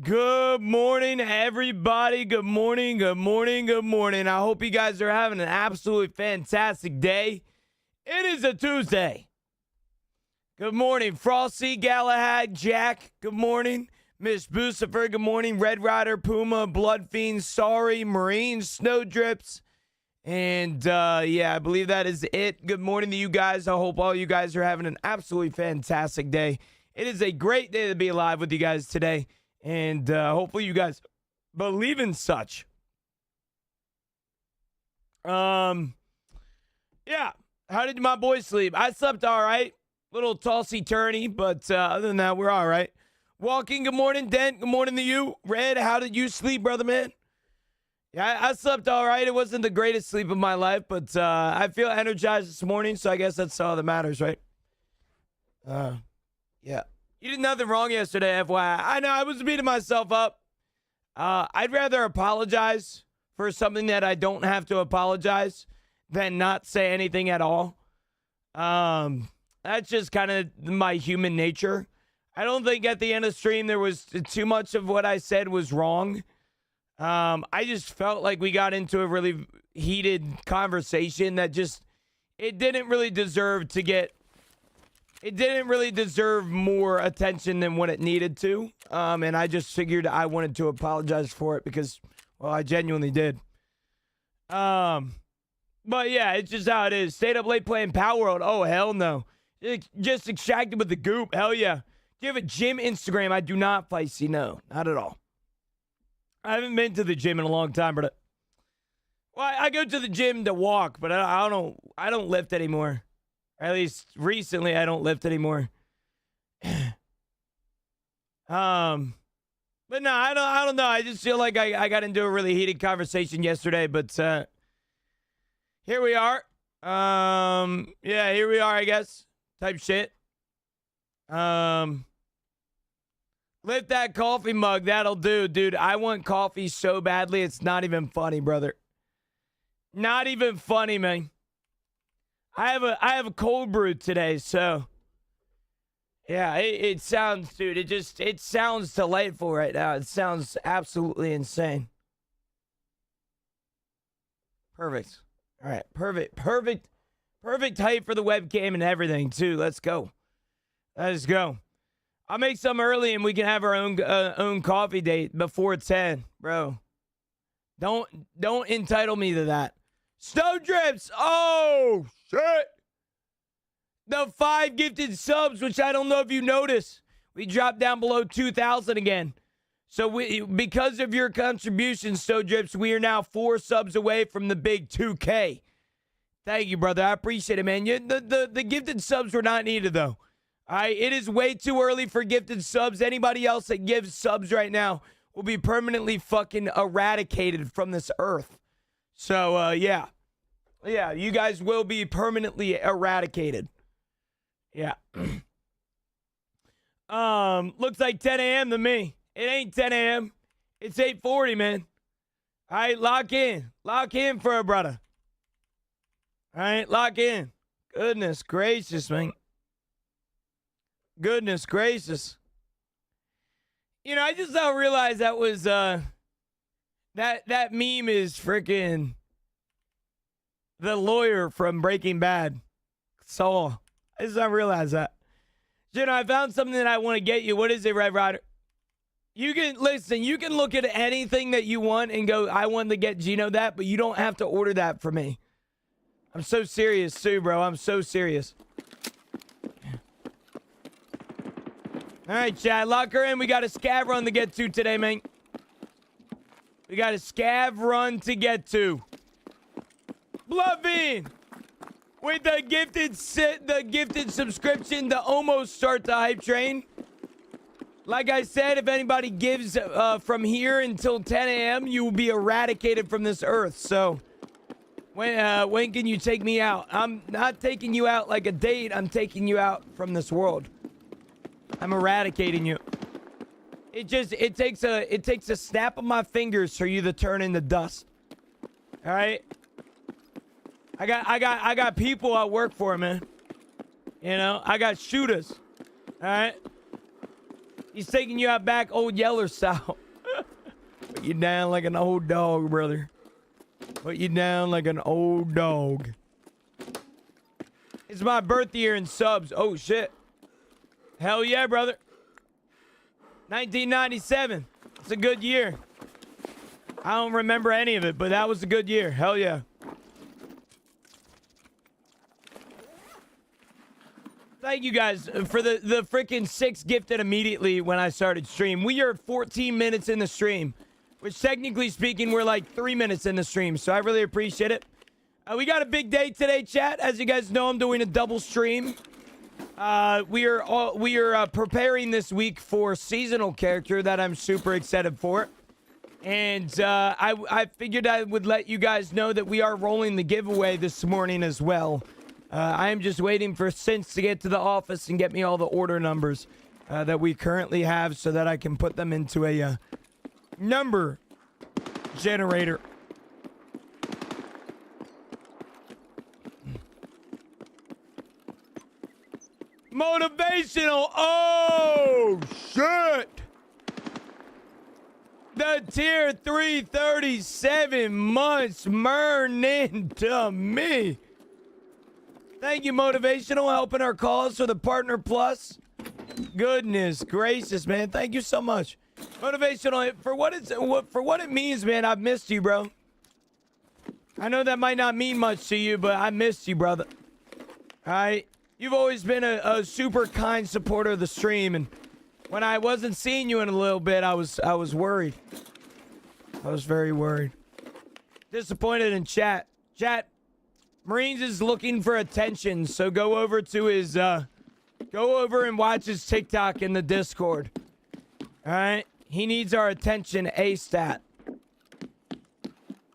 Good morning, everybody. Good morning, good morning, good morning. I hope you guys are having an absolutely fantastic day. It is a Tuesday. Good morning, Frosty, Galahad, Jack. Good morning. Miss Bucifer, good morning. Red Rider, Puma, Bloodfiend, Sorry, Marine, Snowdrips. And, yeah, I believe that is it. Good morning to you guys. I hope all you guys are having an absolutely fantastic day. It is a great day to be alive with you guys today. And hopefully you guys believe in such. Yeah. How did my boys sleep? I slept all right. Little tossy-turny, but other than that, we're all right. Walking, good morning. Dent, good morning to you. Red, how did you sleep, brother man? Yeah, I slept all right. It wasn't the greatest sleep of my life, but I feel energized this morning, so I guess that's all that matters, right? Yeah. You did nothing wrong yesterday, FYI. I know, I was beating myself up. I'd rather apologize for something that I don't have to apologize than not say anything at all. That's just kind of my human nature. I don't think at the end of the stream there was too much of what I said was wrong. I just felt like we got into a really heated conversation that just, it didn't really deserve more attention than what it needed to. And I just figured I wanted to apologize for it because, well, I genuinely did. But yeah, it's just how it is. Stayed up late playing Power World. Oh, hell no. Just extracted with the goop. Hell yeah. Do you have a gym Instagram? I do not, Feisty. No, not at all. I haven't been to the gym in a long time, but I go to the gym to walk, but I don't lift anymore. Or at least recently, I don't lift anymore. But no, I don't know. I just feel like I got into a really heated conversation yesterday, but here we are. Yeah, here we are, I guess. Type shit. Lift that coffee mug. That'll do, dude. I want coffee so badly. It's not even funny, brother. Not even funny, man. I have a cold brew today, so yeah, it sounds, dude. It sounds delightful right now. It sounds absolutely insane. Perfect. All right, perfect height for the webcam and everything too. Let's go. Let's go. I'll make some early and we can have our own coffee date before 10, bro. Don't entitle me to that. Snowdrips. Oh shit. The 5 gifted subs, which I don't know if you noticed, we dropped down below 2,000 again. So because of your contribution, Snowdrips, we are now 4 subs away from the big 2K. Thank you, brother. I appreciate it, man. The gifted subs were not needed though. All right, it is way too early for gifted subs. Anybody else that gives subs right now will be permanently fucking eradicated from this earth. So, yeah. Yeah, you guys will be permanently eradicated. Yeah. Looks like 10 a.m. to me. It ain't 10 a.m. It's 8:40, man. All right, lock in. Lock in for a brother. All right, lock in. Goodness gracious, man. Goodness gracious. You know, I just now realized that was, that meme is freaking the lawyer from Breaking Bad. So, I just now realized that. You know, I found something that I want to get you. What is it, Red Rider? You can, listen, you can look at anything that you want and go, I want to get Gino that, but you don't have to order that for me. I'm so serious too, bro. I'm so serious. All right, Chad, lock her in. We got a scav run to get to today, man. We got a scav run to get to. Bloodfiend with the gifted subscription to almost start the hype train. Like I said, if anybody gives from here until 10 a.m., you will be eradicated from this earth. So when can you take me out? I'm not taking you out like a date. I'm taking you out from this world. I'm eradicating you. It takes a snap of my fingers for you to turn into dust. All right? I got people I work for, man. You know, I got shooters. All right? He's taking you out back old Yeller style. Put you down like an old dog, brother. Put you down like an old dog. It's my birth year in subs. Oh, shit. Hell yeah, brother. 1997. It's a good year. I don't remember any of it, but that was a good year. Hell yeah. Thank you guys for the freaking 6 gifted immediately when I started stream. We are 14 minutes in the stream, which technically speaking, we're like 3 minutes in the stream. So I really appreciate it. We got a big day today, chat. As you guys know, I'm doing a double stream. We are preparing this week for seasonal character that I'm super excited for. And I figured I would let you guys know that we are rolling the giveaway this morning as well. I am just waiting for Cinch to get to the office and get me all the order numbers that we currently have so that I can put them into a number generator. Motivational. Oh, shit. The tier 337 months murn into me. Thank you, Motivational, helping our cause for the Partner Plus. Goodness gracious, man. Thank you so much. Motivational, for what it means, man, I've missed you, bro. I know that might not mean much to you, but I missed you, brother. All right? You've always been a super kind supporter of the stream, and when I wasn't seeing you in a little bit, I was worried. I was very worried. Disappointed in chat. Chat, Marines is looking for attention, so go over to his, go over and watch his TikTok in the Discord. All right? He needs our attention ASAP.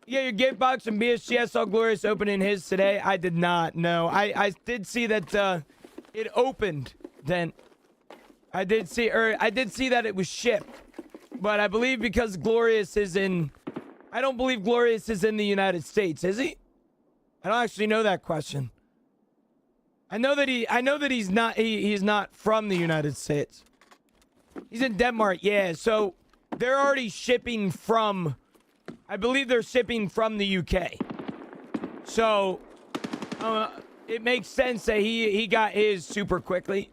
You got your gift box from BSGS All Glorious opening his today? I did not, no. I did see that it opened then. I did see that it was shipped. But I believe because Glorious is in... I don't believe Glorious is in the United States, is he? I don't actually know that question. I know that he's not from the United States. He's in Denmark, yeah. So they're already shipping from... I believe they're shipping from the UK. So it makes sense that he got his super quickly.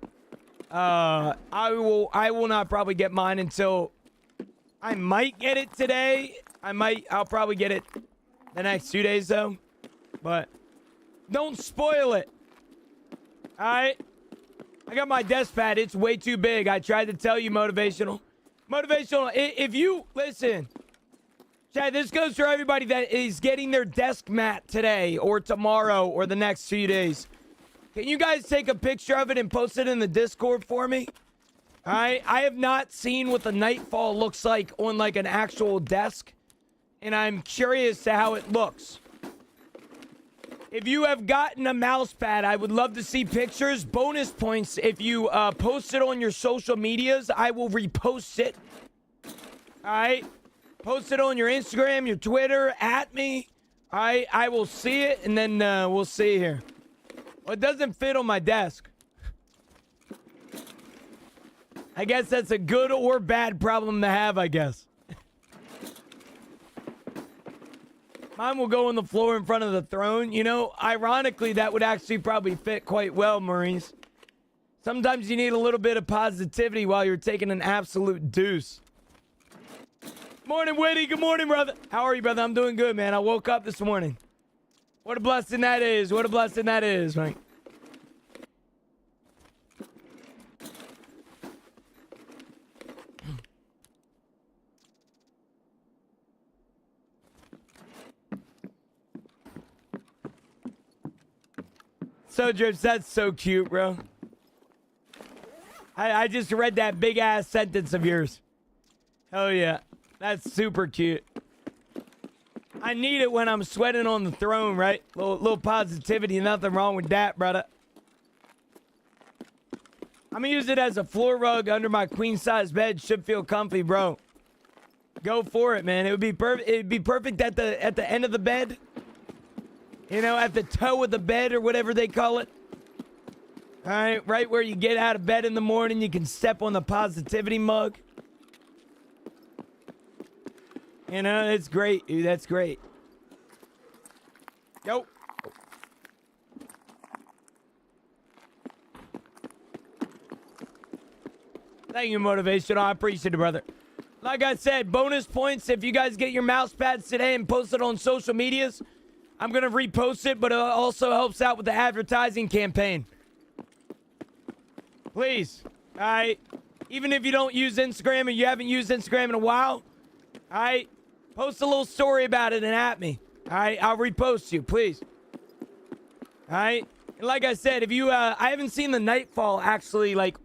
I will not probably get mine until I might get it today. I'll probably get it the next 2 days though. But don't spoil it. All right. I got my desk pad. It's way too big. I tried to tell you, Motivational. Motivational, if you listen, Chad, this goes for everybody that is getting their desk mat today or tomorrow or the next few days. Can you guys take a picture of it and post it in the Discord for me? All right. I have not seen what the Nightfall looks like on like an actual desk, and I'm curious to how it looks. If you have gotten a mouse pad, I would love to see pictures. Bonus points if you post it on your social medias. I will repost it. All right. Post it on your Instagram, your Twitter, at me. I will see it, and then we'll see here. Well, it doesn't fit on my desk. I guess that's a good or bad problem to have, I guess. Mine will go on the floor in front of the throne. You know, ironically, that would actually probably fit quite well, Maurice. Sometimes you need a little bit of positivity while you're taking an absolute deuce. Morning, Witty. Good morning, brother. How are you, brother? I'm doing good, man. I woke up this morning. What a blessing that is. What a blessing that is, right? So, Drips, that's so cute, bro. I just read that big-ass sentence of yours. Hell yeah. That's super cute. I need it when I'm sweating on the throne, right? Little positivity, nothing wrong with that, brother. I'm gonna use it as a floor rug under my queen-size bed. Should feel comfy, bro. Go for it, man. It would be perfect. It'd be perfect at the end of the bed. You know, at the toe of the bed or whatever they call it. All right where you get out of bed in the morning, you can step on the positivity mug. You know, it's great, dude. That's great. Yo. Thank you, Motivational. I appreciate it, brother. Like I said, bonus points if you guys get your mouse pads today and post it on social medias. I'm going to repost it, but it also helps out with the advertising campaign. Please. All right. Even if you don't use Instagram and you haven't used Instagram in a while, all right, post a little story about it and at me. All right, I'll repost you, please. All right. And like I said, if you, I haven't seen the Nightfall actually, like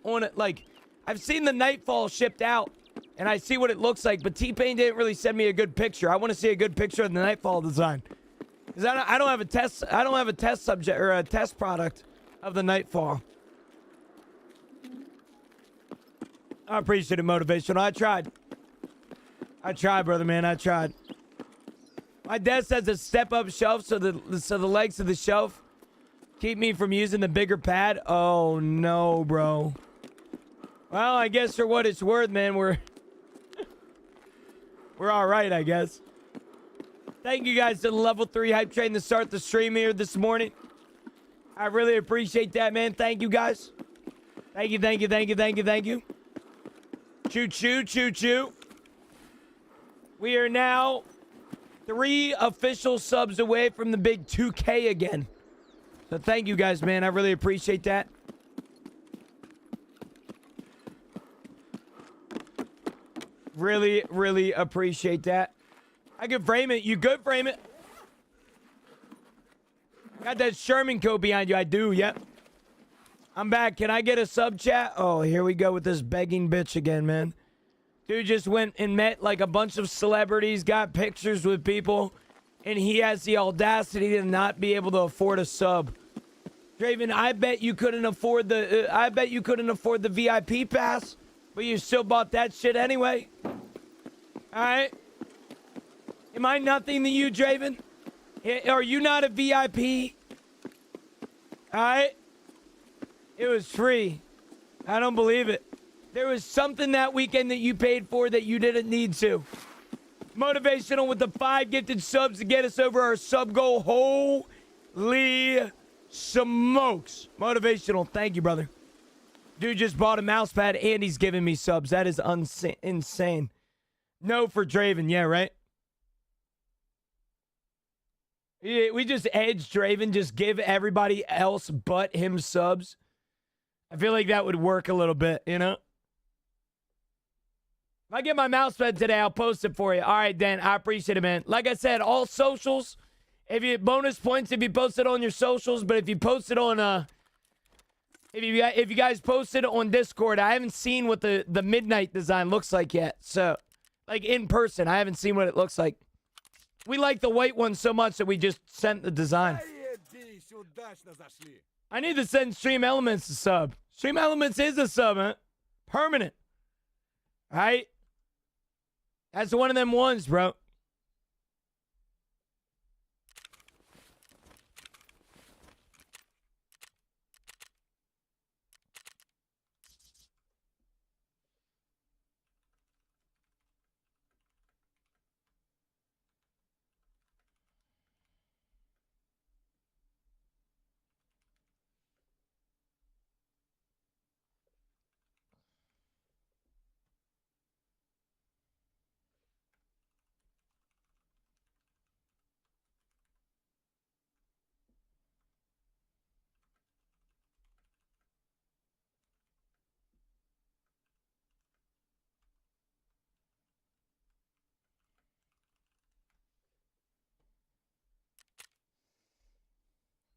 on it, like, I've seen the Nightfall shipped out, and I see what it looks like, but T-Pain didn't really send me a good picture. I want to see a good picture of the Nightfall design. Because I don't have a test subject or a test product of the Nightfall. I appreciate it, Motivational. I tried, brother, man. I tried. My desk has a step-up shelf, so the legs of the shelf keep me from using the bigger pad. Oh, no, bro. Well, I guess for what it's worth, man, we're all right, I guess. Thank you guys to the level 3 hype train to start the stream here this morning. I really appreciate that, man. Thank you, guys. Thank you. Choo-choo. We are now 3 official subs away from the big 2K again. So thank you guys, man. I really appreciate that. Really appreciate that. I can frame it. You could frame it. Got that Sherman coat behind you. I do, yep. I'm back. Can I get a sub chat? Oh, here we go with this begging bitch again, man. Dude just went and met like a bunch of celebrities, got pictures with people, and he has the audacity to not be able to afford a sub. Draven, I bet you couldn't afford the VIP pass, but you still bought that shit anyway. All right. Am I nothing to you, Draven? Are you not a VIP? All right. It was free. I don't believe it. There was something that weekend that you paid for that you didn't need to. Motivational with the 5 gifted subs to get us over our sub goal. Holy smokes. Motivational. Thank you, brother. Dude just bought a mouse pad and he's giving me subs. That is insane. No for Draven. Yeah, right? Yeah, we just edged Draven. Just give everybody else but him subs. I feel like that would work a little bit, you know? If I get my mouse pad today, I'll post it for you. All right, Dan. I appreciate it, man. Like I said, all socials. If you bonus points if you post it on your socials, but if you post it on if you guys post it on Discord, I haven't seen what the midnight design looks like yet. So, like in person, I haven't seen what it looks like. We like the white one so much that we just sent the design. I need to send Stream Elements a sub. Stream Elements is a sub, huh? Permanent. All right? That's one of them ones, bro.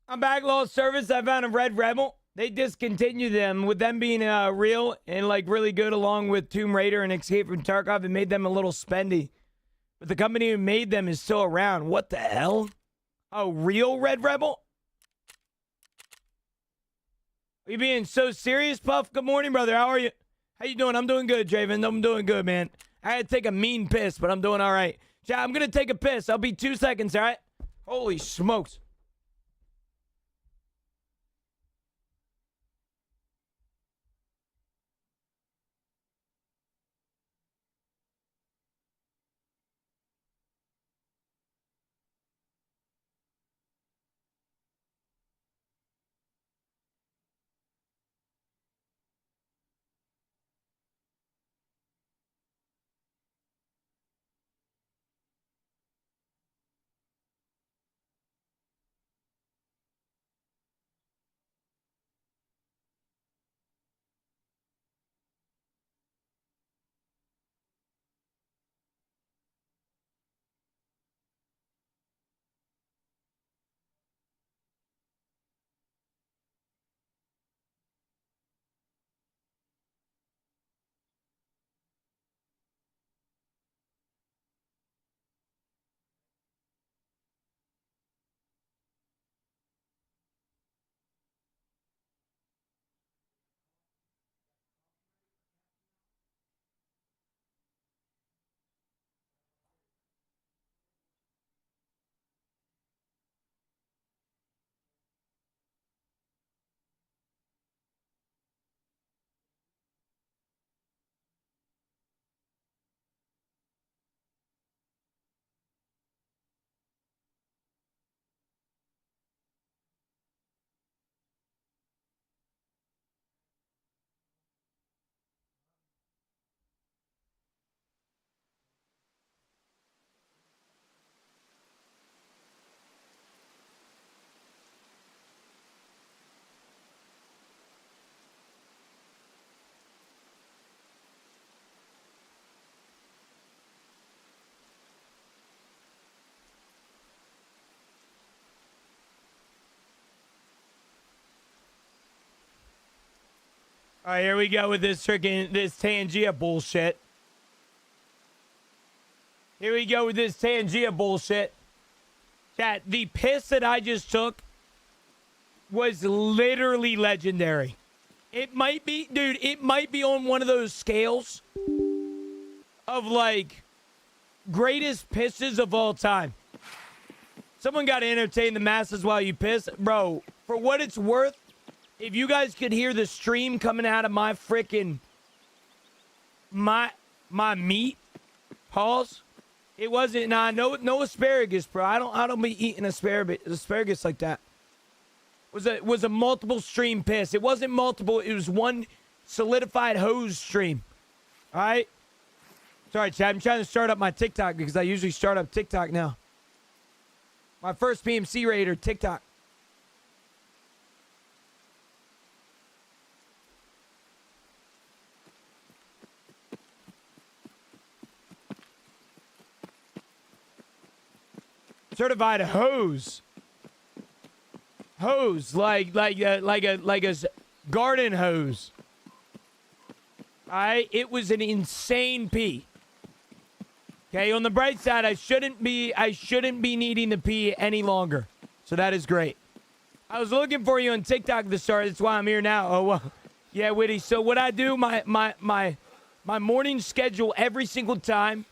I'm back, Lost Service. I found a Red Rebel. They discontinued them with them being real and like really good along with Tomb Raider and Escape from Tarkov. It made them a little spendy. But the company who made them is still around. What the hell? A real Red Rebel? Are you being so serious, Puff? Good morning, brother. How are you? How you doing? I'm doing good, Draven. I'm doing good, man. I had to take a mean piss, but I'm doing all right. Yeah, I'm going to take a piss. I'll be 2 seconds, all right? Holy smokes. All right, here we go with this Tangia bullshit. Here we go with this Tangia bullshit. Chat, the piss that I just took was literally legendary. It might be, dude, it might be on one of those scales of, like, greatest pisses of all time. Someone got to entertain the masses while you piss. Bro, for what it's worth, if you guys could hear the stream coming out of my freaking, my meat, pause. It wasn't, no asparagus, bro. I don't be eating asparagus like that. Was a multiple stream piss. It wasn't multiple. It was one solidified hose stream. All right? Sorry, Chad. I'm trying to start up my TikTok because I usually start up TikTok now. My first PMC raider, TikTok. Certified hose. Hose, like a garden hose. It was an insane pee. Okay, on the bright side, I shouldn't be needing to pee any longer. So that is great. I was looking for you on TikTok at the start. That's why I'm here now. Oh well, yeah, Witty. So what I do, my morning schedule every single time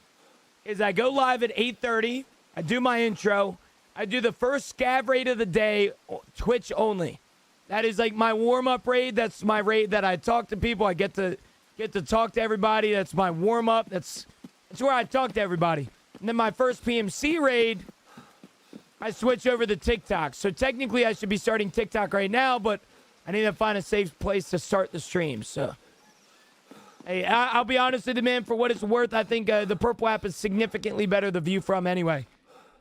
is I go live at 8:30. I do my intro. I do the first scav raid of the day, Twitch only. That is like my warm-up raid. That's my raid that I talk to people. I get to talk to everybody. That's my warm-up. That's where I talk to everybody. And then my first PMC raid, I switch over to TikTok. So technically I should be starting TikTok right now, but I need to find a safe place to start the stream. So, hey, I'll be honest with you, man. For what it's worth, I think the Purple app is significantly better to view from anyway.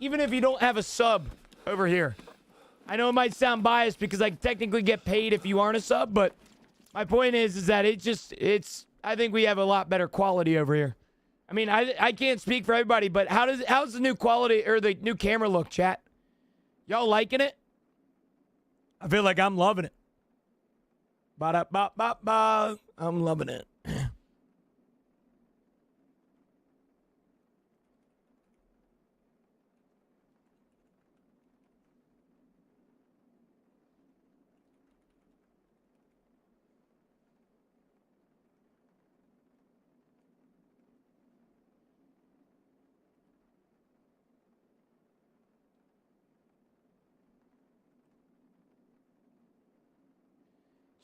Even if you don't have a sub over here. I know it might sound biased because I technically get paid if you aren't a sub, but my point is that I think we have a lot better quality over here. I mean, I can't speak for everybody, but how's the new quality or the new camera look, chat? Y'all liking it? I feel like I'm loving it. Ba-da-ba-ba-ba. I'm loving it.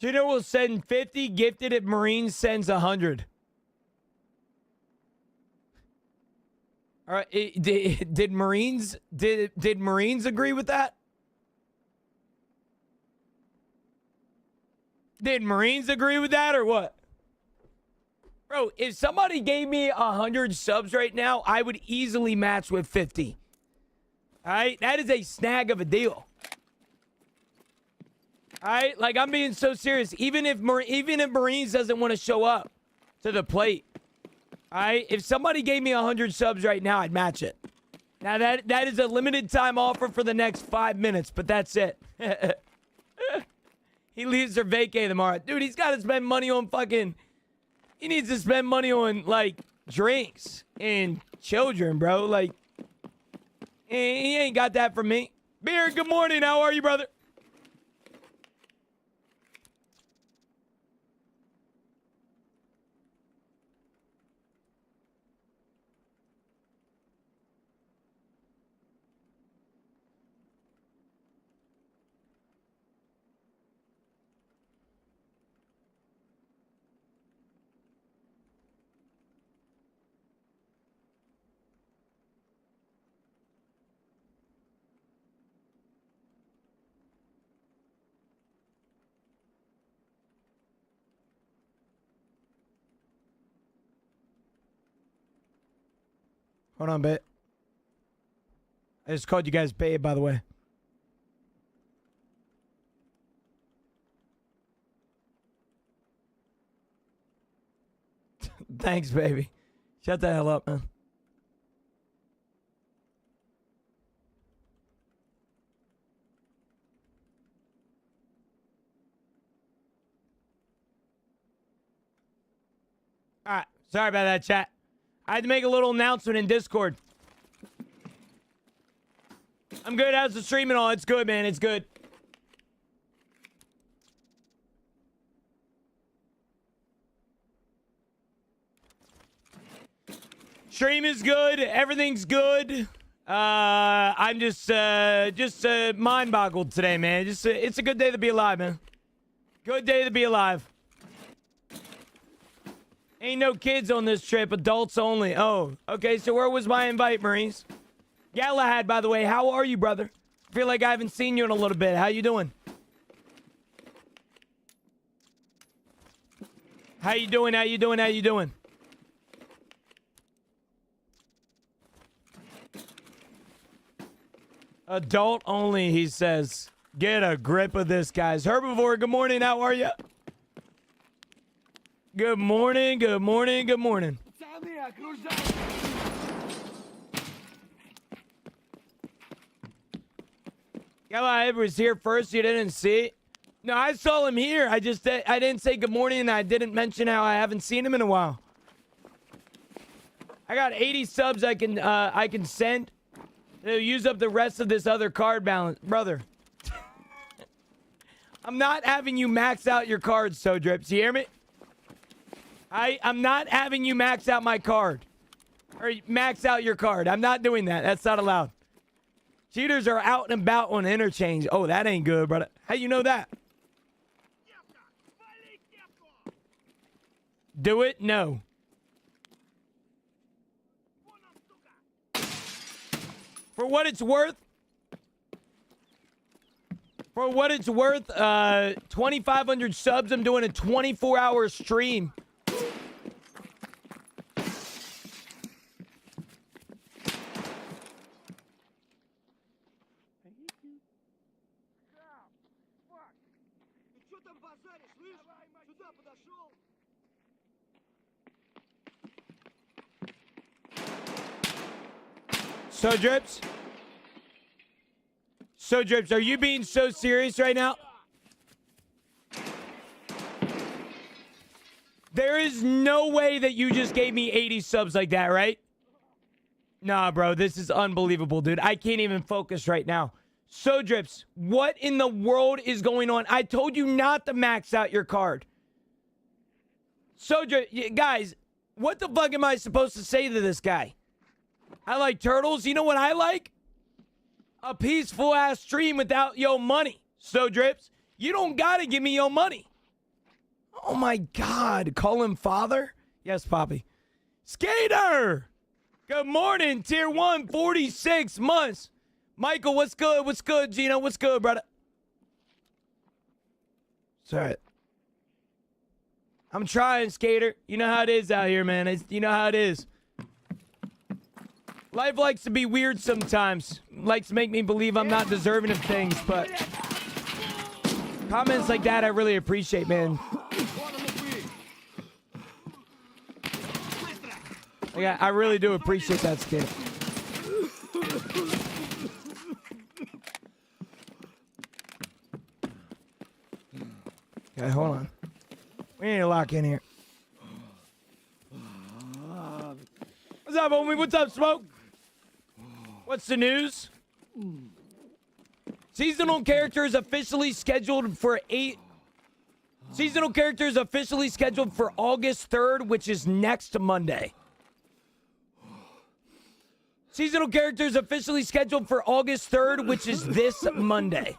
Juno will send 50, gifted at Marines sends 100. All right, did Marines agree with that? Did Marines agree with that or what? Bro, if somebody gave me 100 subs right now, I would easily match with 50. All right, that is a snag of a deal. All right, like I'm being so serious. Even if Marines doesn't want to show up to the plate, all right, if somebody gave me 100 subs right now, I'd match it. Now that is a limited time offer for the next 5 minutes, but that's it. He leaves for vacay tomorrow, dude. He's got to spend money on fucking. He needs to spend money on like drinks and children, bro. Like he ain't got that from me. Beer, good morning. How are you, brother? Hold on, bit. I just called you guys babe, by the way. Thanks, baby. Shut the hell up, man. All right. Sorry about that, chat. I had to make a little announcement in Discord. I'm good. How's the stream and all? It's good, man. It's good. Stream is good. Everything's good. I'm just mind boggled today, man. It's a good day to be alive, man. Good day to be alive. Ain't no kids on this trip. Adults only. Oh, okay. So where was my invite, Maurice? Galahad, by the way. How are you, brother? I feel like I haven't seen you in a little bit. How you doing? How you doing? How you doing? How you doing? Adult only, he says. Get a grip of this, guys. Herbivore, good morning. How are you? Good morning, good morning, good morning. Galahad was here first. You didn't see? No, I saw him here. I didn't say good morning, and I didn't mention how I haven't seen him in a while. I got 80 subs I can send. They'll use up the rest of this other card balance. Brother. I'm not having you max out your cards, So Drips. You hear me? I'm not having you max out my card. Or max out your card. I'm not doing that. That's not allowed. Cheaters are out and about on interchange. Oh, that ain't good, brother. How you know that? Do it? No. For what it's worth, 2,500 subs, I'm doing a 24-hour stream. So Drips? So Drips, are you being so serious right now? There is no way that you just gave me 80 subs like that, right? Nah, bro, this is unbelievable, dude. I can't even focus right now. So Drips, what in the world is going on? I told you not to max out your card. So Drips, guys, what the fuck am I supposed to say to this guy? I like turtles. You know what I like? A peaceful ass stream without your money. So Drips, you don't gotta give me your money. Oh my God. Call him father? Yes, Poppy. Skater! Good morning, tier 1, 46 months. Michael, what's good? What's good, Gino? What's good, brother? Sorry. I'm trying, Skater. You know how it is out here, man. You know how it is. Life likes to be weird sometimes. Likes to make me believe I'm not deserving of things, but comments like that I really appreciate, man. Yeah, I really do appreciate that, Skate. Okay, hold on. We need to lock in here. What's up, homie? What's up, Smoke? What's the news? Seasonal characters officially scheduled for Seasonal characters officially scheduled for August 3rd, which is next Monday. Seasonal characters officially scheduled for August 3rd, which is this Monday.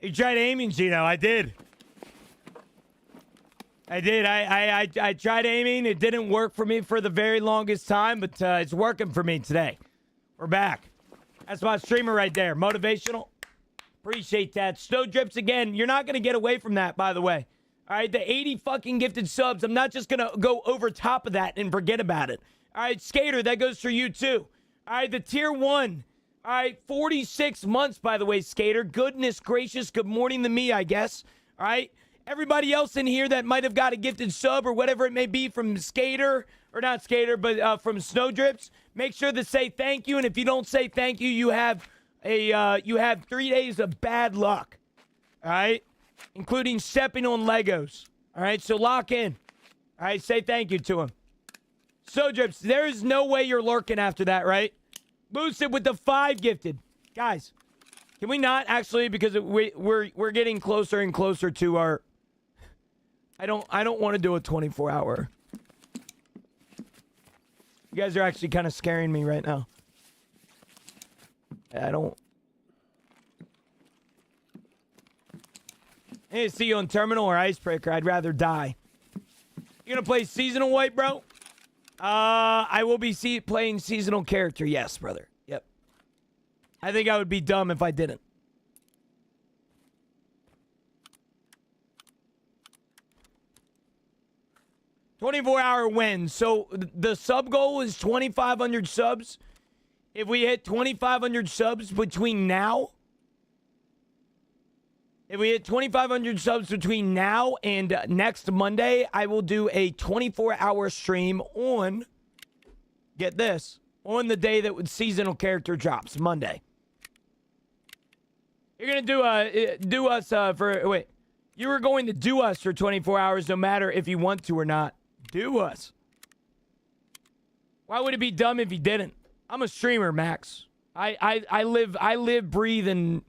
You tried aiming, Gino. I did. I tried aiming. It didn't work for me for the very longest time, but it's working for me today. We're back. That's my streamer right there. Motivational. Appreciate that. Snow Drips again. You're not going to get away from that, by the way. All right, the 80 fucking gifted subs. I'm not just going to go over top of that and forget about it. All right, Skater, that goes for you too. All right, the tier 1. All right, 46 months, by the way, Skater. Goodness gracious. Good morning to me, I guess. All right. Everybody else in here that might have got a gifted sub or whatever it may be from Skater, or not Skater, but from Snowdrips, make sure to say thank you. And if you don't say thank you, you have 3 days of bad luck. All right, including stepping on Legos. All right, so lock in. All right, say thank you to him. Snowdrips, there is no way you're lurking after that, right? Boosted with the 5 gifted, guys. Can we not actually, because we're getting closer and closer to our. I don't want to do a 24-hour. You guys are actually kind of scaring me right now. I don't. Hey, see you on Terminal or Icebreaker. I'd rather die. You gonna play Seasonal White, bro? I will be playing Seasonal Character. Yes, brother. Yep. I think I would be dumb if I didn't. $24-hour win. So the sub goal is 2,500 subs. If we hit 2,500 subs between now, and next Monday, I will do a 24-hour stream on, get this, on the day that Seasonal Character drops, Monday. You're going to do us for, wait, you were going to do us for 24 hours no matter if you want to or not. Do us. Why would it be dumb if you didn't? I'm a streamer, Max. I live, breathe, and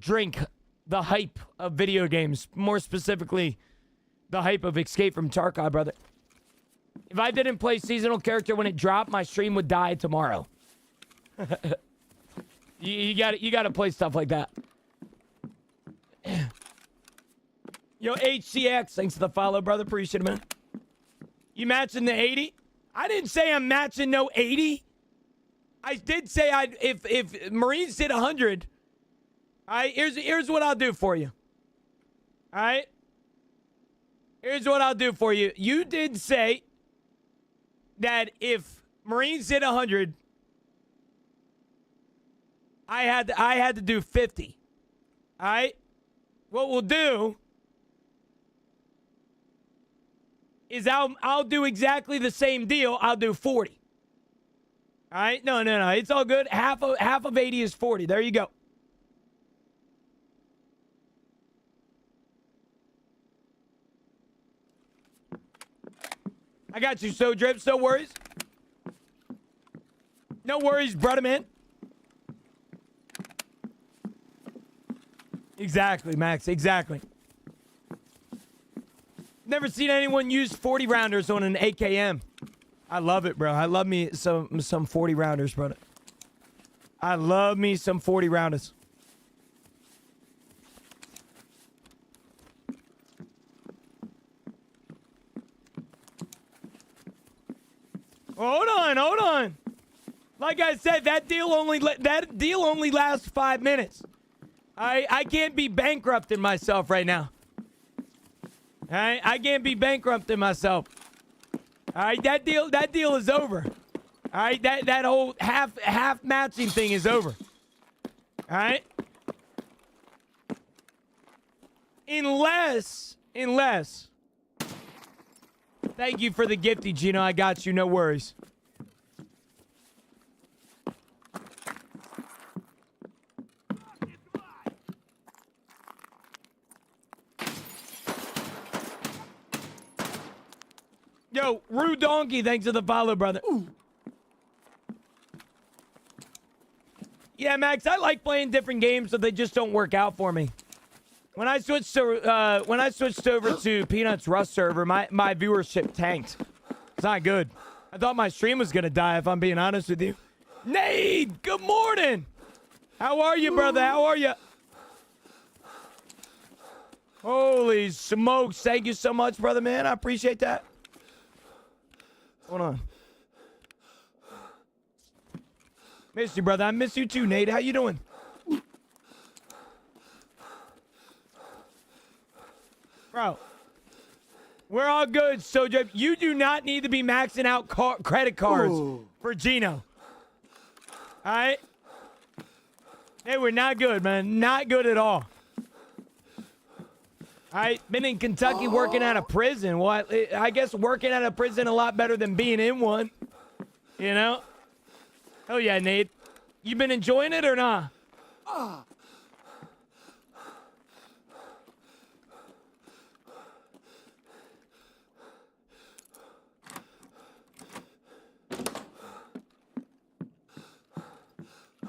drink the hype of video games. More specifically, the hype of Escape from Tarkov, brother. If I didn't play Seasonal Character when it dropped, my stream would die tomorrow. you gotta play stuff like that. Yo, HCX, thanks for the follow, brother. Appreciate it, man. You matching the 80? I didn't say I'm matching no 80. I did say if Marines did 100. All right, here's what I'll do for you. All right? Here's what I'll do for you. You did say that if Marines did 100, I had to do 50. All right? What we'll do is I'll do exactly the same deal. I'll do 40. All right? No. It's all good. Half of 80 is 40. There you go. I got you, So Drips. No worries. No worries, brother, man. Exactly, Max. Exactly. Never seen anyone use 40 rounders on an AKM. I love it, bro. I love me some 40 rounders, brother. I love me some 40 rounders. Hold on. Like I said, that deal only lasts 5 minutes. I can't be bankrupting myself right now. All right, I can't be bankrupting myself. All right, that deal is over. All right, that whole half matching thing is over. All right. Unless. Thank you for the gifty, Gino. I got you. No worries. Yo, Rue Donkey, thanks for the follow, brother. Ooh. Yeah, Max, I like playing different games, but they just don't work out for me. When I switched over to Peanuts Rust server, my viewership tanked. It's not good. I thought my stream was gonna die, if I'm being honest with you. Nate, good morning. How are you, brother? How are you? Holy smokes. Thank you so much, brother, man. I appreciate that. Hold on. Miss you, brother. I miss you too, Nate. How you doing? Bro, we're all good, Sojo. You do not need to be maxing out credit cards for Gino. All right? Hey, we're not good, man. Not good at all. All right? Been in Kentucky working out of prison. Well, I guess working out of prison a lot better than being in one. You know? Hell yeah, Nate. You been enjoying it or not?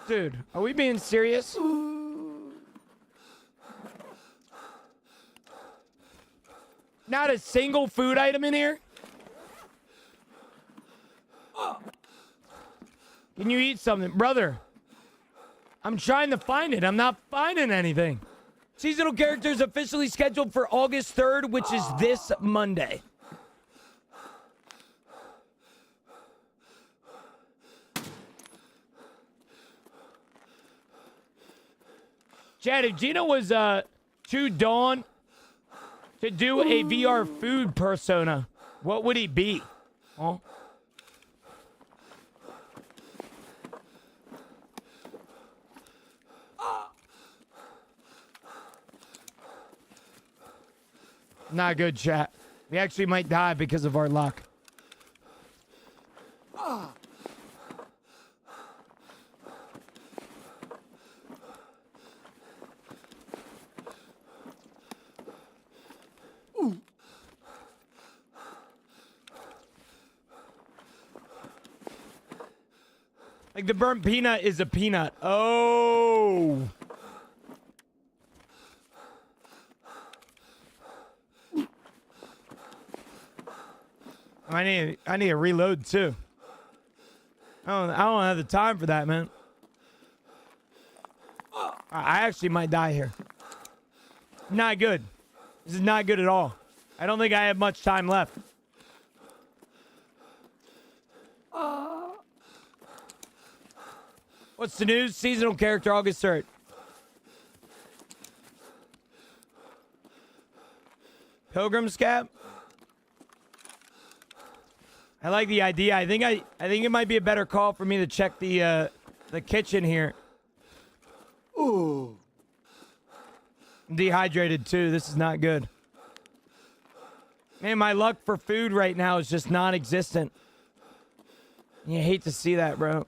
Dude, are we being serious? Not a single food item in here? Can you eat something? Brother, I'm trying to find it. I'm not finding anything. Seasonal characters officially scheduled for August 3rd, which is this Monday. Chad, if Gino was too dawn to do a VR food persona, what would he be? Huh? Not good, chat. We actually might die because of our luck. Like the burnt peanut is a peanut. Oh. I need to reload too. I don't have the time for that, man. I actually might die here. Not good. This is not good at all. I don't think I have much time left. What's the news? Seasonal character August 3rd. Pilgrim Scab? I like the idea. I think it might be a better call for me to check the kitchen here. Ooh. I'm dehydrated too. This is not good. Man, my luck for food right now is just non-existent. You hate to see that, bro.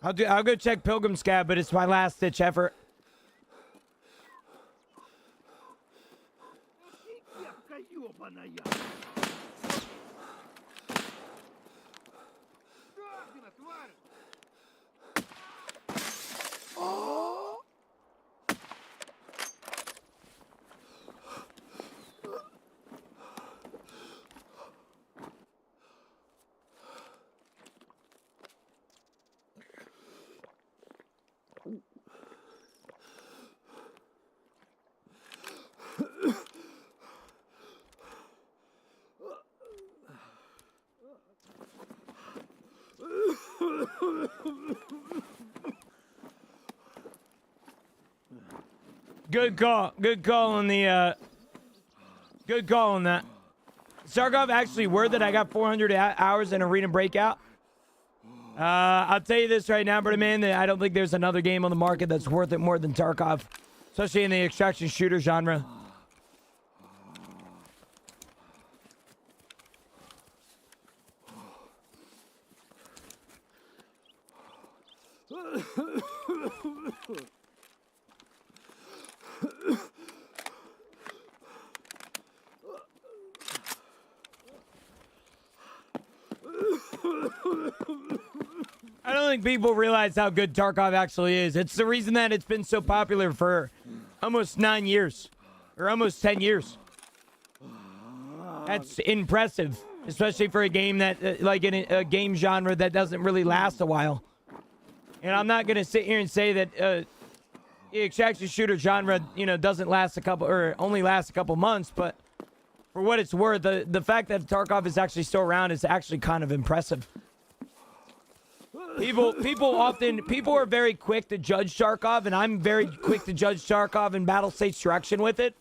I'll go check Pilgrim Scab, but it's my last ditch effort. Good call. Good call on the, good call on that. Sarkov, actually, word that I got 400 hours in Arena Breakout. I'll tell you this right now, brother man, that I don't think there's another game on the market that's worth it more than Tarkov, especially in the extraction shooter genre. I don't think people realize how good Tarkov actually is. It's the reason that it's been so popular for almost 9 years, or almost 10 years. That's impressive, especially for a game that, like in a game genre that doesn't really last a while. And I'm not going to sit here and say that the extraction shooter genre, doesn't last only lasts a couple months, but for what it's worth, the fact that Tarkov is actually still around is actually kind of impressive. People are very quick to judge Tarkov, and I'm very quick to judge Tarkov in battle state's direction with it.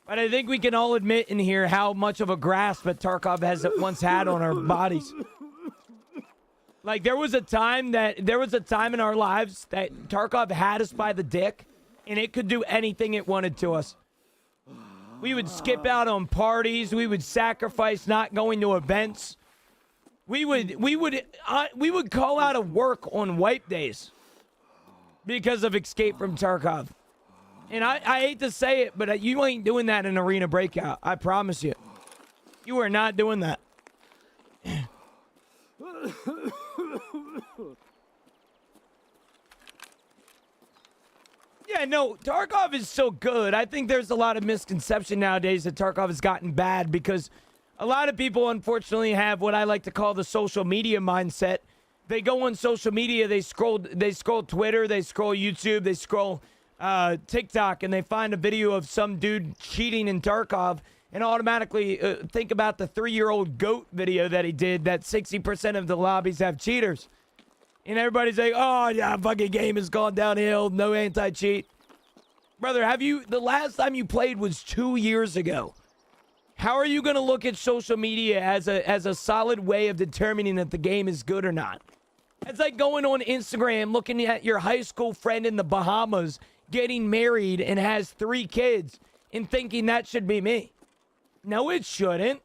But I think we can all admit in here how much of a grasp that Tarkov has once had on our bodies. Like, there was a time in our lives that Tarkov had us by the dick, and it could do anything it wanted to us. We would skip out on parties. We would sacrifice not going to events. We would call out of work on wipe days because of Escape from Tarkov. And I hate to say it, but you ain't doing that in Arena Breakout. I promise you. You are not doing that. Yeah, no, Tarkov is so good. I think there's a lot of misconception nowadays that Tarkov has gotten bad because a lot of people, unfortunately, have what I like to call the social media mindset. They go on social media, they scroll Twitter, they scroll YouTube, they scroll TikTok, and they find a video of some dude cheating in Tarkov and automatically think about the 3-year-old GOAT video that he did that 60% of the lobbies have cheaters. And everybody's like, oh, yeah, fucking game has gone downhill, no anti-cheat. Brother, the last time you played was 2 years ago. How are you going to look at social media as a solid way of determining if the game is good or not? It's like going on Instagram, looking at your high school friend in the Bahamas getting married and has 3 kids and thinking that should be me. No, it shouldn't.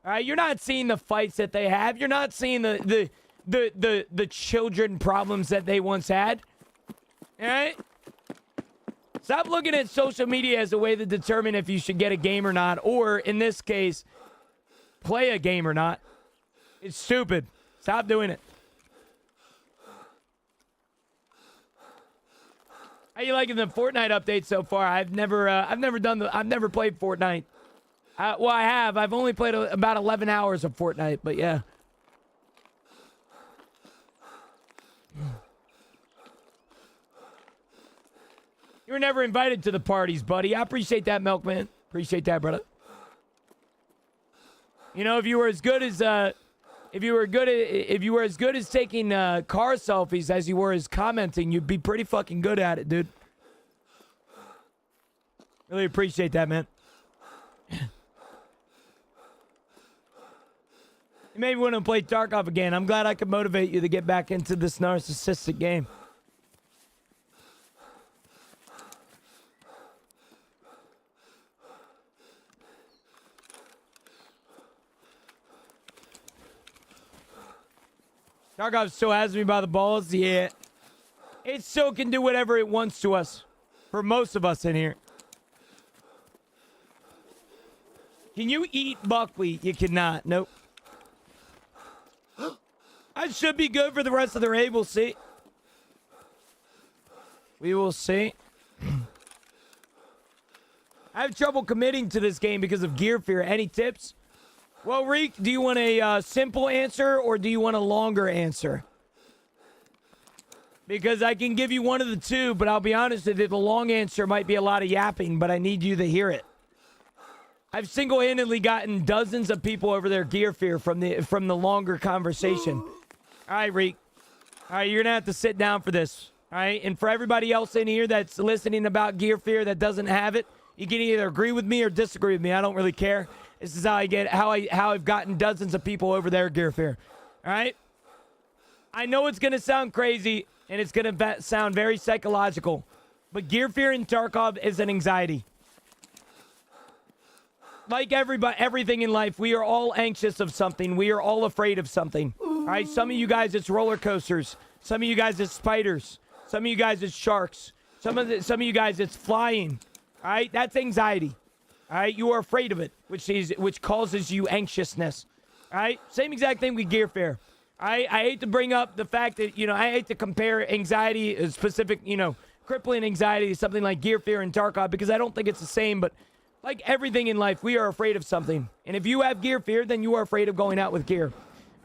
All right, you're not seeing the fights that they have. You're not seeing the children problems that they once had. All right? Stop looking at social media as a way to determine if you should get a game or not, or in this case, play a game or not. It's stupid. Stop doing it. How you liking the Fortnite update so far? I've never played Fortnite. Well, I have. I've only played about 11 hours of Fortnite, but yeah. You were never invited to the parties, buddy. I appreciate that, Milkman. Appreciate that, brother. You know, if you were as good as taking car selfies as you were as commenting, you'd be pretty fucking good at it, dude. Really appreciate that, man. You made me want to play Tarkov again. I'm glad I could motivate you to get back into this narcissistic game. Tarkov still has me by the balls. Yeah. It still can do whatever it wants to us. For most of us in here. Can you eat buckwheat? You cannot. Nope. I should be good for the rest of the raid. We'll see. We will see. I have trouble committing to this game because of gear fear. Any tips? Well, Reek, do you want a simple answer or do you want a longer answer? Because I can give you one of the two, but I'll be honest with you, the long answer might be a lot of yapping, but I need you to hear it. I've single-handedly gotten dozens of people over their gear fear from the longer conversation. All right, Reek. All right, you're going to have to sit down for this. All right, and for everybody else in here that's listening about gear fear that doesn't have it, you can either agree with me or disagree with me. I don't really care. This is how I've gotten dozens of people over their gear fear. All right? I know it's going to sound crazy, and it's going to sound very psychological, but gear fear in Tarkov is an anxiety. Like everything in life, we are all anxious of something. We are all afraid of something. All right? Some of you guys, it's roller coasters. Some of you guys, it's spiders. Some of you guys, it's sharks. Some of you guys, it's flying. All right? That's anxiety. All right? You are afraid of it, which causes you anxiousness. All right? Same exact thing with gear fear. I hate to bring up the fact that, I hate to compare anxiety, specific, crippling anxiety to something like gear fear and Tarkov because I don't think it's the same, but like everything in life, we are afraid of something. And if you have gear fear, then you are afraid of going out with gear.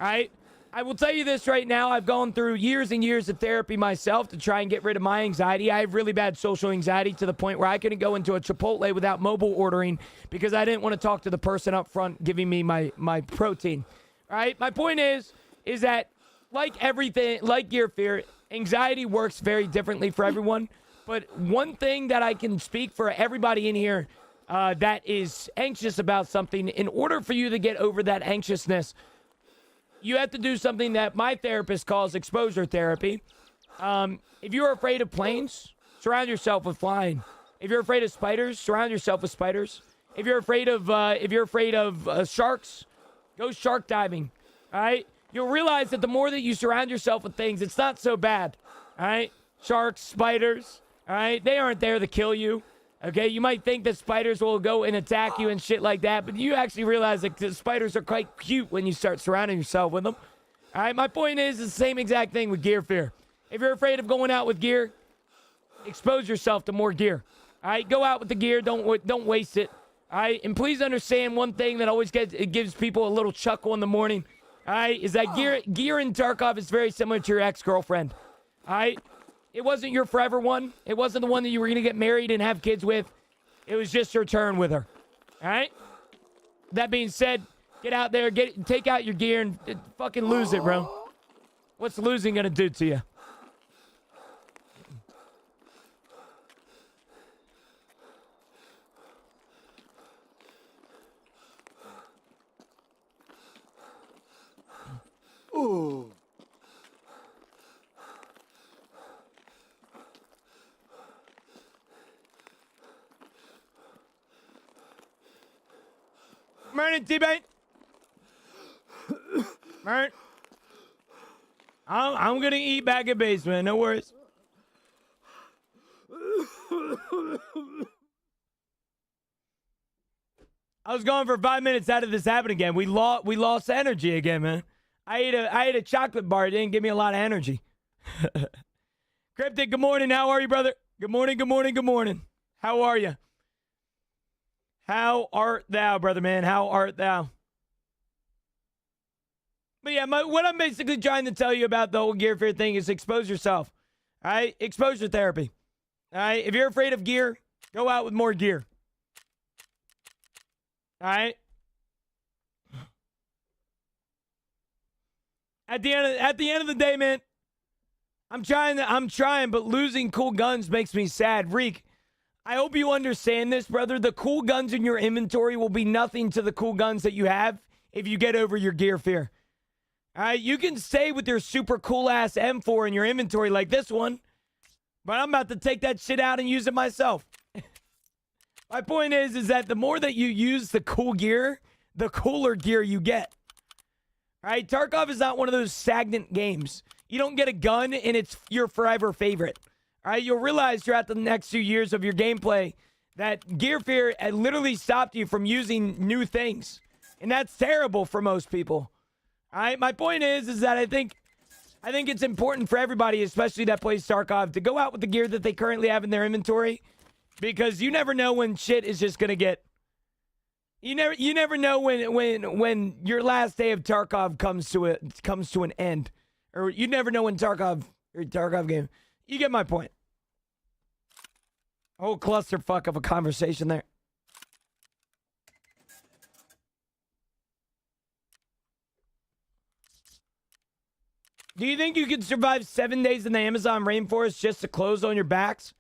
All right? I will tell you this right now. I've gone through years and years of therapy myself to try and get rid of my anxiety. I have really bad social anxiety to the point where I couldn't go into a Chipotle without mobile ordering because I didn't want to talk to the person up front giving me my protein. All right? My point is that like everything, like gear fear, anxiety works very differently for everyone. But one thing that I can speak for everybody in here that is anxious about something, in order for you to get over that anxiousness, you have to do something that my therapist calls exposure therapy. If you're afraid of planes, surround yourself with flying. If you're afraid of spiders, surround yourself with spiders. If you're afraid of sharks, go shark diving. All right? You'll realize that the more that you surround yourself with things, it's not so bad. All right? Sharks, spiders, all right? They aren't there to kill you. Okay, you might think that spiders will go and attack you and shit like that, but you actually realize that the spiders are quite cute when you start surrounding yourself with them. All right, my point is the same exact thing with gear fear. If you're afraid of going out with gear, expose yourself to more gear. All right, go out with the gear. Don't waste it. All right, and please understand one thing that always gives people a little chuckle in the morning. All right, is that gear in Tarkov is very similar to your ex-girlfriend. All right. It wasn't your forever one. It wasn't the one that you were going to get married and have kids with. It was just your turn with her. All right? That being said, get out there, take out your gear and fucking lose it, bro. What's losing going to do to you? Ooh. Morning, T-Bane. Morning. I'm going to eat back at base, man. No worries. I was gone for 5 minutes. How did this happen again? We lost energy again, man. I ate a chocolate bar. It didn't give me a lot of energy. Cryptic, good morning. How are you, brother? Good morning, good morning, good morning. How are you? How art thou, brother man? How art thou? But yeah, what I'm basically trying to tell you about the whole gear fear thing is expose yourself. All right? Exposure therapy. All right? If you're afraid of gear, go out with more gear. All right? At the end of the day, man, I'm trying, but losing cool guns makes me sad. Reek, I hope you understand this, brother. The cool guns in your inventory will be nothing to the cool guns that you have if you get over your gear fear. All right, you can stay with your super cool ass M4 in your inventory like this one, but I'm about to take that shit out and use it myself. My point is that the more that you use the cool gear, the cooler gear you get. All right, Tarkov is not one of those stagnant games. You don't get a gun and it's your forever favorite. All right, you'll realize throughout the next few years of your gameplay that gear fear had literally stopped you from using new things. And that's terrible for most people. All right, my point is that I think it's important for everybody, especially that plays Tarkov, to go out with the gear that they currently have in their inventory, because you never know when shit is just gonna get. You never know when your last day of Tarkov comes to an end, or you never know when Tarkov game. You get my point. Whole clusterfuck of a conversation there. Do you think you could survive 7 days in the Amazon rainforest just to clothes on your backs?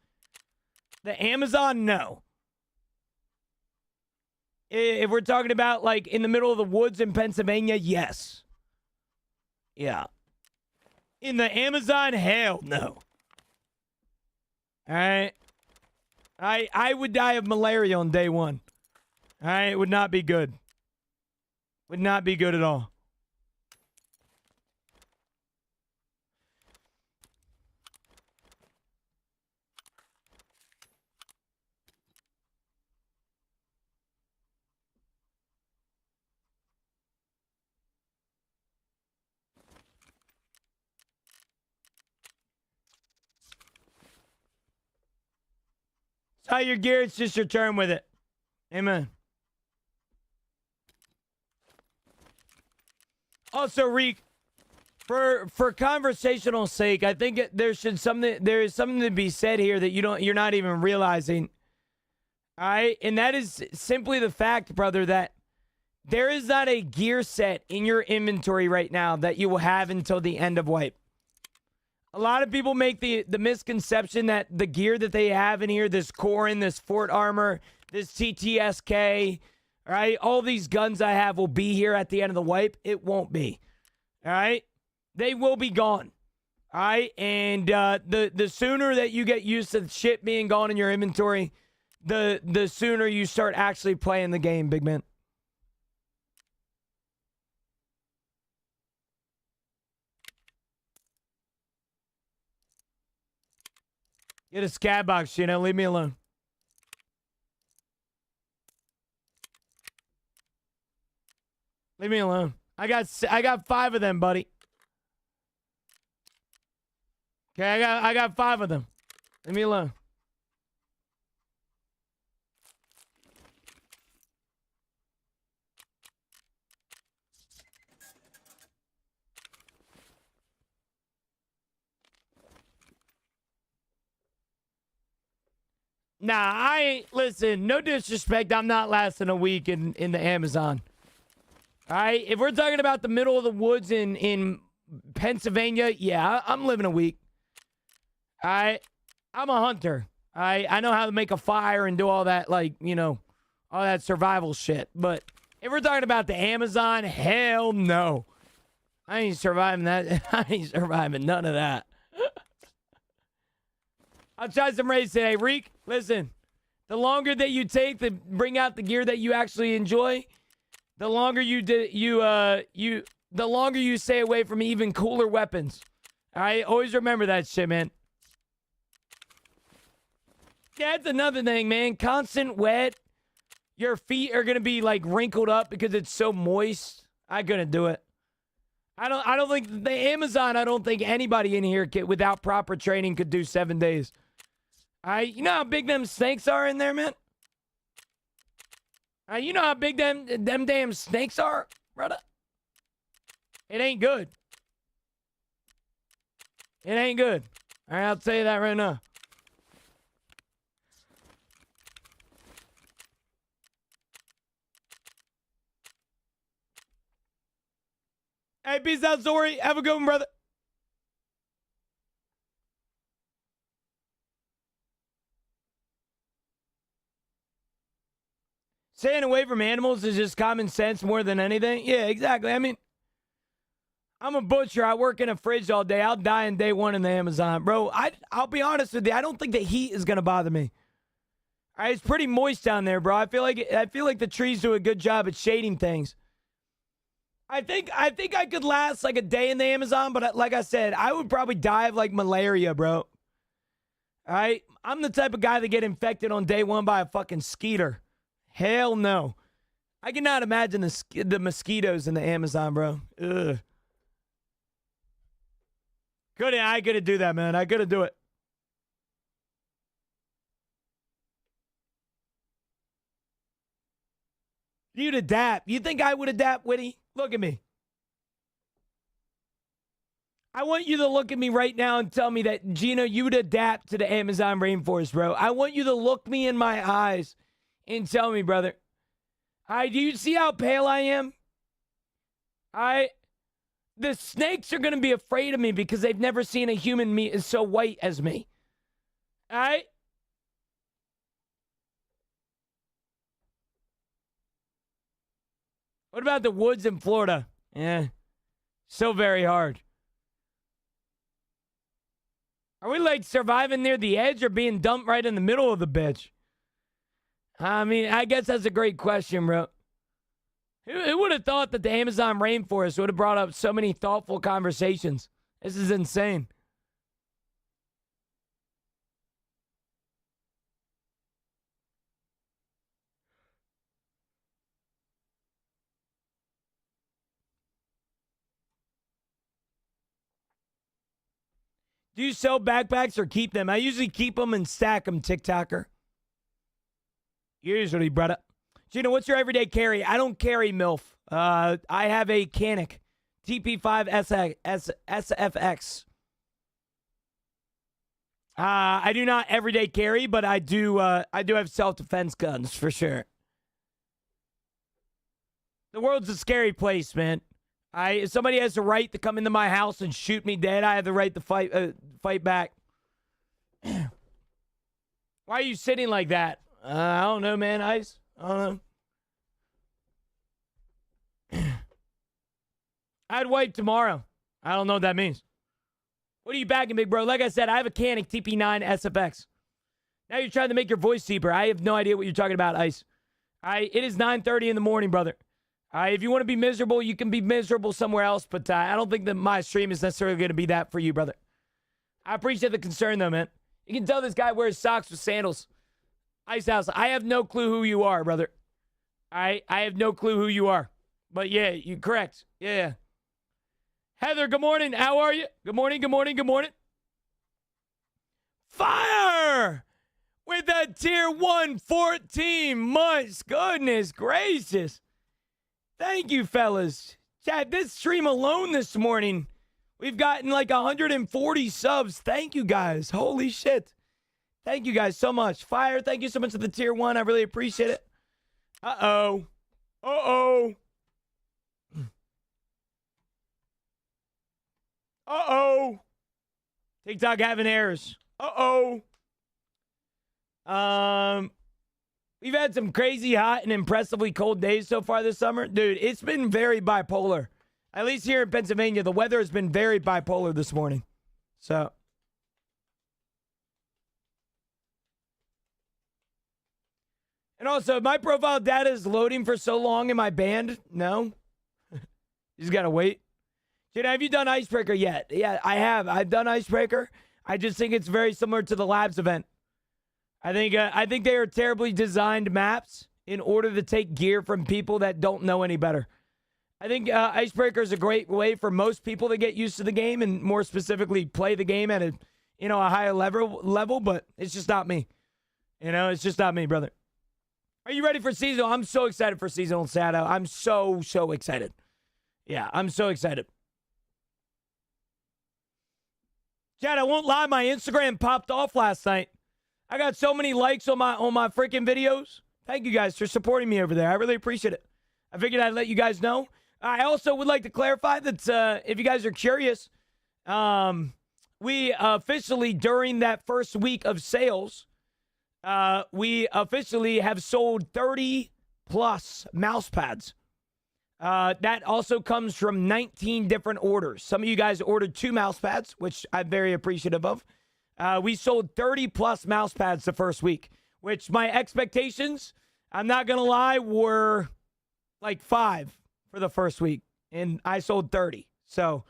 The Amazon, no. If we're talking about like in the middle of the woods in Pennsylvania, yes. Yeah. In the Amazon, hell no. All right. I would die of malaria on day one. All right. It would not be good. Would not be good at all. Tie your gear, it's just your turn with it. Amen. Also, Reek, For conversational sake, I think there is something to be said here that you're not even realizing. All right, and that is simply the fact, brother, that there is not a gear set in your inventory right now that you will have until the end of wipe. A lot of people make the misconception that the gear that they have in here, this Corin, this Fort Armor, this TTSK, all right, all these guns I have will be here at the end of the wipe. It won't be. All right? They will be gone. All right? And the sooner that you get used to shit being gone in your inventory, the sooner you start actually playing the game, big man. Get a scab box, you know. Leave me alone. Leave me alone. I got 5 of them, buddy. Okay, I got 5 of them. Leave me alone. Nah, listen, no disrespect. I'm not lasting a week in the Amazon. All right? If we're talking about the middle of the woods in Pennsylvania, yeah, I'm living a week. All right? I'm a hunter. All right? I know how to make a fire and do all that, like, you know, all that survival shit. But if we're talking about the Amazon, hell no. I ain't surviving that. I ain't surviving none of that. I'll try some raids today. Reek, listen. The longer that you take to bring out the gear that you actually enjoy, the longer the longer you stay away from even cooler weapons. All right? Always remember that shit, man. Yeah, that's another thing, man. Constant wet. Your feet are gonna be like wrinkled up because it's so moist. I couldn't do it. I don't think the Amazon. I don't think anybody in here without proper training could do 7 days. You know how big them snakes are in there, man? You know how big them damn snakes are, brother? It ain't good. It ain't good. All right, I'll tell you that right now. Hey, peace out, Zori. Have a good one, brother. Staying away from animals is just common sense more than anything. Yeah, exactly. I mean, I'm a butcher. I work in a fridge all day. I'll die in day one in the Amazon. Bro, I'll be honest with you. I don't think the heat is going to bother me. All right, it's pretty moist down there, bro. I feel like the trees do a good job at shading things. I think I could last like a day in the Amazon, but like I said, I would probably die of like malaria, bro. All right? I'm the type of guy that get infected on day one by a fucking skeeter. Hell no. I cannot imagine the mosquitoes in the Amazon, bro. Ugh. I couldn't do that, man. I couldn't do it. You'd adapt. You think I would adapt, Witty? Look at me. I want you to look at me right now and tell me that, Gino, you would adapt to the Amazon rainforest, bro. I want you to look me in my eyes and tell me, brother. Do you see how pale I am? The snakes are going to be afraid of me because they've never seen a human meat as so white as me. All right? What about the woods in Florida? Yeah. So very hard. Are we like surviving near the edge or being dumped right in the middle of the bitch? I mean, I guess that's a great question, bro. Who would have thought that the Amazon rainforest would have brought up so many thoughtful conversations? This is insane. Do you sell backpacks or keep them? I usually keep them and stack them, TikToker. Usually, brother. Gino, what's your everyday carry? I don't carry MILF. I have a Canic TP5 SFX. I do not everyday carry, but I do have self-defense guns for sure. The world's a scary place, man. If somebody has the right to come into my house and shoot me dead, I have the right to fight back. Why are you sitting like that? I don't know, man. Ice. I don't know. I'd wipe tomorrow. I don't know what that means. What are you bagging, big bro? Like I said, I have a Canik TP9 SFX. Now you're trying to make your voice deeper. I have no idea what you're talking about, Ice. It is 9:30 in the morning, brother. If you want to be miserable, you can be miserable somewhere else, but I don't think that my stream is necessarily going to be that for you, brother. I appreciate the concern, though, man. You can tell this guy wears socks with sandals. Ice House, I have no clue who you are, brother. I have no clue who you are. But, yeah, you're correct. Yeah. Heather, good morning. How are you? Good morning, good morning, good morning. Fire! With a tier 1 14 months. Goodness gracious. Thank you, fellas. Chat, this stream alone this morning, we've gotten like 140 subs. Thank you, guys. Holy shit. Thank you, guys, so much. Fire, thank you so much for the tier 1. I really appreciate it. Uh-oh. Uh-oh. Uh-oh. TikTok having errors. Uh-oh. We've had some crazy hot and impressively cold days so far this summer. Dude, it's been very bipolar. At least here in Pennsylvania, the weather has been very bipolar this morning. So. And also, my profile data is loading for so long in my band. No. You just got to wait. Dude, have you done Icebreaker yet? Yeah, I have. I've done Icebreaker. I just think it's very similar to the Labs event. I think they are terribly designed maps in order to take gear from people that don't know any better. I think Icebreaker is a great way for most people to get used to the game and more specifically play the game at a higher level, but it's just not me. It's just not me, brother. Are you ready for seasonal? I'm so excited for seasonal, Sato. I'm so excited. Yeah, I'm so excited. Chad, I won't lie, my Instagram popped off last night. I got so many likes on my freaking videos. Thank you guys for supporting me over there. I really appreciate it. I figured I'd let you guys know. I also would like to clarify that if you guys are curious, we officially, during that first week of sales, we officially have sold 30 plus mouse pads. That also comes from 19 different orders. Some of you guys ordered 2 mouse pads, which I'm very appreciative of. We sold 30 plus mouse pads the first week, which my expectations, I'm not going to lie, were like 5 for the first week, and I sold 30. So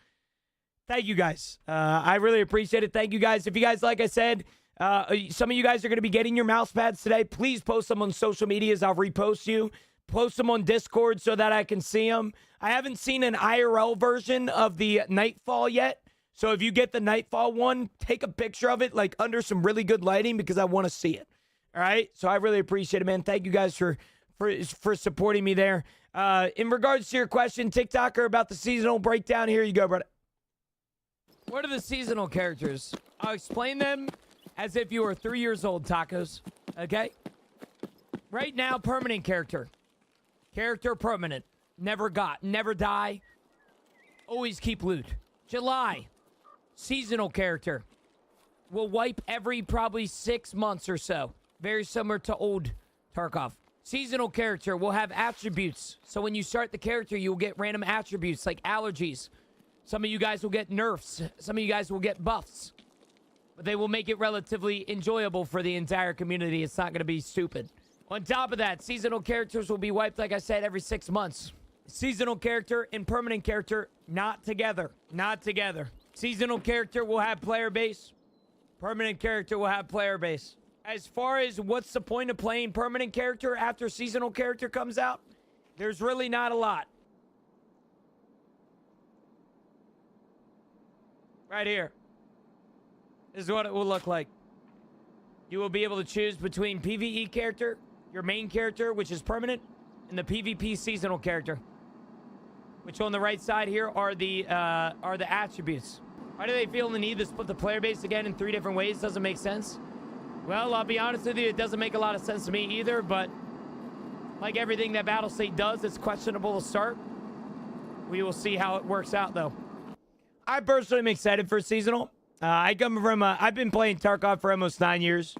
thank you guys. I really appreciate it. Thank you guys. If you guys, like I said, some of you guys are going to be getting your mouse pads today. Please post them on social medias. I'll repost you. Post them on Discord so that I can see them. I haven't seen an IRL version of the Nightfall yet. So if you get the Nightfall one, take a picture of it like under some really good lighting because I want to see it. All right? So I really appreciate it, man. Thank you guys for supporting me there. In regards to your question, TikToker, about the seasonal breakdown, here you go, brother. What are the seasonal characters? I'll explain them as if you were 3 years old, Tacos. Okay? Right now, permanent character. Character permanent. Never die. Always keep loot. July. Seasonal character. Will wipe every probably 6 months or so. Very similar to old Tarkov. Seasonal character will have attributes. So when you start the character, you'll get random attributes like allergies. Some of you guys will get nerfs. Some of you guys will get buffs. But they will make it relatively enjoyable for the entire community. It's not going to be stupid. On top of that, seasonal characters will be wiped, like I said, every 6 months. Seasonal character and permanent character, not together. Not together. Seasonal character will have player base. Permanent character will have player base. As far as what's the point of playing permanent character after seasonal character comes out, there's really not a lot. Right here. This is what it will look like. You will be able to choose between PvE character, your main character, which is permanent, and the PvP seasonal character. which on the right side here are the attributes. Why do they feel the need to split the player base again in 3 different ways? Doesn't make sense. Well, I'll be honest with you, it doesn't make a lot of sense to me either, but like everything that Battlestate does, it's questionable to start. We will see how it works out, though. I personally am excited for seasonal. I come from I've been playing Tarkov for almost 9 years.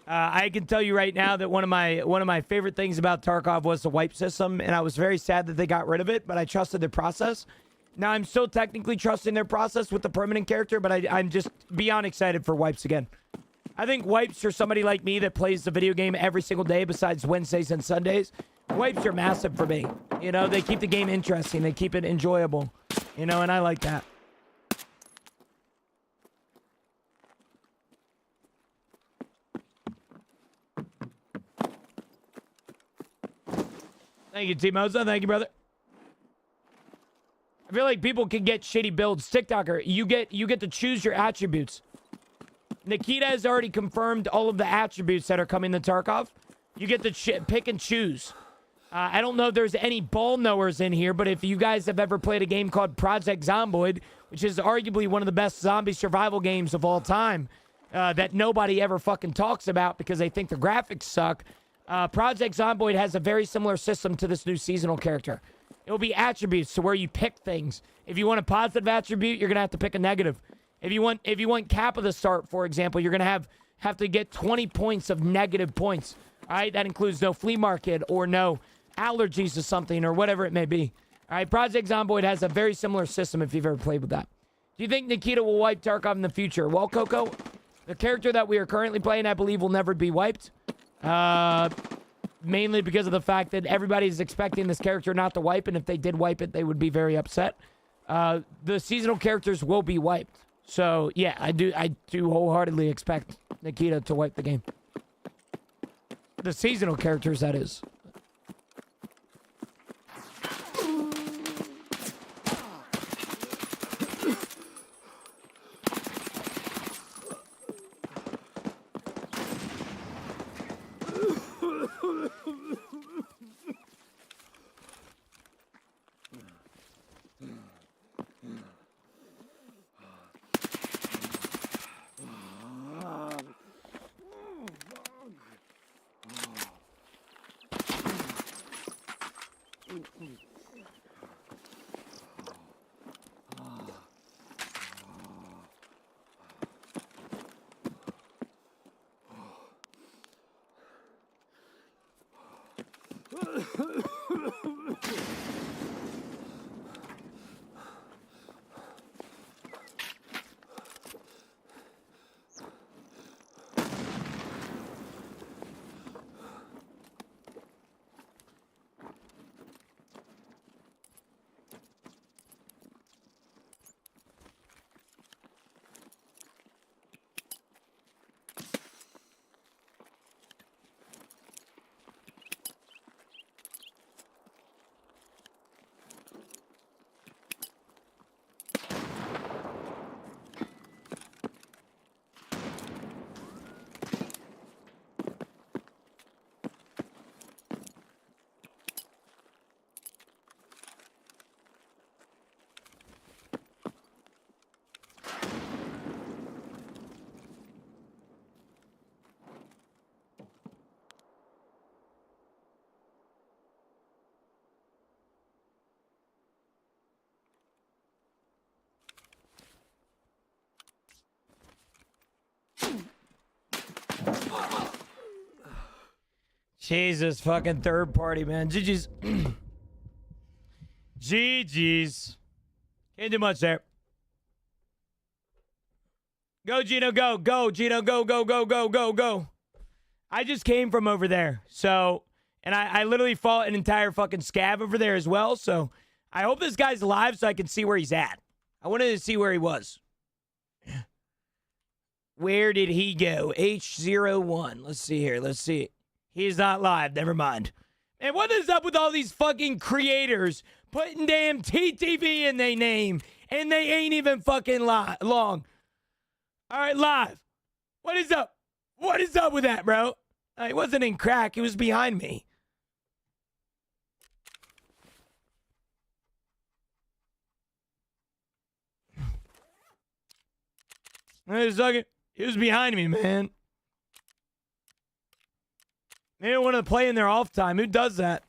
I can tell you right now that one of my favorite things about Tarkov was the wipe system, and I was very sad that they got rid of it, but I trusted their process. Now, I'm still technically trusting their process with the permanent character, but I'm just beyond excited for wipes again. I think wipes for somebody like me that plays the video game every single day besides Wednesdays and Sundays, wipes are massive for me. You know, they keep the game interesting. They keep it enjoyable. You know, and I like that. Thank you, T-Moza. Thank you, brother. I feel like people can get shitty builds. TikToker, you get to choose your attributes. Nikita has already confirmed all of the attributes that are coming to Tarkov. You get to pick and choose. I don't know if there's any ball knowers in here, but if you guys have ever played a game called Project Zomboid, which is arguably one of the best zombie survival games of all time, that nobody ever fucking talks about because they think the graphics suck, Project Zomboid has a very similar system to this new seasonal character. It will be attributes to where you pick things. If you want a positive attribute, you're gonna have to pick a negative. If you want Kappa to start, for example, you're gonna have to get 20 points of negative points. All right, that includes no flea market or no allergies to something or whatever it may be. All right, Project Zomboid has a very similar system if you've ever played with that. Do you think Nikita will wipe Tarkov in the future? Well, Coco, the character that we are currently playing, I believe, will never be wiped. Mainly because of the fact that everybody's expecting this character not to wipe, and if they did wipe it, they would be very upset. The seasonal characters will be wiped. So, yeah, I do wholeheartedly expect Nikita to wipe the game. The seasonal characters, that is. Jesus fucking third party, man. GG's. GG's. Can't do much there. Go, Gino, go. Go, Gino, go, go, go, go, go, go. I just came from over there. So, and I literally fought an entire fucking scav over there as well. So, I hope this guy's alive so I can see where he's at. I wanted to see where he was. Where did he go? H01. Let's see here. Let's see. He's not live. Never mind. And what is up with all these fucking creators putting damn TTV in their name and they ain't even fucking long? All right, live. What is up? What is up with that, bro? He wasn't in crack. He was behind me. Wait a second. He was behind me, man. They don't want to play in their off time. Who does that?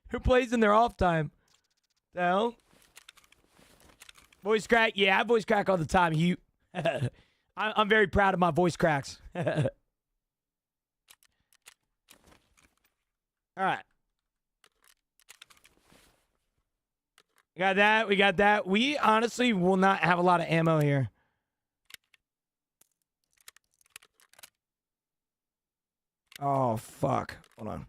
Who plays in their off time? The hell? Voice crack? Yeah, I voice crack all the time. I'm very proud of my voice cracks. All right. We got that. We got that. We honestly will not have a lot of ammo here. Oh, fuck. Hold on.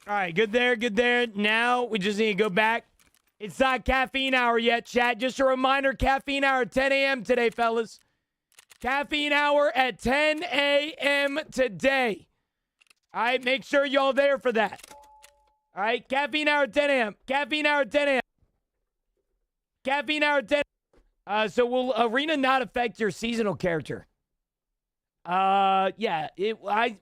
All right, good there, good there. Now we just need to go back. It's not caffeine hour yet, chat. Just a reminder, caffeine hour at 10 a.m. today, fellas. Caffeine hour at 10 a.m. today. All right, make sure y'all there for that. All right, caffeine hour at 10 a.m. Caffeine hour at 10 a.m. Caffeine hour at 10 a.m. So will Arena not affect your seasonal character? Yeah,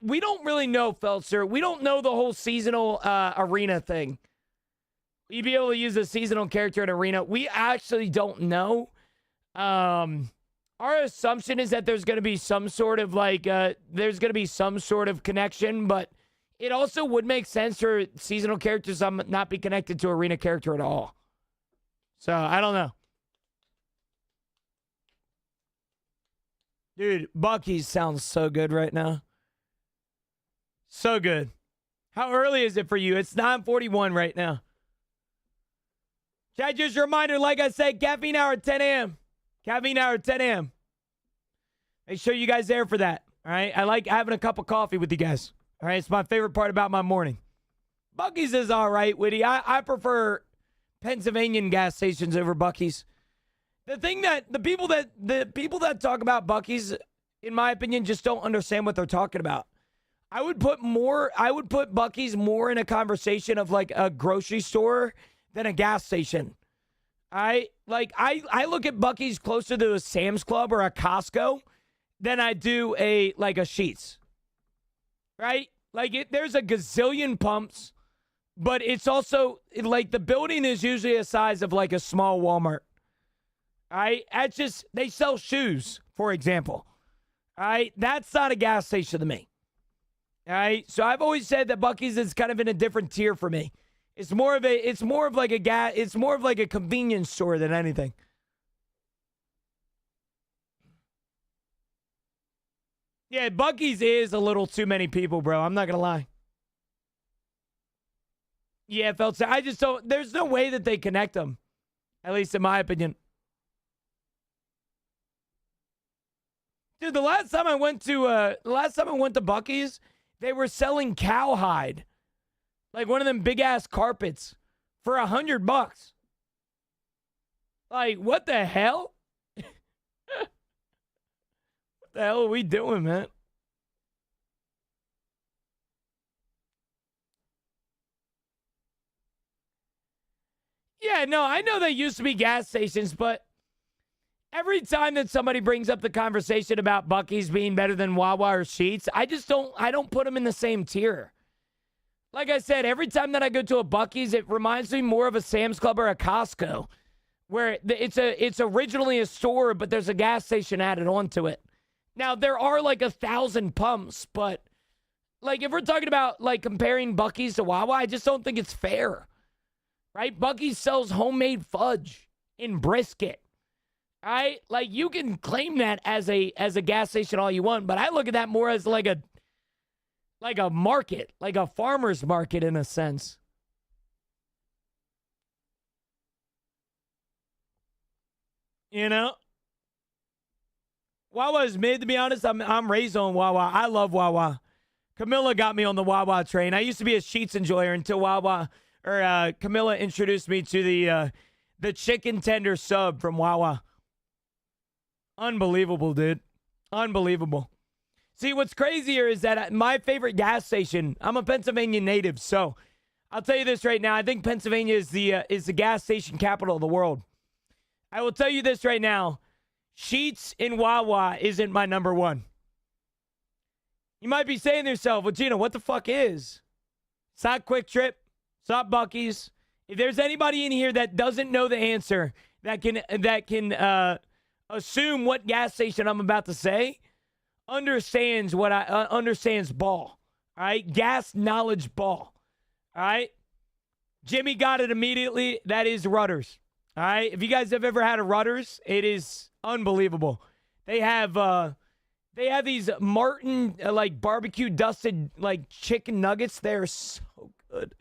we don't really know, Feltzer. We don't know the whole seasonal Arena thing. You'd be able to use a seasonal character in Arena. We actually don't know. Our assumption is that there's going to be some sort of connection, but it also would make sense for seasonal characters not be connected to Arena character at all. So, I don't know. Dude, Bucky's sounds so good right now. So good. How early is it for you? It's 9:41 right now. Chat, just a reminder, like I said, caffeine hour at 10 a.m. Caffeine hour at 10 a.m. Make sure you guys there for that. All right? I like having a cup of coffee with you guys. All right? It's my favorite part about my morning. Bucky's is all right, Witty. I prefer Pennsylvania gas stations over Bucky's. The thing that the people that talk about Bucky's, in my opinion, just don't understand what they're talking about. I would put Bucky's more in a conversation of like a grocery store than a gas station. I look at Bucky's closer to a Sam's Club or a Costco than I do a Sheetz. Right? There's a gazillion pumps, but it's also like the building is usually the size of like a small Walmart. All right, that's just, they sell shoes, for example. All right, that's not a gas station to me. All right, so I've always said that Bucky's is kind of in a different tier for me. It's more of like a convenience store than anything. Yeah, Bucky's is a little too many people, bro. I'm not gonna lie. Yeah, Feltzer, I just don't. There's no way that they connect them, at least in my opinion. Dude, the last time I went to Bucky's, they were selling cowhide, like one of them big ass carpets, for $100. Like, what the hell? What the hell are we doing, man? Yeah, no, I know they used to be gas stations, but every time that somebody brings up the conversation about Bucky's being better than Wawa or Sheetz, I don't put them in the same tier. Like I said, every time that I go to a Bucky's, it reminds me more of a Sam's Club or a Costco, where it's originally a store, but there's a gas station added onto it. Now, there are like 1,000 pumps, but like if we're talking about like comparing Bucky's to Wawa, I just don't think it's fair. Right? Bucky's sells homemade fudge in brisket. Right? Like you can claim that as a gas station all you want, but I look at that more as like a market, like a farmer's market in a sense. You know? Wawa is mid, to be honest. I'm raised on Wawa. I love Wawa. Camilla got me on the Wawa train. I used to be a Sheetz enjoyer until Camilla introduced me to the chicken tender sub from Wawa. Unbelievable, dude. Unbelievable. See, what's crazier is that my favorite gas station, I'm a Pennsylvania native, so I'll tell you this right now. I think Pennsylvania is the gas station capital of the world. I will tell you this right now. Sheets in Wawa isn't my number one. You might be saying to yourself, well, Gino, what the fuck is? It's not Quick Trip. It's not Buc-ee's. If there's anybody in here that doesn't know the answer, that can assume what gas station I'm about to say, understands what I understands ball. All right, gas knowledge ball. All right, Jimmy got it immediately. That is Rudders. All right, if you guys have ever had a Rudders, it is unbelievable. They have these Martin like barbecue dusted like chicken nuggets. They're so good.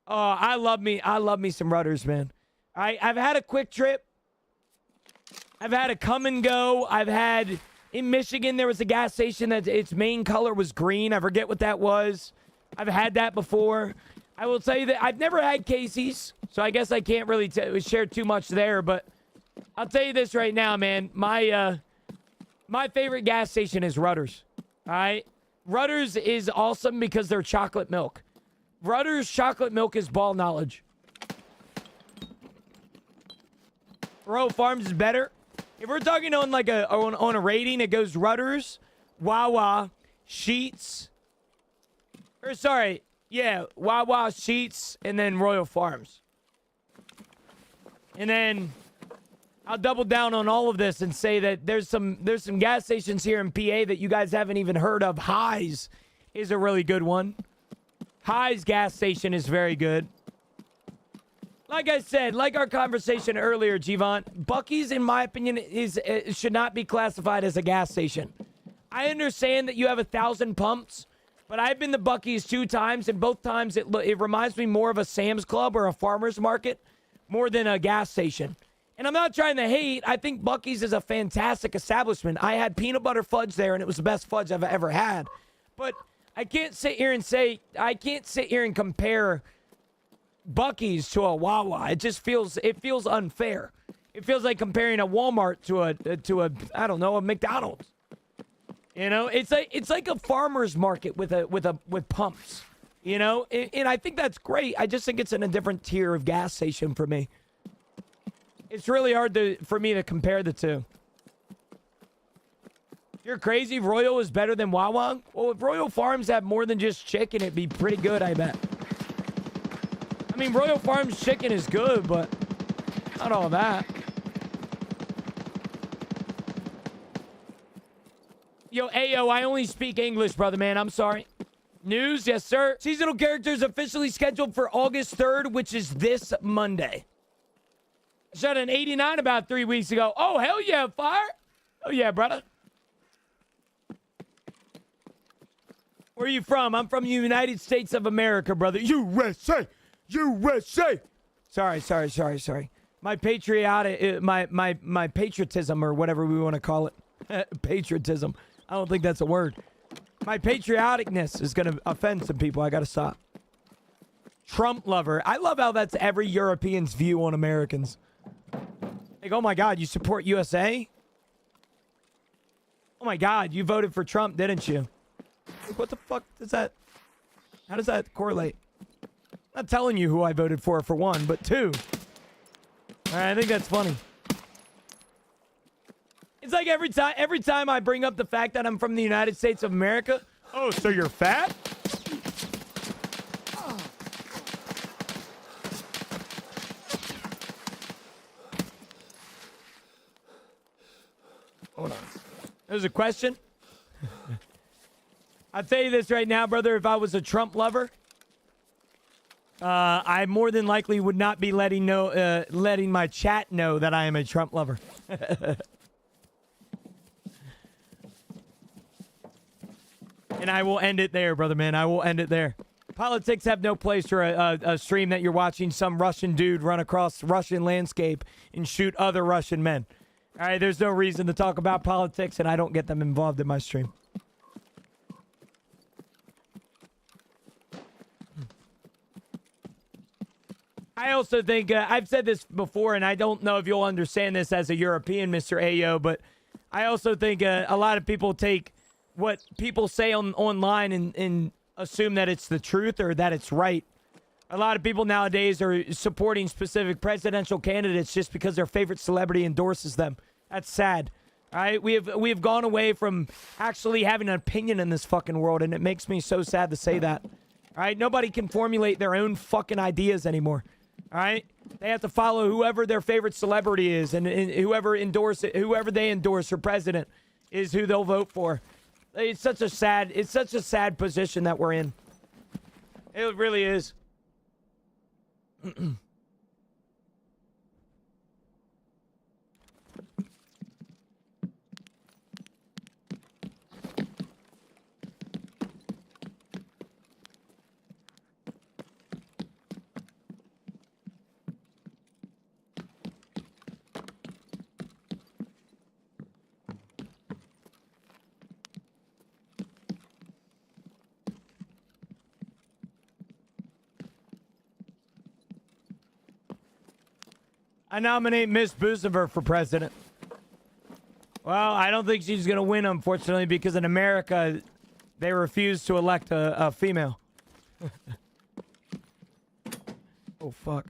Oh, I love me some Rudders, man. All right, I've had a Quick Trip. I've had a Come and Go. I've had in Michigan there was a gas station that its main color was green. I forget what that was. I've had that before. I will tell you that I've never had Casey's, so I guess I can't really share too much there. But I'll tell you this right now, man. My favorite gas station is Rudders. All right, Rudders is awesome because they're chocolate milk. Rudders chocolate milk is ball knowledge. Royal Farms is better. If we're talking on like on a rating, it goes Rudders, Wawa, Sheets. Or sorry, yeah, Wawa, Sheets, and then Royal Farms. And then I'll double down on all of this and say that there's some gas stations here in PA that you guys haven't even heard of. Highs is a really good one. Highs gas station is very good. Like I said, like our conversation earlier, Jivant, Buc-ee's, in my opinion, should not be classified as a gas station. I understand that you have 1,000 pumps, but I've been to Buc-ee's 2 times, and both times it reminds me more of a Sam's Club or a farmer's market more than a gas station. And I'm not trying to hate. I think Buc-ee's is a fantastic establishment. I had peanut butter fudge there, and it was the best fudge I've ever had. But I can't sit here and compare Buc-ee's to a Wawa. It just feels unfair. It feels like comparing a Walmart to a I don't know, a McDonald's. You know, it's like a farmer's market with pumps. You know, and I think that's great. I just think it's in a different tier of gas station for me. It's really hard for me to compare the two. You're crazy. Royal is better than Wawa? Well, if Royal Farms had more than just chicken, it'd be pretty good, I bet. I mean, Royal Farms chicken is good, but not all that. Yo, Ayo, I only speak English, brother, man. I'm sorry. News? Yes, sir. Seasonal characters officially scheduled for August 3rd, which is this Monday. Shot an 89 about 3 weeks ago. Oh, hell yeah, fire. Oh, yeah, brother. Where are you from? I'm from the United States of America, brother. USA! USA! Sorry. My patriotic, my patriotism, or whatever we want to call it. Patriotism. I don't think that's a word. My patrioticness is going to offend some people. I got to stop. Trump lover. I love how that's every European's view on Americans. Like, oh my God, you support USA? Oh my God, you voted for Trump, didn't you? Like, what the fuck does that... How does that correlate? I'm not telling you who I voted for one, but 2. All right, I think that's funny. It's like every time I bring up the fact that I'm from the United States of America. Oh, so you're fat? Hold on. There's a question. I'll tell you this right now, brother. If I was a Trump lover, I more than likely would not be letting my chat know that I am a Trump lover. And I will end it there, brother, man. I will end it there. Politics have no place for a stream that you're watching some Russian dude run across Russian landscape and shoot other Russian men. All right, there's no reason to talk about politics, and I don't get them involved in my stream. I also think, I've said this before, and I don't know if you'll understand this as a European, Mr. Ayo, but I also think a lot of people take what people say online and assume that it's the truth or that it's right. A lot of people nowadays are supporting specific presidential candidates just because their favorite celebrity endorses them. That's sad. All right, we have gone away from actually having an opinion in this fucking world, and it makes me so sad to say that. All right, nobody can formulate their own fucking ideas anymore. All right, they have to follow whoever their favorite celebrity is, and whoever they endorse for president is who they'll vote for. It's such a sad position that we're in. It really is. I nominate Miss Booziver for president. Well, I don't think she's going to win, unfortunately, because in America, they refuse to elect a female. Oh, fuck.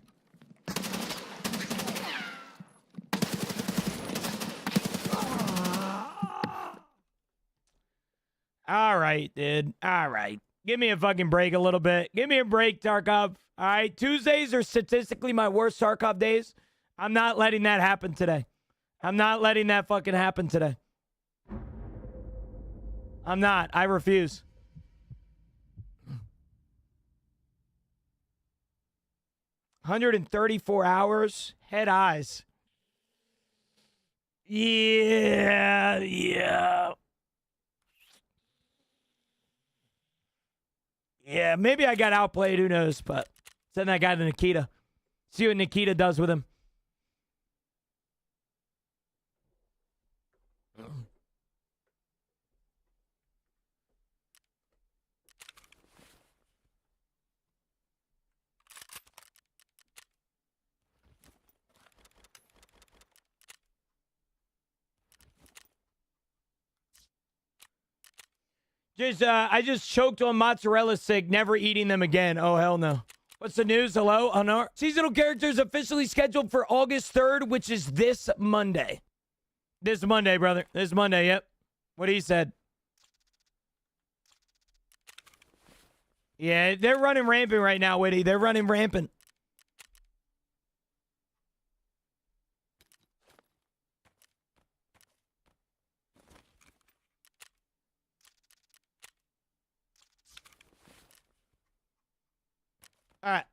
All right, dude. All right. Give me a fucking break a little bit. Give me a break, Tarkov. All right. Tuesdays are statistically my worst Tarkov days. I'm not letting that happen today. I'm not letting that fucking happen today. I'm not. I refuse. $134 hours. Head eyes. Yeah. Yeah, maybe I got outplayed. Who knows? But send that guy to Nikita. See what Nikita does with him. I just choked on mozzarella stick, never eating them again. Oh, hell no. What's the news? Hello? Honor? Seasonal characters officially scheduled for August 3rd, which is this Monday. This Monday, brother. This Monday, yep. What he said. Yeah, they're running rampant right now, Witty. They're running rampant. All right.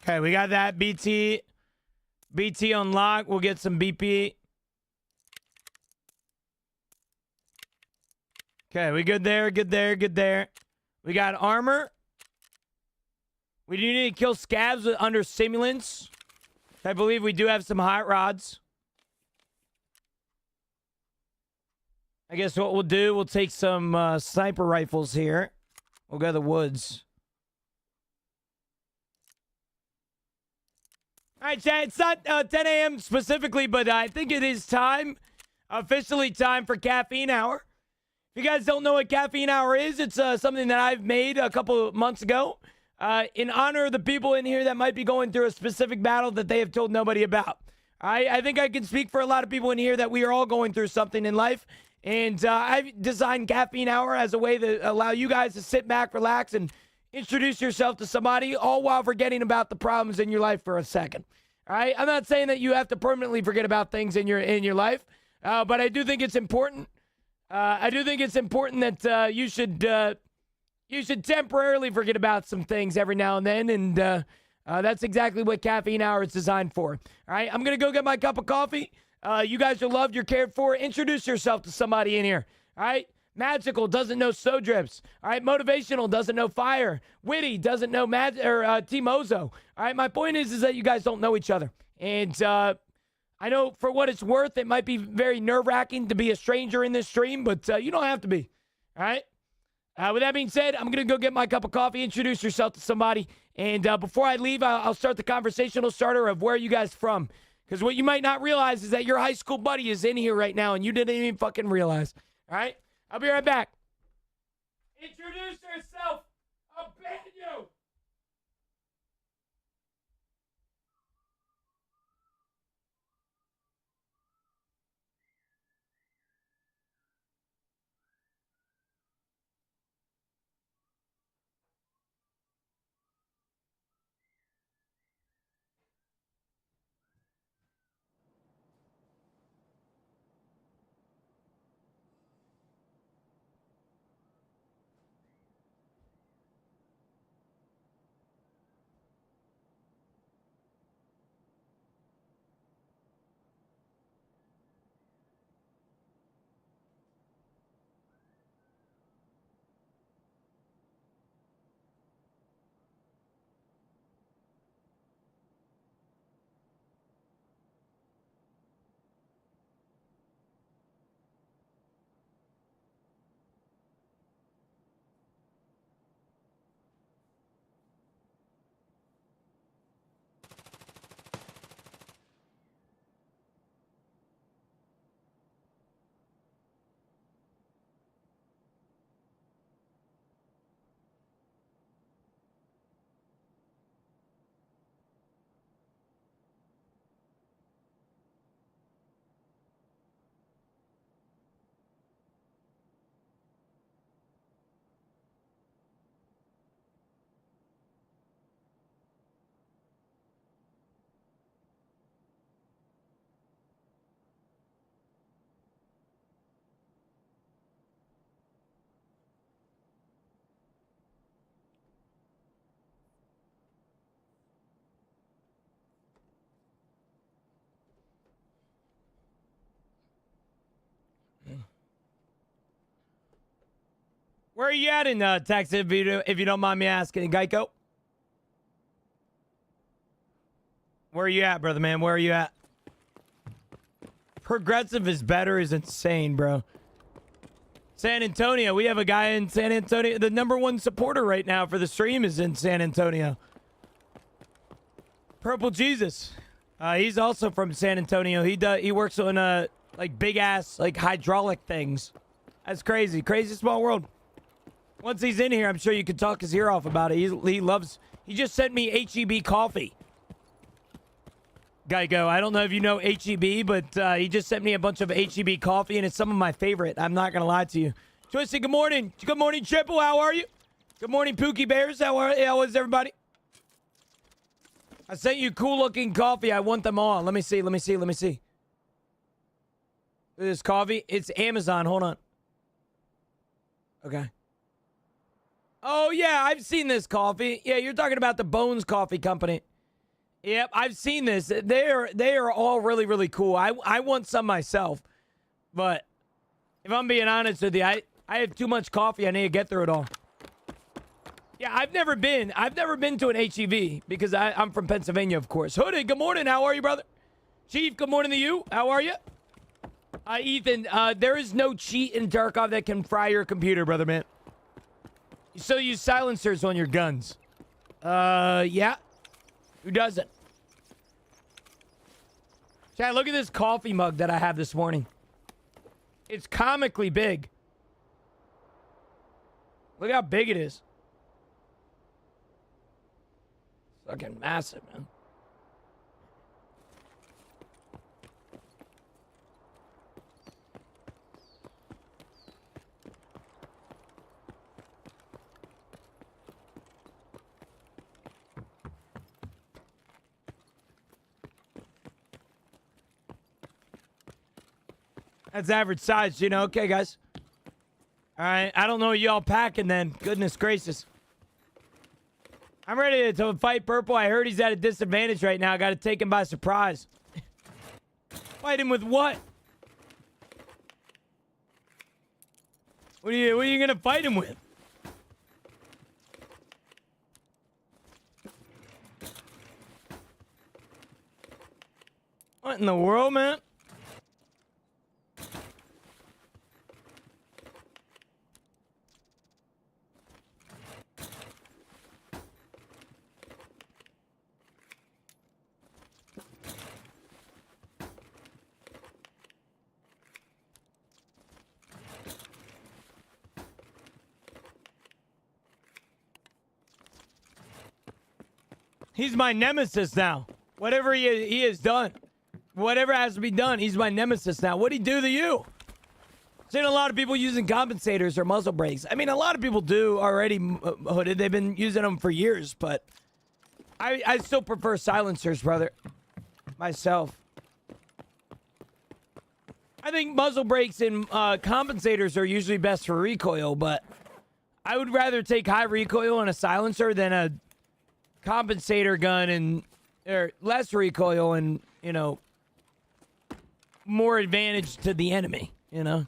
Okay, we got that BT on lock. We'll get some BP. Okay, we good there, good there, good there. We got armor. We do need to kill scabs under stimulants. I believe we do have some hot rods. I guess what we'll do, we'll take some sniper rifles here. We'll go to the woods. All right, chat, it's not 10 a.m. specifically, but I think it is time, officially time for caffeine hour. If you guys don't know what caffeine hour is, it's something that I've made a couple of months ago in honor of the people in here that might be going through a specific battle that they have told nobody about. I think I can speak for a lot of people in here that we are all going through something in life. And I've designed caffeine hour as a way to allow you guys to sit back, relax, and introduce yourself to somebody, all while forgetting about the problems in your life for a second. All right, I'm not saying that you have to permanently forget about things in your life, but I do think it's important. I do think it's important that you should temporarily forget about some things every now and then, and that's exactly what caffeine hour is designed for. All right, I'm gonna go get my cup of coffee. You guys are loved, you're cared for. Introduce yourself to somebody in here. All right. Magical doesn't know Soul Drips. All right. Motivational doesn't know Fire. Witty doesn't know Timozo. All right. My point is that you guys don't know each other. And I know for what it's worth, it might be very nerve-wracking to be a stranger in this stream, but you don't have to be. All right. With that being said, I'm going to go get my cup of coffee, introduce yourself to somebody. And before I leave, I'll start the conversational starter of where are you guys from? Because what you might not realize is that your high school buddy is in here right now, and you didn't even fucking realize. All right? I'll be right back. Introduce yourself. I'll ban you. Where are you at in Texas, if you don't mind me asking, Geico? Where are you at, brother, man? Where are you at? Progressive is better is insane, bro. San Antonio. We have a guy in San Antonio. The #1 supporter right now for the stream is in San Antonio. Purple Jesus. He's also from San Antonio. He works on like big ass like hydraulic things. That's crazy. Crazy small world. Once he's in here, I'm sure you could talk his ear off about it. He just sent me HEB coffee. Geico, I don't know if you know HEB, but he just sent me a bunch of HEB coffee, and it's some of my favorite. I'm not going to lie to you. Twisty, good morning. Good morning, Triple. How are you? Good morning, Pookie Bears. How is everybody? I sent you cool-looking coffee. I want them all. Let me see. Look at this coffee. It's Amazon. Hold on. Okay. Oh, yeah, I've seen this coffee. Yeah, you're talking about the Bones Coffee Company. Yep, I've seen this. They are all really, really cool. I want some myself. But if I'm being honest with you, I have too much coffee. I need to get through it all. Yeah, I've never been to an HEV because I'm from Pennsylvania, of course. Hoodie, good morning. How are you, brother? Chief, good morning to you. How are you? Ethan, there is no cheat in Tarkov that can fry your computer, brother, man. You still use silencers on your guns. Yeah. Who doesn't? Chad, look at this coffee mug that I have this morning. It's comically big. Look how big it is. Fucking massive, man. That's average size, you know. Okay, guys. All right. I don't know what y'all packing then. Goodness gracious. I'm ready to fight Purple. I heard he's at a disadvantage right now. I got to take him by surprise. Fight him with what? What are you going to fight him with? What in the world, man? He's my nemesis now. Whatever he has done, whatever has to be done, he's my nemesis now. What'd he do to you? Seen a lot of people using compensators or muzzle brakes. I mean, a lot of people do already, Hooded. They've been using them for years, but I still prefer silencers, brother. Myself. I think muzzle brakes and compensators are usually best for recoil, but I would rather take high recoil on a silencer than a compensator gun and or less recoil and, you know, more advantage to the enemy, you know?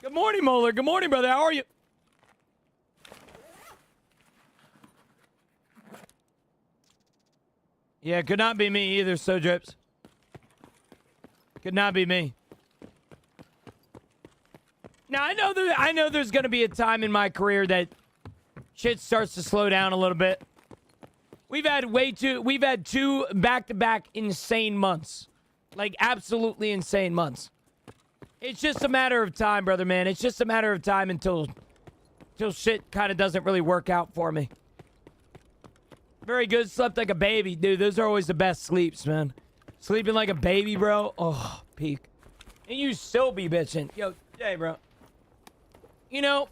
Good morning, Moeller. Good morning, brother. How are you? Yeah, could not be me either, So Drips. Could not be me. Now, I know there's going to be a time in my career that shit starts to slow down a little bit. We've had two back-to-back insane months. Like, absolutely insane months. It's just a matter of time, brother, man. It's just a matter of time until shit kind of doesn't really work out for me. Very good. Slept like a baby. Dude, those are always the best sleeps, man. Sleeping like a baby, bro. Oh, peak. And you still be bitching. Yo, Jay, bro. You know,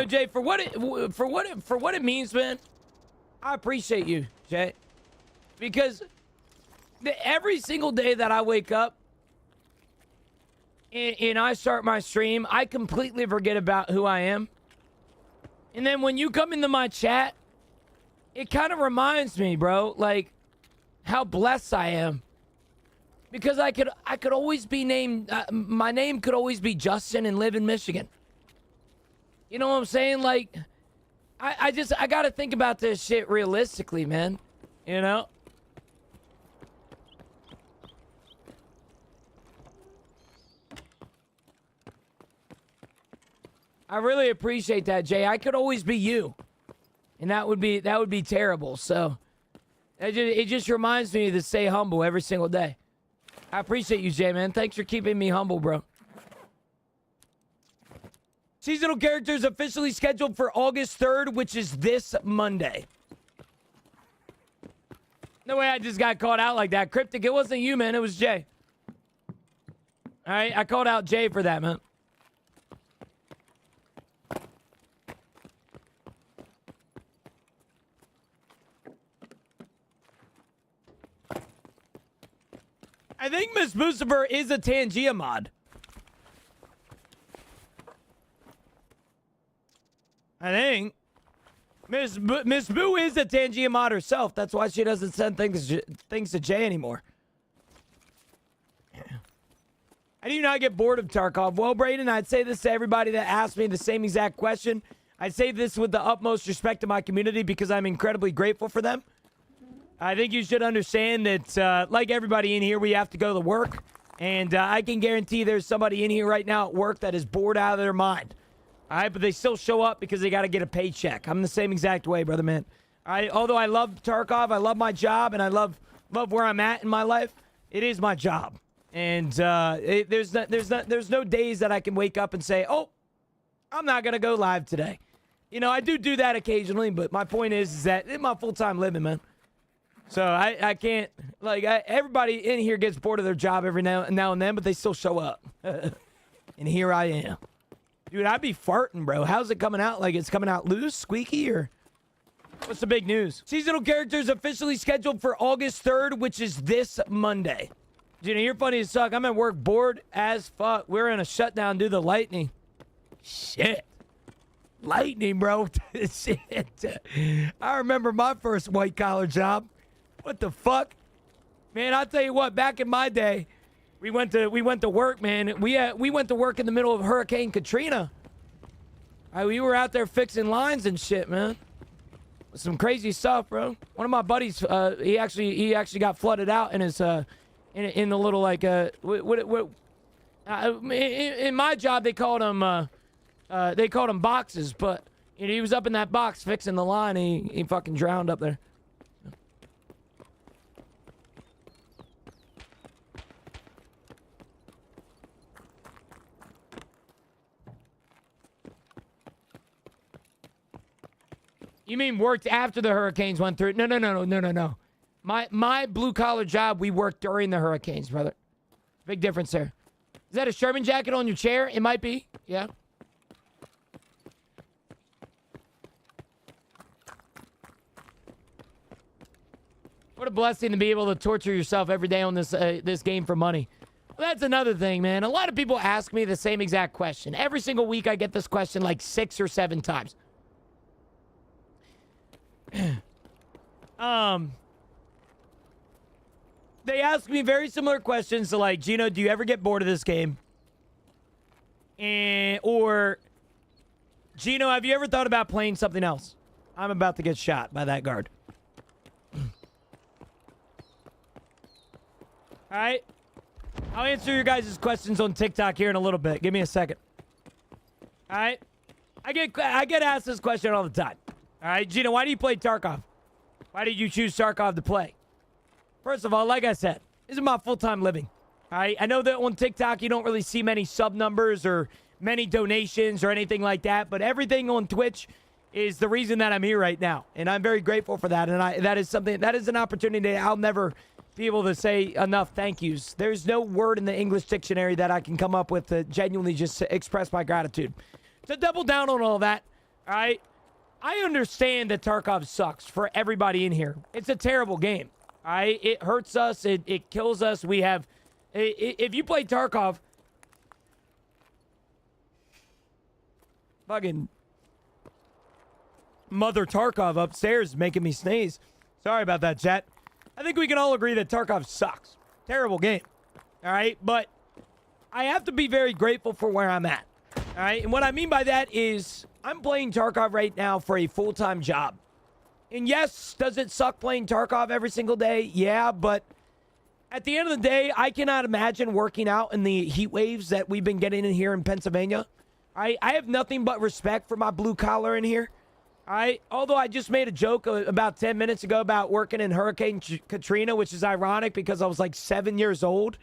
Jay, for what it means, man, I appreciate you, Jay. Because every single day that I wake up and I start my stream, I completely forget about who I am. And then when you come into my chat, it kind of reminds me, bro, like how blessed I am. Because I could always be named, my name could always be Justin and live in Michigan. You know what I'm saying? Like, I got to think about this shit realistically, man. You know? I really appreciate that, Jay. I could always be you. And that would be terrible. So, it just reminds me to stay humble every single day. I appreciate you, Jay, man. Thanks for keeping me humble, bro. Seasonal characters officially scheduled for August 3rd, which is this Monday. No way I just got called out like that. Cryptic, it wasn't you, man. It was Jay. All right, I called out Jay for that, man. I think Miss Boostifer is a Tangia mod. I think. Miss Boo is a Tangia mod herself. That's why she doesn't send things to Jay anymore. I do not get bored of Tarkov. Well, Brayden, I'd say this to everybody that asked me the same exact question. I say this with the utmost respect to my community because I'm incredibly grateful for them. I think you should understand that, like everybody in here, we have to go to work. And I can guarantee there's somebody in here right now at work that is bored out of their mind. All right, but they still show up because they got to get a paycheck. I'm the same exact way, brother, man. All right, although I love Tarkov, I love my job, and I love where I'm at in my life, it is my job. And there's no days that I can wake up and say, oh, I'm not going to go live today. You know, I do that occasionally, but my point is that it's my full-time living, man. So I can't, like, everybody in here gets bored of their job every now and then, but they still show up. And here I am. Dude, I'd be farting, bro. How's it coming out? Like, it's coming out loose, squeaky, or what's the big news? Seasonal characters officially scheduled for August 3rd, which is this Monday. Dude, you're funny as fuck. I'm at work bored as fuck. We're in a shutdown due to the lightning. Shit. Lightning, bro. Shit. I remember my first white-collar job. What the fuck? Man, I'll tell you what, back in my day, we went to work, man. We went to work in the middle of Hurricane Katrina. We were out there fixing lines and shit, man. Some crazy stuff, bro. One of my buddies, he actually got flooded out in his in the little like in my job they called them boxes, but you know, he was up in that box fixing the line. He fucking drowned up there. You mean worked after the hurricanes went through? No. My blue collar job, we worked during the hurricanes, brother. Big difference there. Is that a Sherman jacket on your chair? It might be. Yeah. What a blessing to be able to torture yourself every day on this game for money. Well, that's another thing, man. A lot of people ask me the same exact question. Every single week I get this question like 6 or 7 times. They ask me very similar questions to like, Gino, do you ever get bored of this game? Or, Gino, have you ever thought about playing something else? I'm about to get shot by that guard. All right. I'll answer your guys' questions on TikTok here in a little bit. Give me a second. All right. I get asked this question all the time. All right, Gino, why do you play Tarkov? Why did you choose Tarkov to play? First of all, like I said, this is my full-time living. All right. I know that on TikTok you don't really see many sub numbers or many donations or anything like that, but everything on Twitch is the reason that I'm here right now, and I'm very grateful for that. And that is an opportunity I'll never be able to say enough thank yous. There's no word in the English dictionary that I can come up with to genuinely just express my gratitude. To double down on all that, all right, I understand that Tarkov sucks for everybody in here. It's a terrible game, all right? It hurts us. It kills us. We have... If you play Tarkov... Fucking... Mother Tarkov upstairs making me sneeze. Sorry about that, chat. I think we can all agree that Tarkov sucks. Terrible game. All right? But I have to be very grateful for where I'm at. All right? And what I mean by that is I'm playing Tarkov right now for a full-time job. And yes, does it suck playing Tarkov every single day? Yeah, but at the end of the day, I cannot imagine working out in the heat waves that we've been getting in here in Pennsylvania. I have nothing but respect for my blue collar in here. All right. Although I just made a joke about 10 minutes ago about working in Hurricane Katrina, which is ironic because I was like 7 years old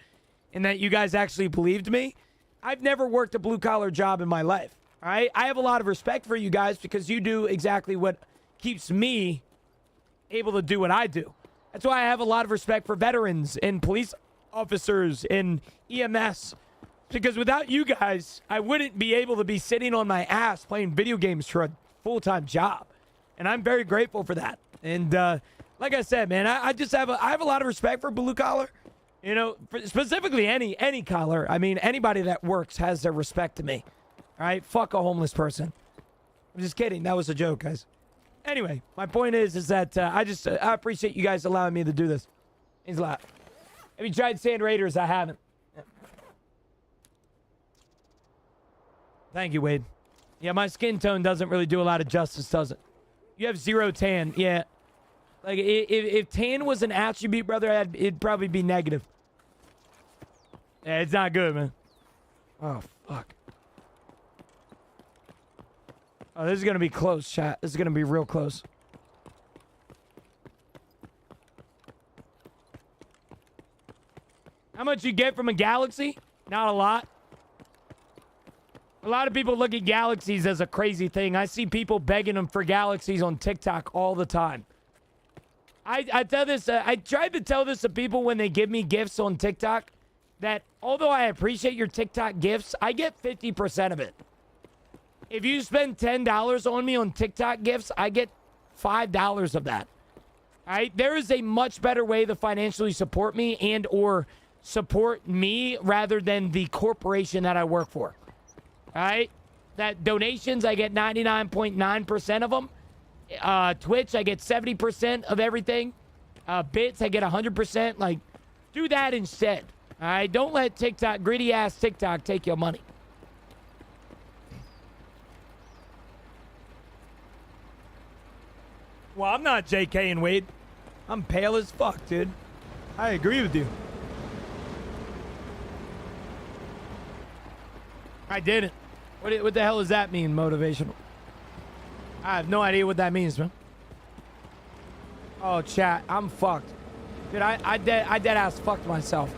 and that you guys actually believed me. I've never worked a blue collar job in my life. All right. I have a lot of respect for you guys because you do exactly what keeps me able to do what I do. That's why I have a lot of respect for veterans and police officers and EMS. Because without you guys, I wouldn't be able to be sitting on my ass playing video games for a full-time job, and I'm very grateful for that. And like I said, man, I have a lot of respect for blue collar. You know, specifically any collar. I mean, anybody that works has their respect to me. All right, fuck a homeless person. I'm just kidding. That was a joke, guys. Anyway, my point is that I appreciate you guys allowing me to do this. Thanks a lot. Have you tried Sand Raiders? I haven't. Thank you, Wade. Yeah, my skin tone doesn't really do a lot of justice, does it? You have 0 tan. Yeah. Like, if tan was an attribute, brother, it'd probably be negative. Yeah, it's not good, man. Oh, fuck. Oh, this is going to be close, chat. This is going to be real close. How much you get from a galaxy? Not a lot. A lot of people look at galaxies as a crazy thing. I see people begging them for galaxies on TikTok all the time. I tell this, I tried to tell this to people when they give me gifts on TikTok, that although I appreciate your TikTok gifts, I get 50% of it. If you spend $10 on me on TikTok gifts, I get $5 of that. All right? There is a much better way to financially support me and or support me rather than the corporation that I work for. All right? That donations, I get 99.9% of them. Twitch, I get 70% of everything. Bits, I get 100%. Like, do that instead. All right? Don't let TikTok, greedy ass TikTok, take your money. Well, I'm not JK and Wade. I'm pale as fuck, dude. I agree with you. I didn't. What the hell does that mean, motivational? I have no idea what that means, man. Oh, chat, I'm fucked. Dude, I dead ass fucked myself.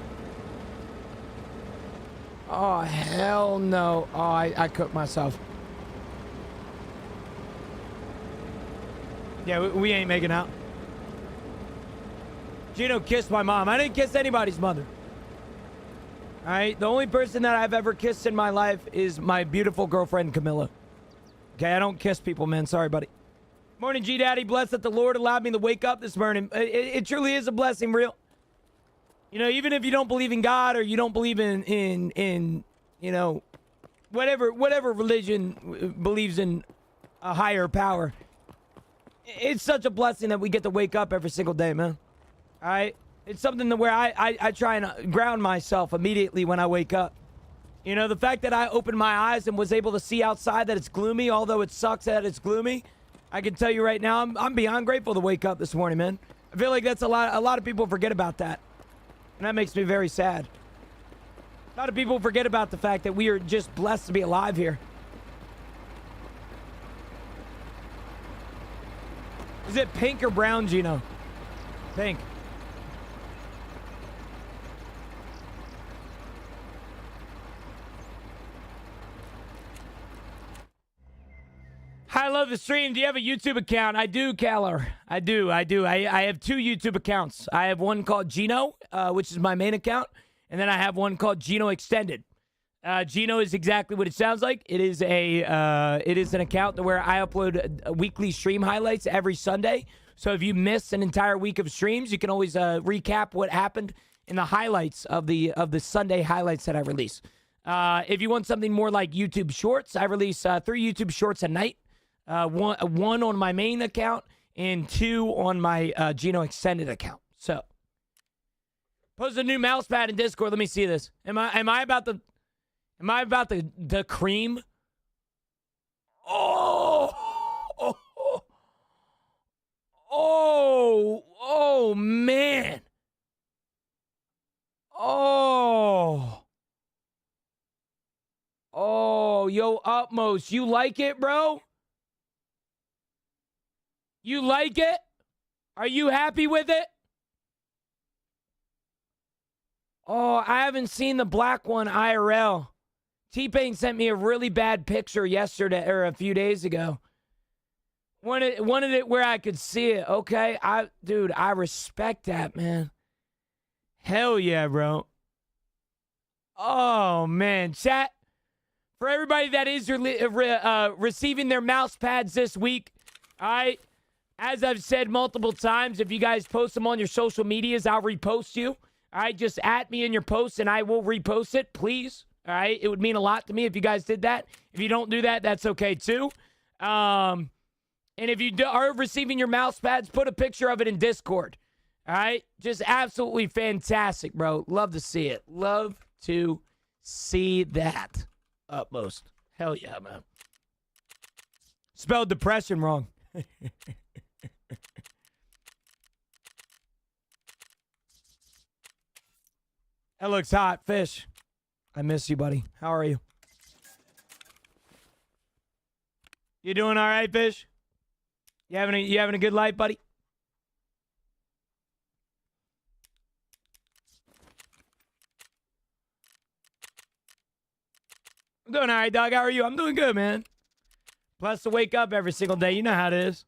Oh, hell no. Oh, I cooked myself. Yeah, we ain't making out. Gino kissed my mom. I didn't kiss anybody's mother. All right? The only person that I've ever kissed in my life is my beautiful girlfriend, Camilla. Okay, I don't kiss people, man. Sorry, buddy. Morning, G-Daddy. Blessed that the Lord allowed me to wake up this morning. It truly is a blessing, real. You know, even if you don't believe in God or you don't believe in you know, whatever religion believes in a higher power, it's such a blessing that we get to wake up every single day, man. All right? It's something that where I try and ground myself immediately when I wake up. You know, the fact that I opened my eyes and was able to see outside that it's gloomy, although it sucks that it's gloomy, I can tell you right now, I'm beyond grateful to wake up this morning, man. I feel like that's a lot of people forget about that. And that makes me very sad. A lot of people forget about the fact that we are just blessed to be alive here. Is it pink or brown, Gino? Pink. I love the stream. Do you have a YouTube account? I do, Caller. I do. I have 2 YouTube accounts. I have one called Gino, which is my main account, and then I have one called Gino Extended. Gino is exactly what it sounds like. It is an account where I upload weekly stream highlights every Sunday. So if you miss an entire week of streams, you can always recap what happened in the highlights of the Sunday highlights that I release. If you want something more like YouTube Shorts, I release 3 YouTube Shorts a night. One on my main account and 2 on my Gino Extended account. So, post a new mouse pad in Discord. Let me see this. Am I about the cream? Oh man. Oh, yo, Utmost, you like it, bro? You like it? Are you happy with it? Oh, I haven't seen the black one IRL. T-Pain sent me a really bad picture yesterday or a few days ago. Wanted it where I could see it. Okay, dude, I respect that, man. Hell yeah, bro. Oh man, chat. For everybody that is receiving their mouse pads this week, all right. As I've said multiple times, if you guys post them on your social medias, I'll repost you. All right, just at me in your posts, and I will repost it, please. All right, it would mean a lot to me if you guys did that. If you don't do that, that's okay too. And if you are receiving your mouse pads, put a picture of it in Discord. All right, just absolutely fantastic, bro. Love to see it. Love to see that. Utmost. Hell yeah, man. Spelled depression wrong. That looks hot, Fish. I miss you, buddy. How are you? You doing all right, Fish? You having a good life, buddy? I'm doing all right, dog. How are you? I'm doing good, man. Plus to wake up every single day. You know how it is.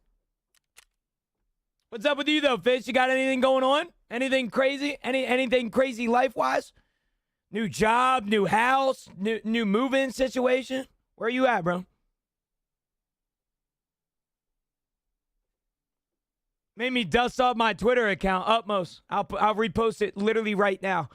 What's up with you, though, Fish? You got anything going on? Anything crazy? Anything crazy life-wise? New job, new house, new move-in situation? Where you at, bro? Made me dust off my Twitter account, Utmost. I'll repost it literally right now.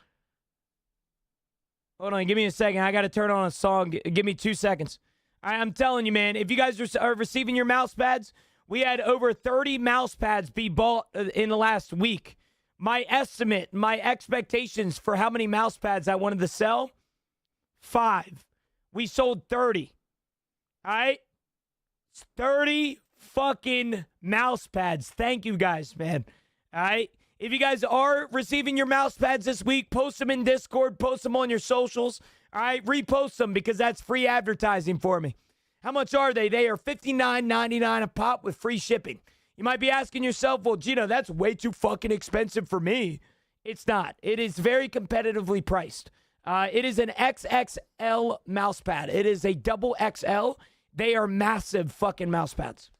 Hold on, give me a second. I got to turn on a song. Give me 2 seconds. I'm telling you, man, if you guys are receiving your mouse pads, we had over 30 mouse pads be bought in the last week. My estimate, my expectations for how many mouse pads I wanted to sell, 5. We sold 30. All right? 30 fucking mouse pads. Thank you guys, man. All right? If you guys are receiving your mouse pads this week, post them in Discord, post them on your socials. All right? Repost them because that's free advertising for me. How much are they? They are $59.99 a pop with free shipping. You might be asking yourself, well, Gino, that's way too fucking expensive for me. It's not. It is very competitively priced. It is an XXL mouse pad. It is a double XL. They are massive fucking mouse pads.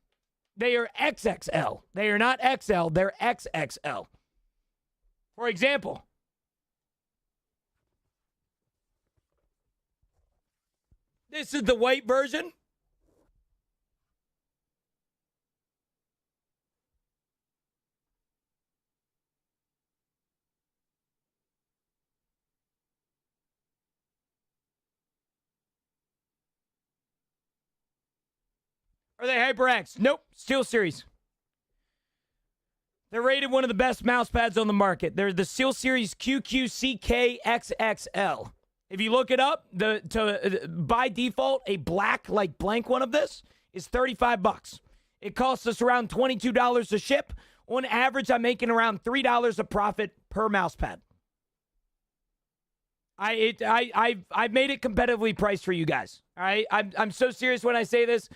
They are XXL. They are not XL, they're XXL. For example, this is the white version. Are they HyperX? Nope. Steel Series. They're rated one of the best mouse pads on the market. They're the Steel Series QQCKXXL. If you look it up, by default, a black, like blank one of this is $35. It costs us around $22 to ship. On average, I'm making around $3 of profit per mouse pad. I've made it competitively priced for you guys. All right, I'm so serious when I say this.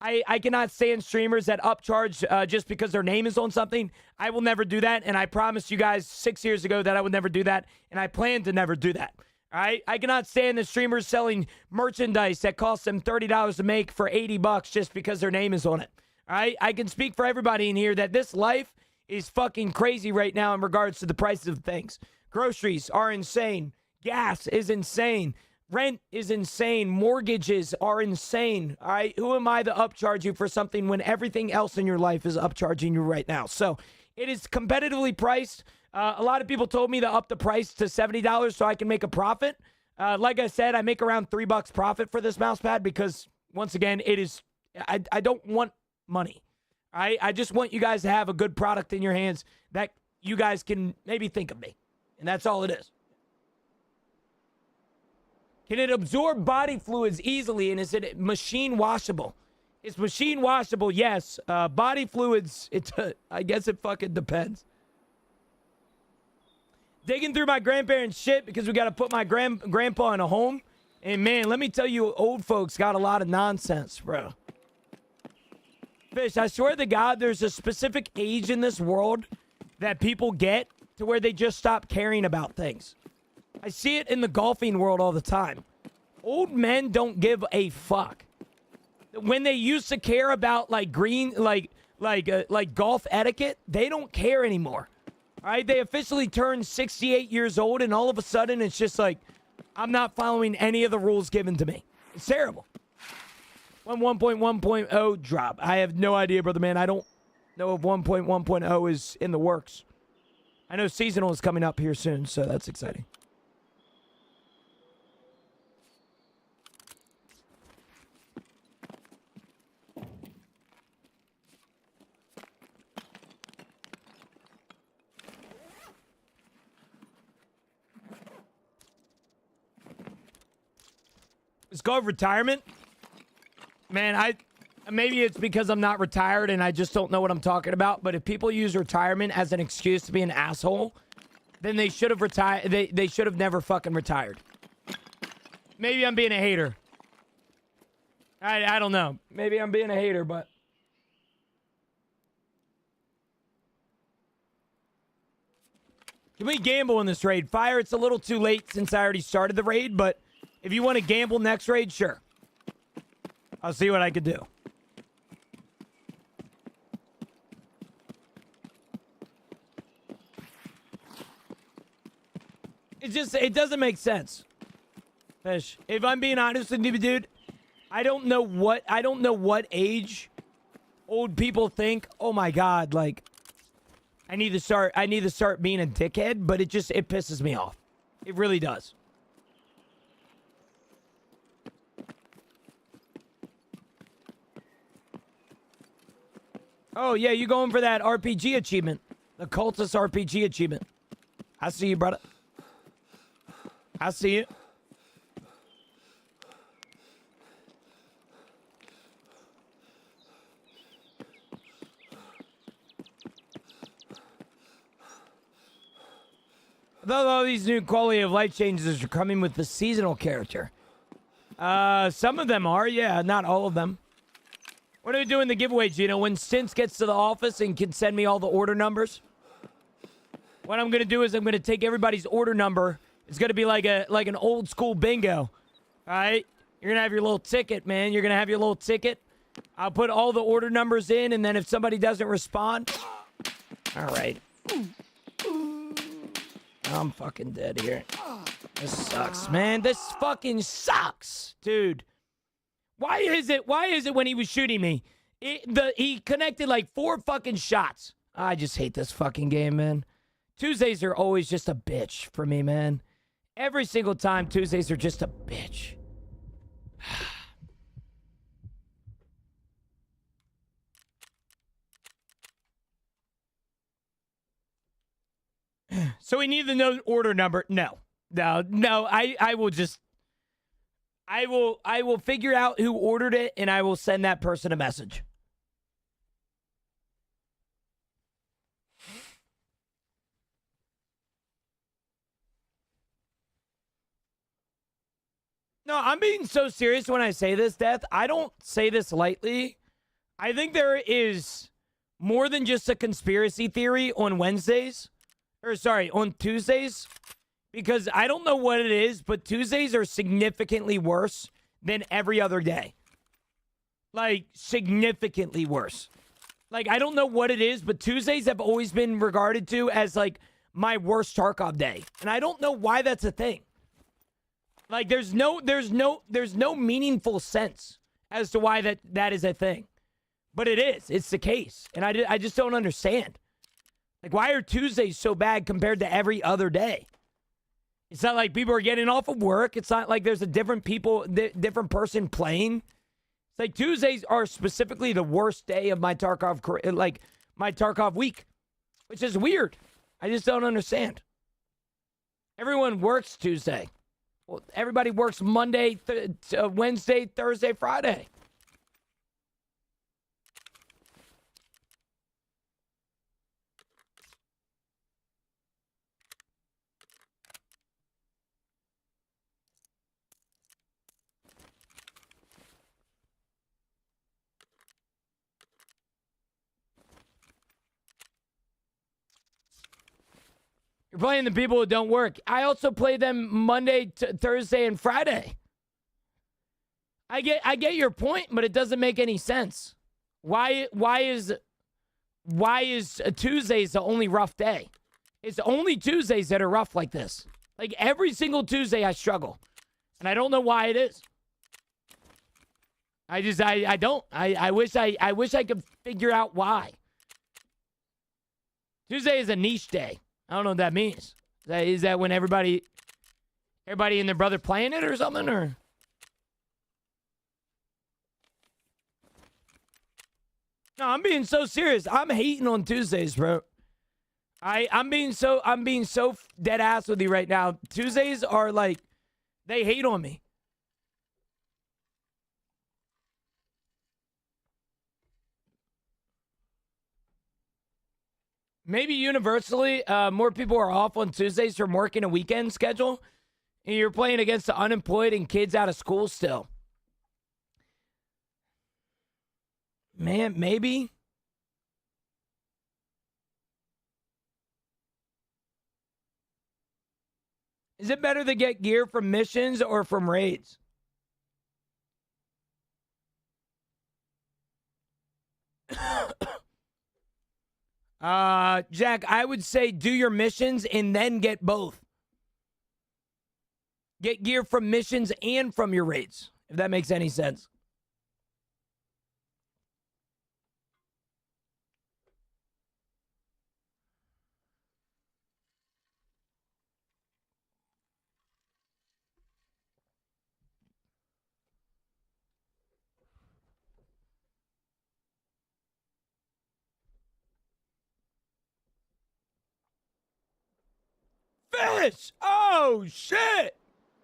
I cannot stand streamers that upcharge just because their name is on something. I will never do that, and I promised you guys 6 years ago that I would never do that, and I plan to never do that. All right, I cannot stand the streamers selling merchandise that costs them $30 to make for $80 just because their name is on it. All right, I can speak for everybody in here that this life is fucking crazy right now in regards to the prices of things. Groceries are insane. Gas is insane. Rent is insane. Mortgages are insane. All right. Who am I to upcharge you for something when everything else in your life is upcharging you right now? So it is competitively priced. A lot of people told me to up the price to $70 so I can make a profit. Like I said, I make around $3 profit for this mouse pad because, once again, it is. I don't want money. All right. I just want you guys to have a good product in your hands that you guys can maybe think of me. And that's all it is. Can it absorb body fluids easily, and is it machine washable? It's machine washable, yes. Body fluids, I guess it fucking depends. Digging through my grandparents' shit because we got to put my grandpa in a home. And, man, let me tell you, old folks got a lot of nonsense, bro. Fish, I swear to God, there's a specific age in this world that people get to where they just stop caring about things. I see it in the golfing world all the time. Old men don't give a fuck. When they used to care about like golf etiquette, they don't care anymore. All right, they officially turned 68 years old, and all of a sudden it's just like, I'm not following any of the rules given to me. It's terrible. 1.1.0 drop. I have no idea, brother man. I don't know if 1.1.0 is in the works. I know seasonal is coming up here soon, so that's exciting. It's called retirement. Man, maybe it's because I'm not retired and I just don't know what I'm talking about. But if people use retirement as an excuse to be an asshole, then they should have retired. They should have never fucking retired. Maybe I'm being a hater. I don't know. Maybe I'm being a hater, but can we gamble in this raid? Fire, it's a little too late since I already started the raid, but if you want to gamble next raid, sure. I'll see what I could do. It doesn't make sense. Fish, if I'm being honest with you, dude, I don't know what age old people think, oh my God, like, I need to start being a dickhead, but it pisses me off. It really does. Oh, yeah, you going for that RPG achievement. The Cultist RPG achievement. I see you, brother. I see you. Though all these new quality of life changes are coming with the seasonal character. Some of them are, yeah, not all of them. What are we doing the giveaway, Gino? When Stints gets to the office and can send me all the order numbers, what I'm going to do is I'm going to take everybody's order number. It's going to be like an old school bingo. All right? You're going to have your little ticket, man. You're going to have your little ticket. I'll put all the order numbers in, and then if somebody doesn't respond... All right. I'm fucking dead here. This sucks, man. This fucking sucks, dude. Why is it when he was shooting me, he connected like 4 fucking shots? I just hate this fucking game, man. Tuesdays are always just a bitch for me, man. Every single time, Tuesdays are just a bitch. So we need the no order number. No. I will figure out who ordered it, and I will send that person a message. No, I'm being so serious when I say this, Death. I don't say this lightly. I think there is more than just a conspiracy theory on Wednesdays. Or, sorry, on Tuesdays. Because I don't know what it is, but Tuesdays are significantly worse than every other day. Like, significantly worse. Like, I don't know what it is, but Tuesdays have always been regarded to as, like, my worst Tarkov day. And I don't know why that's a thing. Like, there's no meaningful sense as to why that is a thing. But it is. It's the case. And I just don't understand. Like, why are Tuesdays so bad compared to every other day? It's not like people are getting off of work. It's not like there's a different person playing. It's like Tuesdays are specifically the worst day of my Tarkov, like my Tarkov week, which is weird. I just don't understand. Everyone works Tuesday. Well, everybody works Monday, Wednesday, Thursday, Friday. You're playing the people who don't work. I also play them Monday, Thursday, and Friday. I get your point, but it doesn't make any sense. Why is Tuesdays the only rough day? It's only Tuesdays that are rough like this. Like every single Tuesday I struggle. And I don't know why it is. I don't. I wish I could figure out why. Tuesday is a niche day. I don't know what that means. Is that when everybody and their brother playing it or something? Or no, I'm being so serious. I'm hating on Tuesdays, bro. I'm being so dead ass with you right now. Tuesdays are like, they hate on me. Maybe universally, more people are off on Tuesdays from working a weekend schedule. And you're playing against the unemployed and kids out of school still. Man, maybe. Is it better to get gear from missions or from raids? Jack, I would say do your missions and then get both. Get gear from missions and from your raids, if that makes any sense. Fish! Oh, shit!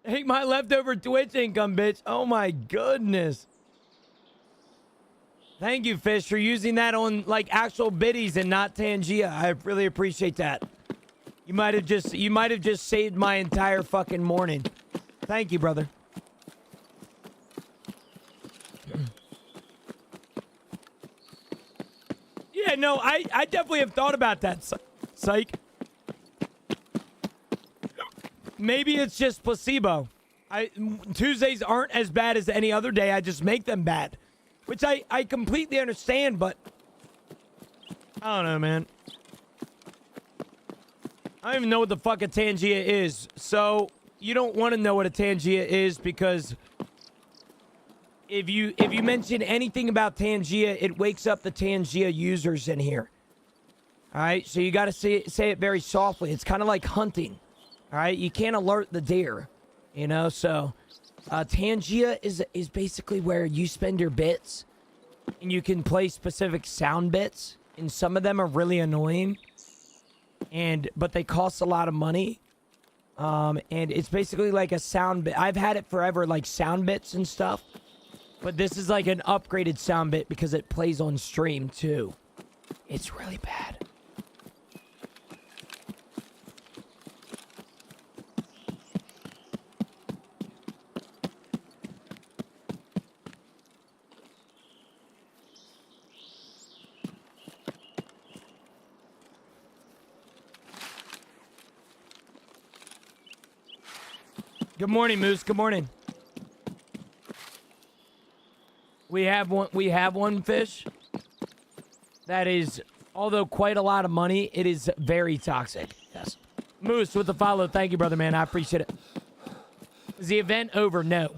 Take my leftover Twitch income, bitch. Oh, my goodness. Thank you, Fish, for using that on, like, actual biddies and not Tangia. I really appreciate that. You might have just saved my entire fucking morning. Thank you, brother. Yeah, no, I definitely have thought about that, psych. Maybe it's just placebo. Tuesdays aren't as bad as any other day. I just make them bad. Which I completely understand, but I don't know, man. I don't even know what the fuck a Tangia is. So you don't want to know what a Tangia is, because if you mention anything about Tangia, it wakes up the Tangia users in here. All right, so you got to say it very softly. It's kind of like hunting. All right, you can't alert the deer, you know. So Tangia is basically where you spend your bits, and you can play specific sound bits, and some of them are really annoying, but they cost a lot of money. And it's basically like a sound bit. I've had it forever, like sound bits and stuff. But this is like an upgraded sound bit because it plays on stream too. It's really bad. Good morning, Moose. Good morning. We have one fish that is, although quite a lot of money, it is very toxic. Yes. Moose with the follow. Thank you, brother, man. I appreciate it. Is the event over? No.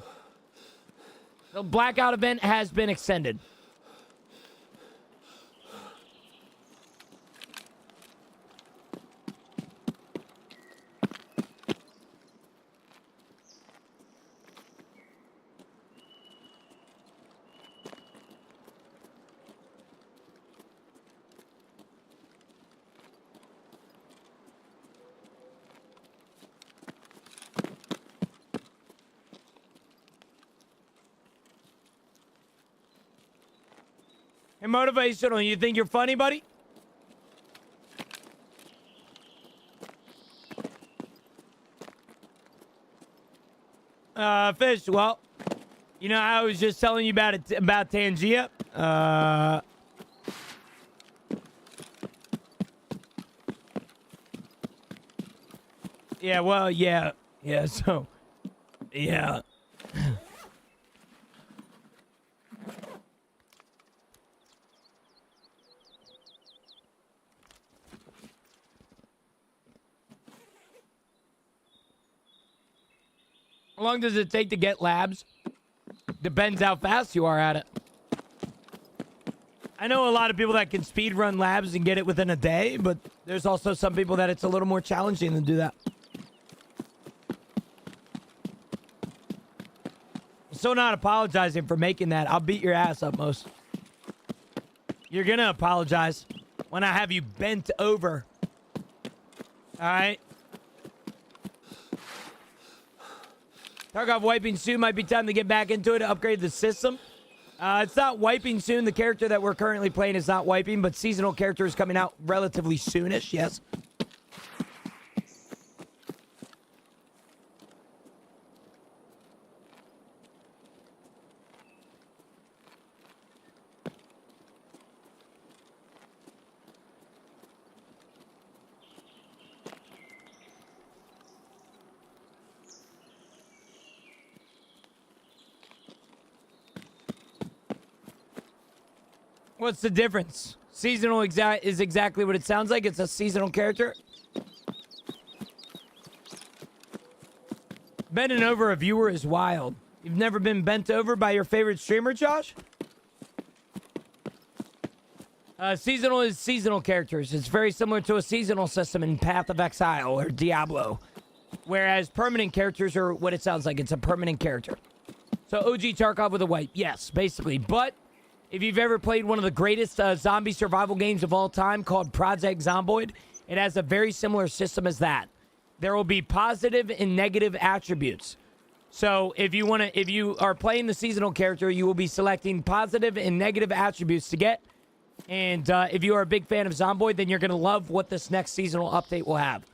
The blackout event has been extended. And motivational, you think you're funny, buddy? Fish, well, you know, I was just telling you about it, about Tangia. Yeah, well, yeah, so, yeah. How long does it take to get labs? Depends how fast you are at it. I know a lot of people that can speed run labs and get it within a day, but there's also some people that it's a little more challenging to do that. I'm still not apologizing for making that. I'll beat your ass up, most. You're gonna apologize when I have you bent over. All right? Tarkov wiping soon. Might be time to get back into it to upgrade the system. It's not wiping soon. The character that we're currently playing is not wiping, but seasonal character is coming out relatively soonish, yes. What's the difference? Seasonal is exactly what it sounds like. It's a seasonal character. Bending over a viewer is wild. You've never been bent over by your favorite streamer, Josh? Seasonal is seasonal characters. It's very similar to a seasonal system in Path of Exile or Diablo. Whereas permanent characters are what it sounds like. It's a permanent character. So OG Tarkov with a wipe. Yes, basically. But if you've ever played one of the greatest zombie survival games of all time called Project Zomboid, it has a very similar system as that. There will be positive and negative attributes. So if you are playing the seasonal character, you will be selecting positive and negative attributes to get. And if you are a big fan of Zomboid, then you're going to love what this next seasonal update will have.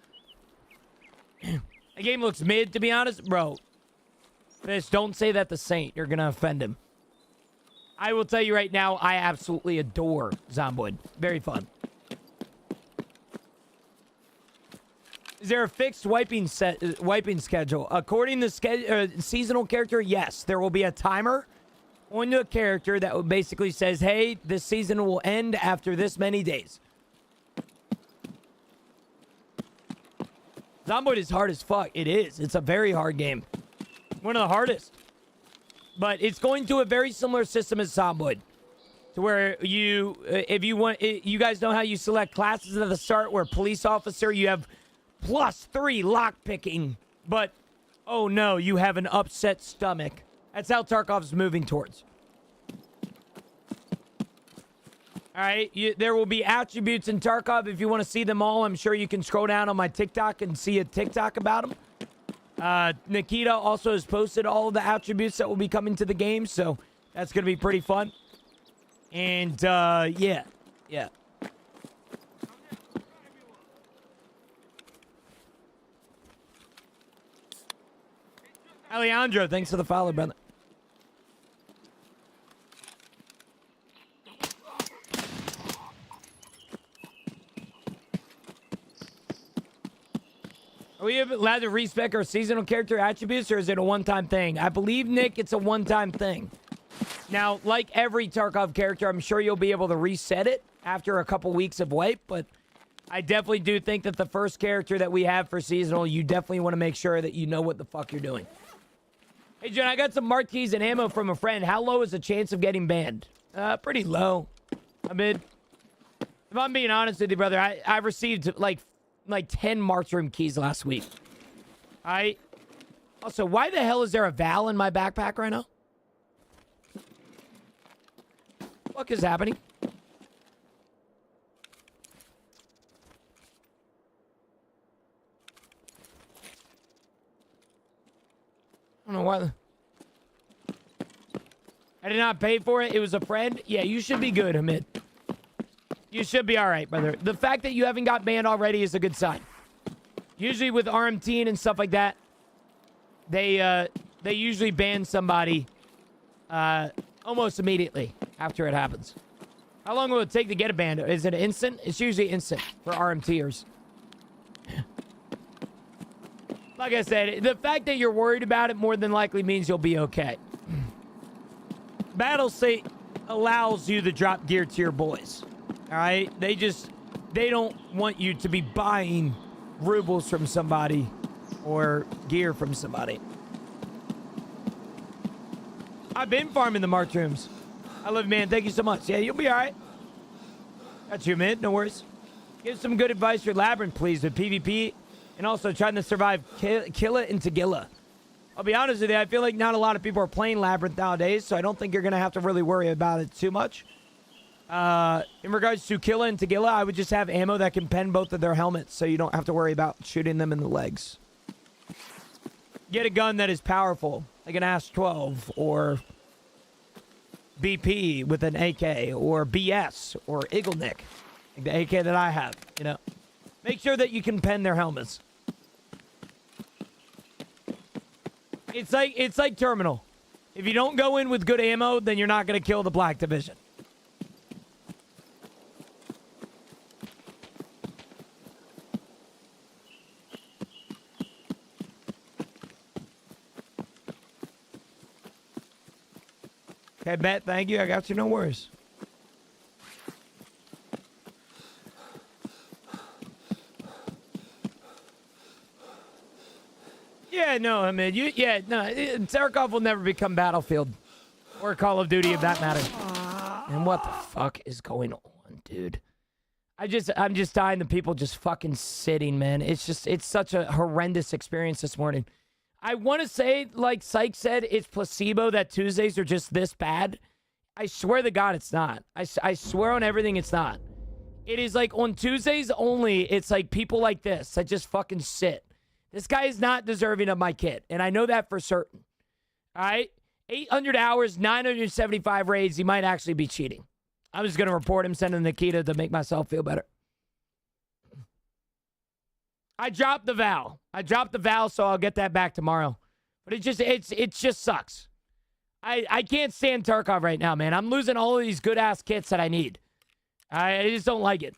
The game looks mid, to be honest. Bro, Fish, don't say that to Saint. You're going to offend him. I will tell you right now, I absolutely adore Zomboid. Very fun. Is there a fixed wiping schedule? According to seasonal character, yes. There will be a timer on a character that basically says, hey, this season will end after this many days. Zomboid is hard as fuck. It is. It's a very hard game. One of the hardest. But it's going to a very similar system as Zomboid. To where you, if you want, you guys know how you select classes at the start where police officer, you have +3 lockpicking. But, oh no, you have an upset stomach. That's how Tarkov's moving towards. All right, there will be attributes in Tarkov. If you want to see them all, I'm sure you can scroll down on my TikTok and see a TikTok about them. Nikita also has posted all of the attributes that will be coming to the game, so that's going to be pretty fun. And, yeah. Alejandro, thanks for the follow, brother. Are we allowed to respec our seasonal character attributes, or is it a one-time thing? I believe, Nick, it's a one-time thing. Now, like every Tarkov character, I'm sure you'll be able to reset it after a couple weeks of wipe, but I definitely do think that the first character that we have for seasonal, you definitely want to make sure that you know what the fuck you're doing. Hey, John, I got some marquees and ammo from a friend. How low is the chance of getting banned? Pretty low. I mean, if I'm being honest with you, brother, I received like 10 March Room keys last week. Also, why the hell is there a Val in my backpack right now? What is happening? I don't know why. I did not pay for it. It was a friend. Yeah, you should be good, Hamid. You should be all right, brother. The fact that you haven't got banned already is a good sign. Usually with RMT and stuff like that, they usually ban somebody almost immediately after it happens. How long will it take to get a ban? Is it instant? It's usually instant for RMTers. Like I said, the fact that you're worried about it more than likely means you'll be okay. Battlestate allows you to drop gear to your boys. All right? They don't want you to be buying rubles from somebody or gear from somebody. I've been farming the March Rooms. I love you, man. Thank you so much. Yeah, you'll be all right. Got you, man. No worries. Give some good advice for Labyrinth, please, with PvP and also trying to survive Killa and Tagilla. I'll be honest with you, I feel like not a lot of people are playing Labyrinth nowadays, so I don't think you're going to have to really worry about it too much. In regards to Killa and Tagilla, I would just have ammo that can pen both of their helmets, so you don't have to worry about shooting them in the legs. Get a gun that is powerful, like an AS-12, or BP with an AK, or BS, or Eagleneck, like the AK that I have, you know. Make sure that you can pen their helmets. It's like Terminal. If you don't go in with good ammo, then you're not going to kill the Black Division. Okay, bet. Thank you. I got you. No worries. Yeah, no, I mean, Tarkov will never become Battlefield or Call of Duty, if that matter. And what the fuck is going on, dude? I'm just dying. The people just fucking sitting, man. It's such a horrendous experience this morning. I want to say, like Syke said, it's placebo that Tuesdays are just this bad. I swear to God, it's not. I swear on everything, it's not. It is like on Tuesdays only, it's like people like this that just fucking sit. This guy is not deserving of my kit, and I know that for certain. All right? 800 hours, 975 raids, he might actually be cheating. I'm just going to report him, sending Nikita to make myself feel better. I dropped the Val. So I'll get that back tomorrow. But it just sucks. I can't stand Tarkov right now, man. I'm losing all of these good-ass kits that I need. I just don't like it.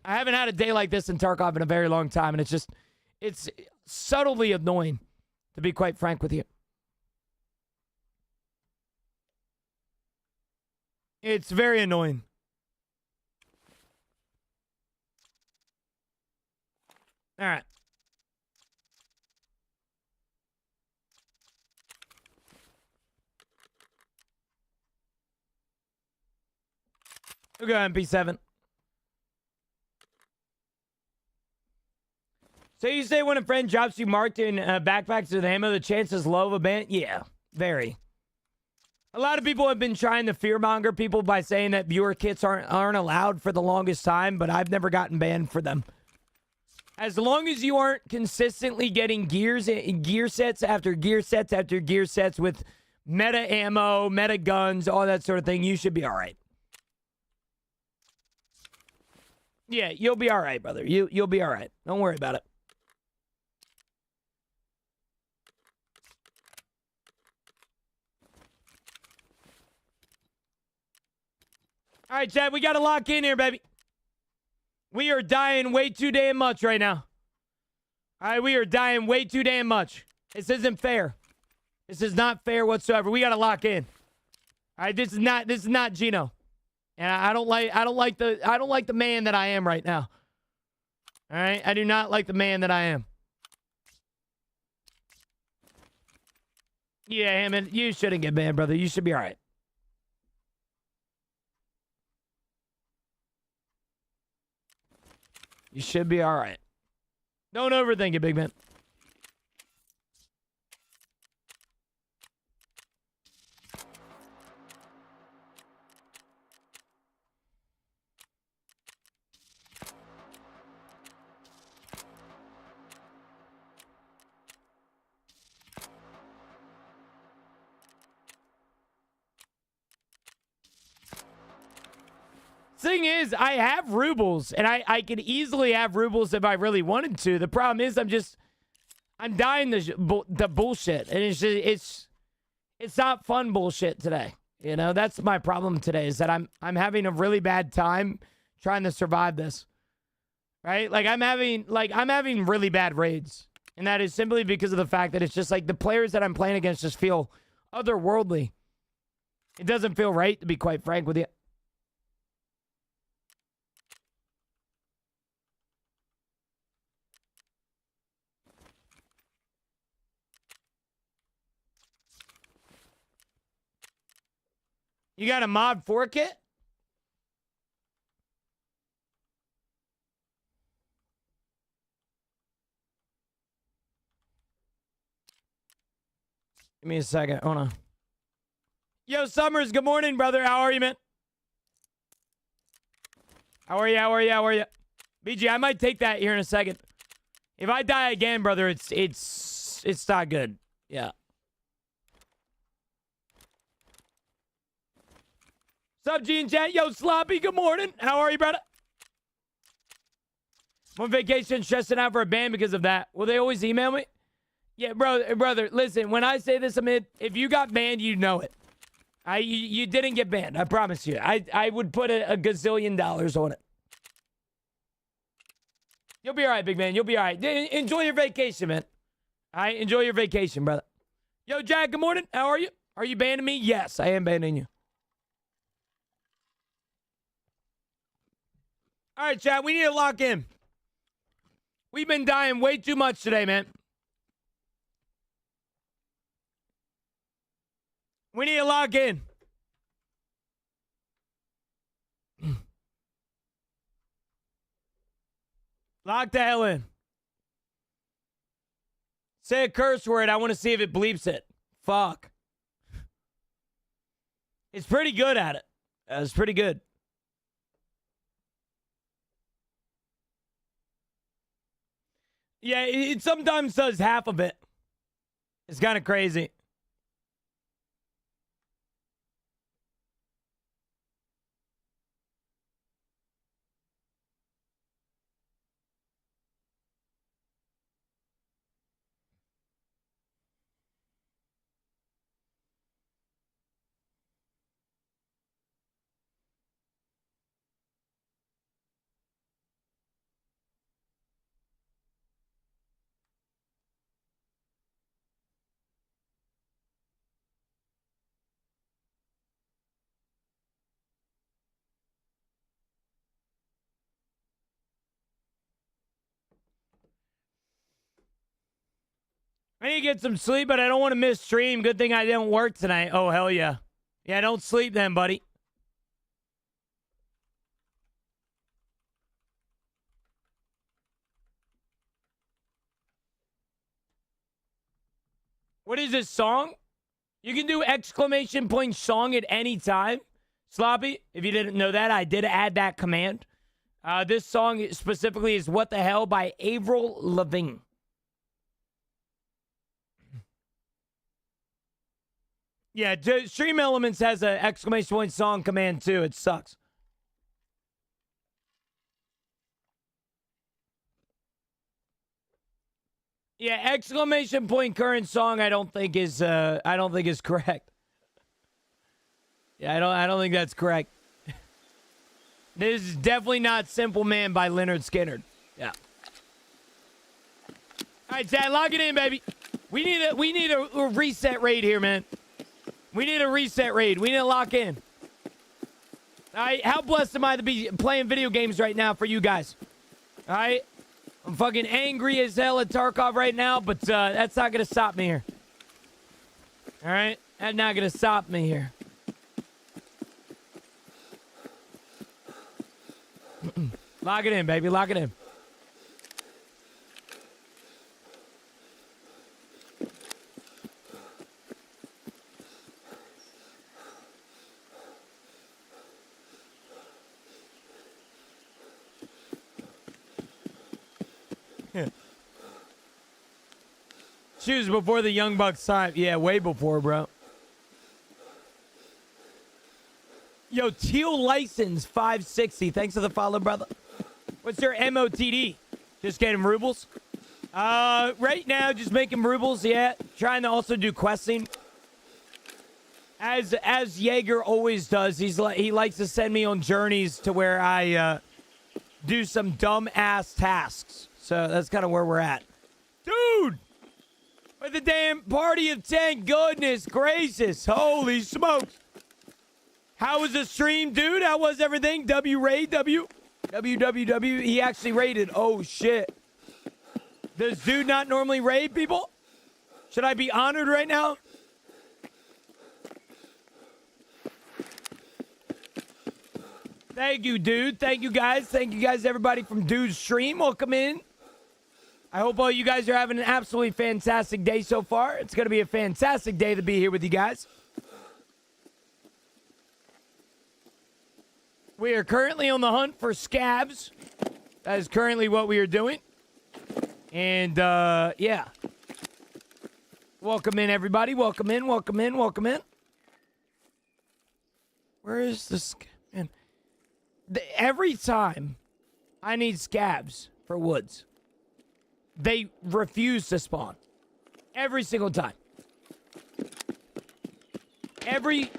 I haven't had a day like this in Tarkov in a very long time, and it's subtly annoying, to be quite frank with you. It's very annoying. All right. We'll go MP7. So you say when a friend drops you marked in backpacks with ammo, the chance is low of a ban? Yeah, very. A lot of people have been trying to fearmonger people by saying that viewer kits aren't allowed for the longest time, but I've never gotten banned for them. As long as you aren't consistently getting gear sets after gear sets after gear sets with meta ammo, meta guns, all that sort of thing, you should be all right. Yeah, you'll be all right, brother. You'll be all right. Don't worry about it. All right, Chad, we got to lock in here, baby. We are dying way too damn much right now. All right, we are dying way too damn much. This isn't fair. This is not fair whatsoever. We got to lock in. All right, this is not Gino. And I don't like the man that I am right now. All right, I do not like the man that I am. Yeah, Hammond, you shouldn't get banned, brother. You should be all right. You should be all right. Don't overthink it, big man. Thing is, I have rubles, and I could easily have rubles if I really wanted to. The problem is, I'm dying the bullshit, and it's not fun bullshit today. You know, that's my problem today, is that I'm having a really bad time trying to survive this. Right? Like I'm having really bad raids, and that is simply because of the fact that it's just like the players that I'm playing against just feel otherworldly. It doesn't feel right, to be quite frank with you. You got a mod 4 kit? Give me a second. Hold on. Yo, Summers, good morning, brother. How are you, man? How are you? BG, I might take that here in a second. If I die again, brother, it's not good. Yeah. What's up, G and Chat? Yo, Sloppy, good morning. How are you, brother? I'm on vacation, stressing out for a ban because of that. Will they always email me? Yeah, brother, listen, when I say this, Amit, if you got banned, you know it. You didn't get banned, I promise you. I would put a gazillion dollars on it. You'll be all right, big man. You'll be all right. Enjoy your vacation, man. All right, enjoy your vacation, brother. Yo, Jack, good morning. How are you? Are you banning me? Yes, I am banning you. All right, chat, we need to lock in. We've been dying way too much today, man. We need to lock in. Lock the hell in. Say a curse word. I want to see if it bleeps it. Fuck. It's pretty good at it. It's pretty good. Yeah, it sometimes does half of it. It's kind of crazy. I need to get some sleep, but I don't want to miss stream. Good thing I didn't work tonight. Oh, hell yeah. Yeah, don't sleep then, buddy. What is this song? You can do exclamation point song at any time. Sloppy, if you didn't know that, I did add that command. This song specifically is What the Hell by Avril Lavigne. Yeah, Stream Elements has an exclamation point song command too. It sucks. Yeah, exclamation point current song I don't think is correct. Yeah, I don't think that's correct. This is definitely not Simple Man by Leonard Skinner. Yeah. All right, Chad, lock it in, baby. We need a reset raid here, man. We need a reset raid. We need to lock in. All right, how blessed am I to be playing video games right now for you guys? All right? I'm fucking angry as hell at Tarkov right now, but that's not going to stop me here. All right? That's not going to stop me here. Lock it in, baby. Lock it in. Shoes before the Young Bucks time. Yeah, way before, bro. Yo, Teal License 560. Thanks for the follow, brother. What's your MOTD? Just getting rubles? Right now, just making rubles, yeah. Trying to also do questing. As Jaeger always does, he likes to send me on journeys to where I do some dumb-ass tasks. So that's kind of where we're at. Dude! With the damn party of 10, goodness gracious. Holy smokes. How was the stream, dude? How was everything? W-raid, WWW. He actually raided. Oh, shit. Does dude not normally raid people? Should I be honored right now? Thank you, dude. Thank you, guys. Thank you, guys, everybody from Dude's stream. Welcome in. I hope all you guys are having an absolutely fantastic day so far. It's going to be a fantastic day to be here with you guys. We are currently on the hunt for scabs. That is currently what we are doing. And, yeah. Welcome in, everybody. Welcome in, welcome in, welcome in. Where is this? Man. Every time I need scabs for woods, they refuse to spawn. Every single time. Every...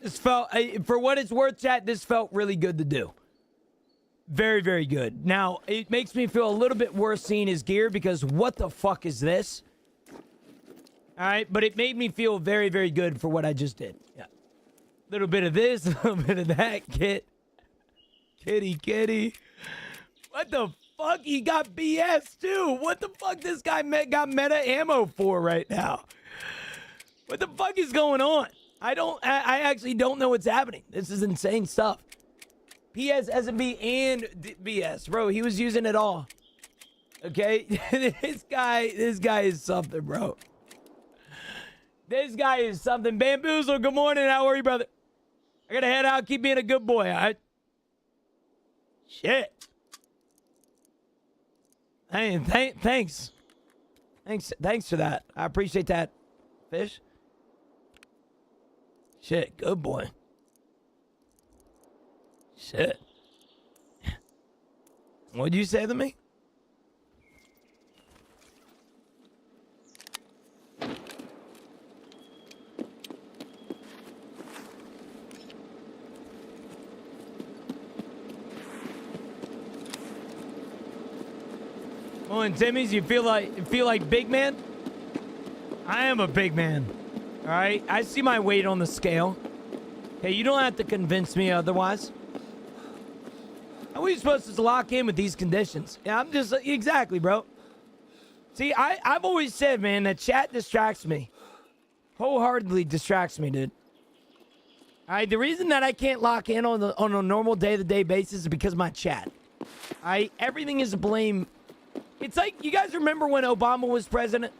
This felt, for what it's worth, chat, this felt really good to do. Very, very good. Now, it makes me feel a little bit worse seeing his gear because what the fuck is this? All right, but it made me feel very, very good for what I just did. Yeah. A little bit of this, a little bit of that, kitty. What the fuck? He got BS too. What the fuck this guy got meta ammo for right now? What the fuck is going on? I actually don't know what's happening. This is insane stuff. PS, SMB, and BS. Bro, he was using it all. Okay? This guy is something, bro. This guy is something. Bamboozle, good morning. How are you, brother? I gotta head out. Keep being a good boy, all right? Shit. Hey, thanks. Thanks for that. I appreciate that, Fish. Shit, good boy. Shit. What'd you say to me? Oh, and Timmy's, you feel like big man? I am a big man. All right, I see my weight on the scale. Okay, you don't have to convince me otherwise. How are we supposed to lock in with these conditions? Yeah, I'm just exactly, bro. See, I've always said, man, that chat distracts me. Wholeheartedly distracts me, dude. All right, the reason that I can't lock in on a normal day-to-day basis is because of my chat. All right, everything is blame. It's like, you guys remember when Obama was president?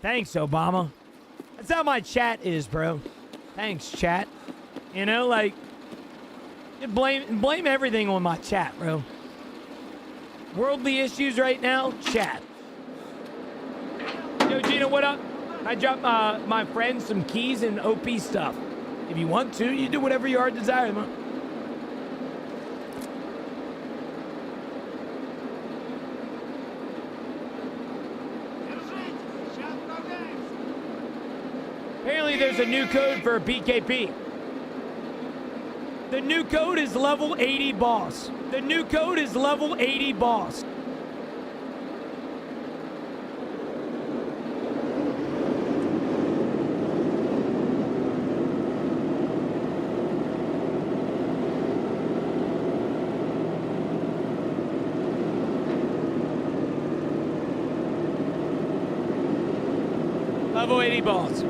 Thanks, Obama. That's how my chat is, bro. Thanks, chat. You know, like, blame everything on my chat, bro. Worldly issues right now, chat. Yo, Gina, what up? I dropped my friends some keys and OP stuff. If you want to, you do whatever your heart desires, man. Apparently there's a new code for PKP. The new code is level 80 boss. The new code is level 80 boss. Level 80 boss.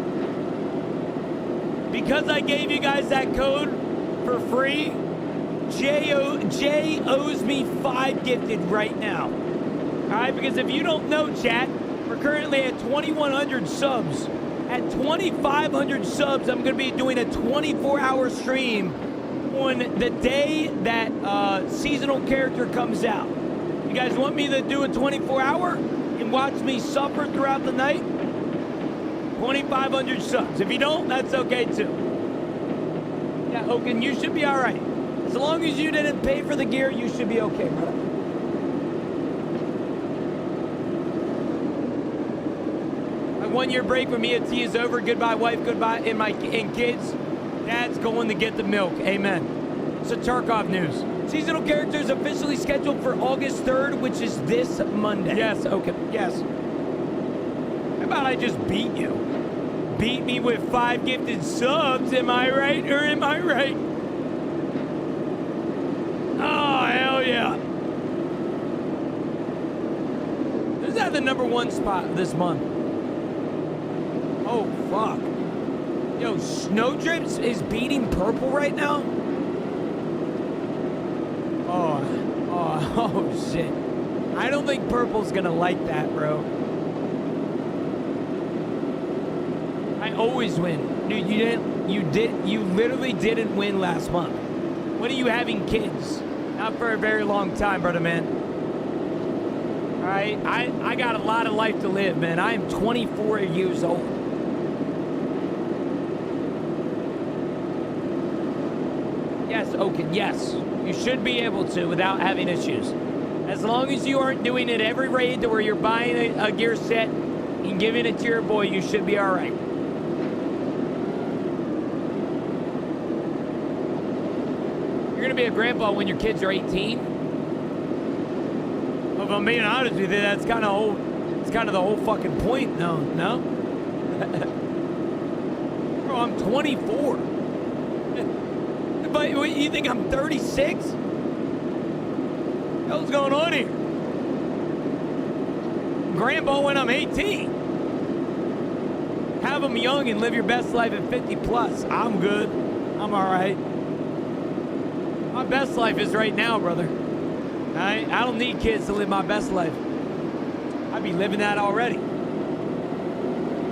Because I gave you guys that code for free, Jay owes me 5 gifted right now. All right, because if you don't know, chat, we're currently at 2,100 subs. At 2,500 subs, I'm going to be doing a 24-hour stream on the day that seasonal character comes out. You guys want me to do a 24-hour and watch me suffer throughout the night? 2,500 subs. If you don't, that's okay too. Yeah, Oaken, you should be all right. As long as you didn't pay for the gear, you should be okay, brother. My 1-year break from EST is over. Goodbye, wife. Goodbye, and kids. Dad's going to get the milk. Amen. So Tarkov news. Seasonal characters officially scheduled for August 3rd, which is this Monday. Yes, okay. Yes. How about I just beat you? Beat me with 5 gifted subs. Am I right or am I right? Oh, hell yeah. Who's at the #1 spot this month? Oh, fuck. Yo, Snowdrips is beating Purple right now? Oh, shit. I don't think Purple's gonna like that, bro. I always win. Dude, you literally didn't win last month. When are you having kids? Not for a very long time, brother, man. All right, I got a lot of life to live, man. I am 24 years old. Yes, Oaken, yes. You should be able to without having issues. As long as you aren't doing it every raid to where you're buying a gear set and giving it to your boy, you should be all right. You're gonna be a grandpa when your kids are 18. Well, if I'm being honest with you, that's kind of the whole fucking point. No. Bro, I'm 24. But you think I'm 36? What's going on here? Grandpa when I'm 18. Have them young and live your best life at 50 plus. I'm good. I'm all right. My best life is right now, brother. I don't need kids to live my best life. I'd be living that already.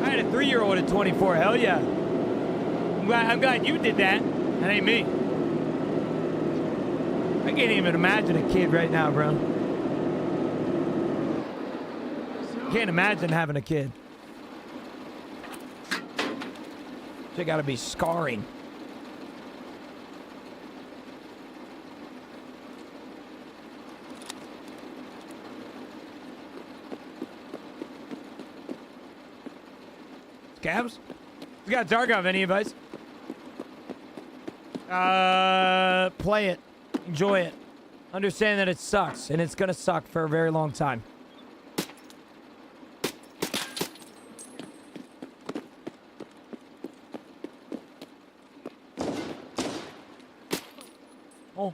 I had a 3-year-old at 24. Hell yeah. I'm glad you did that. That ain't me. I can't even imagine a kid right now, bro. Can't imagine having a kid. Shit gotta be scarring. Scabs? We got dark off. Any advice? Play it. Enjoy it. Understand that it sucks, and it's gonna suck for a very long time. Oh.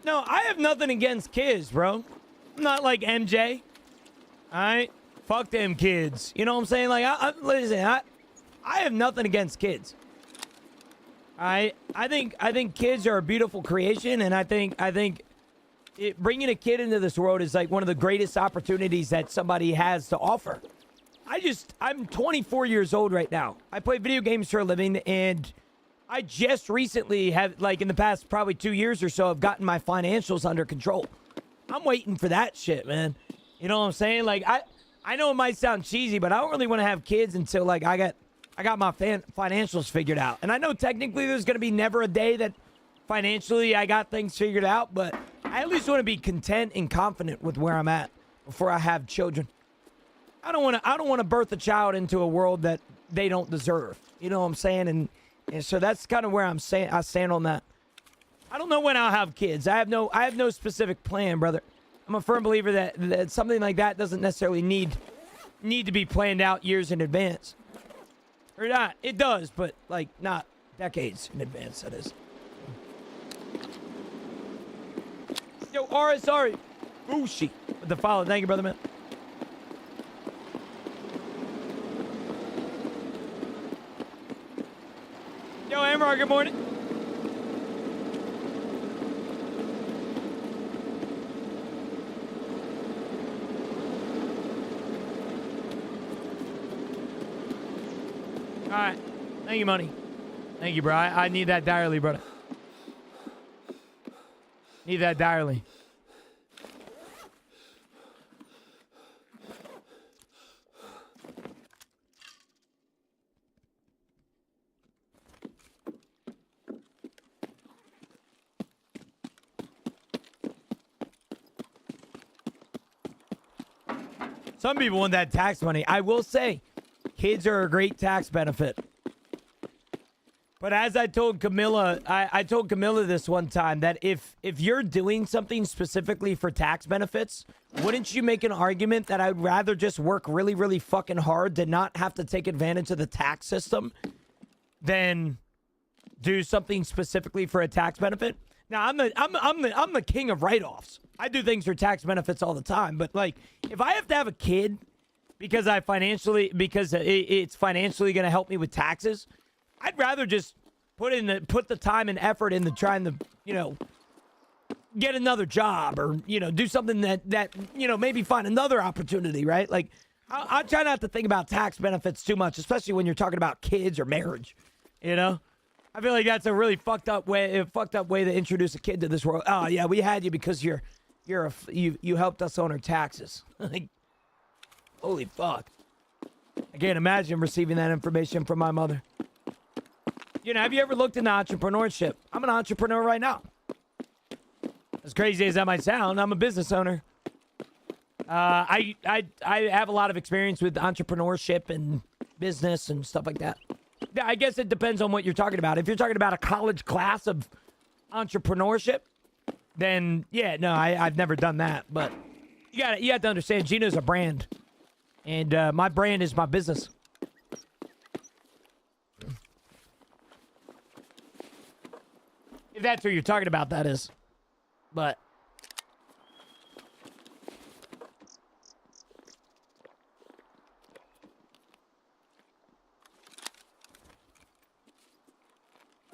No, I have nothing against kids, bro. I'm not like MJ. Alright? Fuck them kids. You know what I'm saying? Like, listen, I have nothing against kids. I think kids are a beautiful creation, and I think bringing a kid into this world is like one of the greatest opportunities that somebody has to offer. I'm 24 years old right now. I play video games for a living, and I just recently have, like in the past probably 2 years or so, have gotten my financials under control. I'm waiting for that shit, man. You know what I'm saying? Like, I know it might sound cheesy, but I don't really want to have kids until, like, I got my financials figured out. And I know technically there's going to be never a day that financially I got things figured out, but I at least want to be content and confident with where I'm at before I have children. I don't want to birth a child into a world that they don't deserve. You know what I'm saying? And so that's kind of where I stand on that. I don't know when I'll have kids. I have no specific plan, brother. I'm a firm believer that something like that doesn't necessarily need to be planned out years in advance. Or not. It does, but like not decades in advance, that is. Yo, RSR Bushi with the follow. Thank you, brother, man. Yo, Amar, good morning. All right. Thank you, money. Thank you, bro. I need that direly, brother. Need that direly. Some people want that tax money. I will say, kids are a great tax benefit. But as I told Camilla, I told Camilla this one time, that if you're doing something specifically for tax benefits, wouldn't you make an argument that I'd rather just work really, really fucking hard to not have to take advantage of the tax system than do something specifically for a tax benefit? Now, I'm the king of write-offs. I do things for tax benefits all the time, but like if I have to have a kid because it's financially going to help me with taxes, I'd rather just put the time and effort into trying to, get another job or, do something that maybe find another opportunity, right? Like I try not to think about tax benefits too much, especially when you're talking about kids or marriage, I feel like that's a really fucked up way to introduce a kid to this world. Oh yeah, we had you because you helped us on our taxes. Like, holy fuck. I can't imagine receiving that information from my mother. Have you ever looked into entrepreneurship? I'm an entrepreneur right now. As crazy as that might sound, I'm a business owner. I have a lot of experience with entrepreneurship and business and stuff like that. Yeah, I guess it depends on what you're talking about. If you're talking about a college class of entrepreneurship, then yeah, no, I've never done that. But you have to understand, Gino's a brand, and my brand is my business. If that's what you're talking about, that is. But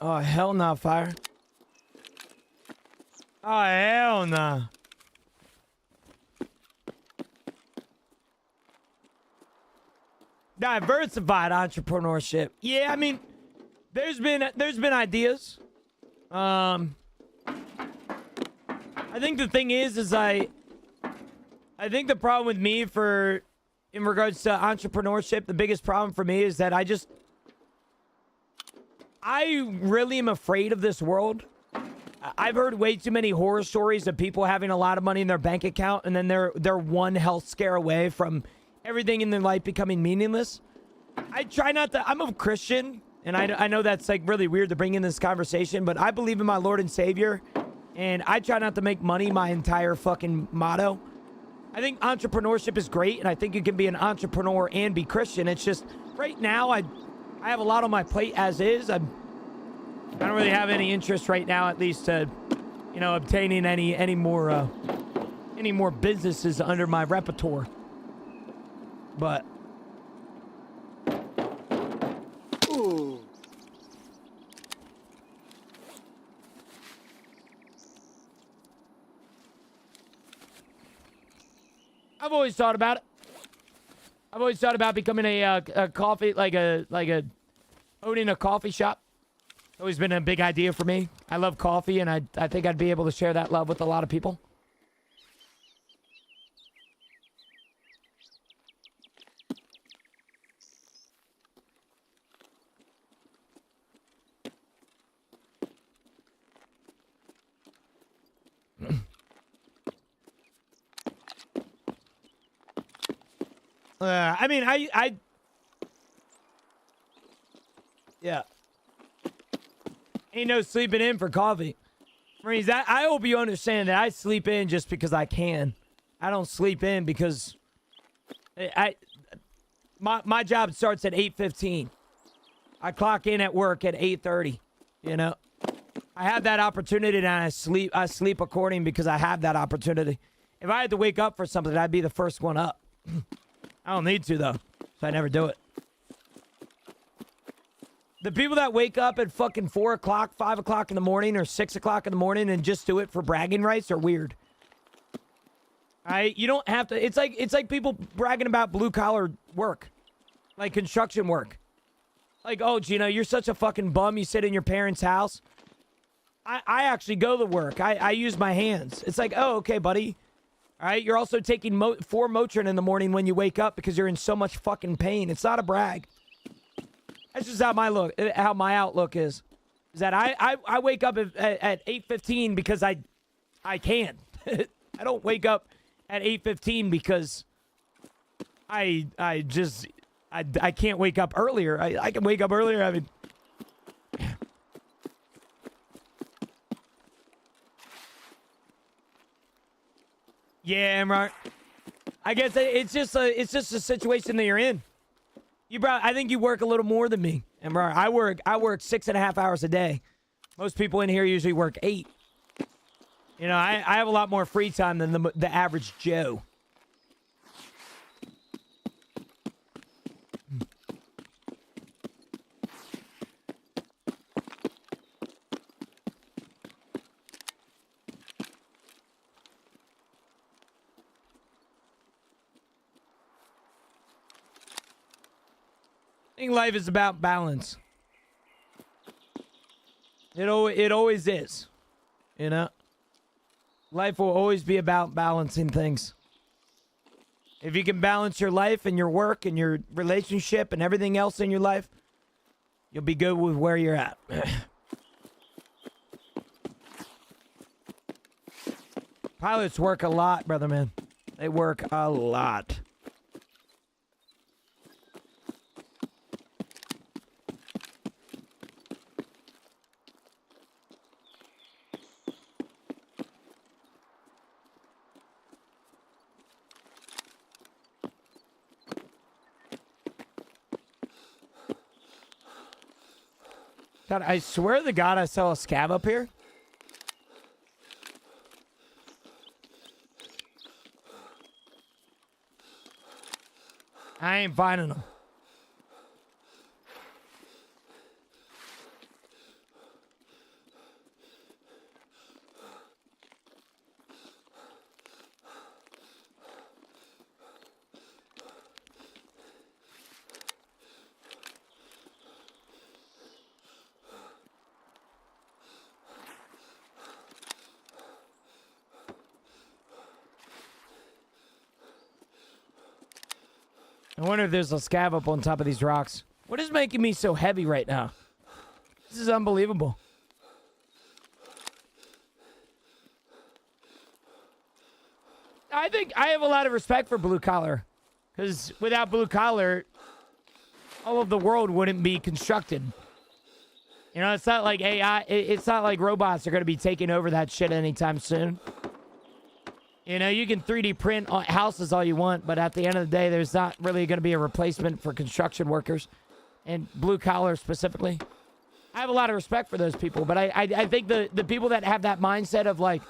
Oh, hell nah, fire. Oh, hell nah. Diversified entrepreneurship. Yeah, I mean, there's been ideas. I think the thing is I think the problem with me in regards to entrepreneurship, the biggest problem for me is that I really am afraid of this world. I've heard way too many horror stories of people having a lot of money in their bank account and then they're one health scare away from everything in their life becoming meaningless. I try not to. I'm a Christian, and I know that's like really weird to bring in this conversation, but I believe in my Lord and Savior, and I try not to make money my entire fucking motto. I think entrepreneurship is great, and I think you can be an entrepreneur and be Christian. It's just right now I have a lot on my plate as is. I don't really have any interest right now, at least to, obtaining any more businesses under my repertoire. But ooh. I've always thought about it. I've always thought about becoming a coffee, owning a coffee shop. Always been a big idea for me. I love coffee, and I think I'd be able to share that love with a lot of people. I mean, yeah. Ain't no sleeping in for coffee. Marines, I hope you understand that I sleep in just because I can. I don't sleep in because my job starts at 8:15. I clock in at work at 8:30. I have that opportunity, and I sleep according because I have that opportunity. If I had to wake up for something, I'd be the first one up. I don't need to, though, so I never do it. The people that wake up at fucking 4 o'clock, 5 o'clock in the morning, or 6 o'clock in the morning and just do it for bragging rights are weird. You don't have to. It's like people bragging about blue-collar work, like construction work. Like, oh, Gino, you're such a fucking bum. You sit in your parents' house. I actually go to work. I use my hands. It's like, oh, okay, buddy. All right, you're also taking 4 Motrin in the morning when you wake up because you're in so much fucking pain. It's not a brag. That's just how my outlook is. Is that I wake up at 8:15 because I can. I don't wake up at 8:15 because I can't wake up earlier. I can wake up earlier. I mean, yeah, Emrah. I guess it's just a situation that you're in. I think you work a little more than me, Emrah. I work 6.5 hours a day. Most people in here usually work 8. I have a lot more free time than the average Joe. I think life is about balance. It always is. Life will always be about balancing things. If you can balance your life and your work and your relationship and everything else in your life, you'll be good with where you're at. Pilots work a lot, brother man. They work a lot. God, I swear to God I saw a scab up here. I ain't finding them. I wonder if there's a scav up on top of these rocks. What is making me so heavy right now? This is unbelievable. I think I have a lot of respect for blue collar. Because without blue collar, all of the world wouldn't be constructed. You know, it's not like AI, it's not like robots are going to be taking over that shit anytime soon. You know, you can 3D print houses all you want, but at the end of the day, there's not really going to be a replacement for construction workers and blue collar specifically. I have a lot of respect for those people, but I think the people that have that mindset of like,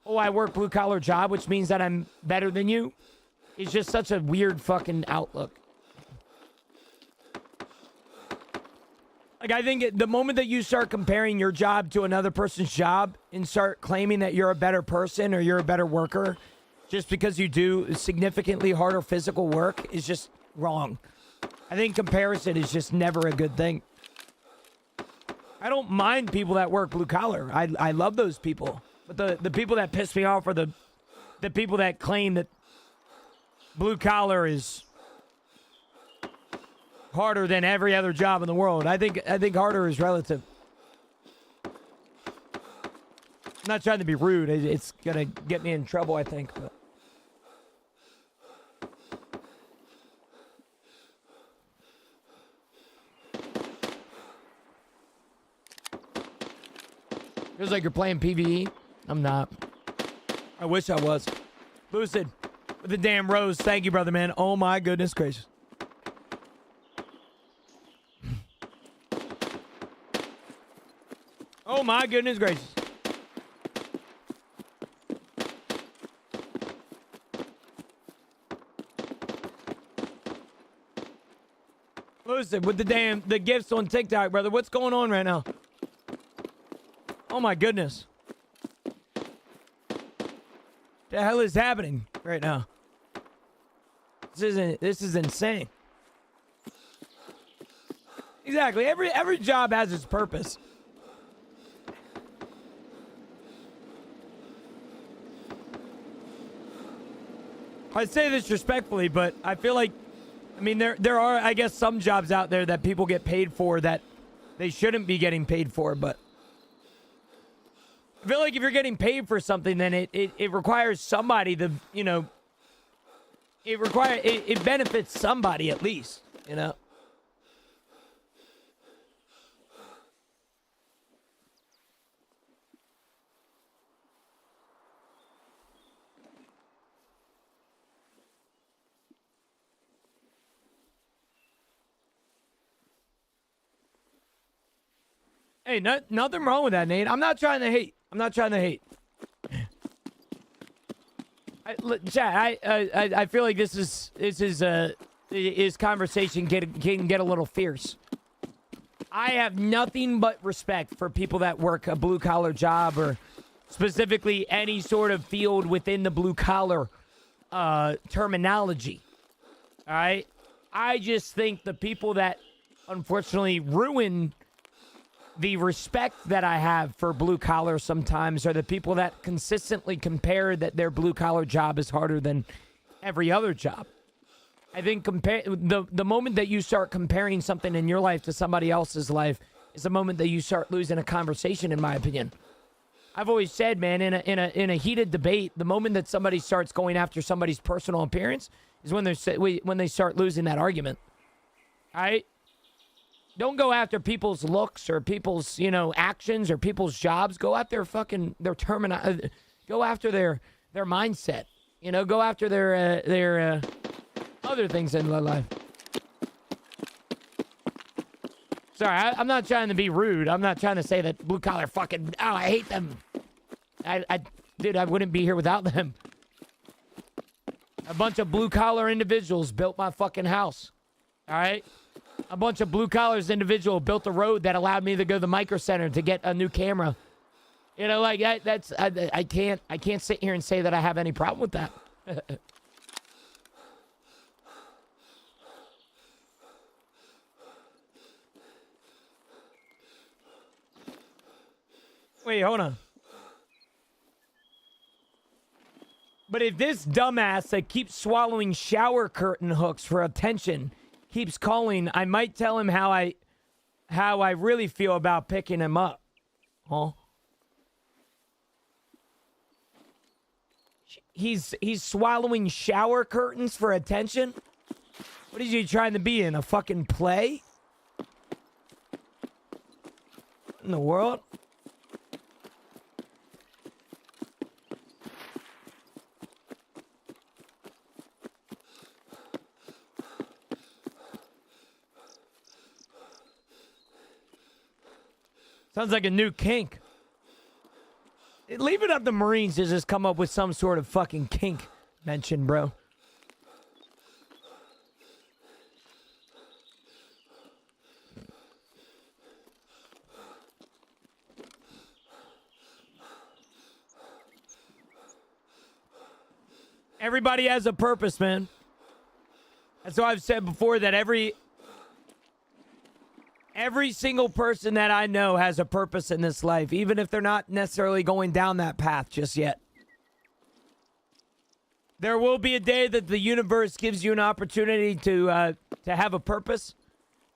oh, I work blue collar job, which means that I'm better than you, is just such a weird fucking outlook. Like, I think the moment that you start comparing your job to another person's job and start claiming that you're a better person or you're a better worker just because you do significantly harder physical work is just wrong. I think comparison is just never a good thing. I don't mind people that work blue collar. I love those people. But the people that piss me off are the people that claim that blue collar is harder than every other job in the world. I think harder is relative. I'm not trying to be rude. It's gonna get me in trouble, I think. But. Feels like you're playing PvE. I'm not. I wish I was. Lucid with the damn rose. Thank you, brother, man. Oh my goodness gracious. Oh my goodness gracious. Listen, with the gifts on TikTok, brother. What's going on right now? Oh my goodness. The hell is happening right now? This is insane. Exactly. Every job has its purpose. I say this respectfully, but I feel like, I mean, there are, I guess, some jobs out there that people get paid for that they shouldn't be getting paid for, but I feel like if you're getting paid for something, then it requires somebody to, you know, it benefits somebody at least, you know? Hey, nothing wrong with that, Nate. I'm not trying to hate. Chat, I feel like this conversation can get a little fierce. I have nothing but respect for people that work a blue collar job or specifically any sort of field within the blue collar terminology. All right, I just think the people that unfortunately ruin the respect that I have for blue collar sometimes are the people that consistently compare that their blue collar job is harder than every other job. I think the moment that you start comparing something in your life to somebody else's life is the moment that you start losing a conversation, in my opinion. I've always said, man, in a heated debate, the moment that somebody starts going after somebody's personal appearance is when they start losing that argument. All right? Don't go after people's looks or people's, you know, actions or people's jobs. Go after their go after their mindset. You know, go after their other things in their life. Sorry, I'm not trying to be rude. I'm not trying to say that blue collar fucking, oh, I hate them. Dude, I wouldn't be here without them. A bunch of blue collar individuals built my fucking house. All right? A bunch of blue collars individual built a road that allowed me to go to the Micro Center to get a new camera. You know, like I can't sit here and say that I have any problem with that. Wait, hold on. But if this dumbass that keeps swallowing shower curtain hooks for attention keeps calling, I might tell him how I really feel about picking him up. Huh? He's swallowing shower curtains for attention? What is he trying to be in? A fucking play? What in the world? Sounds like a new kink. Leave it up to Marines to just come up with some sort of fucking kink mention, bro. Everybody has a purpose, man. That's why I've said before that every single person that I know has a purpose in this life, even if they're not necessarily going down that path just yet. There will be a day that the universe gives you an opportunity to have a purpose,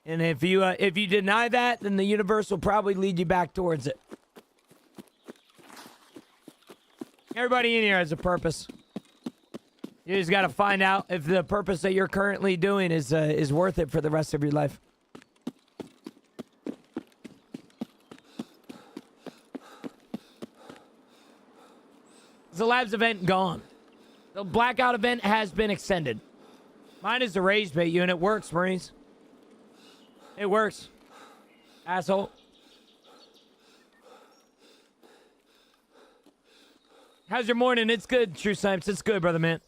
and if you deny that, then the universe will probably lead you back towards it. Everybody in here has a purpose. You just got to find out if the purpose that you're currently doing is worth it for the rest of your life. The labs event gone. The blackout event has been extended. Mine is the rage bait unit. Works, Marines. It works. Asshole. How's your morning? It's good, True Snipes. It's good, brother, man.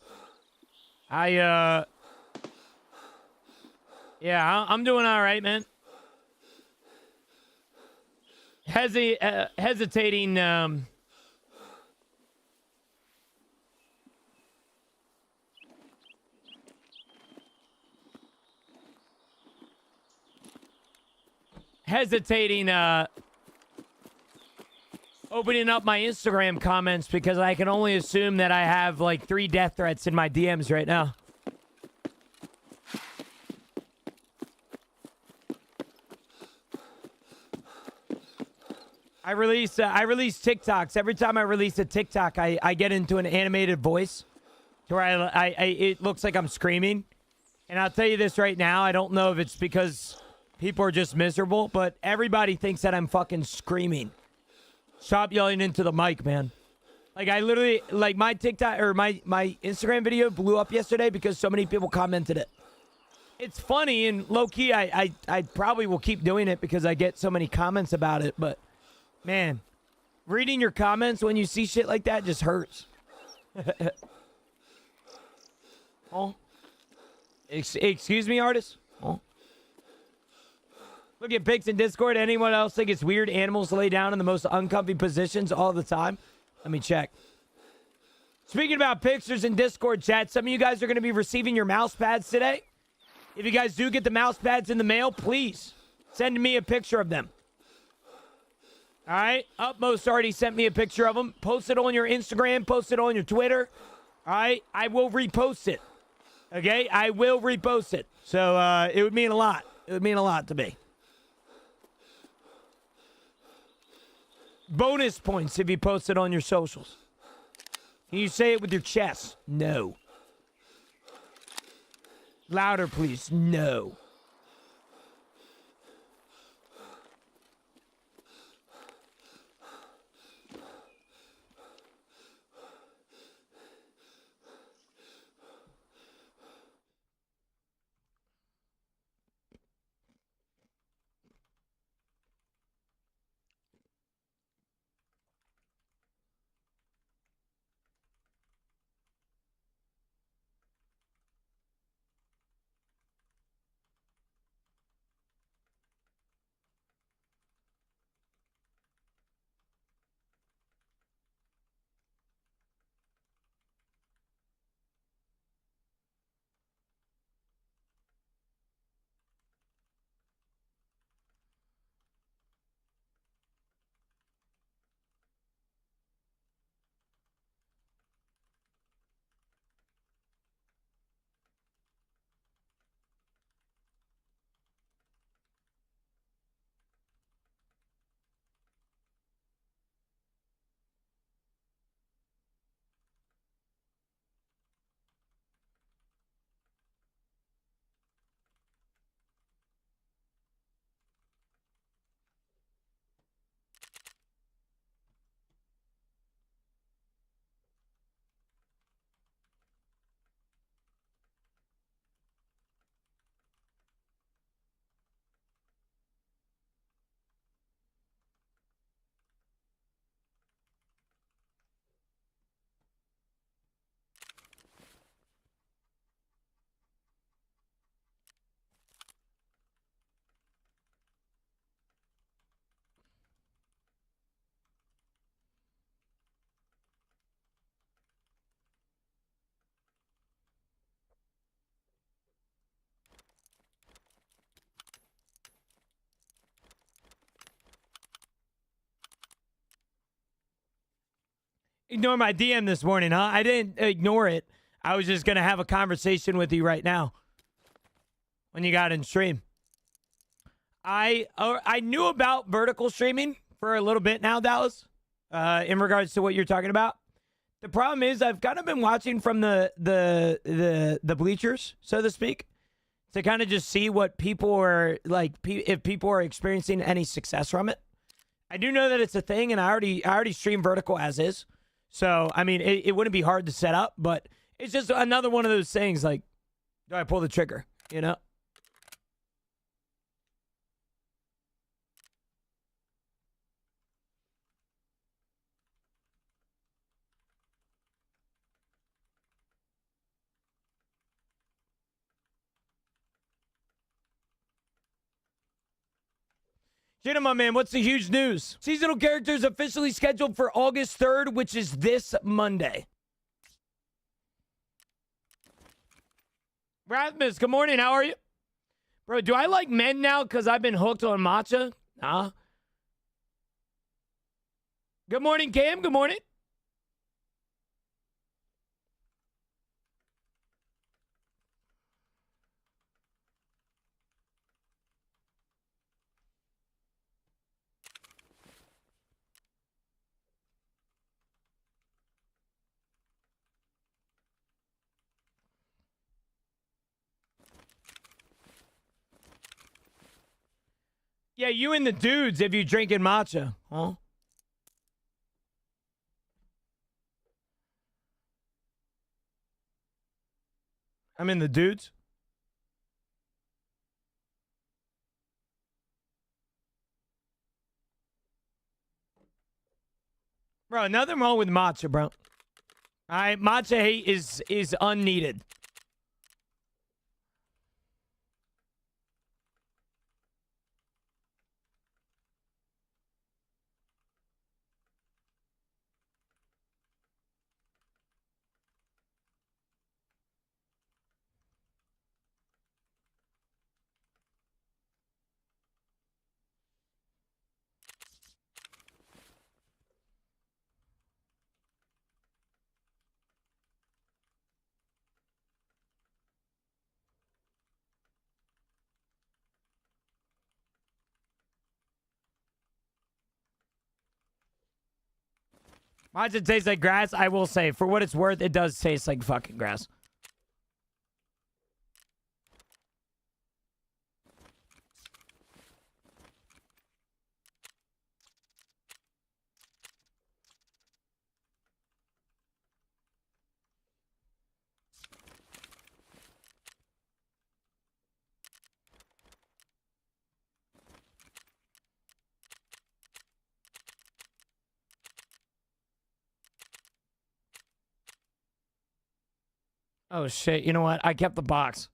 Yeah, I'm doing all right, man. Hesitating, opening up my Instagram comments because I can only assume that I have like 3 death threats in my DMs right now. I release TikToks. Every time I release a TikTok, I get into an animated voice to where it looks like I'm screaming. And I'll tell you this right now, I don't know if it's because people are just miserable, but everybody thinks that I'm fucking screaming. Stop yelling into the mic, man. Like, I literally, like, my TikTok or my Instagram video blew up yesterday because so many people commented it. It's funny, and low-key, I probably will keep doing it because I get so many comments about it, but, man, reading your comments when you see shit like that just hurts. Oh. Excuse me, artist? Oh. Look at pics in Discord. Anyone else think it's weird animals lay down in the most uncomfy positions all the time? Let me check. Speaking about pictures in Discord chat, some of you guys are going to be receiving your mouse pads today. If you guys do get the mouse pads in the mail, please send me a picture of them. All right? Upmost already sent me a picture of them. Post it on your Instagram. Post it on your Twitter. All right? I will repost it. Okay? I will repost it. So it would mean a lot. It would mean a lot to me. Bonus points if you post it on your socials. Can you say it with your chest? No. Louder, please. No. Ignore my DM this morning, huh? I didn't ignore it. I was just going to have a conversation with you right now when you got in stream. I knew about vertical streaming for a little bit now, Dallas, in regards to what you're talking about. The problem is I've kind of been watching from the bleachers, so to speak, to kind of just see what people are like, if people are experiencing any success from it. I do know that it's a thing, and I already stream vertical as is. So, I mean, it wouldn't be hard to set up, but it's just another one of those things, like, do I pull the trigger, you know? Jenna, my man, what's the huge news? Seasonal characters officially scheduled for August 3rd, which is this Monday. Rasmus, good morning. How are you? Bro, do I like men now because I've been hooked on matcha? Nah. Good morning, Cam. Good morning. Yeah, you and the dudes if you drinking matcha, huh? I'm in the dudes. Bro, nothing wrong with matcha, bro. All right, matcha hate is unneeded. Matcha tastes like grass. I will say, for what it's worth, it does taste like fucking grass. Oh, shit. You know what? I kept the box.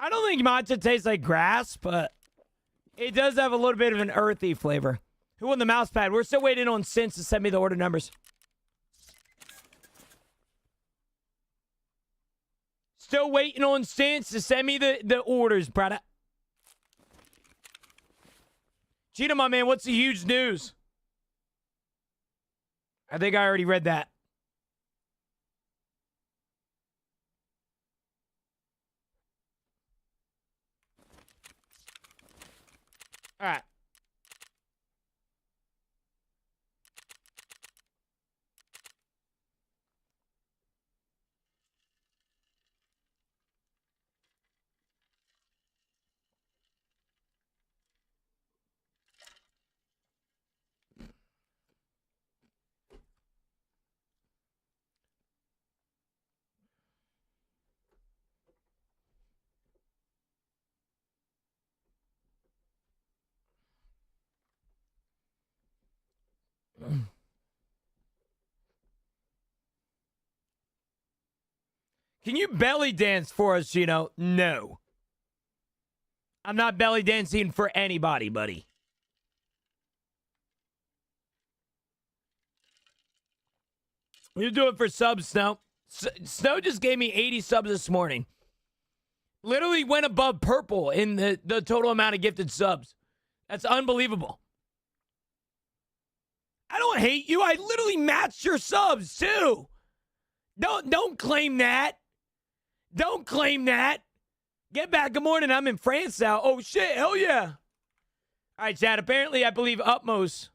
I don't think matcha tastes like grass, but it does have a little bit of an earthy flavor. Who won the mouse pad? We're still waiting on Cinch to send me the order numbers. Still waiting on Cinch to send me the orders, brother. Cheetah, my man, what's the huge news? I think I already read that. All right. Can you belly dance for us, Gino? No. I'm not belly dancing for anybody, buddy. You do it for subs, Snow. Snow just gave me 80 subs this morning. Literally went above purple in the total amount of gifted subs. That's unbelievable. I don't hate you. I literally matched your subs, too. Don't claim that. Don't claim that. Get back. Good morning. I'm in France now. Oh, shit. Hell yeah. All right, Chad. Apparently, I believe Utmost.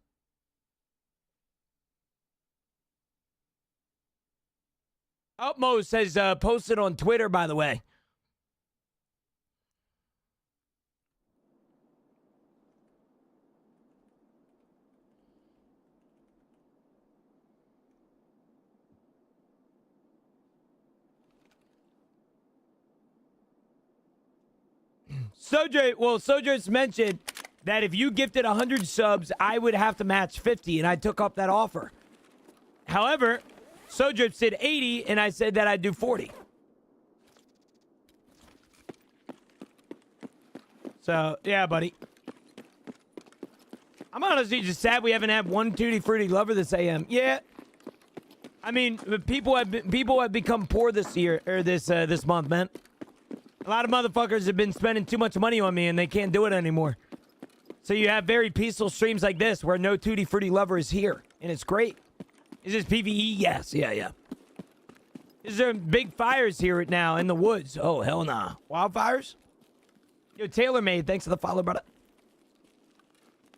Utmost has posted on Twitter, by the way. Sojour's mentioned that if you gifted 100 subs, I would have to match 50, and I took up that offer. However, Sojourn said 80, and I said that I'd do 40. So, yeah, buddy. I'm honestly just sad we haven't had one Tutti Frutti lover this AM. Yeah. I mean, people have become poor this year, or this month, man. A lot of motherfuckers have been spending too much money on me, and they can't do it anymore. So you have very peaceful streams like this where no Tutti Frutti lover is here, and it's great. Is this PvE? Yes. Yeah. Is there big fires here now in the woods? Oh, hell nah. Wildfires? Yo, TaylorMade, thanks for the follow, brother.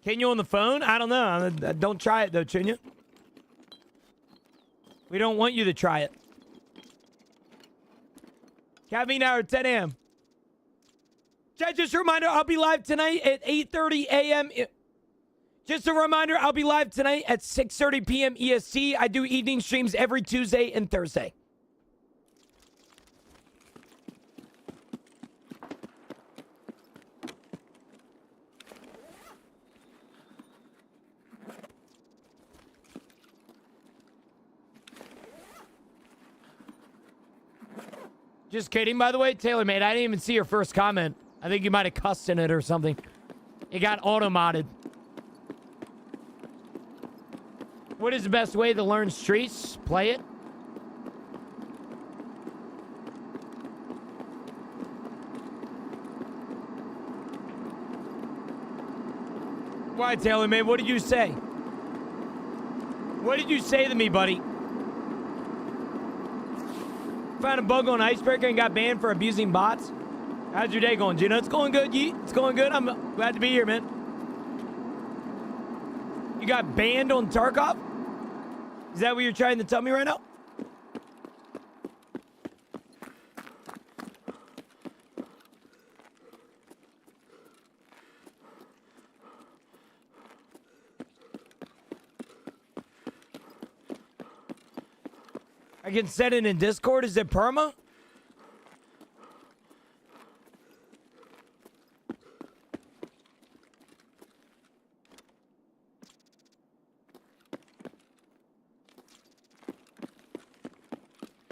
Can you on the phone? I don't know. Don't try it, though, shouldn't you? We don't want you to try it. Caffeine hour, 10 a.m. Chat, just a reminder, I'll be live tonight at 8:30 a.m. Just a reminder, I'll be live tonight at 6:30 p.m. EST. I do evening streams every Tuesday and Thursday. Just kidding, by the way, TaylorMade. I didn't even see your first comment. I think you might have cussed in it or something. It got auto-modded. What is the best way to learn streets? Play it. Why, TaylorMade? What did you say? What did you say to me, buddy? Found a bug on Icebreaker and got banned for abusing bots. How's your day going, Gino? It's going good, Yeet. It's going good. I'm glad to be here, man. You got banned on Tarkov? Is that what you're trying to tell me right now? I can set it in Discord. Is it perma?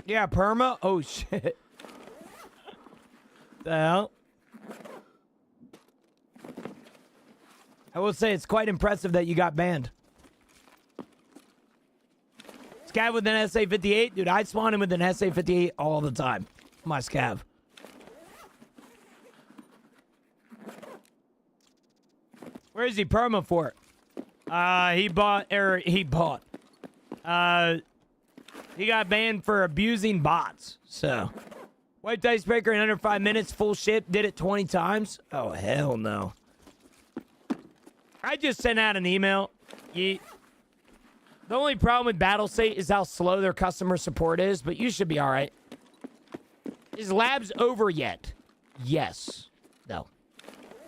Yeah, perma? Oh, shit. The hell? I will say it's quite impressive that you got banned. Scav with an SA-58? Dude, I spawn him with an SA-58 all the time. My scav. Where is he perma for? He got banned for abusing bots. So, wiped Icebreaker in under 5 minutes, full ship, did it 20 times. Oh, hell no. I just sent out an email. The only problem with BattleState is how slow their customer support is, but you should be all right. Is labs over yet? Yes. No.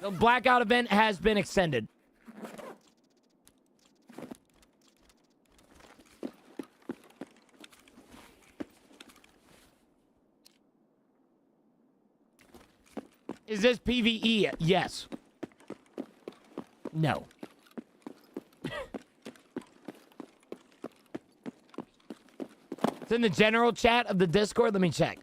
The blackout event has been extended. Is this PvE? Yes. No. It's in the general chat of the Discord. Let me check.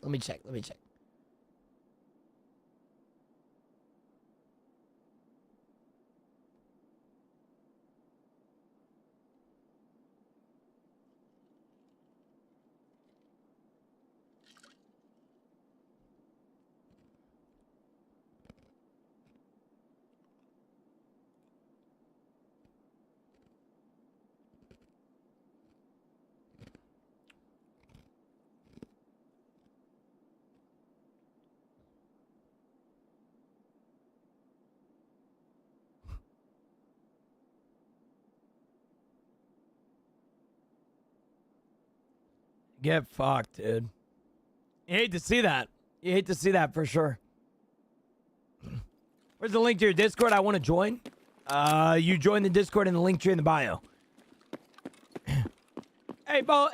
Get fucked, dude. You hate to see that. You hate to see that for sure. Where's the link to your Discord? I want to join. You join the Discord in the link tree in the bio. Hey, balls.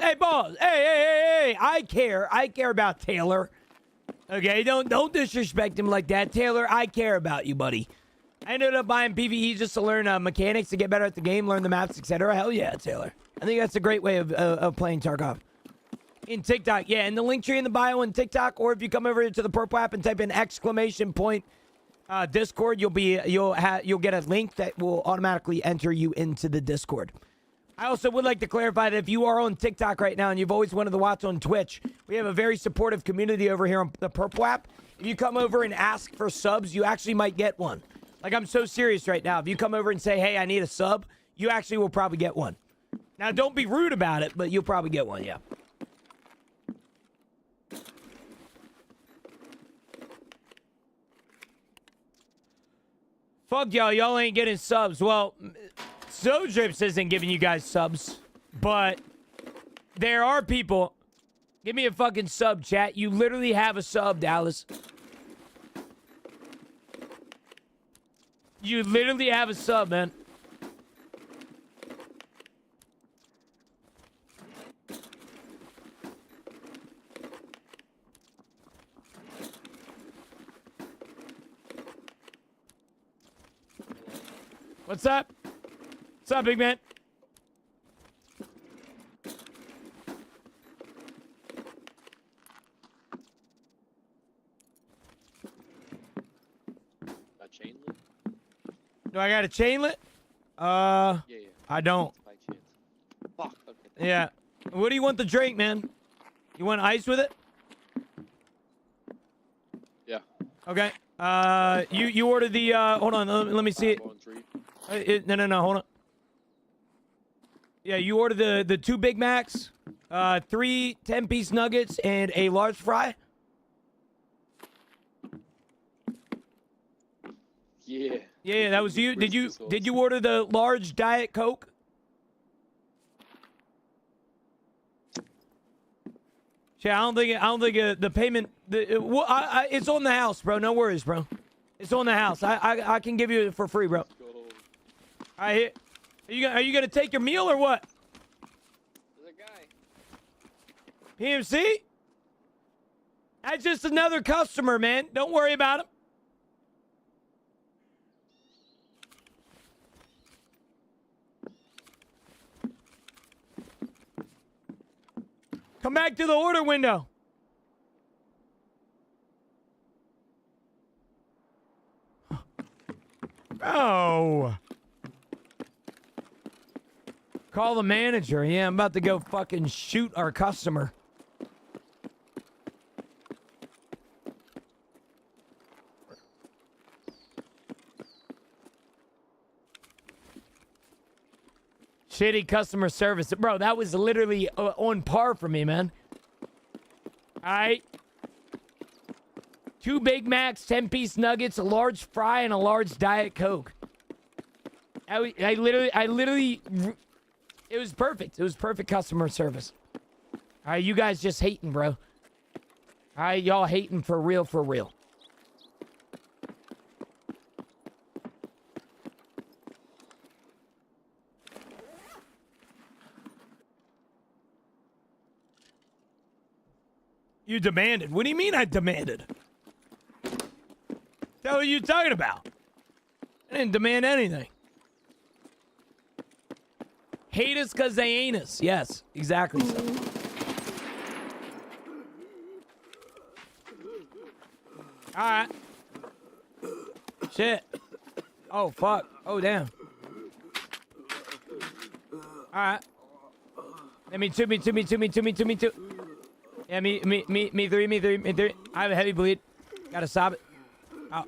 Hey. I care about Taylor. Okay, don't disrespect him like that. Taylor, I care about you, buddy. I ended up buying PvE just to learn mechanics, to get better at the game, learn the maps, etc. Hell yeah, Taylor. I think that's a great way of playing Tarkov. In TikTok, yeah, in the link tree in the bio in TikTok, or if you come over to the Purple app and type in !! Discord, you'll get a link that will automatically enter you into the Discord. I also would like to clarify that if you are on TikTok right now and you've always wanted to watch on Twitch, we have a very supportive community over here on the Purple app. If you come over and ask for subs, you actually might get one. Like, I'm so serious right now. If you come over and say, hey, I need a sub, you actually will probably get one. Now, don't be rude about it, but you'll probably get one, yeah. Fuck y'all. Y'all ain't getting subs. Well, Zodrips isn't giving you guys subs, but there are people. Give me a fucking sub, chat. You literally have a sub, Dallas. You literally have a sub, man. What's up? What's up, big man? Got chainlet? Do I got a chainlet? Yeah. I don't. By chance. Fuck. Okay. Yeah. What do you want to drink, man? You want ice with it? Yeah. Okay. You ordered the, hold on, let me see it. No, hold on. Yeah, you ordered the 2 Big Macs, 3 10-piece nuggets, and a large fry? Yeah. Yeah, that was you. Did you order the large Diet Coke? Yeah, I don't think the payment. It's on the house, bro. No worries, bro. It's on the house. I can give you it for free, bro. All right, are you gonna take your meal or what? There's a guy. PMC? That's just another customer, man. Don't worry about him. Come back to the order window. Oh. Call the manager. Yeah, I'm about to go fucking shoot our customer. Shitty customer service. Bro, that was literally on par for me, man. All right. 2 Big Macs, 10-piece nuggets, a large fry, and a large Diet Coke. I literally, it was perfect. It was perfect customer service. All right, you guys just hating, bro. All right, y'all hating for real, for real. You demanded. What do you mean I demanded? What are you talking about? I didn't demand anything. Hate us because they ain't us. Yes, exactly so. Alright. Shit. Oh, fuck. Oh, damn. Alright. Yeah, me too. Yeah, me three. I have a heavy bleed. Gotta stop it. Oh.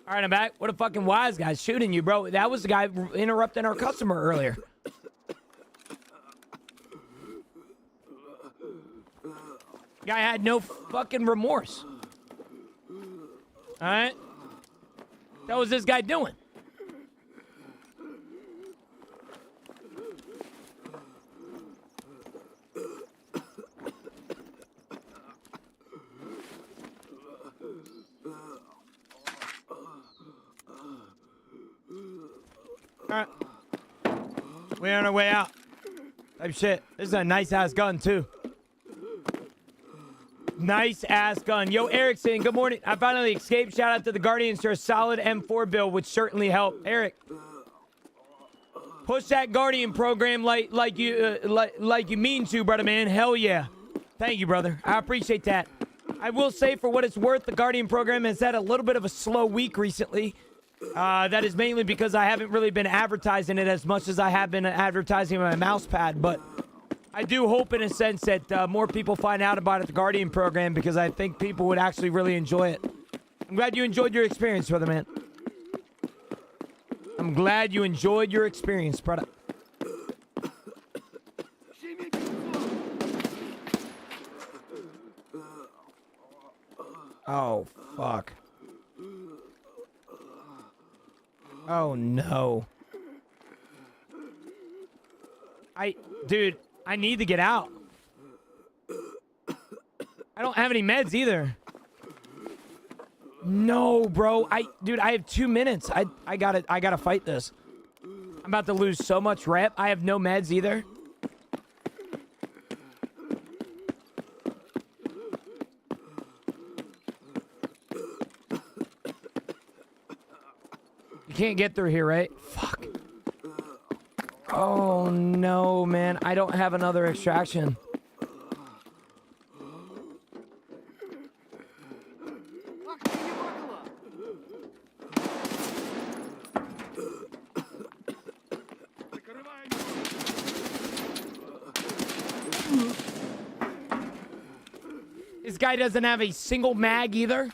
Alright, I'm back. What a fucking wise guy shooting you, bro. That was the guy interrupting our customer earlier. Guy had no fucking remorse. Alright? What was this guy doing? Alright. We're on our way out. Type shit. This is a nice ass gun, too. Nice ass gun. Yo, Erickson, good morning. I finally escaped. Shout out to the Guardians for a solid M4 bill, which certainly helped. Eric, push that Guardian program like you mean to, brother man. Hell yeah. Thank you, brother. I appreciate that. I will say, for what it's worth, the Guardian program has had a little bit of a slow week recently. That is mainly because I haven't really been advertising it as much as I have been advertising my mouse pad, but I do hope in a sense that more people find out about it, the Guardian program, because I think people would actually really enjoy it. I'm glad you enjoyed your experience, brother man. I'm glad you enjoyed your experience, brother. Oh, fuck. Oh, no. Dude, I need to get out. I don't have any meds either. No, bro. Dude, I have 2 minutes. I gotta fight this. I'm about to lose so much rep. I have no meds either. You can't get through here, right? Fuck. Oh, no, man. I don't have another extraction. This guy doesn't have a single mag either.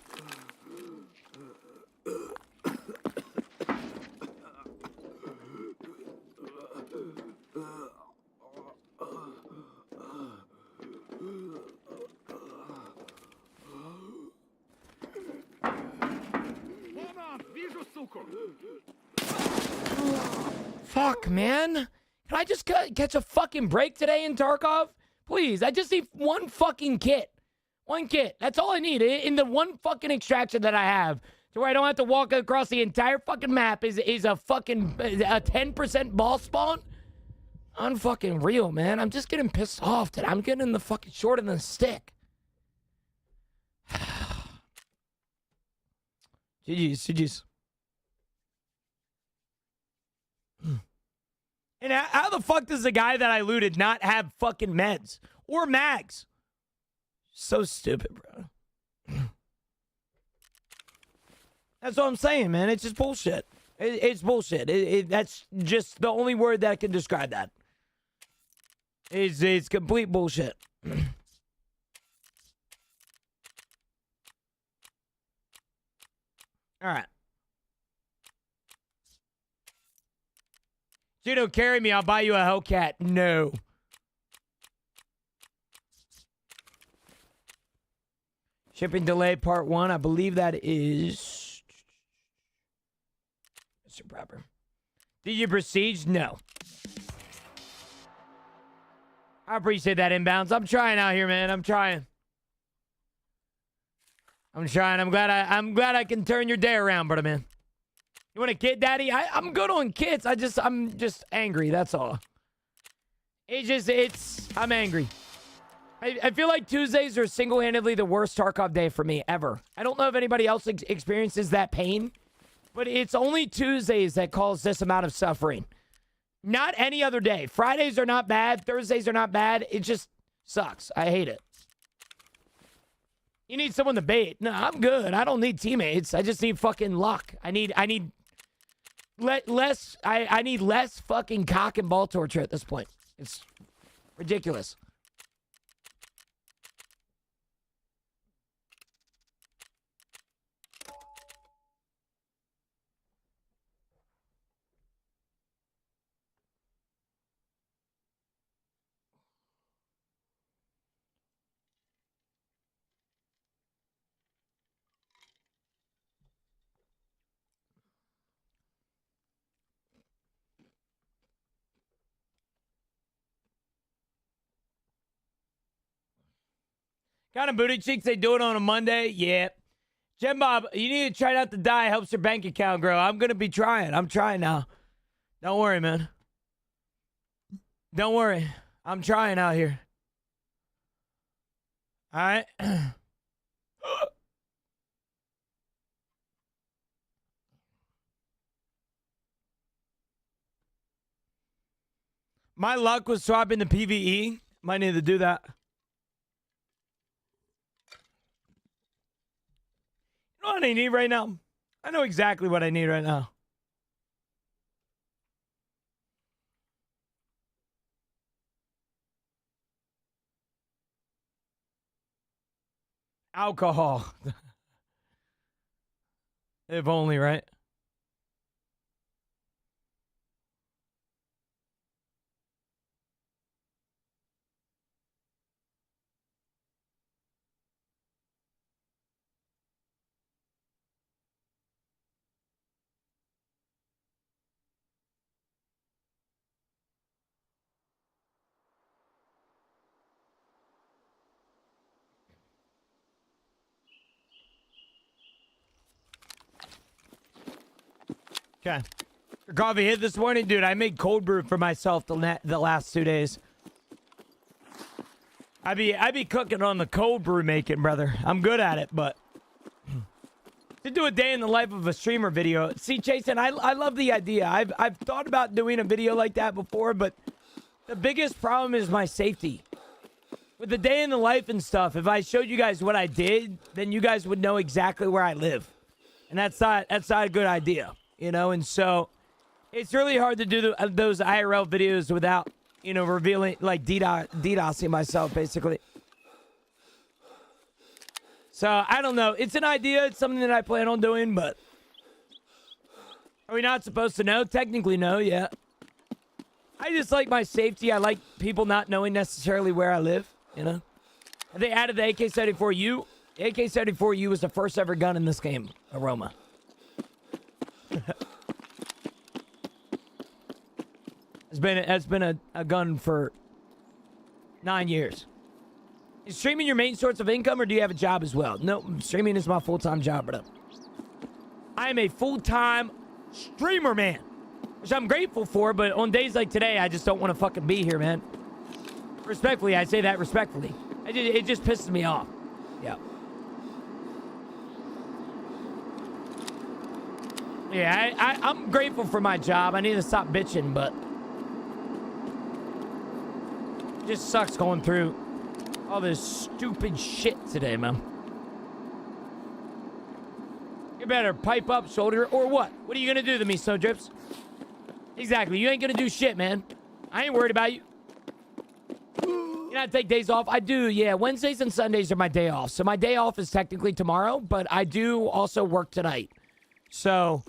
Fuck, man. Can I just catch a fucking break today in Tarkov? Please, I just need one fucking kit. One kit. That's all I need. In the one fucking extraction that I have, to where I don't have to walk across the entire fucking map is a fucking a 10% ball spawn. Unfucking real, man. I'm just getting pissed off that I'm getting the fucking short of the stick. GG's. And how the fuck does the guy that I looted not have fucking meds or mags? So stupid, bro. That's what I'm saying, man. It's just bullshit. It's bullshit. That's just the only word that can describe that. It's complete bullshit. All right. Judo, carry me. I'll buy you a Hellcat. No. Shipping delay part 1. I believe that is Mr. Proper. Did you besiege? No. I appreciate that inbounds. I'm trying out here, man. I'm trying. I'm glad I can turn your day around, brother man. You want a kid, daddy? I'm good on kids. I'm just angry. That's all. I'm angry. I feel like Tuesdays are single-handedly the worst Tarkov day for me ever. I don't know if anybody else experiences that pain, but it's only Tuesdays that cause this amount of suffering. Not any other day. Fridays are not bad. Thursdays are not bad. It just sucks. I hate it. You need someone to bait. No, I'm good. I don't need teammates. I just need fucking luck. I need less fucking cock and ball torture at this point. It's ridiculous. Kind of booty cheeks, they do it on a Monday? Yeah. Jen Bob, you need to try not to die. Helps your bank account grow. I'm going to be trying. I'm trying now. Don't worry, man. Don't worry. I'm trying out here. All right? My luck was swapping the PvE. Might need to do that. You know what I need right now? I know exactly what I need right now. Alcohol. If only, right? Okay. Coffee hit this morning, dude. I made cold brew for myself the last 2 days. I be cooking on the cold brew making, brother. I'm good at it, but to do a day in the life of a streamer video. See, Jason, I love the idea. I've thought about doing a video like that before, but the biggest problem is my safety. With the day in the life and stuff, if I showed you guys what I did, then you guys would know exactly where I live. And that's not a good idea. You know, and so it's really hard to do those IRL videos without, you know, revealing, like, DDoSing myself, basically. So, I don't know. It's an idea. It's something that I plan on doing, but are we not supposed to know? Technically, no, yeah. I just like my safety. I like people not knowing necessarily where I live, you know. They added the AK-74U. The AK-74U was the first ever gun in this game, Aroma. It's been a gun for 9 years. Is streaming your main source of income, or do you have a job as well? No, streaming is my full-time job, bro. I am a full-time streamer, man, which I'm grateful for, but on days like today, I just don't want to fucking be here, man. Respectfully, I say that respectfully. It just pisses me off. Yeah. Yeah, I'm grateful for my job. I need to stop bitching, but it just sucks going through all this stupid shit today, man. You better pipe up, soldier, or what? What are you gonna do to me, Snowdrips? Exactly, you ain't gonna do shit, man. I ain't worried about you. You know, I take days off. I do, yeah. Wednesdays and Sundays are my day off. So my day off is technically tomorrow, but I do also work tonight. So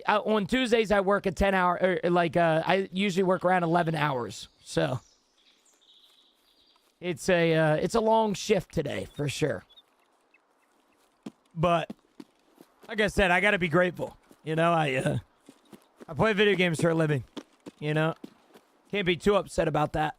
on Tuesdays, I work a 10-hour, I usually work around 11 hours. So it's a long shift today, for sure. But like I said, I got to be grateful. You know, I play video games for a living. You know, can't be too upset about that.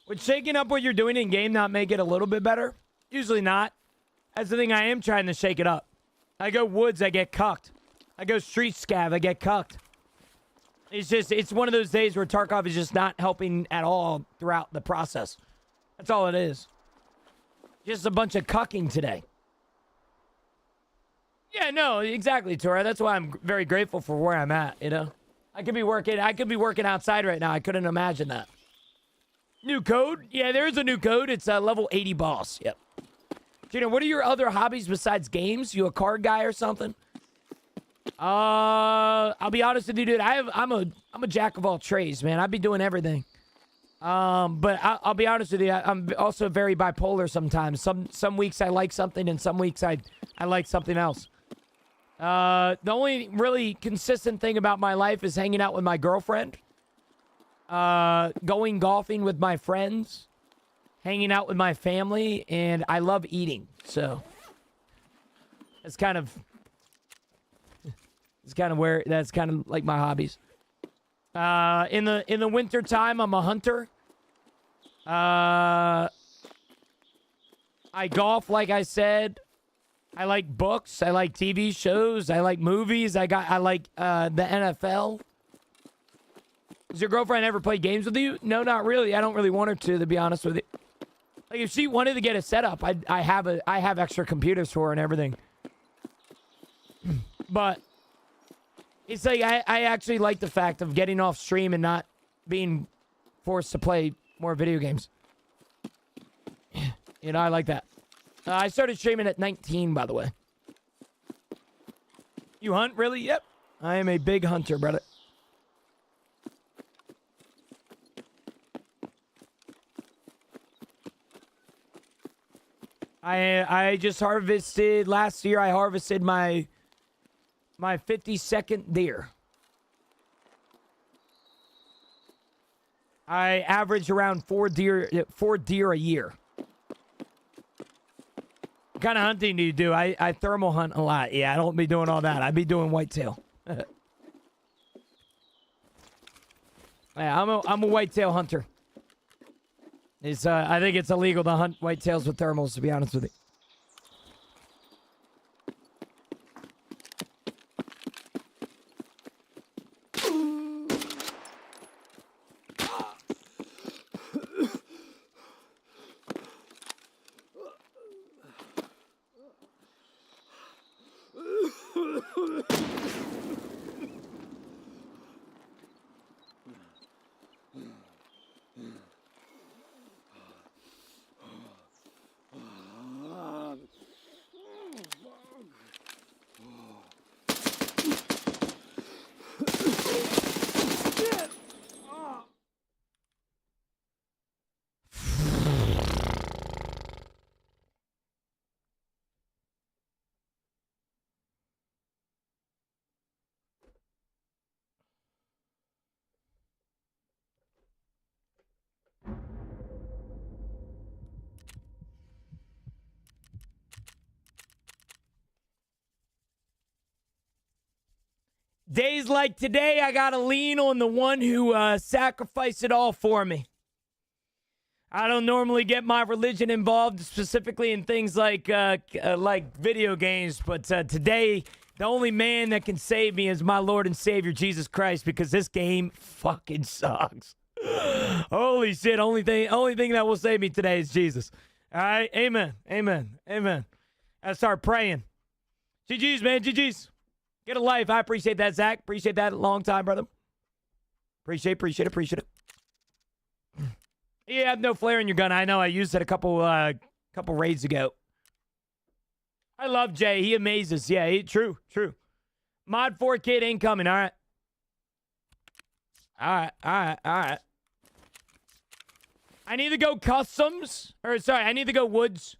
Would shaking up what you're doing in game not make it a little bit better? Usually not. That's the thing, I am trying to shake it up. I go woods, I get cucked. I go street scav, I get cucked. It's one of those days where Tarkov is just not helping at all throughout the process. That's all it is. Just a bunch of cucking today. Yeah, no, exactly, Tora. That's why I'm very grateful for where I'm at, you know? I could be working outside right now. I couldn't imagine that. New code? Yeah, there is a new code. It's level 80 boss. Yep. Gina, what are your other hobbies besides games? You a card guy or something? I'll be honest with you, dude. I'm a jack of all trades, man. I be doing everything. But I'll be honest with you. I'm also very bipolar sometimes. Some weeks I like something, and some weeks I like something else. The only really consistent thing about my life is hanging out with my girlfriend, going golfing with my friends, hanging out with my family, and I love eating. So that's kind of like my hobbies. In the winter time, I'm a hunter. I golf, like I said. I like books. I like TV shows. I like movies. I like the NFL. Does your girlfriend ever play games with you? No, not really. I don't really want her to be honest with you. Like if she wanted to get a setup, I have extra computers for her and everything. But it's like I actually like the fact of getting off stream and not being forced to play more video games. You know, I like that. I started streaming at 19, by the way. You hunt, really? Yep. I am a big hunter, brother. I just harvested, last year I harvested my 52nd deer. I average around 4 deer a year. What kind of hunting do you do? I thermal hunt a lot. Yeah, I don't be doing all that. I be doing whitetail. Yeah, I'm a whitetail hunter. I think it's illegal to hunt whitetails with thermals, to be honest with you. Days like today, I gotta lean on the one who sacrificed it all for me. I don't normally get my religion involved, specifically in things like video games, but today, the only man that can save me is my Lord and Savior, Jesus Christ, because this game fucking sucks. Holy shit, only thing that will save me today is Jesus. All right, amen, amen, amen. I start praying. GG's, man, GG's. Get a life. I appreciate that, Zach. Appreciate that. Long time, brother. Appreciate it. You have no flare in your gun. I know. I used it a couple raids ago. I love Jay. He amazes. Yeah, true. Mod 4 kid incoming. All right. I need to go customs. I need to go woods.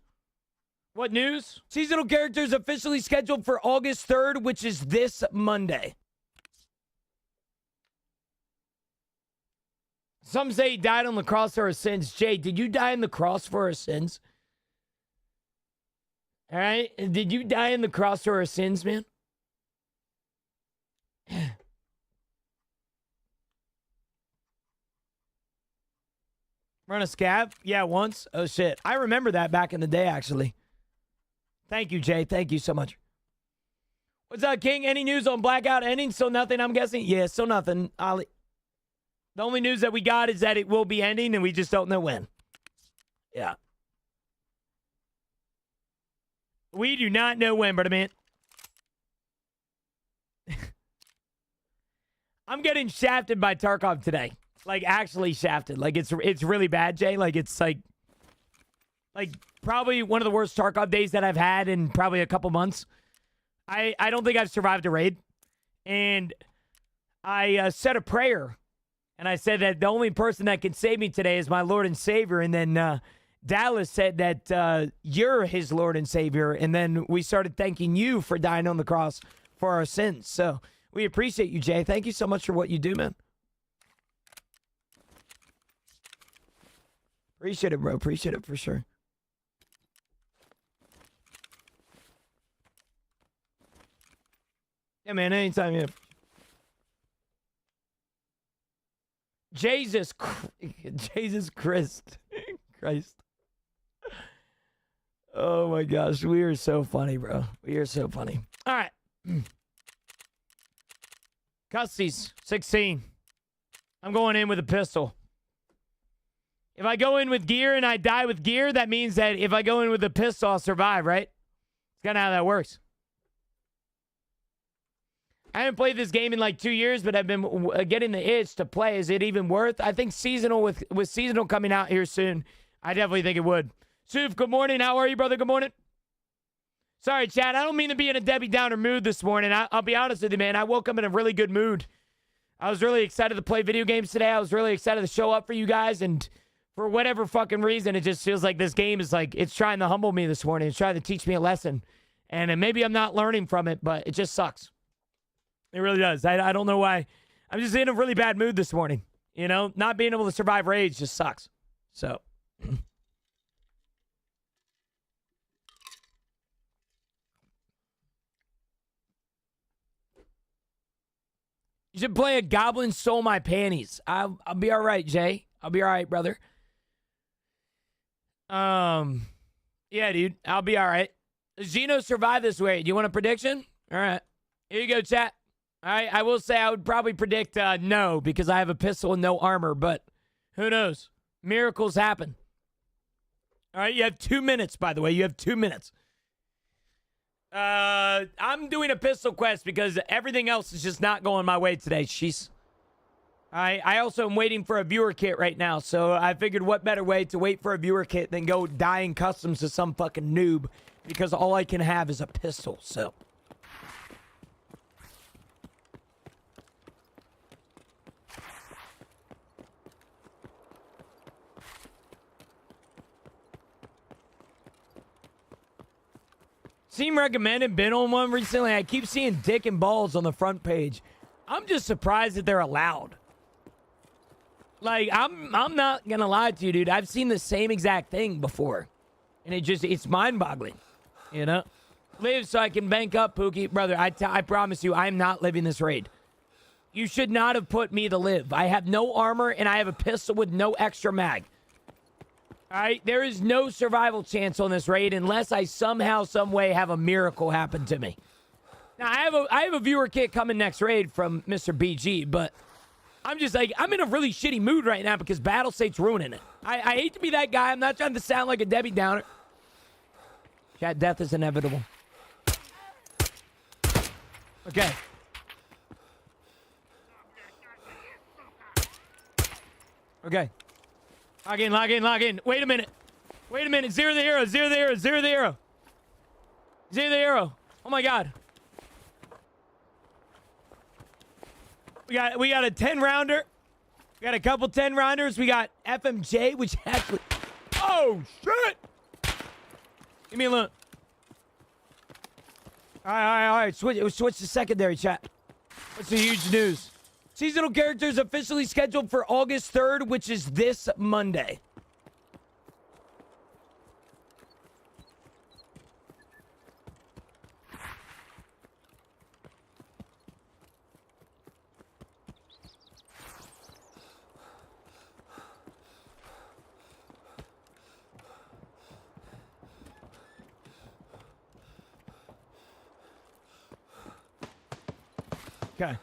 What news? Seasonal characters officially scheduled for August 3rd, which is this Monday. Some say he died on the cross for our sins. Jay, did you die on the cross for our sins? All right? Did you die on the cross for our sins, man? Run a scav? Yeah, once. Oh, shit. I remember that back in the day, actually. Thank you, Jay. Thank you so much. What's up, King? Any news on Blackout ending? Still nothing, I'm guessing? Yeah, still nothing, Ollie. The only news that we got is that it will be ending, and we just don't know when. Yeah. We do not know when, brother man. I'm getting shafted by Tarkov today. Like, actually shafted. Like, it's really bad, Jay. Like, it's like probably one of the worst Tarkov days that I've had in probably a couple months. I don't think I've survived a raid. And I said a prayer. And I said that the only person that can save me today is my Lord and Savior. And then Dallas said that you're his Lord and Savior. And then we started thanking you for dying on the cross for our sins. So we appreciate you, Jay. Thank you so much for what you do, man. Appreciate it, bro. Appreciate it for sure. Yeah, man, anytime you... Jesus Christ. Christ. Oh, my gosh. We are so funny, bro. We are so funny. All right. Cussies, 16. I'm going in with a pistol. If I go in with gear and I die with gear, that means that if I go in with a pistol, I'll survive, right? It's kind of how that works. I haven't played this game in like 2 years, but I've been getting the itch to play. Is it even worth? I think seasonal with seasonal coming out here soon, I definitely think it would. Suf, good morning. How are you, brother? Good morning. Sorry, Chad. I don't mean to be in a Debbie Downer mood this morning. I'll be honest with you, man. I woke up in a really good mood. I was really excited to play video games today. I was really excited to show up for you guys. And for whatever fucking reason, it just feels like this game is like, it's trying to humble me this morning. It's trying to teach me a lesson. And maybe I'm not learning from it, but it just sucks. It really does. I don't know why. I'm just in a really bad mood this morning. You know, not being able to survive raids just sucks. So. You should play a Goblin Stole My Panties. I'll be all right, Jay. I'll be all right, brother. Yeah, dude. I'll be all right. Xeno survived this way. Do you want a prediction? All right. Here you go, chat. All right. I will say I would probably predict no because I have a pistol and no armor, but who knows? Miracles happen. All right. You have 2 minutes, by the way. You have 2 minutes. I'm doing a pistol quest because everything else is just not going my way today. Jeez. I also am waiting for a viewer kit right now, so I figured what better way to wait for a viewer kit than go die in customs to some fucking noob because all I can have is a pistol, so. Seem recommended, been on one recently. I keep seeing dick and balls on the front page. I'm just surprised that they're allowed. Like, I'm not gonna lie to you, dude. I've seen the same exact thing before. And it's mind-boggling, you know? Live so I can bank up, Pookie. Brother, I promise you, I'm not living this raid. You should not have put me to live. I have no armor, and I have a pistol with no extra mag. All right, there is no survival chance on this raid unless I somehow, some way have a miracle happen to me. Now, I have a viewer kit coming next raid from Mr. BG, but I'm just like, I'm in a really shitty mood right now because Battle State's ruining it. I hate to be that guy. I'm not trying to sound like a Debbie Downer. Chat, death is inevitable. Okay. Okay. Log in, log in, log in. Wait a minute. Wait a minute. Zero the hero, zero the hero, zero the hero. Zero the hero. Oh my god. We got a 10-rounder. We got a couple 10-rounders. We got FMJ, which actually... Oh, shit! Give me a look. All right. Switch to secondary, chat. What's the huge news? Seasonal characters officially scheduled for August 3rd, which is this Monday. Okay.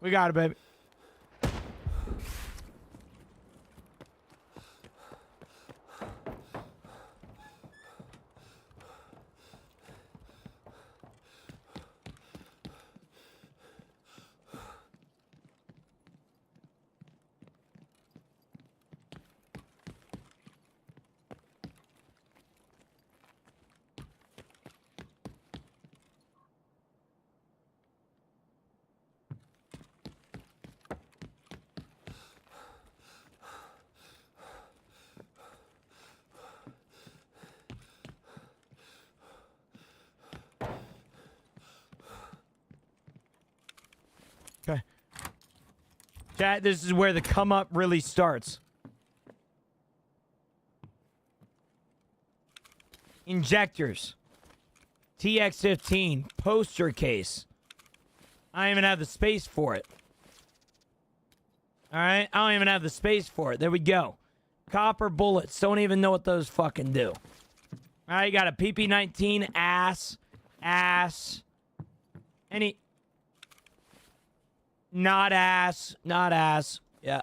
We got it, baby. Okay. Chat, this is where the come up really starts. Injectors. TX15. Poster case. I don't even have the space for it. Alright? I don't even have the space for it. There we go. Copper bullets. Don't even know what those fucking do. Alright, you got a PP19. Ass. Any... Not ass. Yeah.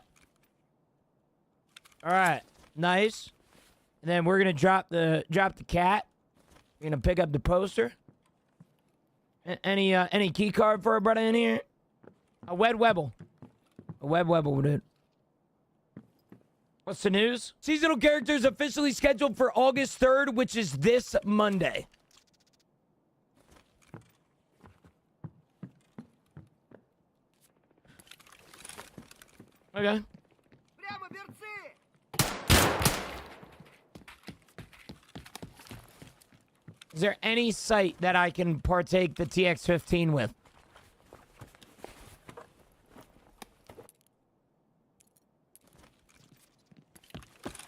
All right. Nice. And then we're gonna drop the cat. We're gonna pick up the poster. Any key card for a brother in here? A web webble. A web webble, dude. What's the news? Seasonal characters officially scheduled for August 3rd, which is this Monday. Okay. Is there any site that I can partake the TX15 with?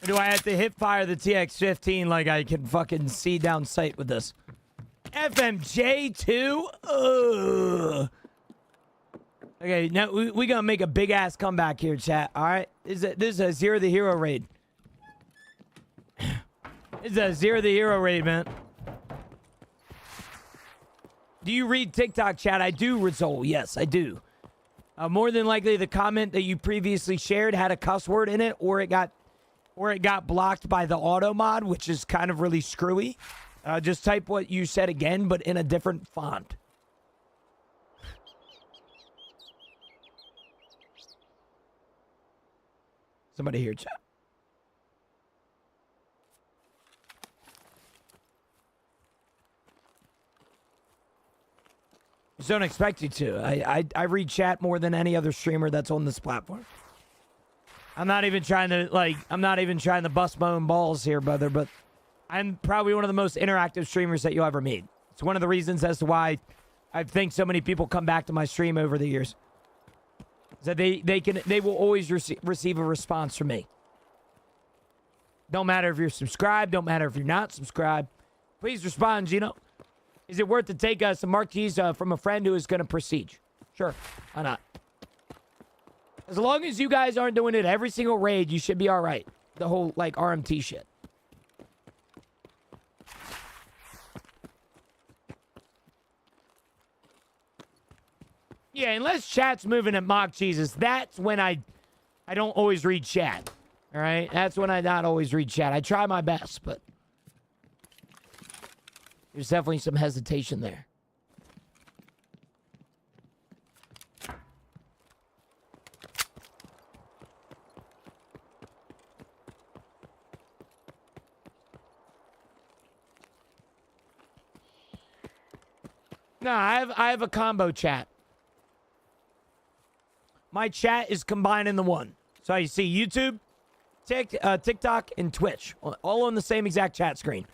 Or do I have to hip fire the TX15 like I can fucking see down sight with this? FMJ2? Ugh. Okay, now we gonna make a big ass comeback here, chat. All right, this is a Zero the Hero raid. This is a Zero the Hero raid, man. Do you read TikTok, chat? I do, Rizol. Yes, I do. More than likely, the comment that you previously shared had a cuss word in it, or it got blocked by the auto mod, which is kind of really screwy. Just type what you said again, but in a different font. Somebody here, chat. Just don't expect you to. I read chat more than any other streamer that's on this platform. I'm not even trying to bust my own balls here, brother, but I'm probably one of the most interactive streamers that you'll ever meet. It's one of the reasons as to why I think so many people come back to my stream over the years. So they will always receive a response from me. Don't matter if you're subscribed. Don't matter if you're not subscribed. Please respond, Gino. Is it worth to take some marquees from a friend who is going to proceed? Sure. Why not? As long as you guys aren't doing it every single raid, you should be all right. The whole, like, RMT shit. Yeah, unless chat's moving at mock Jesus, that's when I don't always read chat. All right? That's when I not always read chat. I try my best, but there's definitely some hesitation there. No, I have a combo chat. My chat is combined in the one. So you see YouTube, TikTok, and Twitch. All on the same exact chat screen.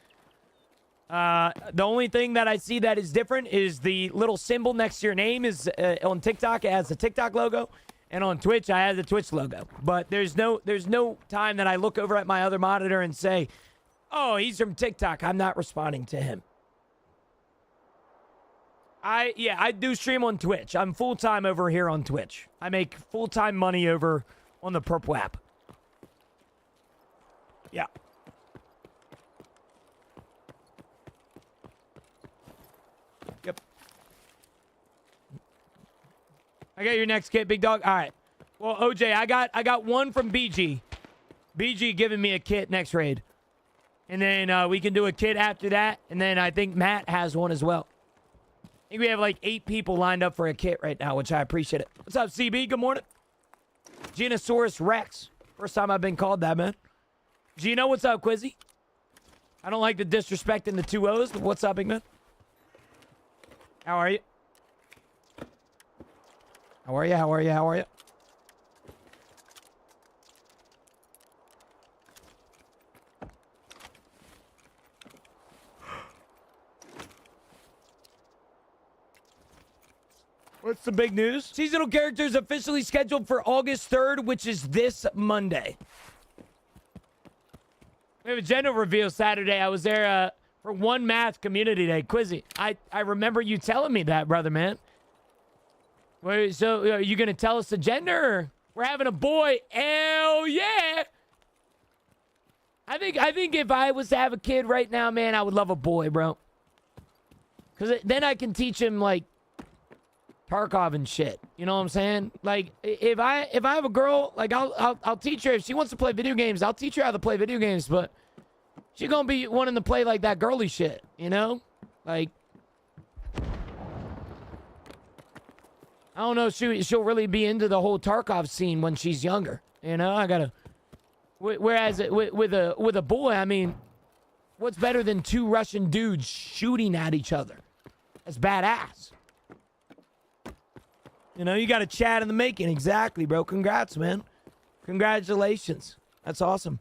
The only thing that I see that is different is the little symbol next to your name is on TikTok. It has the TikTok logo. And on Twitch, I have the Twitch logo. But there's no time that I look over at my other monitor and say, oh, he's from TikTok. I'm not responding to him. I do stream on Twitch. I'm full-time over here on Twitch. I make full-time money over on the Purple app. Yeah. I got your next kit, big dog. All right. Well, OJ, I got one from BG. BG giving me a kit next raid. And then we can do a kit after that. And then I think Matt has one as well. I think we have like 8 people lined up for a kit right now, which I appreciate it. What's up, CB? Good morning. Genosaurus Rex. First time I've been called that, man. Gino, what's up, Quizzy? I don't like the disrespect in the 2 O's, but what's up, big man? How are you? How are you? How are you? How are you? What's the big news? Seasonal characters officially scheduled for August 3rd, which is this Monday. We have a gender reveal Saturday. I was there for One Math Community Day. Quizzy, I remember you telling me that, brother, man. Wait, so are you going to tell us the gender? Or we're having a boy. Hell yeah. I think if I was to have a kid right now, man, I would love a boy, bro. Because then I can teach him, like, Tarkov and shit. You know what I'm saying? Like, if I have a girl, like, I'll teach her. If she wants to play video games, I'll teach her how to play video games. But she's gonna be wanting to play like that girly shit, you know? Like, I don't know if she'll really be into the whole Tarkov scene when she's younger. You know, I gotta. Whereas with a boy, I mean, what's better than 2 Russian dudes shooting at each other? That's badass. You know, you got a chat in the making. Exactly, bro. Congrats, man. Congratulations. That's awesome.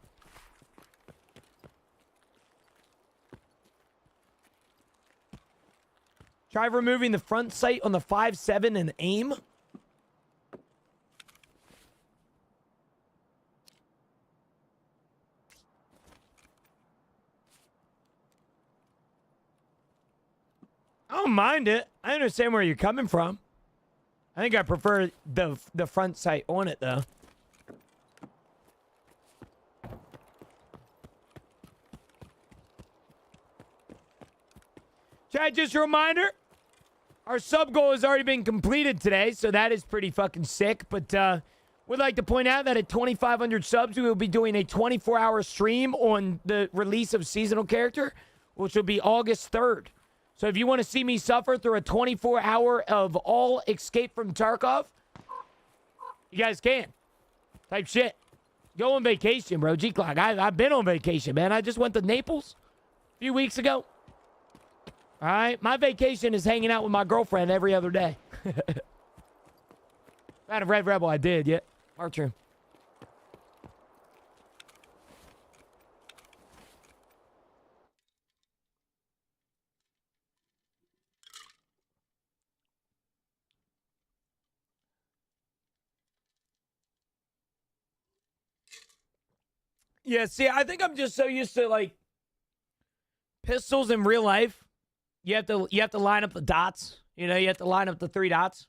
Try removing the front sight on the 5.7 and aim. I don't mind it. I understand where you're coming from. I think I prefer the front sight on it, though. Chad, just a reminder, our sub goal has already been completed today, so that is pretty fucking sick. But would like to point out that at 2,500 subs, we will be doing a 24-hour stream on the release of Seasonal Character, which will be August 3rd. So if you want to see me suffer through a 24-hour of all Escape from Tarkov, you guys can. Type shit. Go on vacation, bro. G-Clock. I've been on vacation, man. I just went to Naples a few weeks ago. All right? My vacation is hanging out with my girlfriend every other day. Out of Red Rebel, I did, yeah. Archer. Yeah, see, I think I'm just so used to, like, pistols in real life. You have to line up the dots. You know, you have to line up the 3 dots.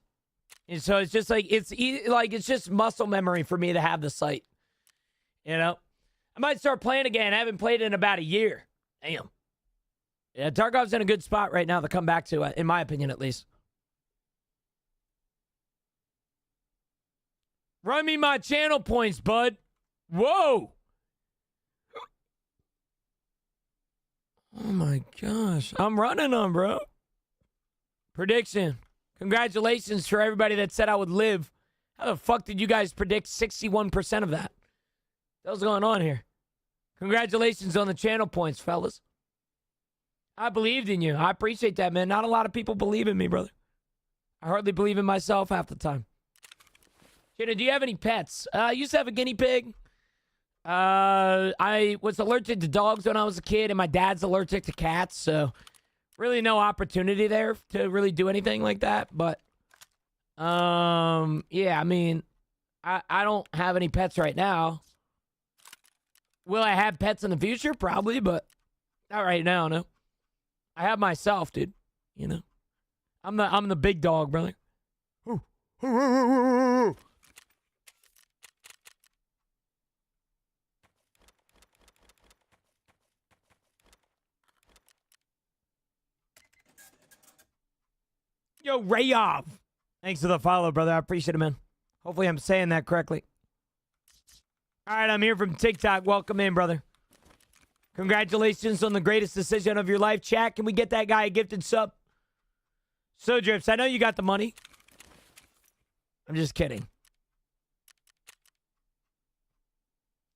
And so it's just like, it's just muscle memory for me to have the sight. You know? I might start playing again. I haven't played in about a year. Damn. Yeah, Tarkov's in a good spot right now to come back to, in my opinion, at least. Run me my channel points, bud. Whoa. Oh my gosh. I'm running on, bro. Prediction. Congratulations for everybody that said I would live. How the fuck did you guys predict 61% of that? What's going on here? Congratulations on the channel points, fellas. I believed in you. I appreciate that, man. Not a lot of people believe in me, brother. I hardly believe in myself half the time. Jenna, do you have any pets? I used to have a guinea pig. I was allergic to dogs when I was a kid, and my dad's allergic to cats, so really no opportunity there to really do anything like that. But, yeah, I mean, I don't have any pets right now. Will I have pets in the future? Probably, but not right now, no. I have myself, dude. You know? I'm the big dog, brother. Yo, Rayov. Thanks for the follow, brother. I appreciate it, man. Hopefully I'm saying that correctly. All right, I'm here from TikTok. Welcome in, brother. Congratulations on the greatest decision of your life. Chat, can we get that guy a gifted sub? So, Drips, I know you got the money. I'm just kidding.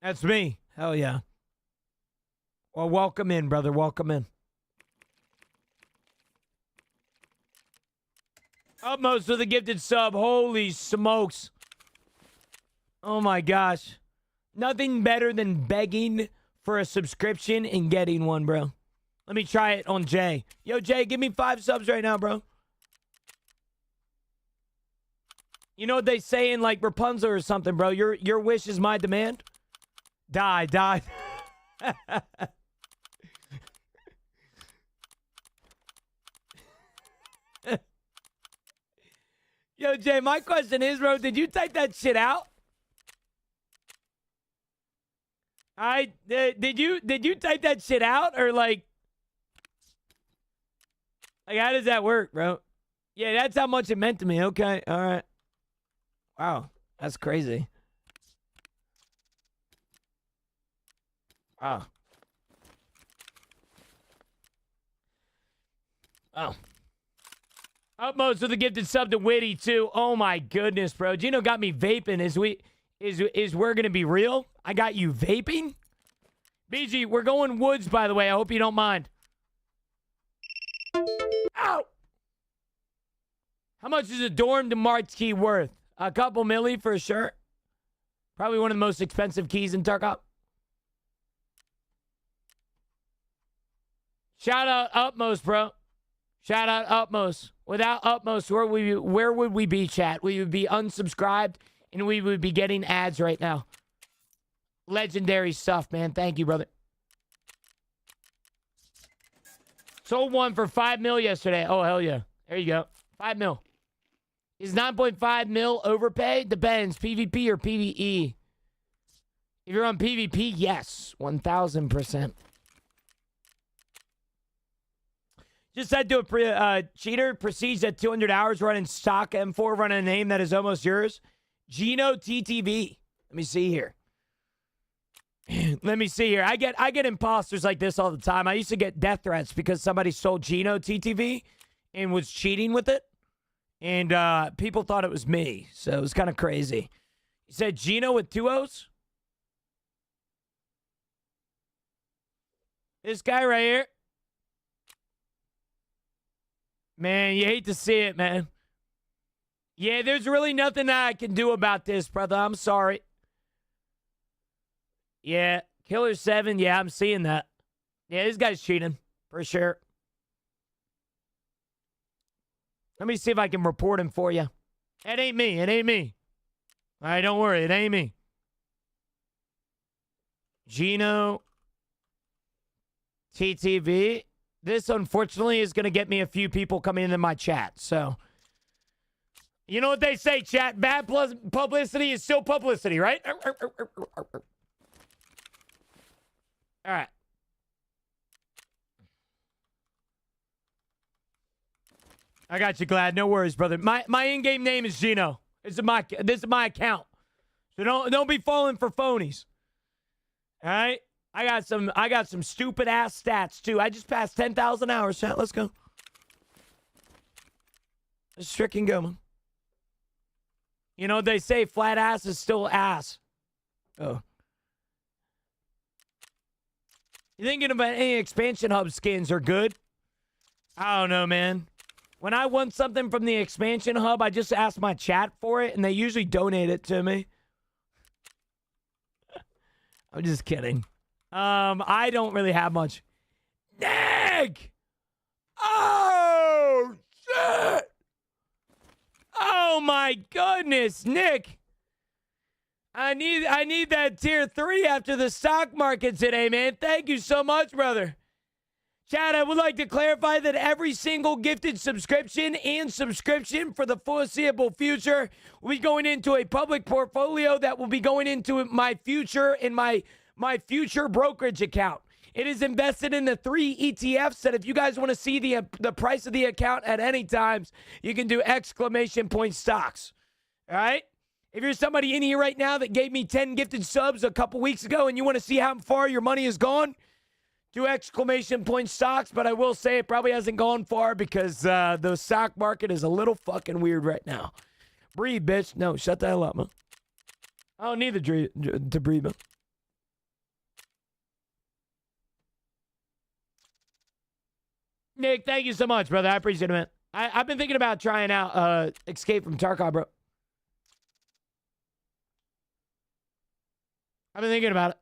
That's me. Hell yeah. Well, welcome in, brother. Welcome in. Utmost with a gifted sub. Holy smokes. Oh my gosh. Nothing better than begging for a subscription and getting one, bro. Let me try it on Jay. Yo, Jay, give me 5 subs right now, bro. You know what they say in like Rapunzel or something, bro? Your wish is my demand. Die. Yo, Jay, my question is, bro, did you type that shit out? Did you type that shit out or like how does that work, bro? Yeah, that's how much it meant to me. Okay, all right. Wow, that's crazy. Wow. Oh. Utmost with a gifted sub to Witty too. Oh my goodness, bro. Gino got me vaping. Is we're gonna be real? I got you vaping? BG, we're going woods, by the way. I hope you don't mind. Ow! How much is a dorm to Marquee worth? A couple milli for sure. Probably one of the most expensive keys in Tarkov. Shout out Utmost, bro. Shout out Utmost. Without Utmost, where would we be, chat? We would be unsubscribed, and we would be getting ads right now. Legendary stuff, man. Thank you, brother. Sold one for 5 mil yesterday. Oh, hell yeah. There you go. 5 mil. Is 9.5 mil overpay? Depends. PvP or PvE? If you're on PvP, yes. 1,000%. Just said to a cheater, proceeds at 200 hours running stock M4, running a name that is almost yours. Gino TTV. Let me see here. Let me see here. I get imposters like this all the time. I used to get death threats because somebody sold Gino TTV and was cheating with it. And people thought it was me. So it was kind of crazy. You said Gino with 2 O's? This guy right here. Man, you hate to see it, man. Yeah, there's really nothing that I can do about this, brother. I'm sorry. Yeah, Killer 7. Yeah, I'm seeing that. Yeah, this guy's cheating for sure. Let me see if I can report him for you. It ain't me. It ain't me. All right, don't worry. It ain't me. Gino TTV. This, unfortunately, is going to get me a few people coming into my chat. So, you know what they say, chat? Bad publicity is still publicity, right? All right. I got you, Glad. No worries, brother. My in-game name is Gino. This is my account. So don't be falling for phonies. All right? I got some stupid ass stats too. I just passed 10,000 hours, chat. Let's go. Let's freaking go, man. You know what they say, flat ass is still ass. Oh. You thinking about any expansion hub skins are good? I don't know, man. When I want something from the expansion hub, I just ask my chat for it, and they usually donate it to me. I'm just kidding. I don't really have much. Nick! Oh, shit! Oh, my goodness, Nick. I need that tier 3 after the stock market today, man. Thank you so much, brother. Chad, I would like to clarify that every single gifted subscription and subscription for the foreseeable future will be going into a public portfolio that will be going into my future in my future brokerage account. It is invested in the 3 ETFs that if you guys want to see the price of the account at any times, you can do exclamation point stocks. All right? If you're somebody in here right now that gave me 10 gifted subs a couple weeks ago and you want to see how far your money has gone, do exclamation point stocks. But I will say it probably hasn't gone far because the stock market is a little fucking weird right now. Breathe, bitch. No, shut the hell up, man. I don't need to breathe, man. Nick, thank you so much, brother. I appreciate it, man. I've been thinking about trying out Escape from Tarkov, bro. I've been thinking about it.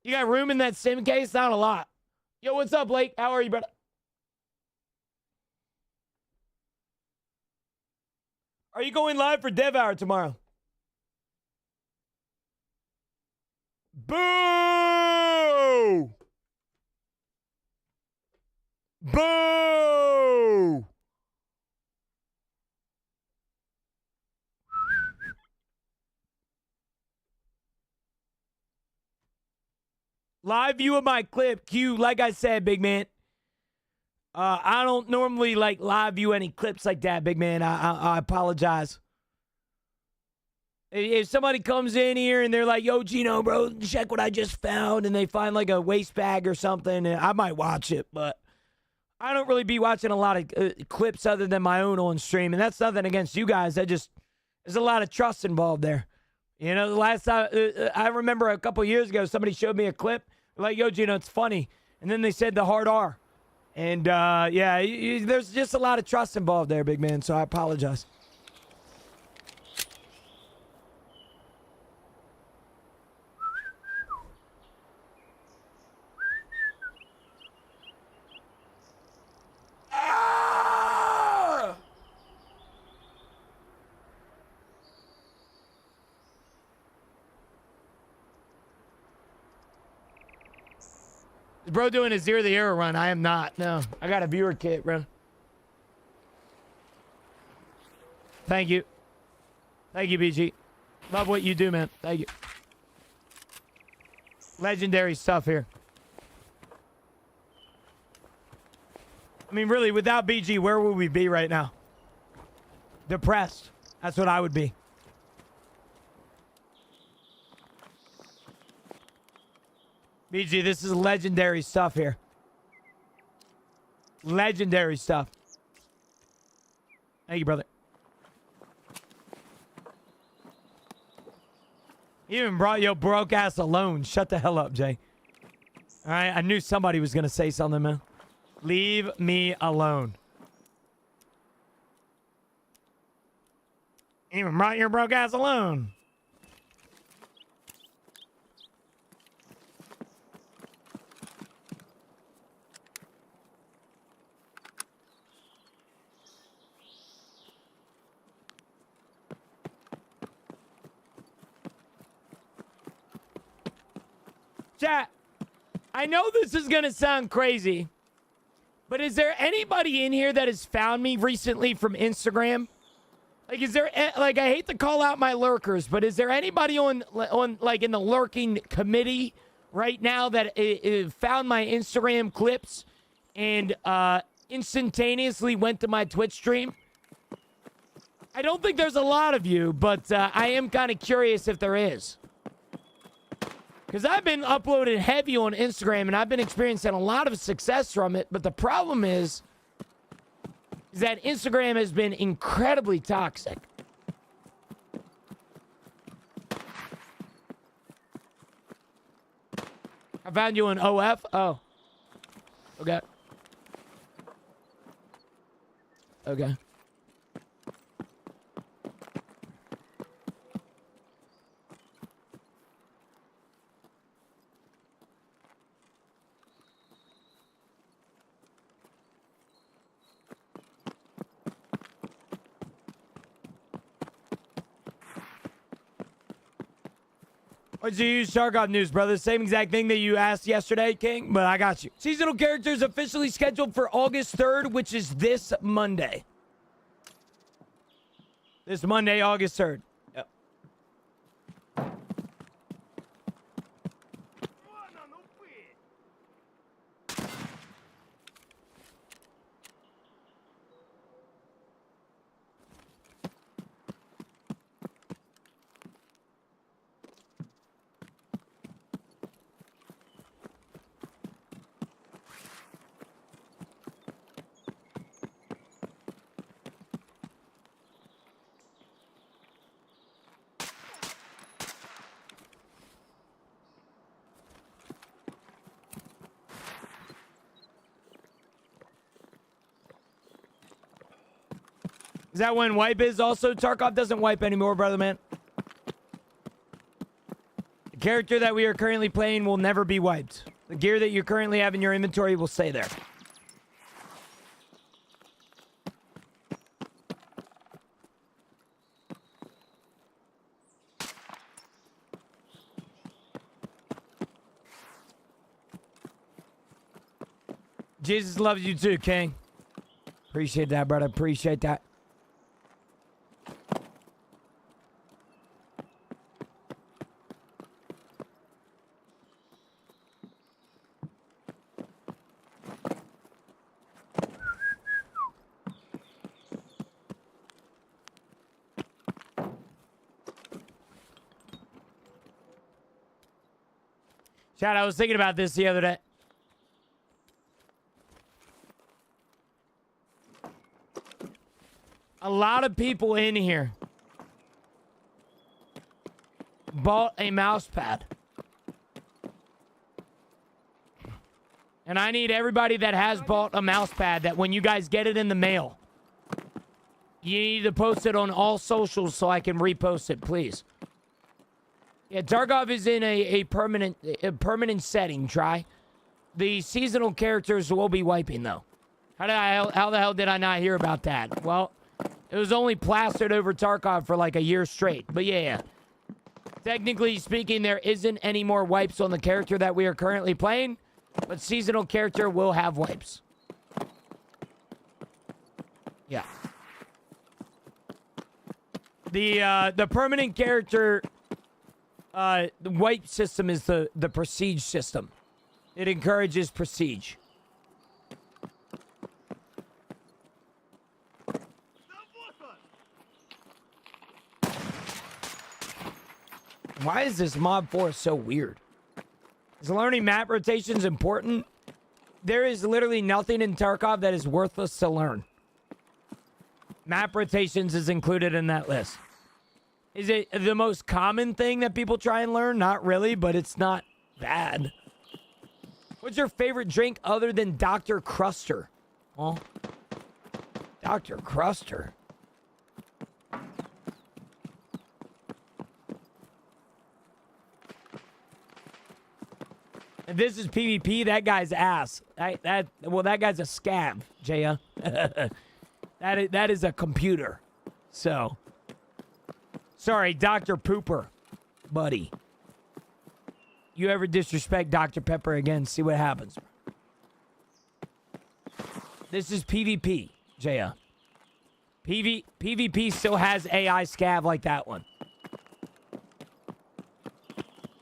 You got room in that sim case? Not a lot. Yo, what's up, Blake? How are you, brother? Are you going live for Dev Hour tomorrow? Boo! Boo! Live view of my clip. Q, like I said, big man. I don't normally like live view any clips like that, big man. I apologize. If somebody comes in here and they're like, yo, Gino, bro, check what I just found, and they find like a waste bag or something, and I might watch it, but I don't really be watching a lot of clips other than my own on stream, and that's nothing against you guys. There's a lot of trust involved there. You know, the last time, I remember a couple years ago, somebody showed me a clip, like, yo, Gino, it's funny. And then they said the hard R. And, yeah, there's just a lot of trust involved there, big man, so I apologize. Is bro doing a Zero the Hero run? I am not. No. I got a viewer kit, bro. Thank you. Thank you, BG. Love what you do, man. Thank you. Legendary stuff here. I mean, really, without BG, where would we be right now? Depressed. That's what I would be. BG, this is legendary stuff here. Legendary stuff. Thank you, brother. You even brought your broke ass alone. Shut the hell up, Jay. All right, I knew somebody was going to say something, man. Leave me alone. You even brought your broke ass alone. Chat, I know this is going to sound crazy, but is there anybody in here that has found me recently from Instagram? Like, is there, like, I hate to call out my lurkers, but is there anybody on like, in the lurking committee right now that found my Instagram clips and instantaneously went to my Twitch stream? I don't think there's a lot of you, but I am kind of curious if there is. Because I've been uploaded heavy on Instagram, and I've been experiencing a lot of success from it. But the problem is that Instagram has been incredibly toxic. I found you on OF? Oh. Okay. Okay. What'd you use Tarkov News, brother? Same exact thing that you asked yesterday, King, but I got you. Seasonal characters officially scheduled for August 3rd, which is this Monday. This Monday, August 3rd. Yep. Is that when wipe is also? Tarkov doesn't wipe anymore, brother man. The character that we are currently playing will never be wiped. The gear that you currently have in your inventory will stay there. Jesus loves you too, King. Appreciate that, brother. Appreciate that. Chad, I was thinking about this the other day. A lot of people in here bought a mouse pad. And I need everybody that has bought a mouse pad that when you guys get it in the mail, you need to post it on all socials so I can repost it, please. Yeah, Tarkov is in a permanent setting, try. The seasonal characters will be wiping, though. How the hell did I not hear about that? Well, it was only plastered over Tarkov for like a year straight. But yeah. Technically speaking, there isn't any more wipes on the character that we are currently playing. But seasonal character will have wipes. Yeah. The permanent character the wipe system is the prestige system. It encourages prestige. Why is this Mob 4 so weird? Is learning map rotations important? There is literally nothing in Tarkov that is worthless to learn. Map rotations is included in that list. Is it the most common thing that people try and learn? Not really, but it's not bad. What's your favorite drink other than Dr. Cruster? Well, Dr. Cruster. If this is PvP, that guy's ass. That guy's a scab, Jaya. that is a computer. So, sorry, Dr. Pooper, buddy. You ever disrespect Dr. Pepper again, see what happens. This is PvP, Jaya. PvP still has AI scav like that one.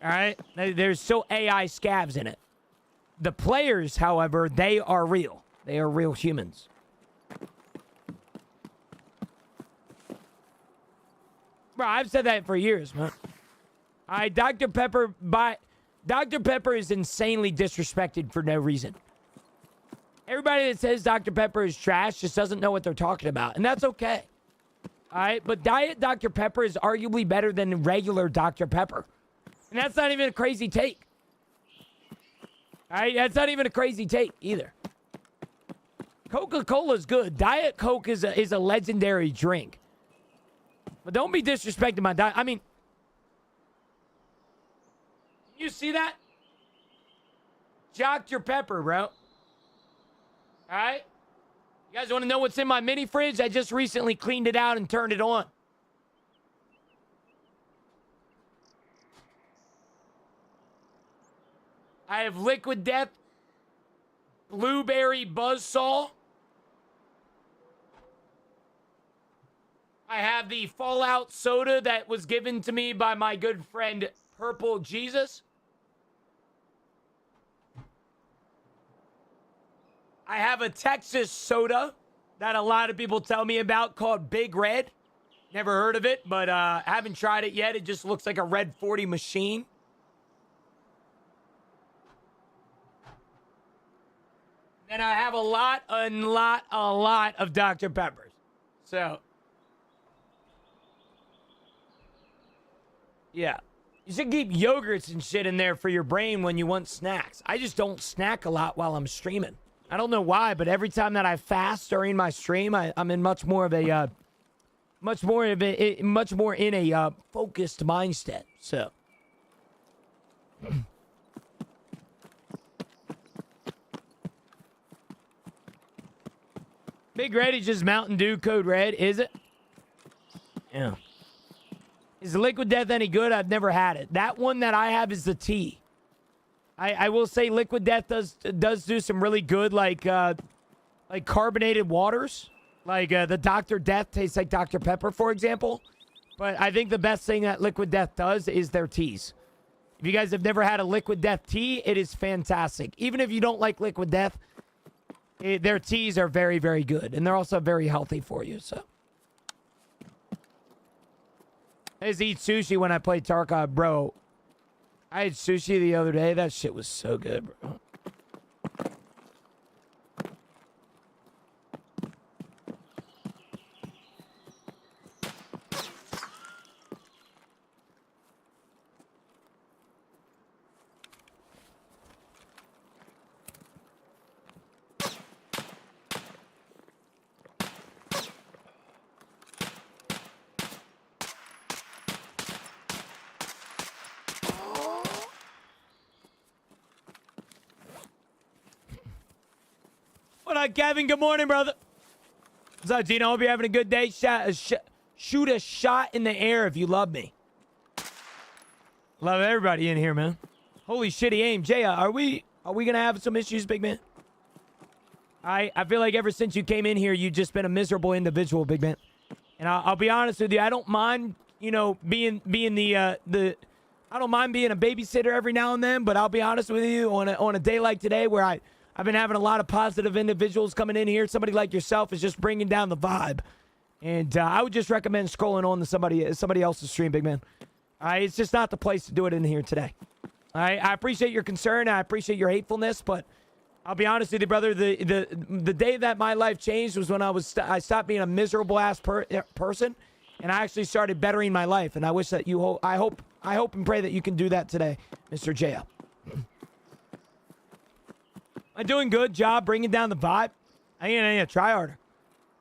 All right? There's still AI scavs in it. The players, however, they are real. They are real humans. Bro, I've said that for years, man. All right, Dr. Pepper is insanely disrespected for no reason. Everybody that says Dr. Pepper is trash just doesn't know what they're talking about, and that's okay. All right, but Diet Dr. Pepper is arguably better than regular Dr. Pepper. And that's not even a crazy take. All right, that's not even a crazy take either. Coca-Cola's good. Diet Coke is a legendary drink. But don't be disrespecting my diet. I mean, you see that? Dr. Pepper, bro. All right? You guys want to know what's in my mini fridge? I just recently cleaned it out and turned it on. I have Liquid Death, Blueberry Buzzsaw. I have the Fallout soda that was given to me by my good friend Purple Jesus. I have a Texas soda that a lot of people tell me about called Big Red. Never heard of it, but I haven't tried it yet. It just looks like a Red 40 machine. And I have a lot of Dr. Peppers. So, yeah. You should keep yogurts and shit in there for your brain when you want snacks. I just don't snack a lot while I'm streaming. I don't know why, but every time that I fast during my stream, I'm in much more of a much more of it, much more in a focused mindset. So. Big Red is just Mountain Dew Code Red, is it? Yeah. Is Liquid Death any good? I've never had it. That one that I have is the tea. I will say Liquid Death does do some really good like carbonated waters. Like the Dr. Death tastes like Dr. Pepper, for example. But I think the best thing that Liquid Death does is their teas. If you guys have never had a Liquid Death tea, it is fantastic. Even if you don't like Liquid Death, their teas are very, very good. And they're also very healthy for you, so. I used to eat sushi when I played Tarkov, bro. I had sushi the other day. That shit was so good, bro. What up, Kevin? Good morning, brother. What's up, Gino? Hope you're having a good day. Shoot a shot in the air if you love me. Love everybody in here, man. Holy shitty aim. Jaya, are we gonna have some issues, big man? I feel like ever since you came in here, you've just been a miserable individual, big man. And I'll be honest with you, I don't mind, you know, being the I don't mind being a babysitter every now and then, but I'll be honest with you, on a day like today where I've been having a lot of positive individuals coming in here. Somebody like yourself is just bringing down the vibe. And I would just recommend scrolling on to somebody else's stream, big man. It's just not the place to do it in here today. I appreciate your concern. I appreciate your hatefulness, but I'll be honest with you, brother. The day that my life changed was when I stopped being a miserable ass person, and I actually started bettering my life. And I wish that I hope and pray that you can do that today, Mr. J.L. I'm doing good job bringing down the vibe. I need to try harder.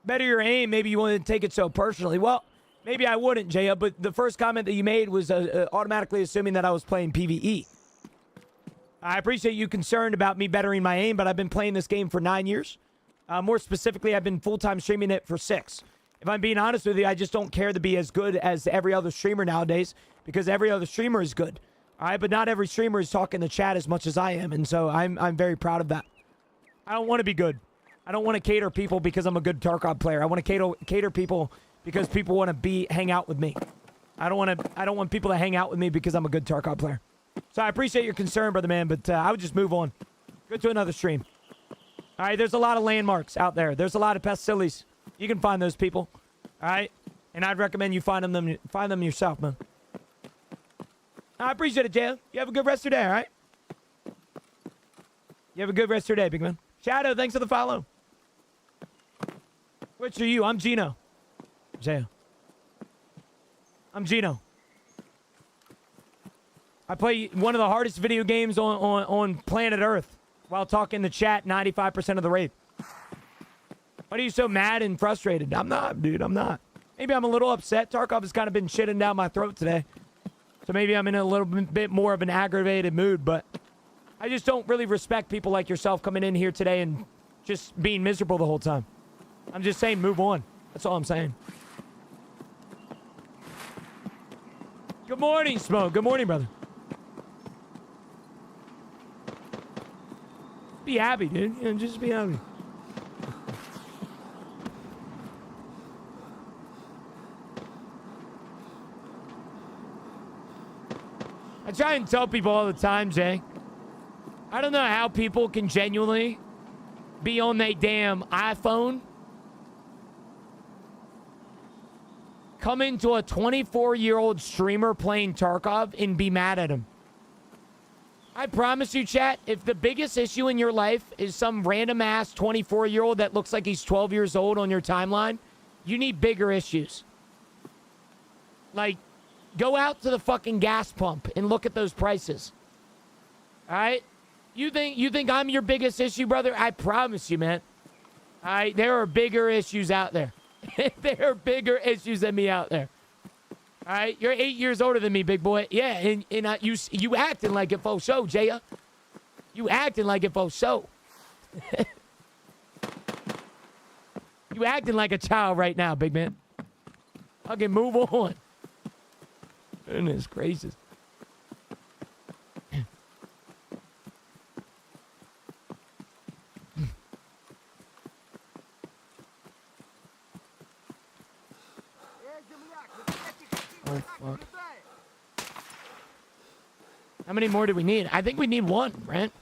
Better your aim. Maybe you want to take it so personally. Well, maybe I wouldn't, Jaya, but the first comment that you made was automatically assuming that I was playing PvE. I appreciate you concerned about me bettering my aim, but I've been playing this game for 9 years. More specifically, I've been full-time streaming it for 6. If I'm being honest with you, I just don't care to be as good as every other streamer nowadays because every other streamer is good. All right, but not every streamer is talking the chat as much as I am, and so I'm very proud of that. I don't want to be good. I don't want to cater people because I'm a good Tarkov player. I want to cater people because people want to hang out with me. I don't want people to hang out with me because I'm a good Tarkov player. So I appreciate your concern, brother man, but I would just move on. Go to another stream. All right, there's a lot of landmarks out there. There's a lot of pest sillies. You can find those people. All right, and I'd recommend you find them yourself, man. I appreciate it, Jay. You have a good rest of your day, all right? You have a good rest of your day, big man. Shadow, thanks for the follow. Which are you? I'm Gino. Jay. I'm Gino. I play one of the hardest video games on planet Earth while talking to chat 95% of the raid. Why are you so mad and frustrated? I'm not, dude. I'm not. Maybe I'm a little upset. Tarkov has kind of been shitting down my throat today. So maybe I'm in a little bit more of an aggravated mood, but I just don't really respect people like yourself coming in here today and just being miserable the whole time. I'm just saying move on. That's all I'm saying. Good morning, Smoke. Good morning, brother. Be happy, dude. You know, just be happy. I try and tell people all the time, Jay. I don't know how people can genuinely be on their damn iPhone, come into a 24-year-old streamer playing Tarkov and be mad at him. I promise you, chat, if the biggest issue in your life is some random-ass 24-year-old that looks like he's 12 years old on your timeline, you need bigger issues. Like, go out to the fucking gas pump and look at those prices. All right? You think I'm your biggest issue, brother? I promise you, man. All right? There are bigger issues out there. There are bigger issues than me out there. All right, you're 8 years older than me, big boy. Yeah, and you acting like it for show, Jaya. You acting like it for show. You acting like a child right now, big man. Okay, move on. Goodness gracious. Oh, fuck. How many more do we need? I think we need one, Brent.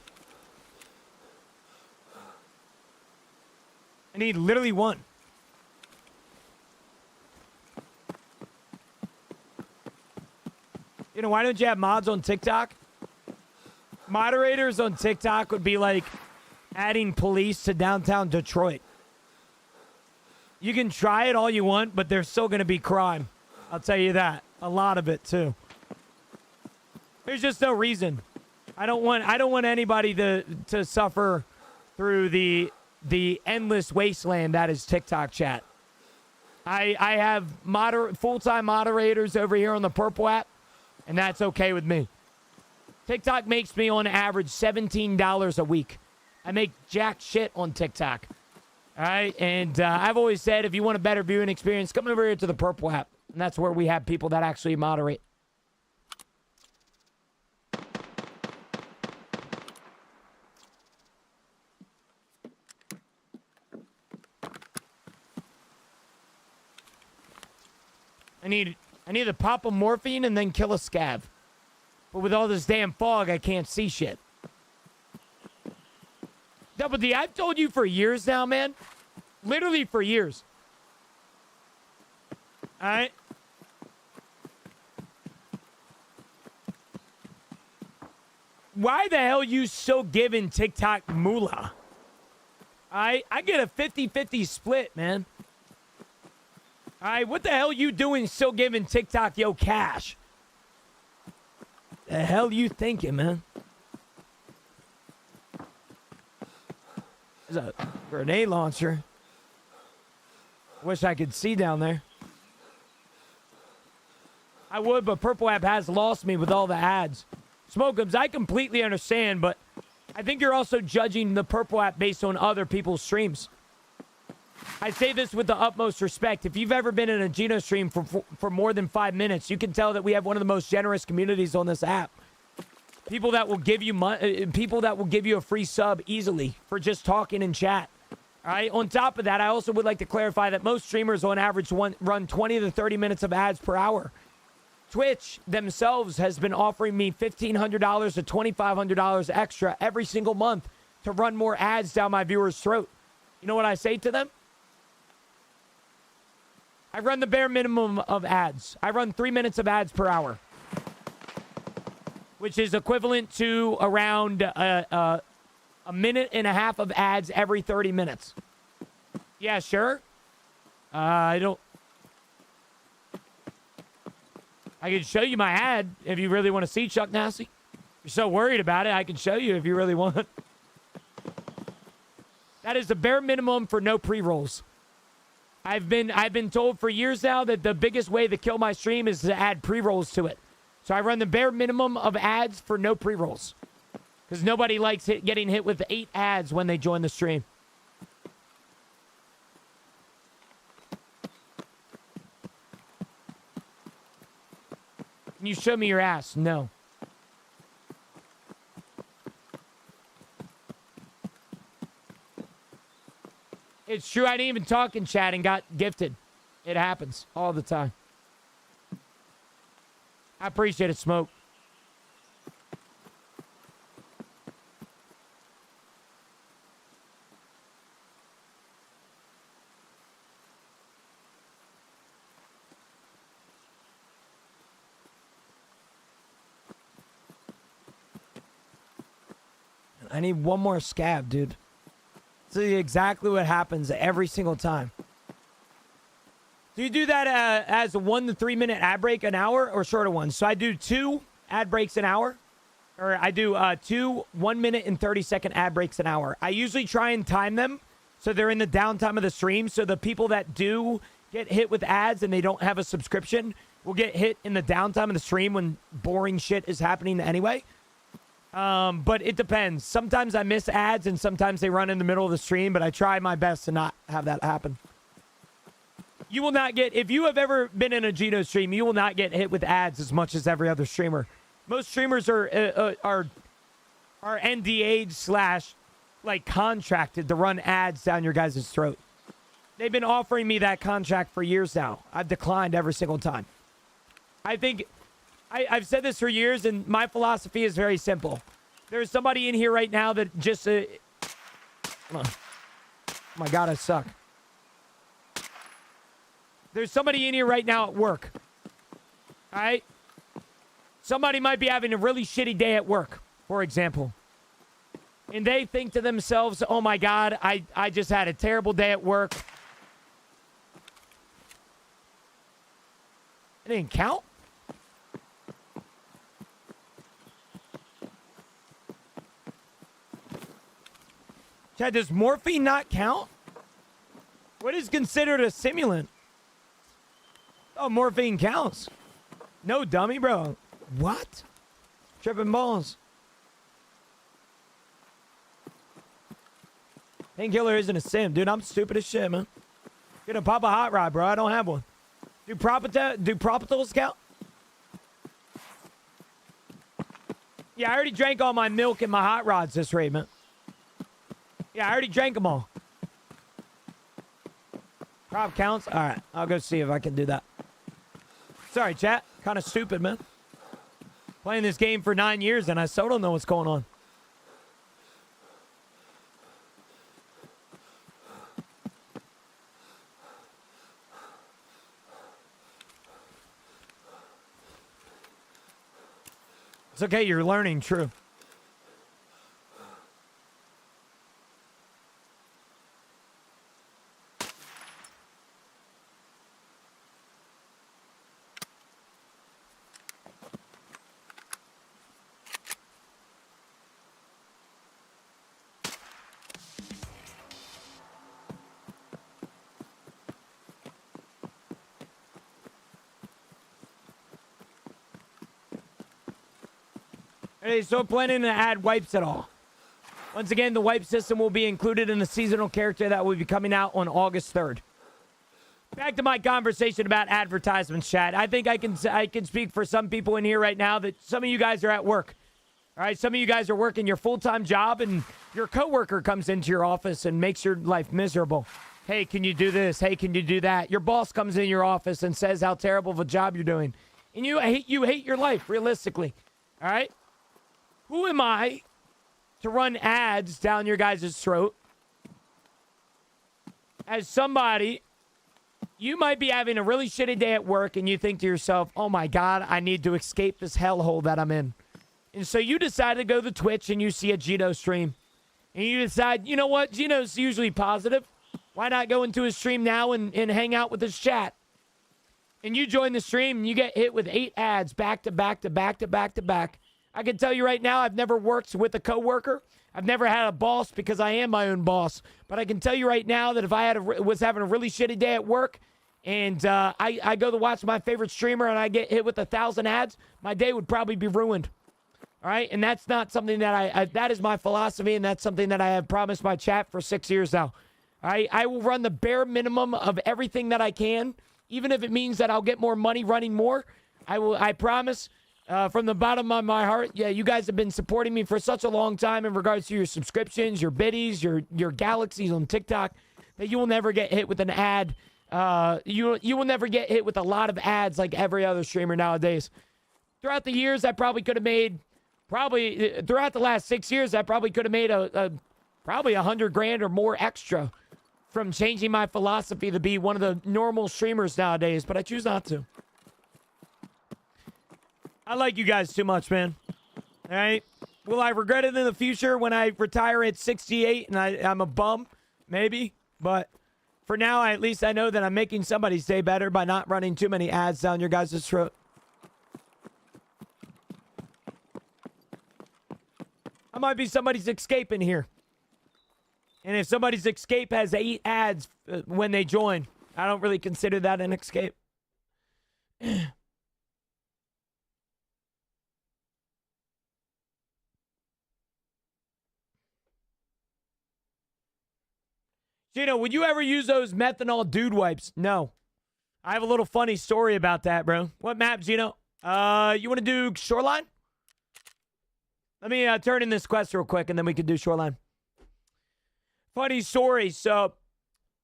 I need literally one. You know, why don't you have mods on TikTok? Moderators on TikTok would be like adding police to downtown Detroit. You can try it all you want, but there's still going to be crime. I'll tell you that. A lot of it, too. There's just no reason. I don't want anybody to suffer through the endless wasteland that is TikTok chat. I have full-time moderators over here on the Purple app, and that's okay with me. TikTok makes me on average $17 a week. I make jack shit on TikTok. All right, and I've always said if you want a better viewing experience, come over here to the Purple app, and that's where we have people that actually moderate. I need to pop a morphine and then kill a scav. But with all this damn fog, I can't see shit. Double D, I've told you for years now, man. Literally for years. All right? Why the hell you still giving TikTok moolah? I get a 50-50 split, man. All right, what the hell you doing still giving TikTok yo cash? The hell you thinking, man? There's a grenade launcher. Wish I could see down there. I would, but Purple app has lost me with all the ads. Smokeums, I completely understand, but I think you're also judging the Purple app based on other people's streams. I say this with the utmost respect. If you've ever been in a Geno stream for more than 5 minutes, you can tell that we have one of the most generous communities on this app. People that will give you people that will give you a free sub easily for just talking in chat. All right. On top of that, I also would like to clarify that most streamers on average run 20 to 30 minutes of ads per hour. Twitch themselves has been offering me $1,500 to $2,500 extra every single month to run more ads down my viewers' throat. You know what I say to them? I run the bare minimum of ads. I run 3 minutes of ads per hour, which is equivalent to around a minute and a half of ads every 30 minutes. Yeah, sure. I can show you my ad if you really want to see, Chuck Nasty. If you're so worried about it, I can show you if you really want. That is the bare minimum for no pre-rolls. I've been told for years now that the biggest way to kill my stream is to add pre-rolls to it. So I run the bare minimum of ads for no pre-rolls. Because nobody likes getting hit with 8 ads when they join the stream. Can you show me your ass? No. It's true. I didn't even talk in chat and got gifted. It happens all the time. I appreciate it, Smoke. I need one more scab, dude. See exactly what happens every single time. Do you do that as a 1 to 3 minute ad break an hour or shorter ones? So I do 2 ad breaks an hour, or I do 2 1 minute and 30 second ad breaks an hour. I usually try and time them So they're in the downtime of the stream. So the people that do get hit with ads and they don't have a subscription will get hit in the downtime of the stream when boring shit is happening anyway. But it depends. Sometimes I miss ads and sometimes they run in the middle of the stream, but I try my best to not have that happen. You will not get, if you have ever been in a Gino stream, you will not get hit with ads as much as every other streamer. Most streamers are NDA'd / like contracted to run ads down your guys' throat. They've been offering me that contract for years now. I've declined every single time. I think I've said this for years, and my philosophy is very simple. There's somebody in here right now that just oh my God, I suck. There's somebody in here right now at work. All right? Somebody might be having a really shitty day at work, for example. And they think to themselves, oh my God, I just had a terrible day at work. It didn't count. Chad, does morphine not count? What is considered a stimulant? Oh, morphine counts. No, dummy, bro. What? Tripping balls. Painkiller isn't a sim. Dude, I'm stupid as shit, man. Gonna pop a hot rod, bro. I don't have one. Do Propitals count? Yeah, I already drank all my milk and my hot rods this rate, man. Yeah, I already drank them all. Prop counts? All right, I'll go see if I can do that. Sorry, chat. Kind of stupid, man. Playing this game for 9 years and I still don't know what's going on. It's okay, you're learning, true. Hey, so planning to add wipes at all? Once again, the wipe system will be included in the seasonal character that will be coming out on August 3rd. Back to my conversation about advertisements, Chad. I think I can speak for some people in here right now that some of you guys are at work. All right, some of you guys are working your full-time job and your coworker comes into your office and makes your life miserable. Hey, can you do this? Hey, can you do that? Your boss comes in your office and says how terrible of a job you're doing. And you hate your life, realistically. All right? Who am I to run ads down your guys' throat? As somebody, you might be having a really shitty day at work and you think to yourself, oh my God, I need to escape this hellhole that I'm in. And so you decide to go to Twitch and you see a Gino stream. And you decide, you know what? Gino's usually positive. Why not go into his stream now and hang out with his chat? And you join the stream and you get hit with 8 ads back to back to back to back to back. I can tell you right now, I've never worked with a coworker. I've never had a boss because I am my own boss. But I can tell you right now that if I was having a really shitty day at work and I go to watch my favorite streamer and I get hit with 1,000 ads, my day would probably be ruined. All right? And that's not something that that is my philosophy, and that's something that I have promised my chat for 6 years now. All right? I will run the bare minimum of everything that I can, even if it means that I'll get more money running more. I promise. From the bottom of my heart, yeah, you guys have been supporting me for such a long time in regards to your subscriptions, your biddies, your galaxies on TikTok, that you will never get hit with an ad. You will never get hit with a lot of ads like every other streamer nowadays. Throughout the years, I probably could have made, throughout the last 6 years, I probably could have made probably $100,000 or more extra from changing my philosophy to be one of the normal streamers nowadays, but I choose not to. I like you guys too much, man. All right? Will I regret it in the future when I retire at 68 and I'm a bum? Maybe. But for now, at least I know that I'm making somebody's day better by not running too many ads down your guys' throat. I might be somebody's escape in here. And if somebody's escape has 8 ads when they join, I don't really consider that an escape. Gino, would you ever use those methanol dude wipes? No. I have a little funny story about that, bro. What map, Gino? You want to do Shoreline? Let me turn in this quest real quick, and then we can do Shoreline. Funny story. So,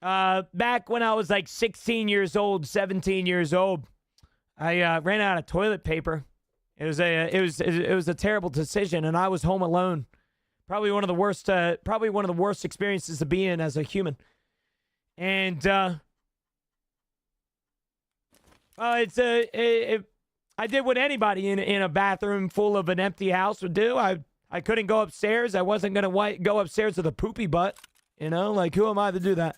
back when I was like 16 years old, 17 years old, I ran out of toilet paper. It was a terrible decision, and I was home alone. Probably one of the worst experiences to be in as a human. And I did what anybody in a bathroom full of an empty house would do. I couldn't go upstairs. I wasn't gonna go upstairs with a poopy butt. You know, like, who am I to do that?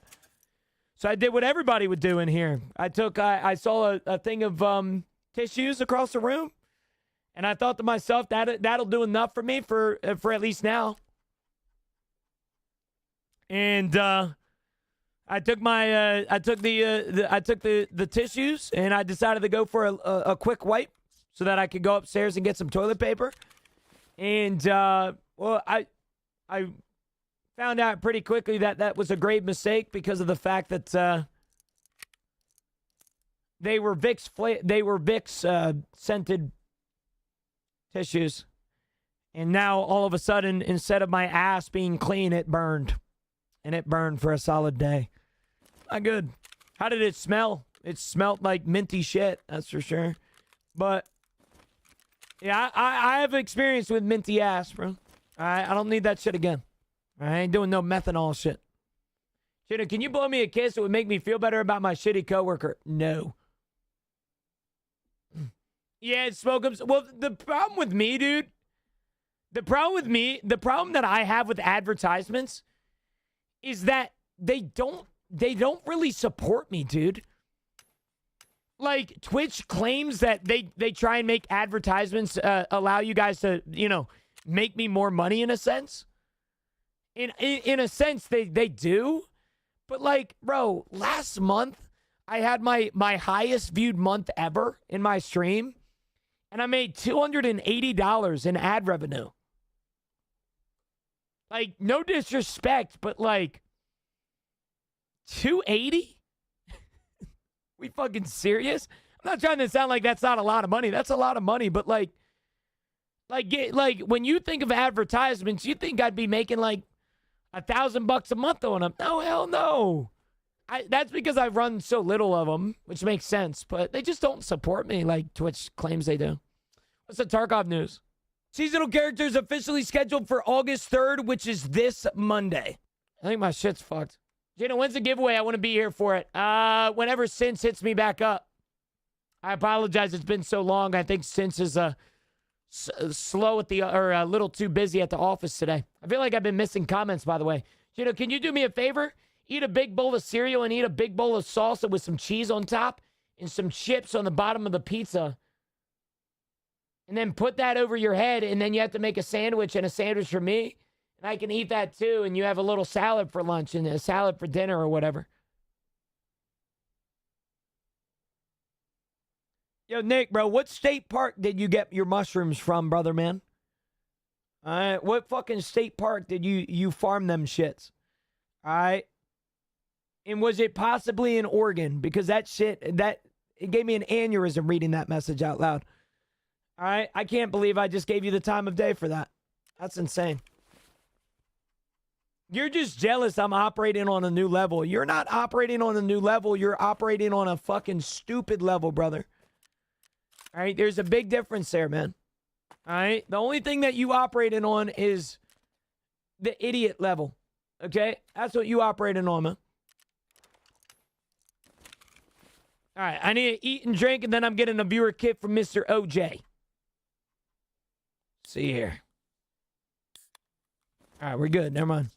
So I did what everybody would do in here. I saw a thing of tissues across the room, and I thought to myself, that'll do enough for me for at least now. And I took the tissues, and I decided to go for a quick wipe so that I could go upstairs and get some toilet paper. And well, I found out pretty quickly that was a grave mistake because of the fact that they were Vicks scented tissues, and now all of a sudden, instead of my ass being clean, it burned, and it burned for a solid day. Not good. How did it smell? It smelled like minty shit, that's for sure. But yeah, I have experience with minty ass, bro. I don't need that shit again. I ain't doing no methanol shit. Shit, can you blow me a kiss that would make me feel better about my shitty coworker? No. Yeah, smoke 'em. Well, the problem with me, dude, the problem that I have with advertisements is that they don't really support me, dude. Like, Twitch claims that they try and make advertisements allow you guys to, you know, make me more money in a sense. In a sense, they do. But, like, bro, last month, I had my highest viewed month ever in my stream, and I made $280 in ad revenue. Like, no disrespect, but, like, 280? We fucking serious? I'm not trying to sound like that's not a lot of money. That's a lot of money, but, like when you think of advertisements, you think I'd be making, like, $1,000 a month on them. No, hell no. That's because I run so little of them, which makes sense, but they just don't support me like Twitch claims they do. What's the Tarkov news? Seasonal characters officially scheduled for August 3rd, which is this Monday. I think my shit's fucked. Gina, when's the giveaway? I want to be here for it. Whenever Since hits me back up. I apologize. It's been so long. I think Since is slow at or a little too busy at the office today. I feel like I've been missing comments, by the way. Gina, can you do me a favor? Eat a big bowl of cereal and eat a big bowl of salsa with some cheese on top and some chips on the bottom of the pizza. And then put that over your head, and then you have to make a sandwich and a sandwich for me. And I can eat that too, and you have a little salad for lunch and a salad for dinner or whatever. Yo, Nick, bro, what state park did you get your mushrooms from, brother, man? What fucking state park did you farm them shits? All right. And was it possibly in Oregon? Because that shit, it gave me an aneurysm reading that message out loud. All right. I can't believe I just gave you the time of day for that. That's insane. You're just jealous I'm operating on a new level. You're not operating on a new level. You're operating on a fucking stupid level, brother. All right, there's a big difference there, man. All right, the only thing that you operating on is the idiot level. Okay, that's what you operating on, man. All right, I need to eat and drink, and then I'm getting a viewer kit from Mr. OJ. See here. All right, we're good. Never mind.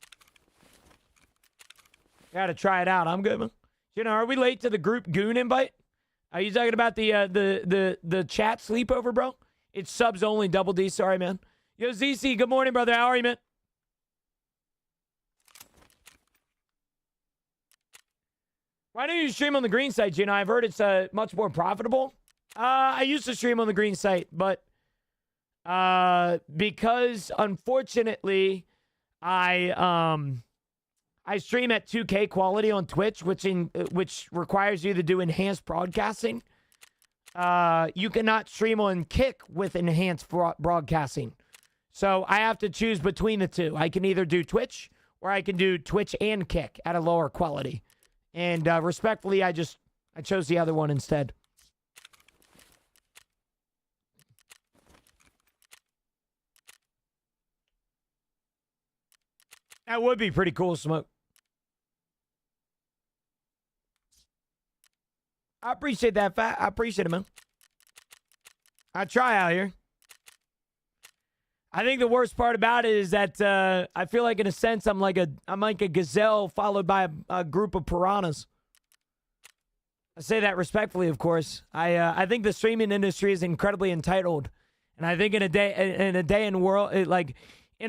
Gotta try it out. I'm good, man. You know, are we late to the group goon invite? Are you talking about the chat sleepover, bro? It's subs only, Double D. Sorry, man. Yo, ZC, good morning, brother. How are you, man? Why don't you stream on the green site, Gina? I've heard it's much more profitable. I used to stream on the green site, but because unfortunately I stream at 2K quality on Twitch, which requires you to do enhanced broadcasting. You cannot stream on Kick with enhanced broadcasting. So I have to choose between the two. I can either do Twitch or I can do Twitch and Kick at a lower quality. And respectfully, I chose the other one instead. That would be pretty cool, Smoke. I appreciate that, Fat. I appreciate it, man. I try out here. I think the worst part about it is that I feel like, in a sense, I'm like a gazelle followed by a group of piranhas. I say that respectfully, of course. I think the streaming industry is incredibly entitled, and I think in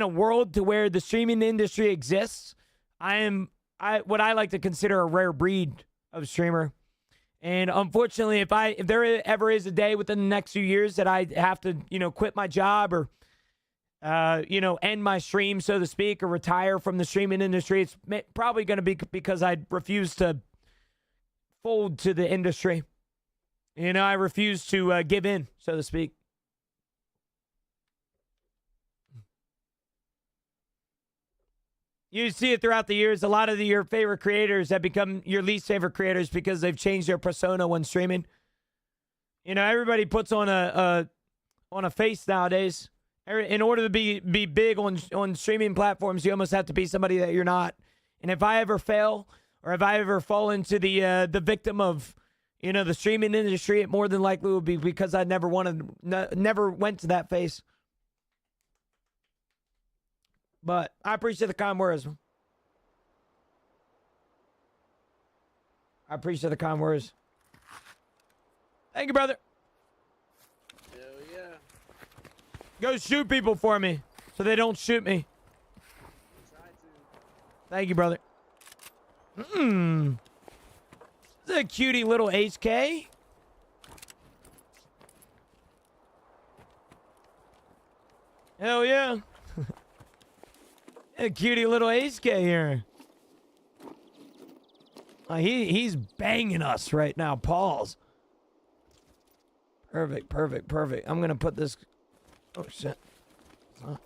a world to where the streaming industry exists, what I like to consider a rare breed of streamer. And unfortunately, if there ever is a day within the next few years that I have to, quit my job or end my stream, so to speak, or retire from the streaming industry, it's probably going to be because I refuse to fold to the industry. I refuse to give in, so to speak. You see it throughout the years. A lot of your favorite creators have become your least favorite creators because they've changed their persona when streaming. Everybody puts on a face nowadays. In order to be big on streaming platforms, you almost have to be somebody that you're not. And if I ever fail, or if I ever fall into the victim of, the streaming industry, it more than likely will be because I never went to that face. But I appreciate the kind words. I appreciate the kind words. Thank you, brother. Hell yeah. Go shoot people for me so they don't shoot me. Try to. Thank you, brother. This is a cutie little HK. Hell yeah. A cutie little HK here. He's banging us right now. Pause. Perfect. I'm going to put this... Oh, shit. Huh?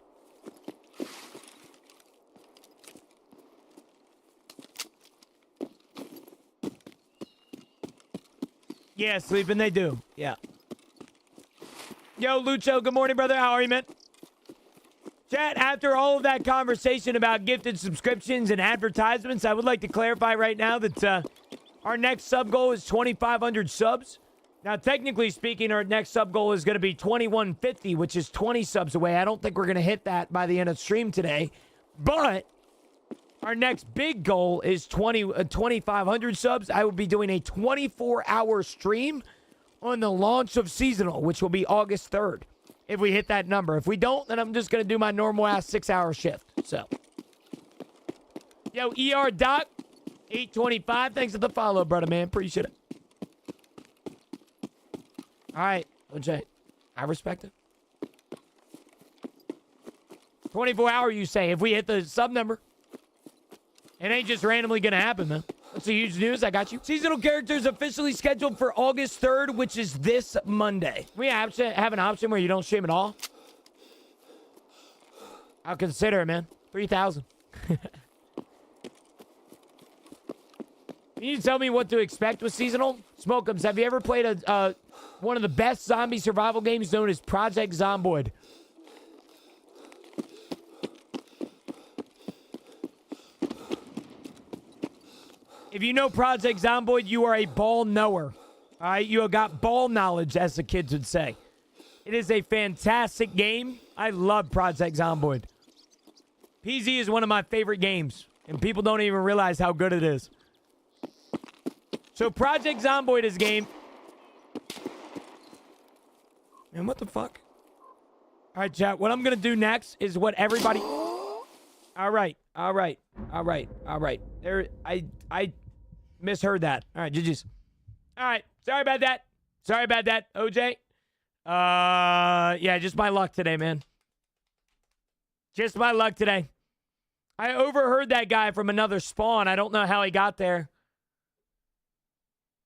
Yeah, sleeping they do. Yeah. Yo, Lucho, good morning, brother. How are you, man? Chat, after all of that conversation about gifted subscriptions and advertisements, I would like to clarify right now that our next sub goal is 2,500 subs. Now, technically speaking, our next sub goal is going to be 2,150, which is 20 subs away. I don't think we're going to hit that by the end of stream today. But our next big goal is 2,500 subs. I will be doing a 24-hour stream on the launch of Seasonal, which will be August 3rd. If we hit that number. If we don't, then I'm just going to do my normal ass 6-hour shift. So. Yo, ER Doc, 825. Thanks for the follow, brother, man. Appreciate it. All right. OJ, I respect it. 24-hour, you say. If we hit the sub number. It ain't just randomly going to happen, man. That's a huge news. I got you. Seasonal characters officially scheduled for August 3rd, which is this Monday. We have an option where you don't stream at all. I'll consider it, man. 3,000. Can you tell me what to expect with Seasonal? Smokeums, have you ever played one of the best zombie survival games known as Project Zomboid? If you know Project Zomboid, you are a ball knower. All right? You have got ball knowledge, as the kids would say. It is a fantastic game. I love Project Zomboid. PZ is one of my favorite games, and people don't even realize how good it is. So Project Zomboid is a game. Man, what the fuck? All right, chat. What I'm going to do next is what everybody... All right. There, misheard that. All right, GG's. All right, sorry about that. Sorry about that, OJ. Yeah, just my luck today, man. Just my luck today. I overheard that guy from another spawn. I don't know how he got there.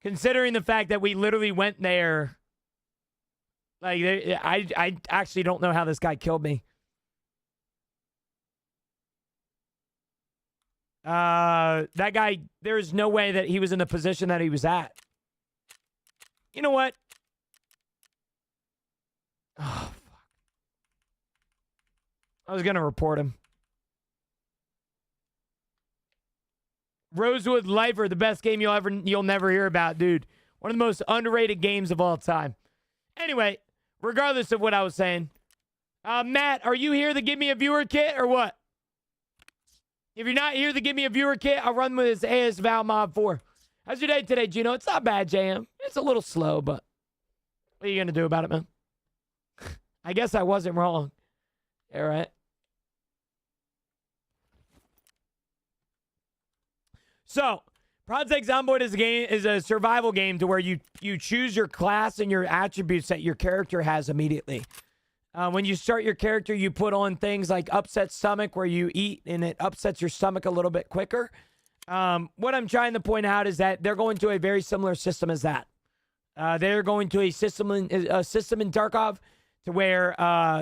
Considering the fact that we literally went there. Like, I actually don't know how this guy killed me. That guy, there's no way that he was in the position that he was at. You know what? Oh, fuck. I was going to report him. Rosewood Lifer, the best game you'll never hear about, dude. One of the most underrated games of all time. Anyway, regardless of what I was saying, Matt, are you here to give me a viewer kit or what? If you're not here to give me a viewer kit, I'll run with this AS Val Mob 4. How's your day today, Gino? It's not bad, JM. It's a little slow, but what are you going to do about it, man? I guess I wasn't wrong. All right. So, Project Zomboid is a survival game to where you choose your class and your attributes that your character has immediately. When you start your character, you put on things like upset stomach, where you eat and it upsets your stomach a little bit quicker. What I'm trying to point out is that they're going to a very similar system as that. They're going to a system in Tarkov to where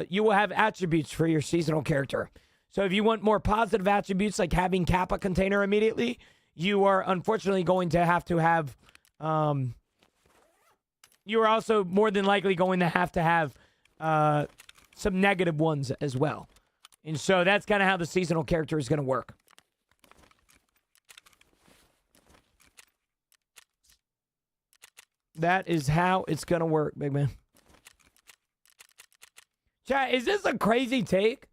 you will have attributes for your seasonal character. So if you want more positive attributes like having Kappa container immediately, you are unfortunately going to have, you are also more than likely going to have some negative ones as well. And so that's kind of how the seasonal character is going to work. That is how it's going to work, big man. Chat, is this a crazy take?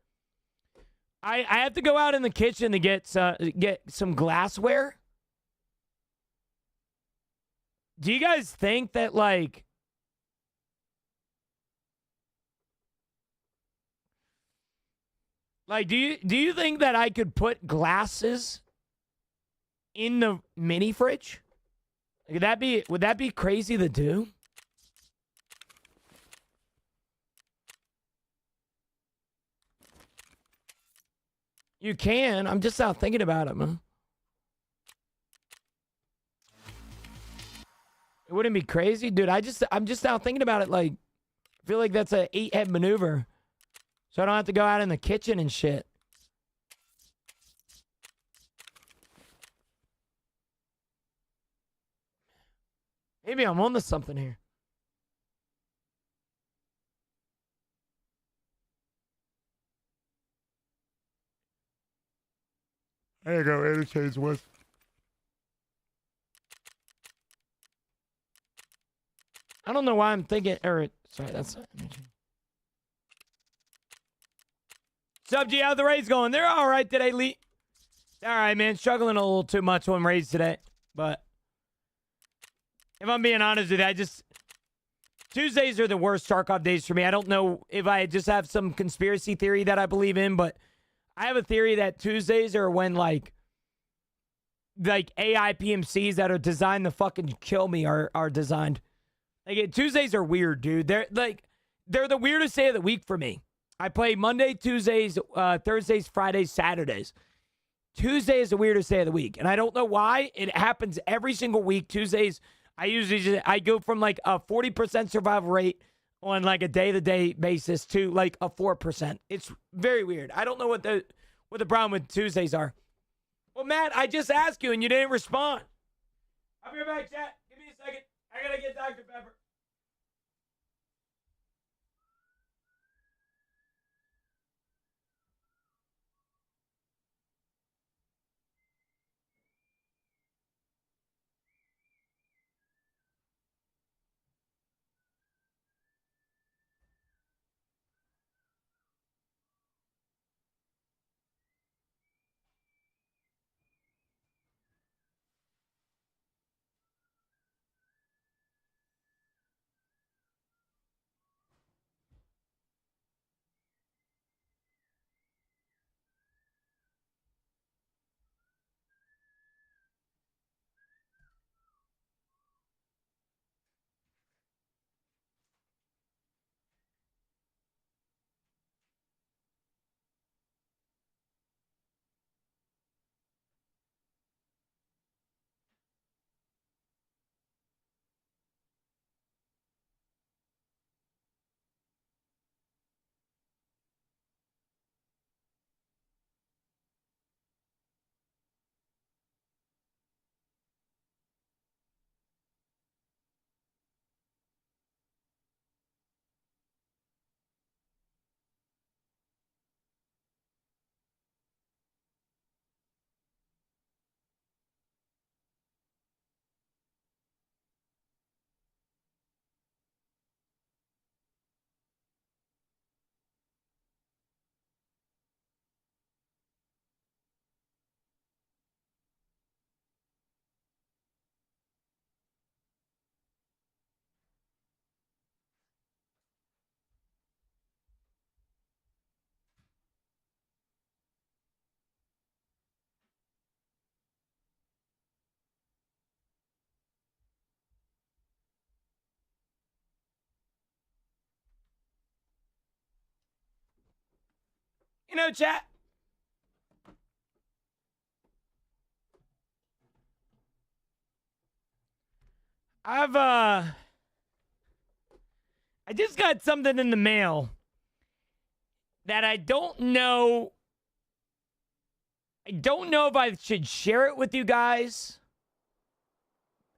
I have to go out in the kitchen to get some glassware. Do you guys think that, like, do you think that I could put glasses in the mini fridge? Would that be crazy to do? You can. I'm just out thinking about it, man. It wouldn't be crazy, dude. I'm just out thinking about it. Like, I feel like that's an 8-head maneuver, so I don't have to go out in the kitchen and shit. Maybe I'm on to something here. There you go, interchange with. I don't know why I'm thinking, sorry, that's not energy. Sub G, how the Rays going? They're all right today, Lee. All right, man. Struggling a little too much on Rays today, but if I'm being honest with you, Tuesdays are the worst Tarkov days for me. I don't know if I just have some conspiracy theory that I believe in, but I have a theory that Tuesdays are when like AI PMCs that are designed to fucking kill me are designed. Like, Tuesdays are weird, dude. They're the weirdest day of the week for me. I play Monday, Tuesdays, Thursdays, Fridays, Saturdays. Tuesday is the weirdest day of the week, and I don't know why. It happens every single week. Tuesdays, I go from like a 40% survival rate on like a day-to-day basis to like a 4%. It's very weird. I don't know what the problem with Tuesdays are. Well, Matt, I just asked you and you didn't respond. I'll be right back, chat. Give me a second. I gotta get Dr. Pepper. You know, chat. I just got something in the mail that I don't know. I don't know if I should share it with you guys.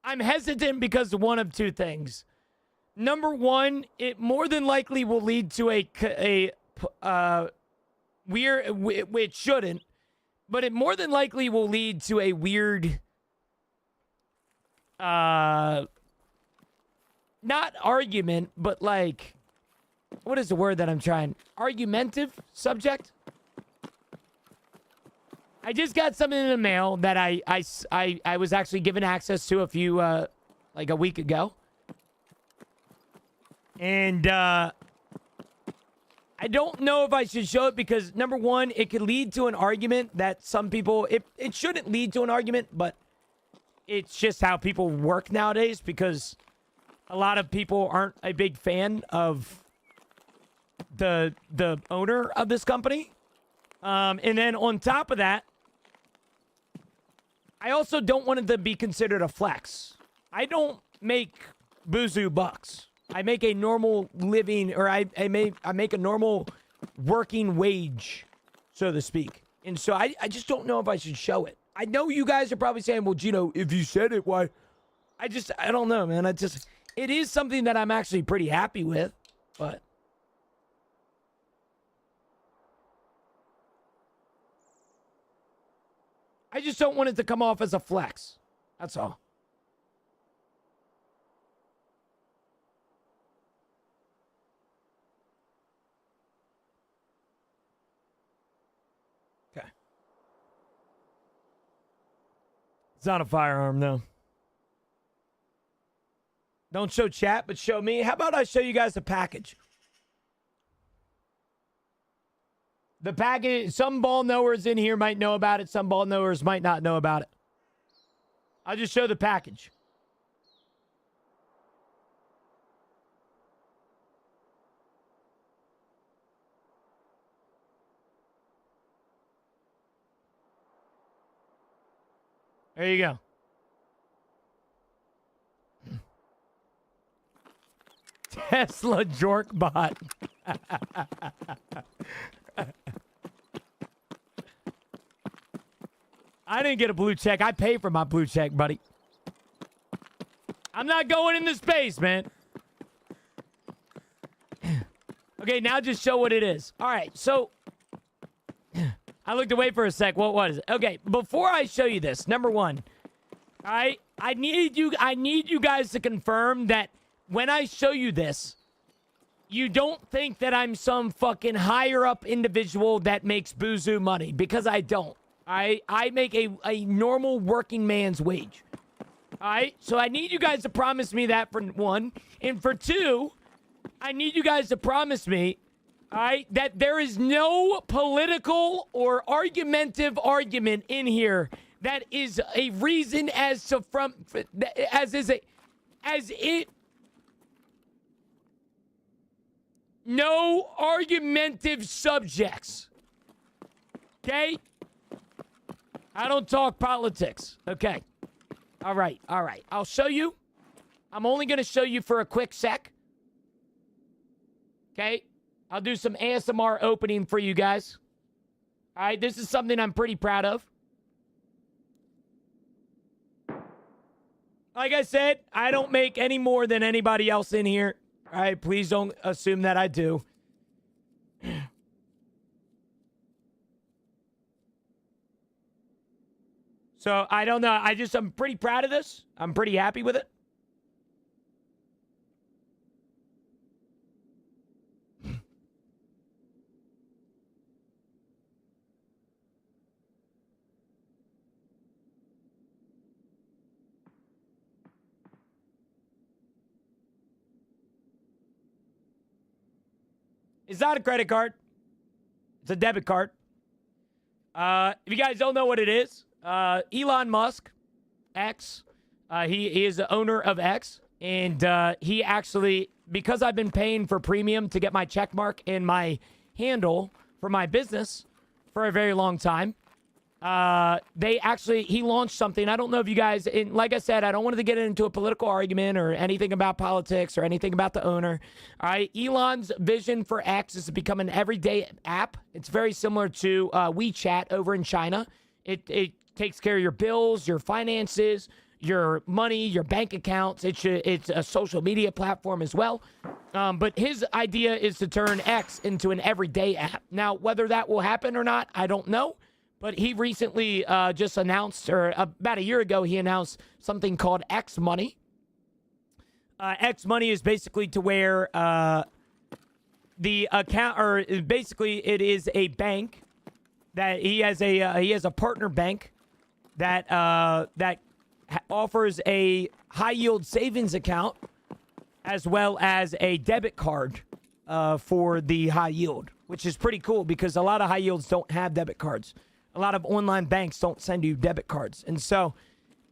I'm hesitant because of one of two things. Number one, it more than likely will lead to a weird, which shouldn't, but it more than likely will lead to a weird, not argument, but like, what is the word that I'm trying? Argumentative subject? I just got something in the mail that I was actually given access to a few, like a week ago. And, I don't know if I should show it because, number one, it could lead to an argument that some people... It shouldn't lead to an argument, but it's just how people work nowadays because a lot of people aren't a big fan of the owner of this company. And then on top of that, I also don't want it to be considered a flex. I don't make boozoo bucks. I make a normal living, or I make a normal working wage, so to speak. And so I just don't know if I should show it. I know you guys are probably saying, well, Gino, if you said it, why? I don't know, man. It is something that I'm actually pretty happy with, but. I just don't want it to come off as a flex. That's all. Okay. It's not a firearm, no. Don't show chat, but show me. How about I show you guys the package? The package, some ball knowers in here might know about it. Some ball knowers might not know about it. I'll just show the package. There you go. Tesla Jork bot. I didn't get a blue check. I pay for my blue check, buddy. I'm not going into space, man. Okay, now just show what it is. All right, so I looked away for a sec. What was it? Okay, before I show you this, number one, I need you guys to confirm that when I show you this, you don't think that I'm some fucking higher up individual that makes boozoo money, because I don't. I make a normal working man's wage. All right? So I need you guys to promise me that, for one. And for two, I need you guys to promise me, all right, that there is no political or argumentative argument in here that is a reason as it no argumentative subjects. Okay? I don't talk politics. Okay. All right. I'll show you. I'm only going to show you for a quick sec. Okay? I'll do some ASMR opening for you guys. All right? This is something I'm pretty proud of. Like I said, I don't make any more than anybody else in here. All right? Please don't assume that I do. So, I don't know. I'm pretty proud of this. I'm pretty happy with it. It's not a credit card. It's a debit card. If you guys don't know what it is, Elon Musk, X, he is the owner of X, and he actually, because I've been paying for premium to get my check mark and my handle for my business for a very long time. He launched something. I don't know if you guys, and like I said, I don't want to get into a political argument or anything about politics or anything about the owner. All right. Elon's vision for X is to become an everyday app. It's very similar to WeChat over in China. It takes care of your bills, your finances, your money, your bank accounts. It's a social media platform as well. But his idea is to turn X into an everyday app. Now, whether that will happen or not, I don't know. But he recently just announced, or about a year ago, he announced something called X Money. X Money is basically to where the account, or basically it is a bank that he has a partner bank that offers a high yield savings account as well as a debit card for the high yield, which is pretty cool because a lot of high yields don't have debit cards. A lot of online banks don't send you debit cards. And so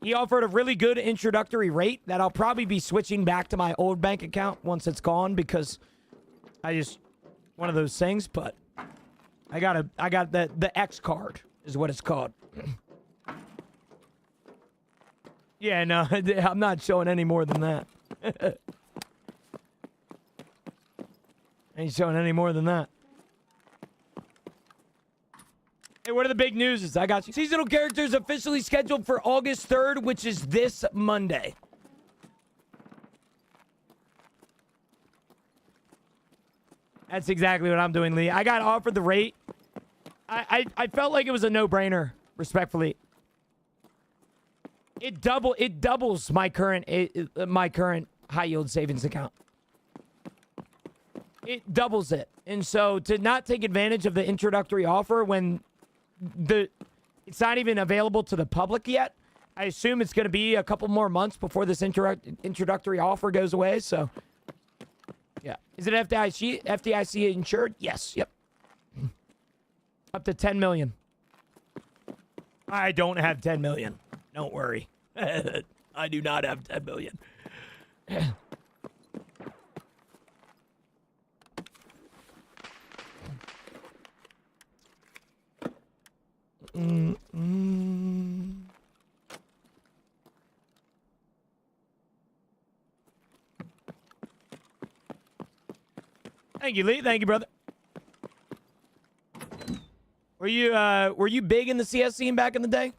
he offered a really good introductory rate that I'll probably be switching back to my old bank account once it's gone because one of those things, but I got the X card is what it's called. Yeah, no, I'm not showing any more than that. Ain't showing any more than that. Hey, what are the big news? I got you. Seasonal characters officially scheduled for August 3rd, which is this Monday. That's exactly what I'm doing, Lee. I got offered the rate. I felt like it was a no-brainer, respectfully. It doubles my current high yield savings account. It doubles it. And so to not take advantage of the introductory offer when it's not even available to the public yet. I assume it's going to be a couple more months before this introductory offer goes away. So, yeah. Is it FDIC insured? Yes. Yep. Up to 10 million. I don't have 10 million. Don't worry. I do not have 10 million. Thank you, Lee. Thank you, brother. Were you big in the CS scene back in the day?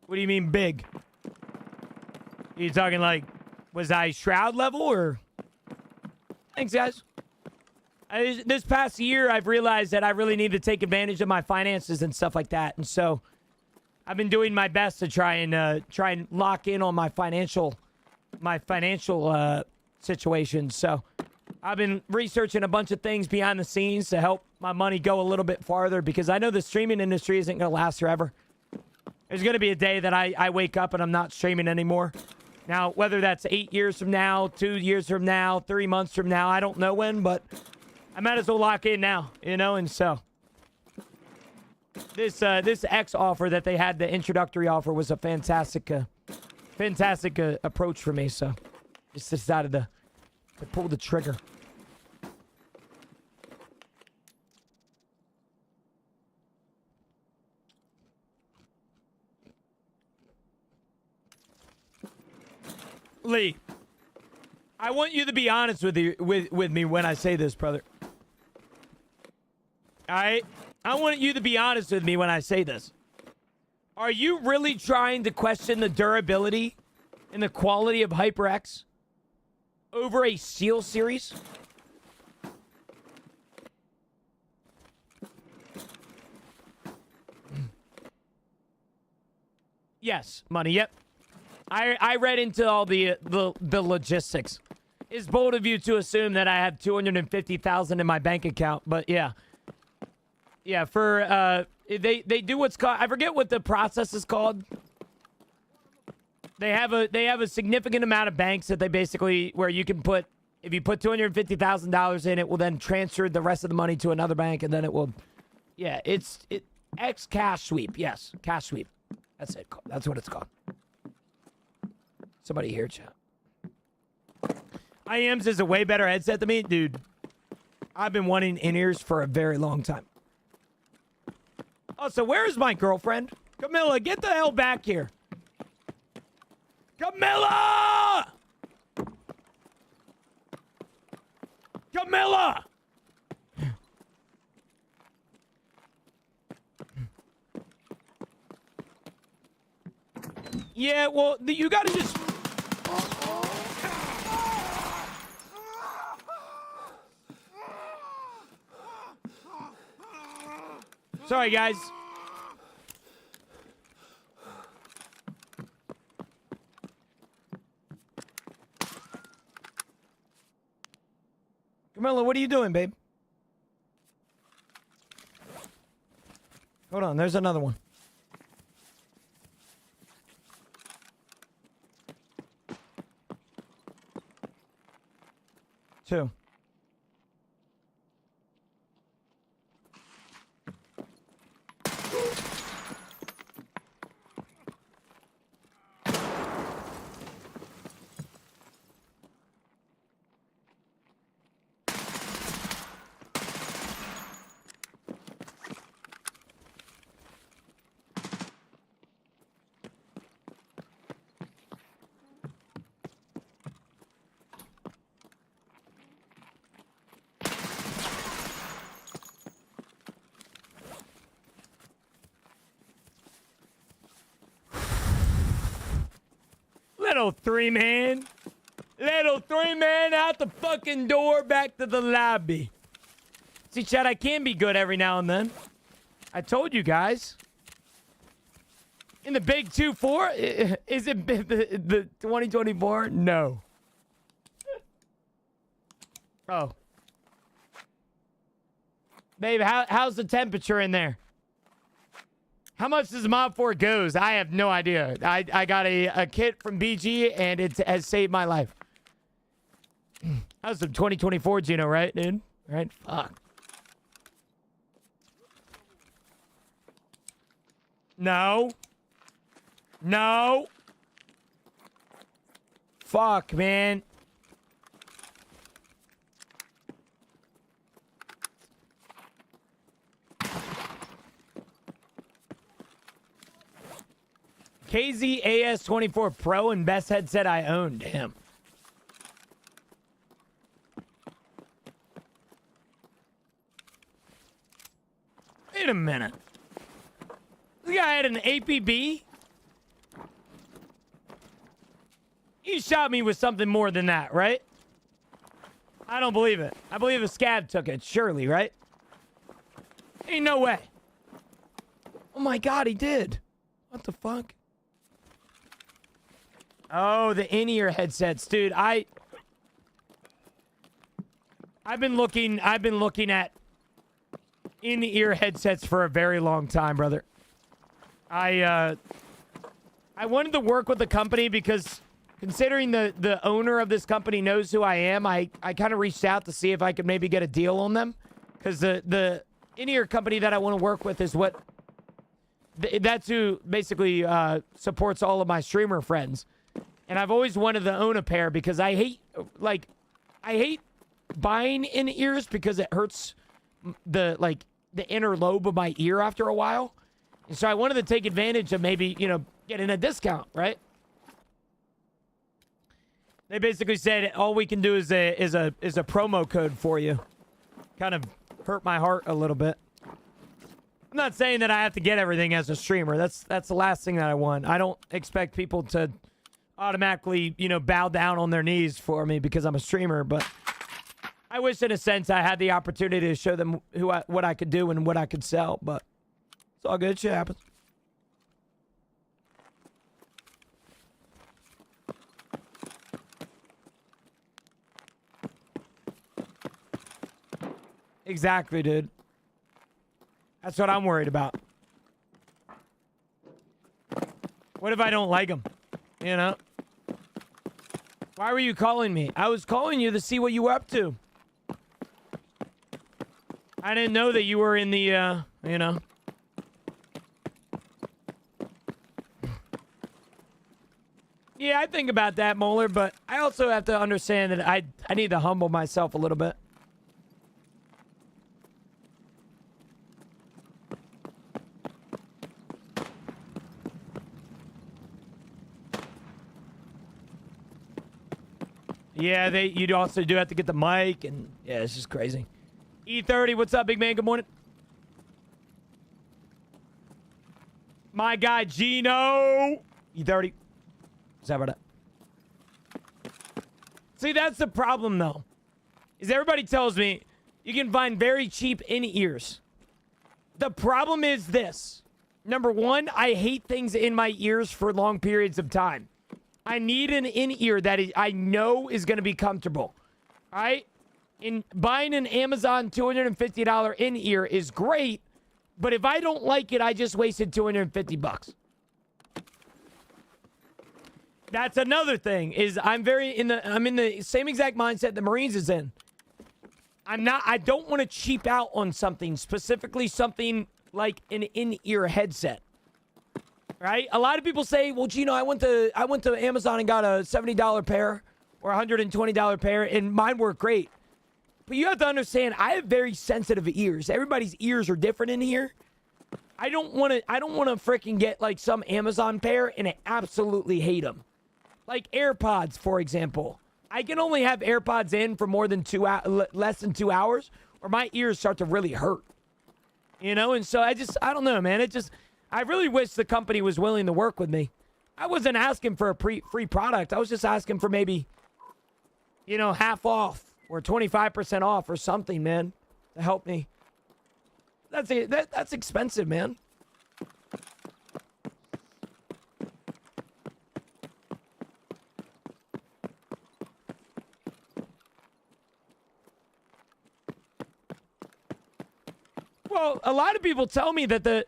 What do you mean big? Are you talking like, was I Shroud level or? Thanks, guys. This past year, I've realized that I really need to take advantage of my finances and stuff like that. And so I've been doing my best to try and lock in on my financial situation. So I've been researching a bunch of things behind the scenes to help my money go a little bit farther because I know the streaming industry isn't going to last forever. There's going to be a day that I wake up and I'm not streaming anymore. Now, whether that's 8 years from now, 2 years from now, 3 months from now, I don't know when, but I might as well lock in now, you know? And so this X offer that they had, the introductory offer, was a fantastic approach for me. So just decided to pull the trigger. Lee, I want you to be honest with me when I say this, brother. All right? I want you to be honest with me when I say this. Are you really trying to question the durability and the quality of HyperX over a Seal series? Yes, money. Yep. I read into all the logistics. It's bold of you to assume that I have 250,000 in my bank account, but yeah. Yeah, for they do what's called, I forget what the process is called. They have a significant amount of banks that they basically, where you can put, if you put $250,000 in, it will then transfer the rest of the money to another bank, and then it will, yeah, it's X cash sweep. Yes, cash sweep. That's it. That's what it's called. Somebody here, chat. IEMS is a way better headset than me, dude. I've been wanting in-ears for a very long time. Oh, so where is my girlfriend? Camilla, get the hell back here. Camilla! Camilla! Yeah, well, you gotta just... Sorry, guys. Camilla, what are you doing, babe? Hold on, there's another one. Two. Little three man out the fucking door back to the lobby. See, Chad, I can be good every now and then. I told you guys. In the big 2-4, is it the 2024? No. Oh. Babe, how's the temperature in there? How much does Mob 4 goes? I have no idea. I got a kit from BG, and it has saved my life. That was the 2024 Gino, right, dude? Right? Fuck. No. No. Fuck, man. KZ AS24 Pro and best headset I own. Damn. Wait a minute. This guy had an APB? He shot me with something more than that, right? I don't believe it. I believe a scab took it, surely, right? Ain't no way. Oh my god, he did. What the fuck? Oh, the in-ear headsets, dude. I've been looking at in-ear headsets for a very long time, brother. I wanted to work with the company because considering the owner of this company knows who I am, I kind of reached out to see if I could maybe get a deal on them. Because the in-ear company that I want to work with is that's who basically supports all of my streamer friends. And I've always wanted to own a pair because I hate buying in-ears because it hurts the inner lobe of my ear after a while. And so I wanted to take advantage of maybe, getting a discount, right? They basically said all we can do is a promo code for you. Kind of hurt my heart a little bit. I'm not saying that I have to get everything as a streamer. That's the last thing that I want. I don't expect people to automatically, bow down on their knees for me because I'm a streamer, but I wish in a sense I had the opportunity to show them what I could do and what I could sell, but it's all good. Shit happens. Exactly, dude. That's what I'm worried about. What if I don't like them? Why were you calling me? I was calling you to see what you were up to. I didn't know that you were in the, Yeah, I think about that, Moeller, but I also have to understand that I need to humble myself a little bit. Yeah, you'd also do have to get the mic, and yeah, it's just crazy. E30, what's up, big man? Good morning. My guy, Gino. E30. What's up, brother? See, that's the problem, though. Is everybody tells me you can find very cheap in-ears. The problem is this. Number one, I hate things in my ears for long periods of time. I need an in-ear that I know is going to be comfortable. All right? In buying an Amazon $250 in-ear is great, but if I don't like it, I just wasted $250. That's another thing. Is I'm in the same exact mindset the Marines is in. I don't want to cheap out on something, specifically something like an in-ear headset. Right? A lot of people say, well, Gino, I went to Amazon and got a $70 pair or $120 pair, and mine work great. But you have to understand, I have very sensitive ears. Everybody's ears are different in here. I don't want to freaking get like some Amazon pair and I absolutely hate them. Like AirPods, for example. I can only have AirPods in for more than less than 2 hours, or my ears start to really hurt. You know, and so I don't know, man. I really wish the company was willing to work with me. I wasn't asking for a free product. I was just asking for maybe, half off or 25% off or something, man, to help me. That's expensive, man. Well, a lot of people tell me that the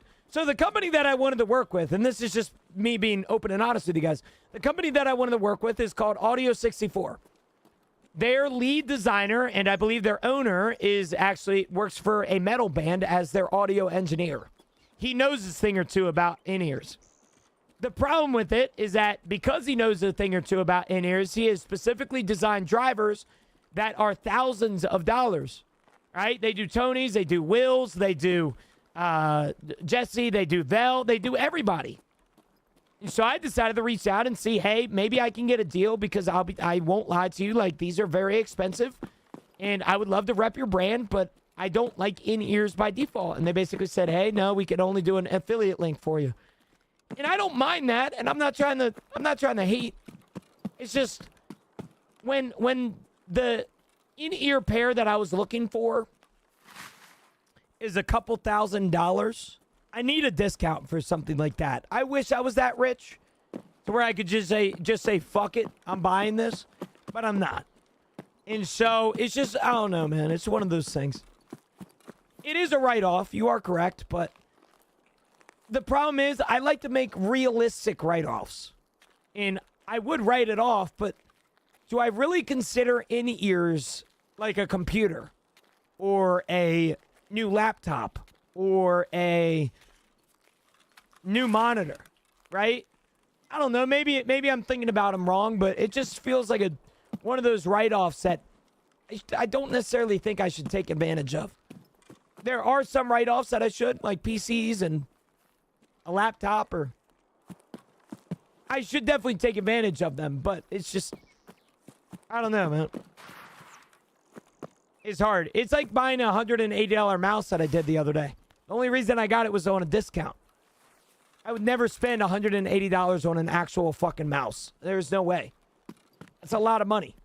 company that I wanted to work with, and this is just me being open and honest with you guys, the company that I wanted to work with is called Audio 64. Their lead designer, and I believe their owner, works for a metal band as their audio engineer. He knows a thing or two about in-ears. The problem with it is that because he knows a thing or two about in-ears, he has specifically designed drivers that are thousands of dollars. Right? They do Tony's, they do Will's, they do Jesse, they do Vel, they do everybody. So I decided to reach out and see, hey, maybe I can get a deal because I won't lie to you, like these are very expensive and I would love to rep your brand, but I don't like in-ears by default. And they basically said, hey, no, we can only do an affiliate link for you. And I don't mind that, and I'm not trying to hate. It's just when the in-ear pair that I was looking for is a couple $1,000s. I need a discount for something like that. I wish I was that rich to where I could just say fuck it, I'm buying this, but I'm not. And so it's just, I don't know, man. It's one of those things. It is a write-off. You are correct, but the problem is I like to make realistic write-offs. And I would write it off, but do I really consider in-ears like a computer or a new laptop or a new monitor, right? I don't know. Maybe I'm thinking about them wrong, but it just feels like one of those write-offs that I don't necessarily think I should take advantage of. There are some write-offs that I should, like PCs and a laptop, or I should definitely take advantage of them, but it's just, I don't know, man. It's hard. It's like buying a $180 mouse that I did the other day. The only reason I got it was on a discount. I would never spend $180 on an actual fucking mouse. There's no way. That's a lot of money.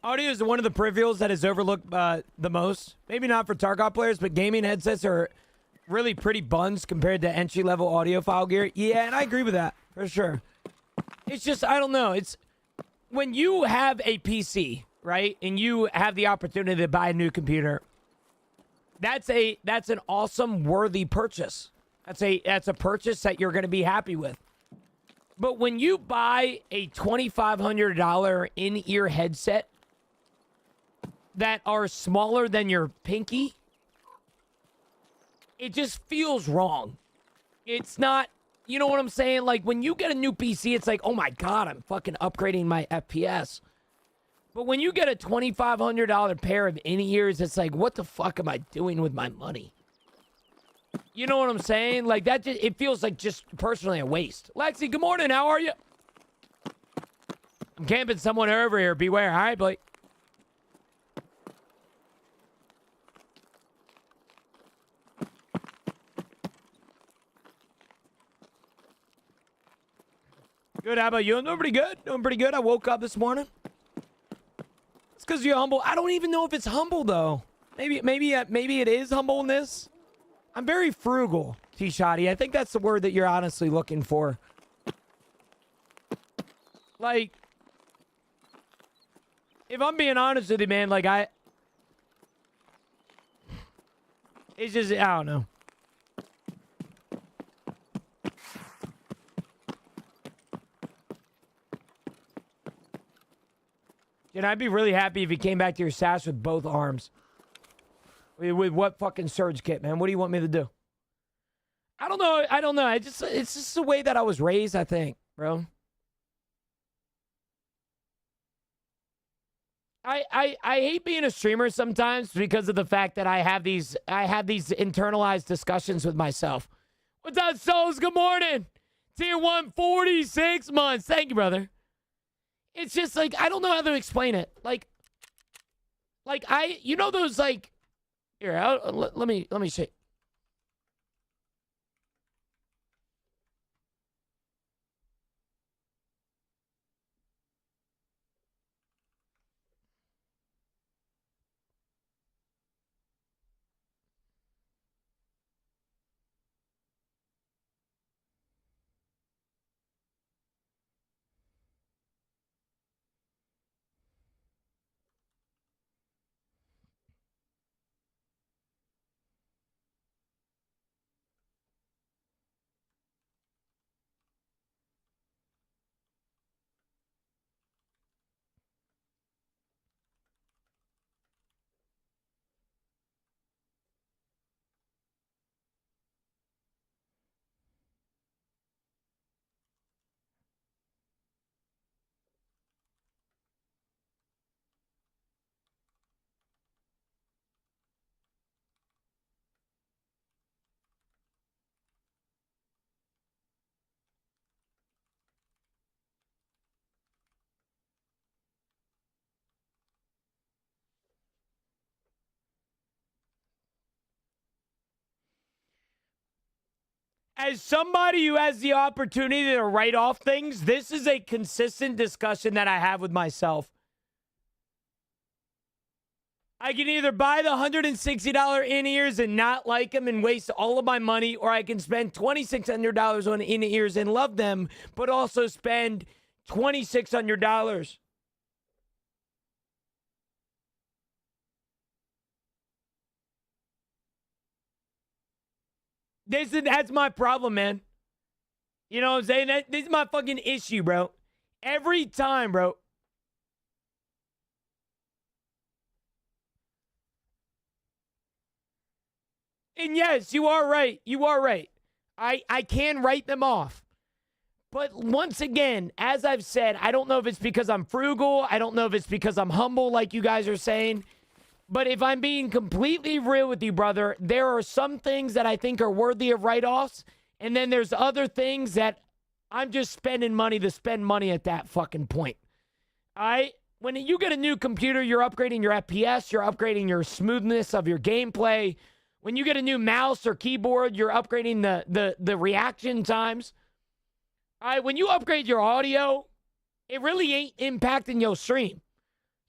Audio is one of the peripherals that is overlooked the most. Maybe not for Tarkov players, but gaming headsets are really pretty buns compared to entry-level audiophile gear. Yeah, and I agree with that, for sure. It's just, I don't know. when you have a PC, right, and you have the opportunity to buy a new computer, that's an awesome, worthy purchase. That's a purchase that you're going to be happy with. But when you buy a $2,500 in-ear headset that are smaller than your pinky, it just feels wrong. It's not, you know what I'm saying? Like, when you get a new PC, it's like, oh my God, I'm fucking upgrading my FPS. But when you get a $2,500 pair of in-ears, it's like, what the fuck am I doing with my money? You know what I'm saying? Like, that just, it feels like just personally a waste. Lexi, good morning. How are you? I'm camping someone over here. Beware. All right, Blake. Good. How about you? I'm doing pretty good. Doing pretty good. I woke up this morning. It's because you're humble. I don't even know if it's humble, though. Maybe it is humbleness. I'm very frugal, T-Shotty. I think that's the word that you're honestly looking for. Like, if I'm being honest with you, man, like, it's just, I don't know. And I'd be really happy if you came back to your sash with both arms. With what fucking surge kit, man? What do you want me to do? I don't know. It's just the way that I was raised, I think, bro. I hate being a streamer sometimes because of the fact that I have these internalized discussions with myself. What's up, Souls? Good morning. Tier 146 months. Thank you, brother. It's just like, I don't know how to explain it. Like you know those, like, here, let me see. As somebody who has the opportunity to write off things, this is a consistent discussion that I have with myself. I can either buy the $160 in-ears and not like them and waste all of my money, or I can spend $2,600 on in-ears and love them, but also spend $2,600. That's my problem, man. You know what I'm saying? This is my fucking issue, bro. Every time, bro. And yes, you are right. You are right. I can write them off. But once again, as I've said, I don't know if it's because I'm frugal. I don't know if it's because I'm humble, like you guys are saying. But if I'm being completely real with you, brother, there are some things that I think are worthy of write-offs, and then there's other things that I'm just spending money to spend money at that fucking point. When you get a new computer, you're upgrading your FPS, you're upgrading your smoothness of your gameplay. When you get a new mouse or keyboard, you're upgrading the reaction times. When you upgrade your audio, it really ain't impacting your stream.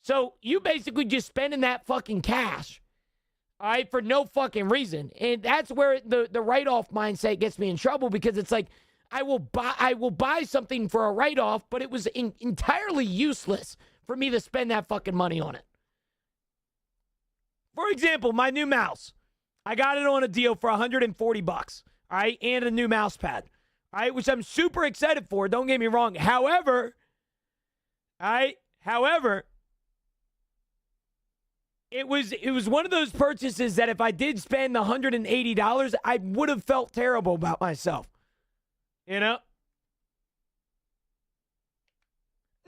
So you basically just spending that fucking cash, all right, for no fucking reason. And that's where the write-off mindset gets me in trouble, because it's like, I will buy something for a write-off, but it was entirely useless for me to spend that fucking money on it. For example, my new mouse. I got it on a deal for $140, all right, and a new mouse pad, all right, which I'm super excited for. Don't get me wrong. However, it was one of those purchases that if I did spend the $180, I would have felt terrible about myself. You know?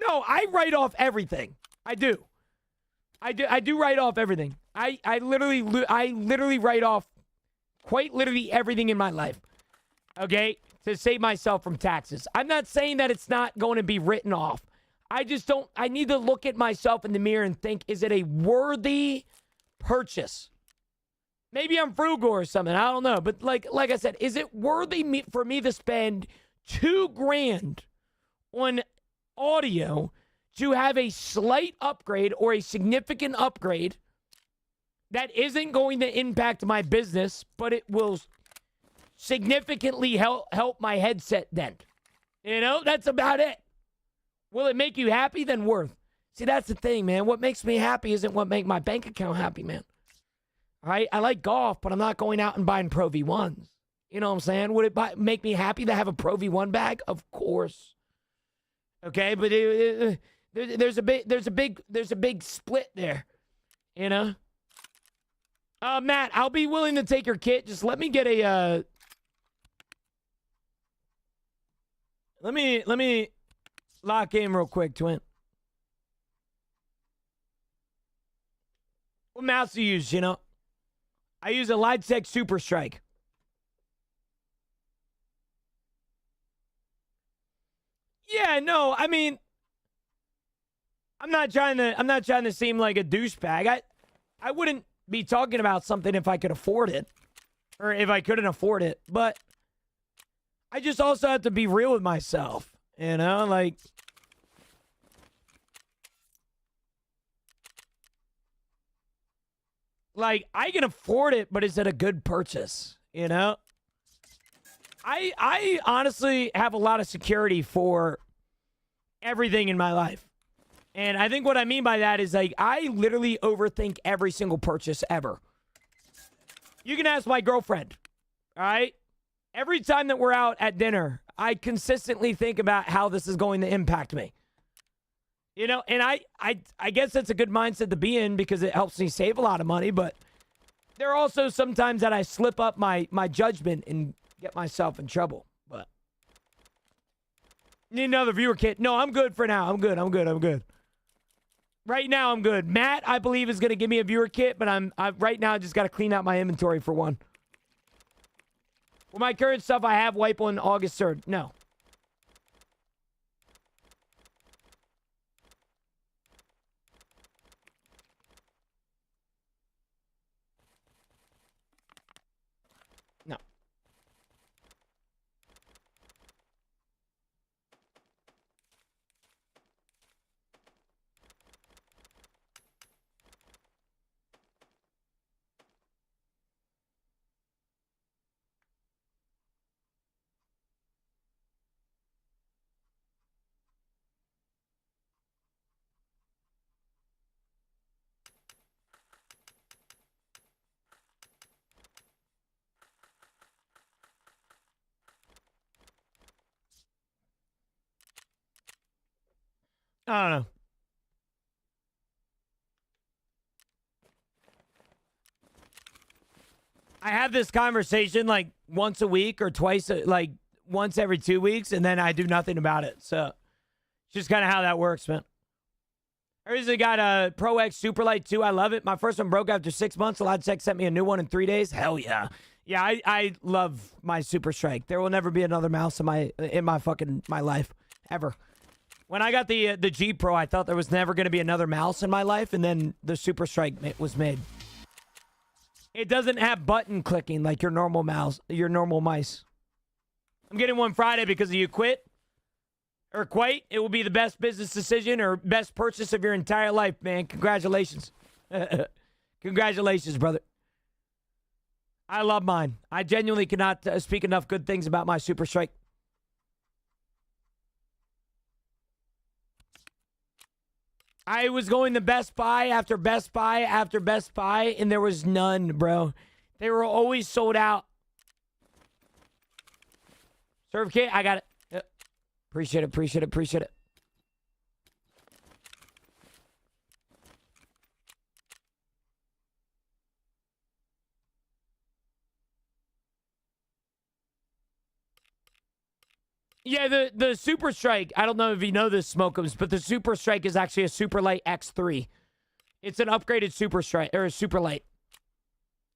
No, I write off everything. I do. I do write off everything. I literally write off quite literally everything in my life. Okay? To save myself from taxes. I'm not saying that it's not going to be written off. I need to look at myself in the mirror and think, is it a worthy purchase? Maybe I'm frugal or something. I don't know. But like I said, is it worthy for me to spend $2,000 on audio to have a slight upgrade or a significant upgrade that isn't going to impact my business, but it will significantly help my headset dent? You know, that's about it. Will it make you happy? Then worth. See, that's the thing, man. What makes me happy isn't what makes my bank account happy, man. All right? I like golf, but I'm not going out and buying Pro V1s. You know what I'm saying? Would it make me happy to have a Pro V1 bag? Of course. Okay, but there's a big split there. You know? Matt, I'll be willing to take your kit. Just let me get a let me lock in real quick, twin. What mouse do you use, you know? I use a Logitech Super Strike. Yeah, no, I mean, I'm not trying to seem like a douchebag. I wouldn't be talking about something if I could afford it. Or if I couldn't afford it. But I just also have to be real with myself. You know, like, I can afford it, but is it a good purchase? You know? I honestly have a lot of security for everything in my life. And I think what I mean by that is, like, I literally overthink every single purchase ever. You can ask my girlfriend, all right? Every time that we're out at dinner, I consistently think about how this is going to impact me. You know, and I guess that's a good mindset to be in because it helps me save a lot of money, but there are also sometimes that I slip up my judgment and get myself in trouble. But need another viewer kit. No, I'm good for now. I'm good. Right now, I'm good. Matt, I believe, is going to give me a viewer kit, but I right now just got to clean out my inventory for one. Well, my current stuff I have wipe on August 3rd. No. No. I don't know. I have this conversation like once a week or twice, like once every 2 weeks, and then I do nothing about it. So it's just kind of how that works, man. I recently got a Pro X Superlight 2. I love it. My first one broke after 6 months. Logitech sent me a new one in 3 days. Hell yeah. Yeah, I love my Super Strike. There will never be another mouse in my fucking life ever. When I got the G Pro, I thought there was never going to be another mouse in my life, and then the Super Strike was made. It doesn't have button clicking like your normal mouse, your normal mice. I'm getting one Friday because of you quit. Or quite. It will be the best business decision or best purchase of your entire life, man. Congratulations. Congratulations, brother. I love mine. I genuinely cannot speak enough good things about my Super Strike. I was going to Best Buy after Best Buy after Best Buy, and there was none, bro. They were always sold out. Serve kit, I got it. Yep. Appreciate it, appreciate it, appreciate it. Yeah, the Super Strike, I don't know if you know this, Smokums, but the Super Strike is actually a Super Light X3. It's an upgraded Super Strike, or a Super Light.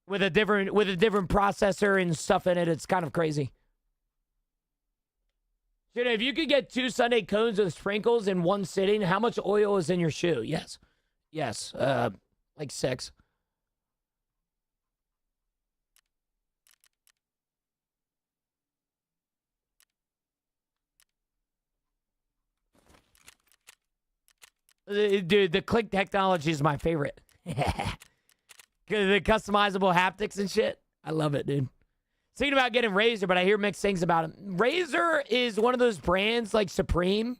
With a different processor and stuff in it. It's kind of crazy. Dude, if you could get 2 Sunday cones with sprinkles in one sitting, how much oil is in your shoe? Yes. Yes. Like 6. Dude, the click technology is my favorite. The customizable haptics and shit. I love it, dude. Thinking about getting Razer, but I hear mixed things about them. Razer is one of those brands like Supreme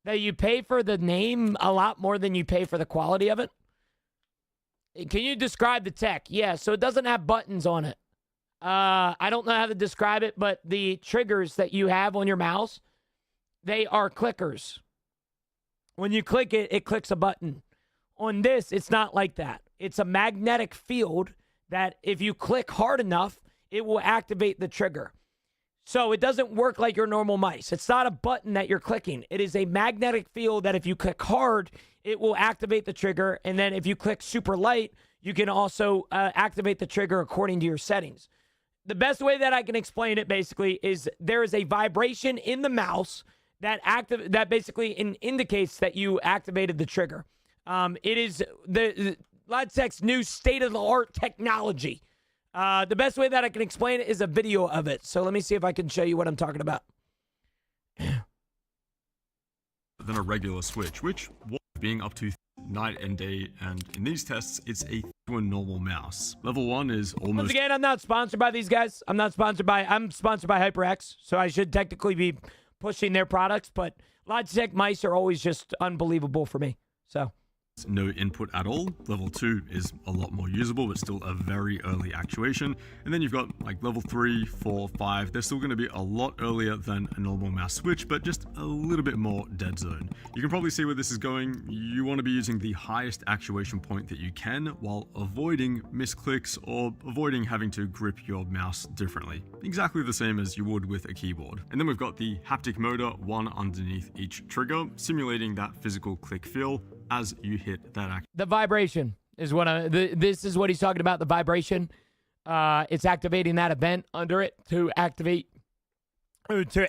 that you pay for the name a lot more than you pay for the quality of it. Can you describe the tech? Yeah, so it doesn't have buttons on it. I don't know how to describe it, but the triggers that you have on your mouse, they are clickers. When you click it, it clicks a button. On this, it's not like that. It's a magnetic field that if you click hard enough, it will activate the trigger. So it doesn't work like your normal mice. It's not a button that you're clicking. It is a magnetic field that if you click hard, it will activate the trigger. And then if you click super light, you can also activate the trigger according to your settings. The best way that I can explain it basically is there is a vibration in the mouse that basically indicates that you activated the trigger. It is the Logitech's new state-of-the-art technology. The best way that I can explain it is a video of it. So let me see if I can show you what I'm talking about. Than a regular Switch, which was being up to night and day, and in these tests, it's a normal mouse. Level 1 is almost... Once again, I'm not sponsored by these guys. I'm sponsored by HyperX, so I should technically be pushing their products, but Logitech mice are always just unbelievable for me, so... No input at all. Level 2 is a lot more usable, but still a very early actuation. And then you've got like level 3, 4, 5. They're still going to be a lot earlier than a normal mouse switch, but just a little bit more dead zone. You can probably see where this is going. You want to be using the highest actuation point that you can while avoiding misclicks or avoiding having to grip your mouse differently. Exactly the same as you would with a keyboard. And then we've got the haptic motor, one underneath each trigger, simulating that physical click feel as you hit that action. The vibration is what this is what he's talking about, the vibration. It's activating that event under it to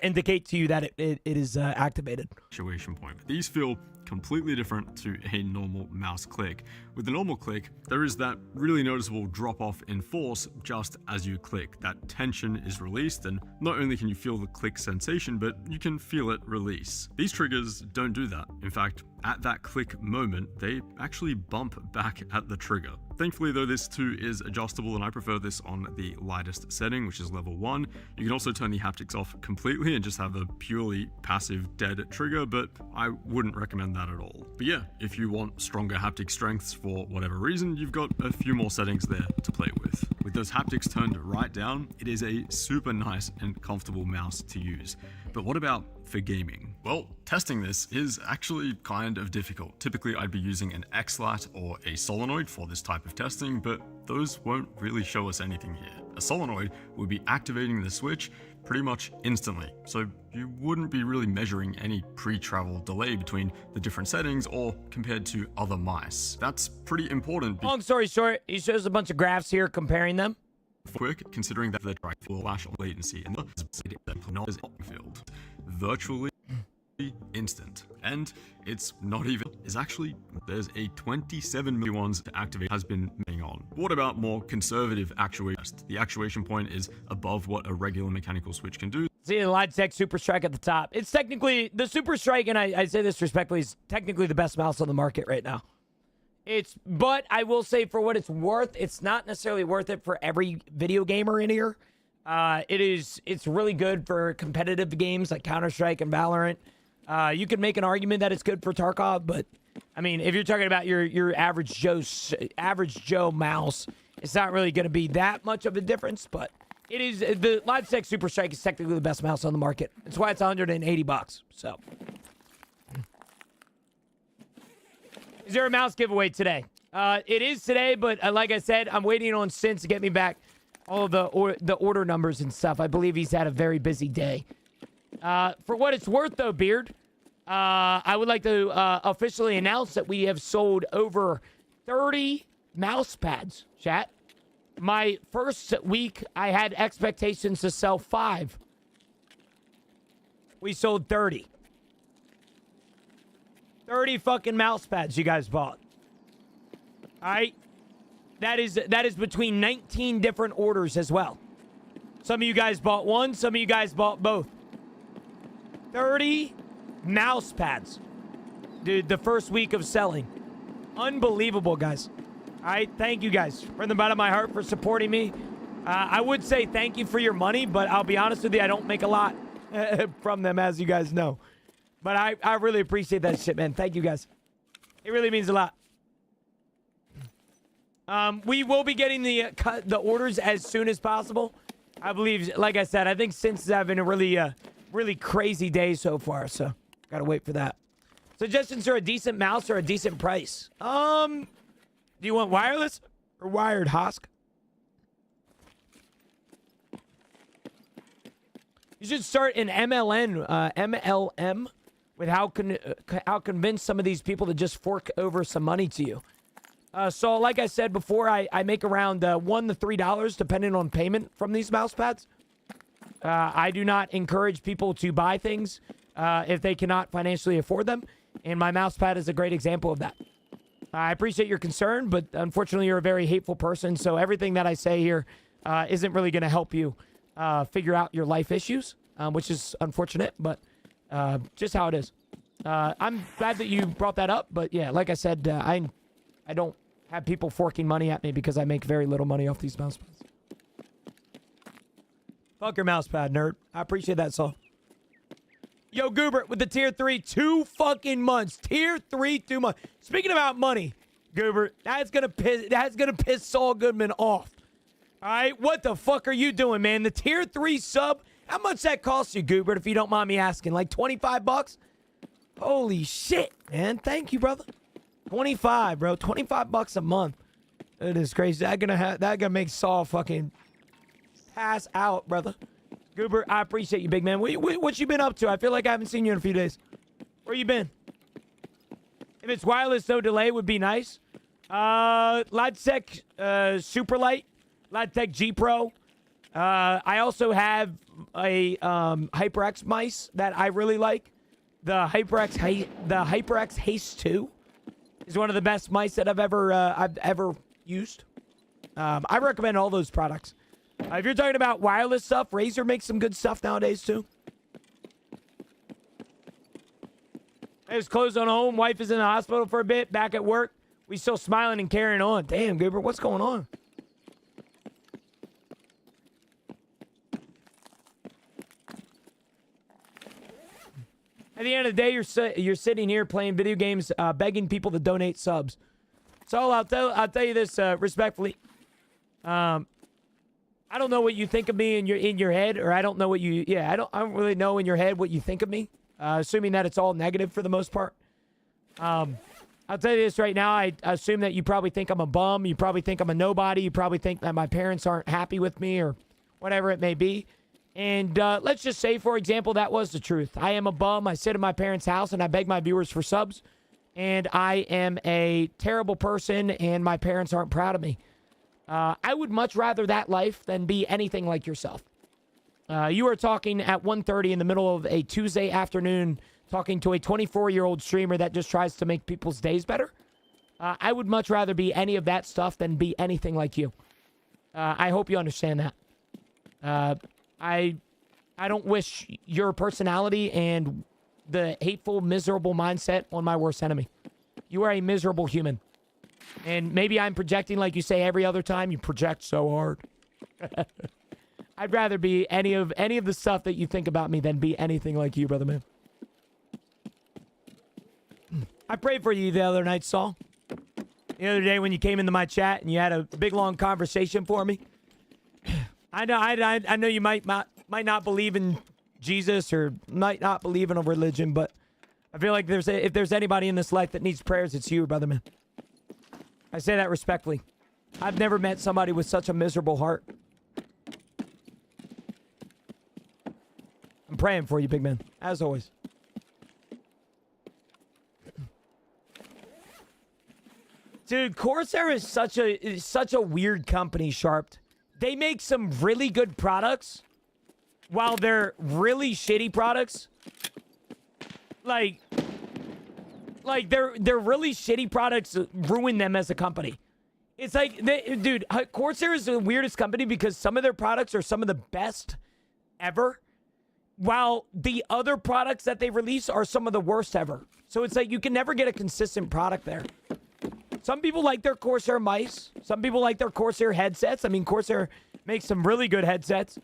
indicate to you that it is activated. Actuation point. These feel completely different to a normal mouse click. With the normal click, there is that really noticeable drop off in force just as you click. That tension is released, and not only can you feel the click sensation, but you can feel it release. These triggers don't do that. In fact, at that click moment, they actually bump back at the trigger. Thankfully though, this too is adjustable, and I prefer this on the lightest setting, which is level 1. You can also turn the haptics off completely and just have a purely passive dead trigger, but I wouldn't recommend that at all. But yeah, if you want stronger haptic strengths for whatever reason, you've got a few more settings there to play with. With those haptics turned right down, it is a super nice and comfortable mouse to use. But what about for gaming? Well, testing this is actually kind of difficult. Typically, I'd be using an X-Lat or a solenoid for this type of testing, but those won't really show us anything here. A solenoid would be activating the switch pretty much instantly, so you wouldn't be really measuring any pre-travel delay between the different settings or compared to other mice. That's pretty important. Long story short, he shows a bunch of graphs here comparing them. Quick, considering that the track will flash on latency and the field virtually instant, and it's not even is actually there's a 27 million ones to activate has been moving on. What about more conservative actuation? The actuation point is above what a regular mechanical switch can do. See the Logitech Super Strike at the top. It's technically the Super Strike, and I say this respectfully, is technically the best mouse on the market right now. But I will say, for what it's worth, it's not necessarily worth it for every video gamer in here. It's really good for competitive games like Counter-Strike and Valorant. You can make an argument that it's good for Tarkov, but I mean, if you're talking about your average Joe mouse, it's not really going to be that much of a difference, but it is. The Logitech Super Strike is technically the best mouse on the market. That's why it's $180. So, is there a mouse giveaway today? It is today, but like I said, I'm waiting on Sin to get me back all of the order numbers and stuff. I believe he's had a very busy day. For what it's worth, though, Beard, I would like to officially announce that we have sold over 30 mouse pads, chat. My first week, I had expectations to sell 5. We sold 30. 30 fucking mouse pads you guys bought. All right? That is between 19 different orders as well. Some of you guys bought one. Some of you guys bought both. 30 mouse pads. Dude, the first week of selling. Unbelievable, guys. All right, thank you guys from the bottom of my heart for supporting me. I would say thank you for your money, but I'll be honest with you, I don't make a lot from them, as you guys know. But I really appreciate that shit, man. Thank you, guys. It really means a lot. We will be getting the orders as soon as possible. I believe, like I said, I think since having a really crazy day so far, so gotta wait for that. Suggestions are a decent mouse or a decent price. Do you want wireless or wired, Hosk? You should start an MLM with how convinced some of these people to just fork over some money to you. So like I said before, I make around $1 to $3 depending on payment from these mouse pads. I do not encourage people to buy things if they cannot financially afford them. And my mouse pad is a great example of that. I appreciate your concern, but unfortunately you're a very hateful person. So everything that I say here isn't really going to help you figure out your life issues, which is unfortunate, but just how it is. I'm glad that you brought that up. But yeah, like I said, I don't have people forking money at me because I make very little money off these mouse pads. Fuck your mouse pad, nerd. I appreciate that, so. Yo, Goober, with the tier 3, 2 fucking months. Tier 3, 2 months. Speaking about money, Goober, that's gonna piss Saul Goodman off. All right, what the fuck are you doing, man? The tier 3 sub, how much that costs you, Goober, if you don't mind me asking? Like 25 bucks? Holy shit, man. Thank you, brother. 25, bro. 25 bucks a month. It is crazy. That gonna make Saul fucking pass out, brother. Goober, I appreciate you, big man. What you been up to? I feel like I haven't seen you in a few days. Where you been? If it's wireless, no delay would be nice. Logitech Superlight, Logitech G Pro. I also have a HyperX mice that I really like. The HyperX Haste 2 is one of the best mice that I've ever used. I recommend all those products. If you're talking about wireless stuff, Razer makes some good stuff nowadays, too. I was closed on home. Wife is in the hospital for a bit. Back at work. We still smiling and carrying on. Damn, Goober, what's going on? At the end of the day, you're sitting here playing video games, begging people to donate subs. So I'll tell you this respectfully. I don't know what you think of me in your head, or I don't know what you. Yeah, I don't really know in your head what you think of me. Assuming that it's all negative for the most part. I'll tell you this right now. I assume that you probably think I'm a bum. You probably think I'm a nobody. You probably think that my parents aren't happy with me, or whatever it may be. And let's just say, for example, that was the truth. I am a bum. I sit in my parents' house and I beg my viewers for subs. And I am a terrible person and my parents aren't proud of me. I would much rather that life than be anything like yourself. You are talking at 1:30 in the middle of a Tuesday afternoon, talking to a 24-year-old streamer that just tries to make people's days better. I would much rather be any of that stuff than be anything like you. I hope you understand that. I don't wish your personality and the hateful, miserable mindset on my worst enemy. You are a miserable human. And maybe I'm projecting like you say every other time. You project so hard. I'd rather be any of the stuff that you think about me than be anything like you, brother man. I prayed for you the other night, Saul. The other day when you came into my chat and you had a big long conversation for me. I know you might not believe in Jesus or might not believe in a religion, but I feel like if there's anybody in this life that needs prayers, it's you, brother man. I say that respectfully. I've never met somebody with such a miserable heart. I'm praying for you, big man, as always. Dude, Corsair is such a weird company, Sharp. They make some really good products while they're really shitty products. Like they're really shitty products ruin them as a company. It's like, dude, Corsair is the weirdest company because some of their products are some of the best ever, while the other products that they release are some of the worst ever. So it's like you can never get a consistent product there. Some people like their Corsair mice. Some people like their Corsair headsets. I mean, Corsair makes some really good headsets.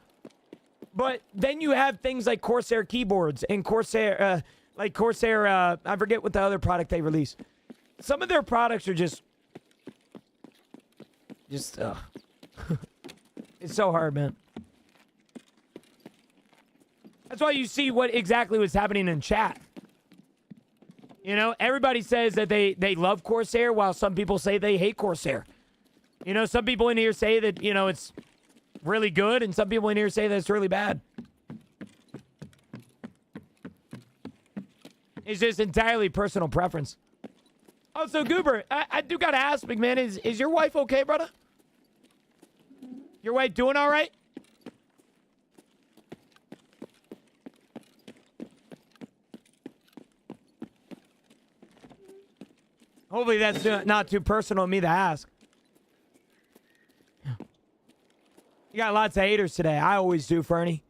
But then you have things like Corsair keyboards and Corsair, I forget what the other product they release. Some of their products are just it's so hard, man. That's why you see what exactly was happening in chat. You know, everybody says that they love Corsair, while some people say they hate Corsair. You know, some people in here say that, you know, it's really good, and some people in here say that it's really bad. It's just entirely personal preference. Oh, so Goober, I do gotta ask, big man, is your wife okay, brother? Your wife doing all right? Hopefully that's not too personal of me to ask. You got lots of haters today. I always do, Fernie.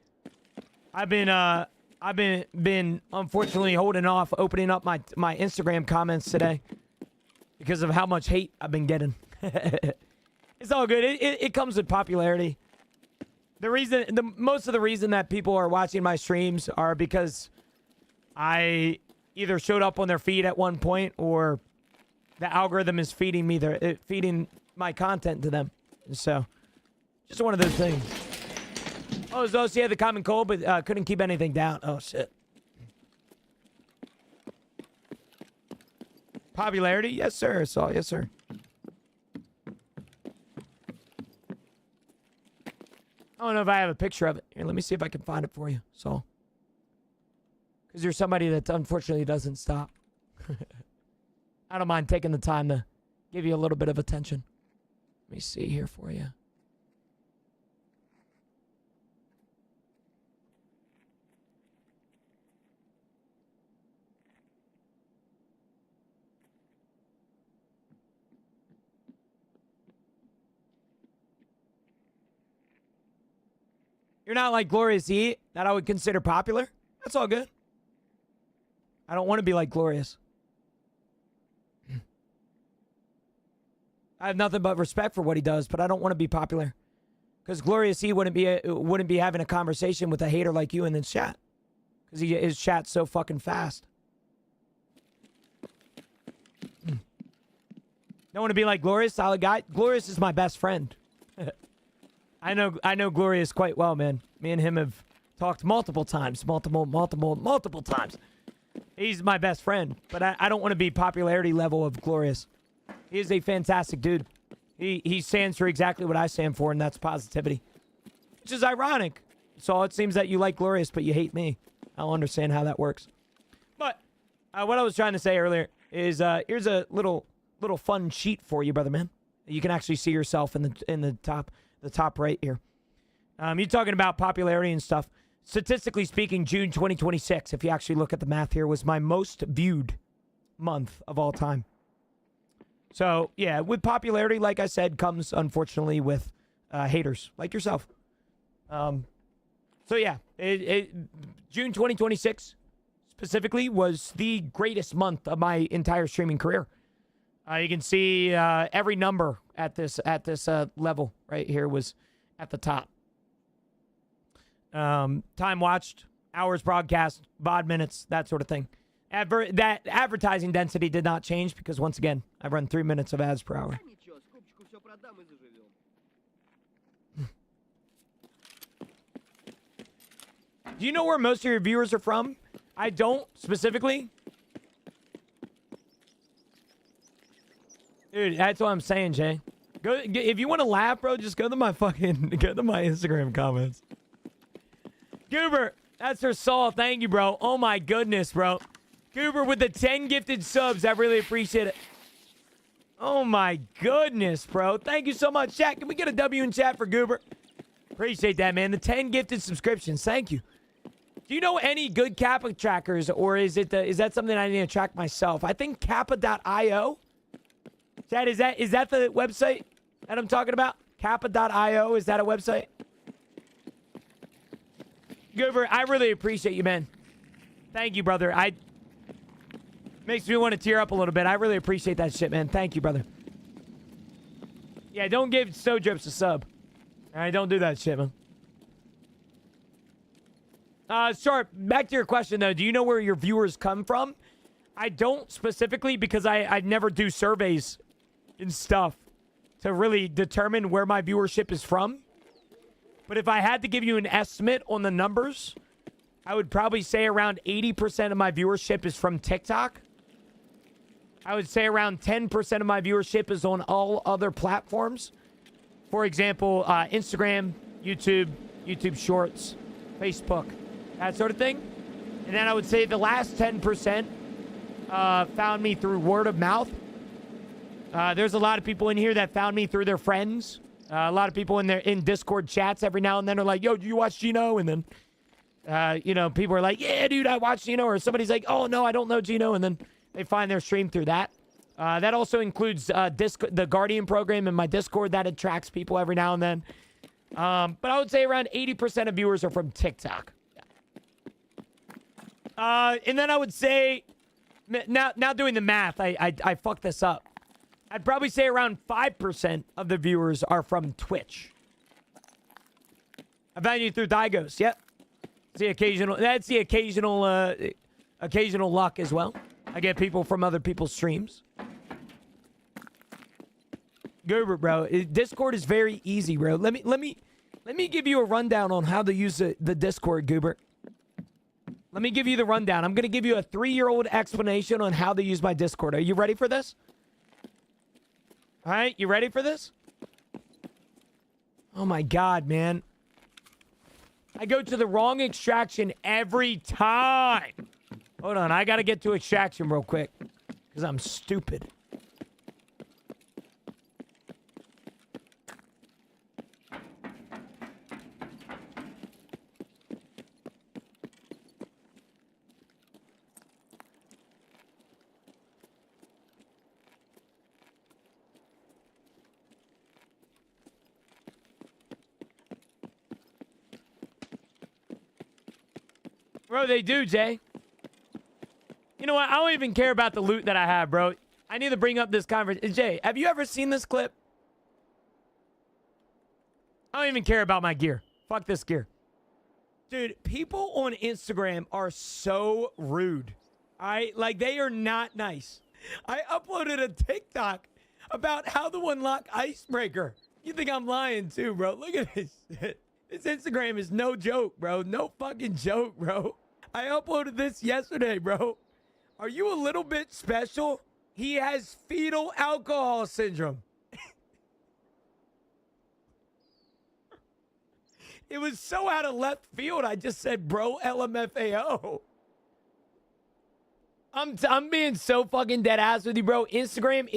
I've been unfortunately holding off opening up my Instagram comments today because of how much hate I've been getting. It's all good. It comes with popularity. Most of the reason that people are watching my streams are because I either showed up on their feed at one point, or the algorithm is feeding my content to them. So, just one of those things. Oh, Zosie had the common cold, but couldn't keep anything down. Oh, shit. Popularity? Yes, sir. Saul, yes, sir. I don't know if I have a picture of it. Here, let me see if I can find it for you, Saul. Because you're somebody that unfortunately doesn't stop. I don't mind taking the time to give you a little bit of attention. Let me see here for you. You're not like Glorious E, that I would consider popular. That's all good. I don't want to be like Glorious. I have nothing but respect for what he does, but I don't want to be popular. Because Glorious E wouldn't be having a conversation with a hater like you in his chat. Because his chat's so fucking fast. Don't want to be like Glorious, solid guy. Glorious is my best friend. I know Glorious quite well, man. Me and him have talked multiple times. Multiple times. He's my best friend. But I don't want to be popularity level of Glorious. He is a fantastic dude. He stands for exactly what I stand for, and that's positivity. Which is ironic. So it seems that you like Glorious, but you hate me. I don't understand how that works. But what I was trying to say earlier is here's a little fun sheet for you, brother man. You can actually see yourself in the top right here. You're talking about popularity and stuff. Statistically speaking, June 2026, if you actually look at the math here, was my most viewed month of all time. So, yeah, with popularity, like I said, comes, unfortunately, with haters, like yourself. So, yeah, June 2026, specifically, was the greatest month of my entire streaming career. You can see every number at this level right here was at the top. Time watched, hours broadcast, VOD minutes, that sort of thing. That advertising density did not change because, once again, I run 3 minutes of ads per hour. Do you know where most of your viewers are from? I don't, specifically. Dude, that's what I'm saying, Jay. Go if you want to laugh, bro, just go to my Instagram comments. Goober, that's her soul. Thank you, bro. Oh my goodness, bro. Goober with the 10 gifted subs. I really appreciate it. Oh my goodness, bro. Thank you so much. Chat, can we get a W in chat for Goober? Appreciate that, man. The 10 gifted subscriptions. Thank you. Do you know any good Kappa trackers, or is that something I need to track myself? I think Kappa.io. Chad, is that the website that I'm talking about? Kappa.io, is that a website? Goober, I really appreciate you, man. Thank you, brother. Makes me want to tear up a little bit. I really appreciate that shit, man. Thank you, brother. Yeah, don't give Sodrips a sub. All right, don't do that shit, man. Sharp, back to your question, though. Do you know where your viewers come from? I don't specifically, because I never do surveys and stuff to really determine where my viewership is from. But if I had to give you an estimate on the numbers, I would probably say around 80% of my viewership is from TikTok. I would say around 10% of my viewership is on all other platforms. For example, Instagram, YouTube Shorts, Facebook, that sort of thing. And then I would say the last 10% found me through word of mouth. There's a lot of people in here that found me through their friends. A lot of people in Discord chats every now and then are like, yo, do you watch Gino? And then, people are like, yeah, dude, I watch Gino. Or somebody's like, oh, no, I don't know Gino. And then they find their stream through that. That also includes the Guardian program in my Discord that attracts people every now and then. But I would say around 80% of viewers are from TikTok. And then I would say, now doing the math, I fucked this up. I'd probably say around 5% of the viewers are from Twitch. I found you through Digos. Yep. That's the occasional luck as well. I get people from other people's streams. Goober, bro. Discord is very easy, bro. Let me give you a rundown on how to use the Discord, Goober. Let me give you the rundown. I'm going to give you a 3-year-old explanation on how to use my Discord. Are you ready for this? All right, you ready for this? Oh my God, man. I go to the wrong extraction every time. Hold on, I got to get to extraction real quick because I'm stupid. Bro, they do, Jay. You know what? I don't even care about the loot that I have, bro. I need to bring up this conversation. Jay, have you ever seen this clip? I don't even care about my gear. Fuck this gear. Dude, people on Instagram are so rude. Like, they are not nice. I uploaded a TikTok about how to unlock Icebreaker. You think I'm lying too, bro? Look at this shit. This Instagram is no joke, bro. No fucking joke, bro. I uploaded this yesterday, bro. Are you a little bit special? He has fetal alcohol syndrome. It was so out of left field, I just said, bro, LMFAO. I'm being so fucking dead ass with you, bro. Instagram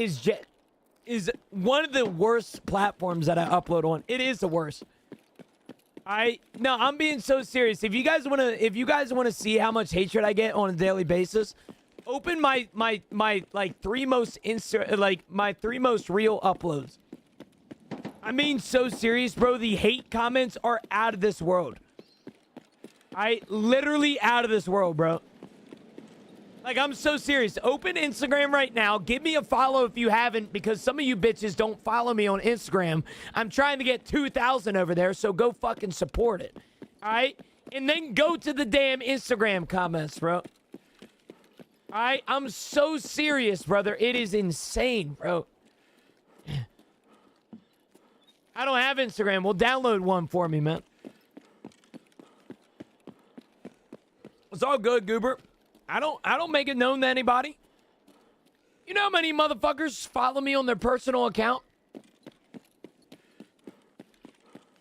is one of the worst platforms that I upload on. It is the worst. No, I'm being so serious. If you guys want to see how much hatred I get on a daily basis, open my like 3 most my 3 most real uploads. I'm being so serious, bro. The hate comments are out of this world. Literally out of this world, bro. Like, I'm so serious. Open Instagram right now. Give me a follow if you haven't, because some of you bitches don't follow me on Instagram. I'm trying to get 2,000 over there, so go fucking support it. All right? And then go to the damn Instagram comments, bro. I'm so serious, brother. It is insane, bro. I don't have Instagram. Well, download one for me, man. It's all good, Goober. I don't make it known to anybody. You know how many motherfuckers follow me on their personal account?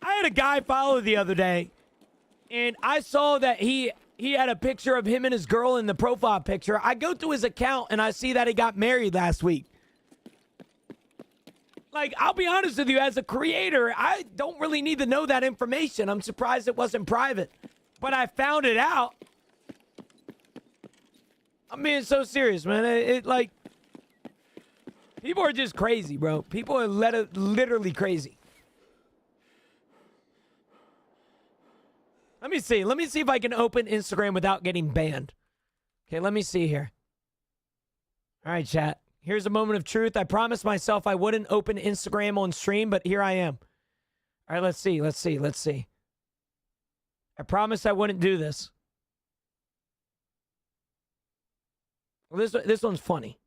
I had a guy follow the other day, and I saw that he had a picture of him and his girl in the profile picture. I go to his account, and I see that he got married last week. Like, I'll be honest with you, as a creator, I don't really need to know that information. I'm surprised it wasn't private. But I found it out. I'm being so serious, man. It like, people are just crazy, bro. People are literally crazy. Let me see. Let me see if I can open Instagram without getting banned. Okay, let me see here. All right, chat. Here's a moment of truth. I promised myself I wouldn't open Instagram on stream, but here I am. All right, let's see. Let's see. Let's see. I promised I wouldn't do this. Well, this one's funny.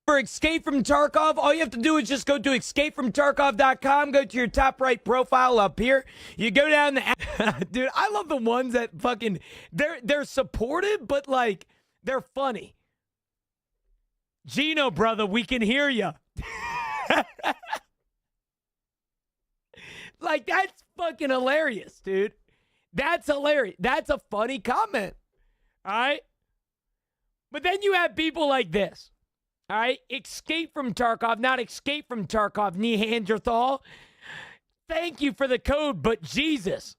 For Escape from Tarkov, all you have to do is just go to escapefromtarkov.com, go to your top right profile up here. You go down the dude, I love the ones that fucking they're supportive, but like they're funny. Gino, brother, we can hear you. Like, that's fucking hilarious, dude. That's hilarious. That's a funny comment. All right? But then you have people like this. All right? Escape from Tarkov, not Escape from Tarkov, Neanderthal. Thank you for the code, but Jesus.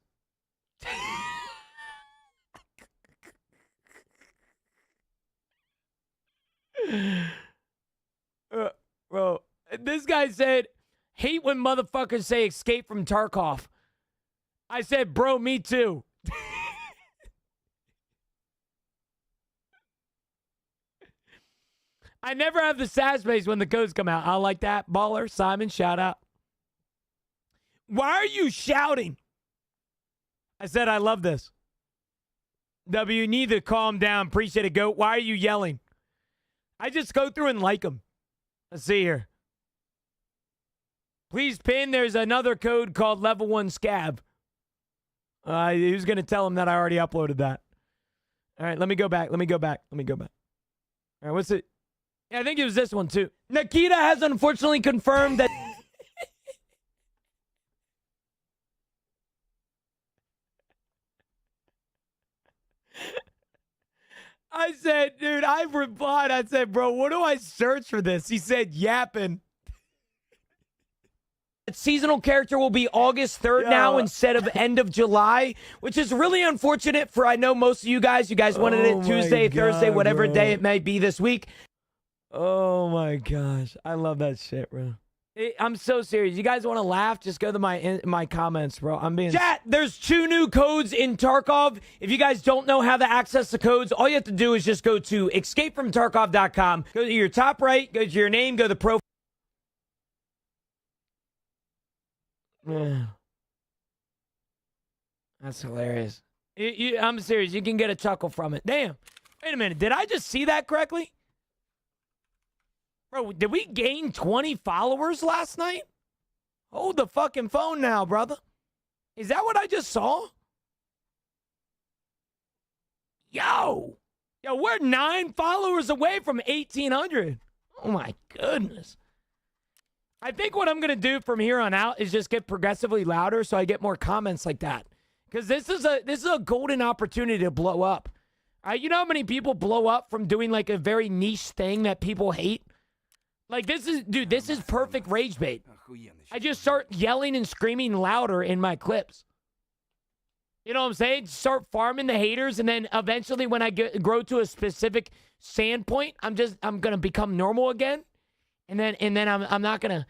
Bro, this guy said, hate when motherfuckers say escape from Tarkov. I said, bro, me too. I never have the sad space when the codes come out. I like that. Baller, Simon, shout out. Why are you shouting? I said, I love this. W, you need to calm down. Appreciate it, GOAT. Why are you yelling? I just go through and like them. Let's see here. Please pin. There's another code called Level 1 Scab. Who's going to tell him that I already uploaded that? All right, let me go back. All right, what's it? Yeah, I think it was this one, too. Nikita has unfortunately confirmed that... I said, dude, I replied. I said, bro, what do I search for this? He said, yapping. Seasonal character will be August 3rd now instead of end of July, which is really unfortunate for I know most of you guys. You guys wanted it Tuesday, Thursday, whatever day it may be this week. Oh, my gosh. I love that shit, bro. I'm so serious. You guys want to laugh? Just go to my comments, bro. I'm being... Chat, there's 2 new codes in Tarkov. If you guys don't know how to access the codes, all you have to do is just go to escapefromtarkov.com. Go to your top right, go to your name, go to the profile. That's hilarious. I'm serious. You can get a chuckle from it. Damn. Wait a minute. Did I just see that correctly? Bro, did we gain 20 followers last night? Hold the fucking phone now, brother. Is that what I just saw? Yo, we're 9 followers away from 1,800. Oh, my goodness. I think what I'm going to do from here on out is just get progressively louder so I get more comments like that. Because this is a golden opportunity to blow up. You know how many people blow up from doing like a very niche thing that people hate? Like this is perfect rage bait. I just start yelling and screaming louder in my clips. You know what I'm saying? Start farming the haters, and then eventually when I grow to a specific sand point, I'm gonna become normal again. And then I'm not gonna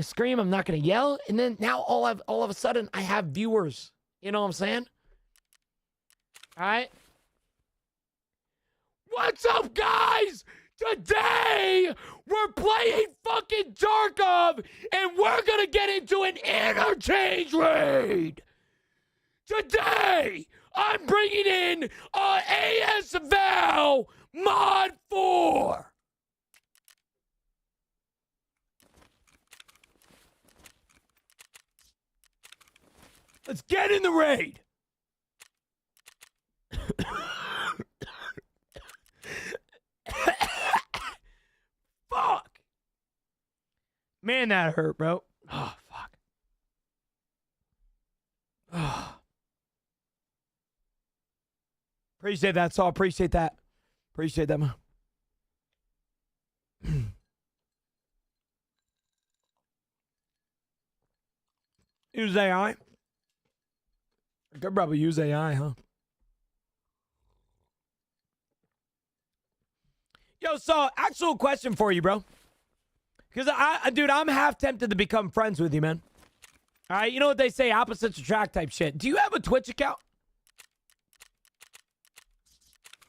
scream, I'm not gonna yell, and then now all of a sudden I have viewers. You know what I'm saying? All right. What's up, guys? Today we're playing fucking Tarkov, and we're gonna get into an interchange raid. Today, I'm bringing in a ASVAL Mod 4. Let's get in the raid. Fuck. Man, that hurt, bro. Oh, fuck. Oh. Appreciate that, Saul. Appreciate that. Appreciate that, man. Use AI. I could probably use AI, huh? Yo, Saul, actual question for you, bro. Because dude, I'm half tempted to become friends with you, man. All right, you know what they say, opposites attract type shit. Do you have a Twitch account?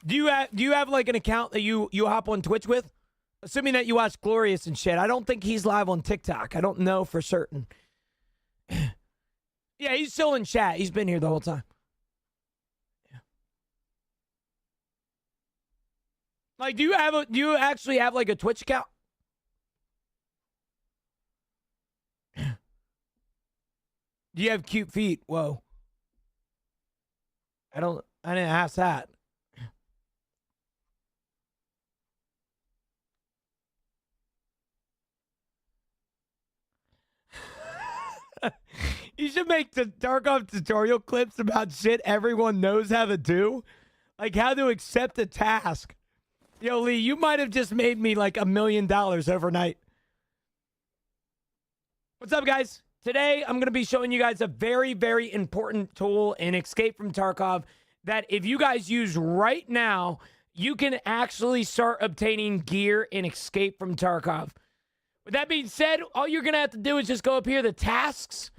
Do you have like an account that you hop on Twitch with? Assuming that you watch Glorious and shit. I don't think he's live on TikTok. I don't know for certain. Yeah, he's still in chat. He's been here the whole time. Yeah. Like, do you actually have like a Twitch account? Do you have cute feet? Whoa. I didn't ask that. You should make the Tarkov tutorial clips about shit everyone knows how to do. Like how to accept a task. Yo, Lee, you might have just made me like $1 million overnight. What's up, guys? Today, I'm going to be showing you guys a very, very important tool in Escape from Tarkov that if you guys use right now, you can actually start obtaining gear in Escape from Tarkov. With that being said, all you're going to have to do is just go up here to tasks,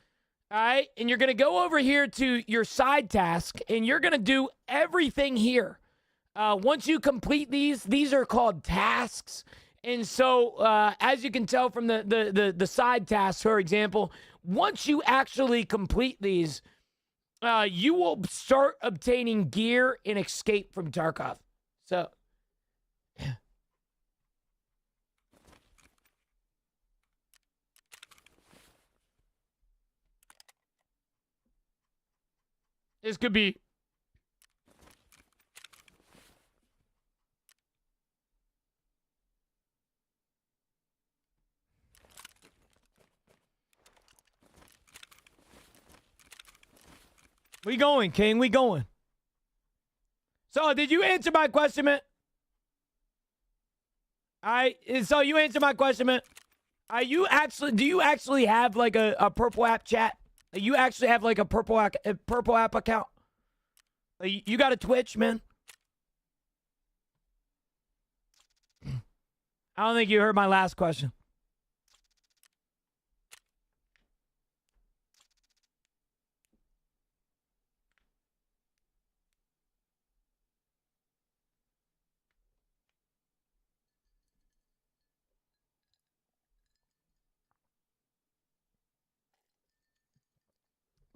all right? And you're going to go over here to your side task, and you're going to do everything here. Once you complete these are called tasks. And so, as you can tell from the side tasks, for example, once you actually complete these, you will start obtaining gear in Escape from Tarkov. So, yeah. This could be... We going, King. We going. So, did you answer my question, man? All right. So, you answered my question, man. Do you actually have like a Purple App chat? You actually have like a Purple App account? You got a Twitch, man? I don't think you heard my last question.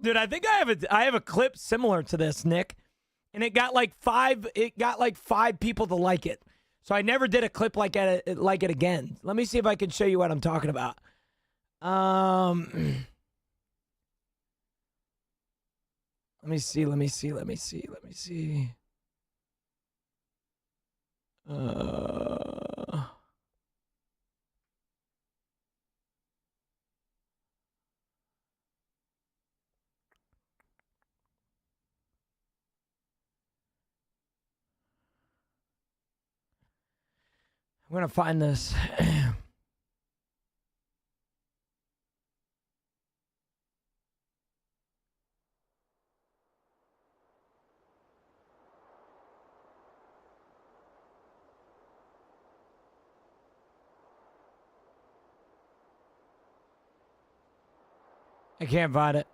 Dude, I think I have a clip similar to this, Nick. And it got like five people to like it. So I never did a clip like it again. Let me see if I can show you what I'm talking about. Let me see. I'm gonna find this. I can't find it.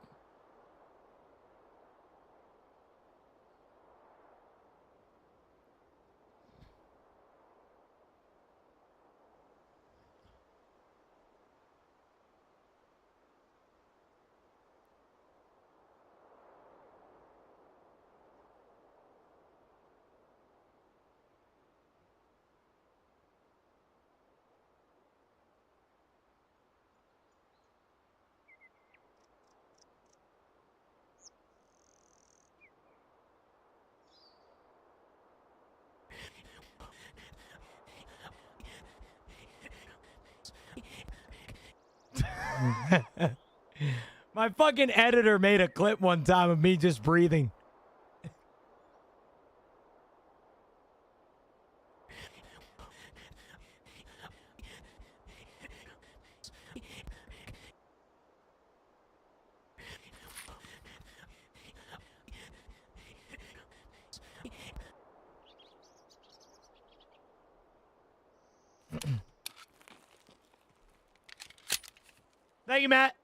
My fucking editor made a clip one time of me just breathing. Thank you, Matt.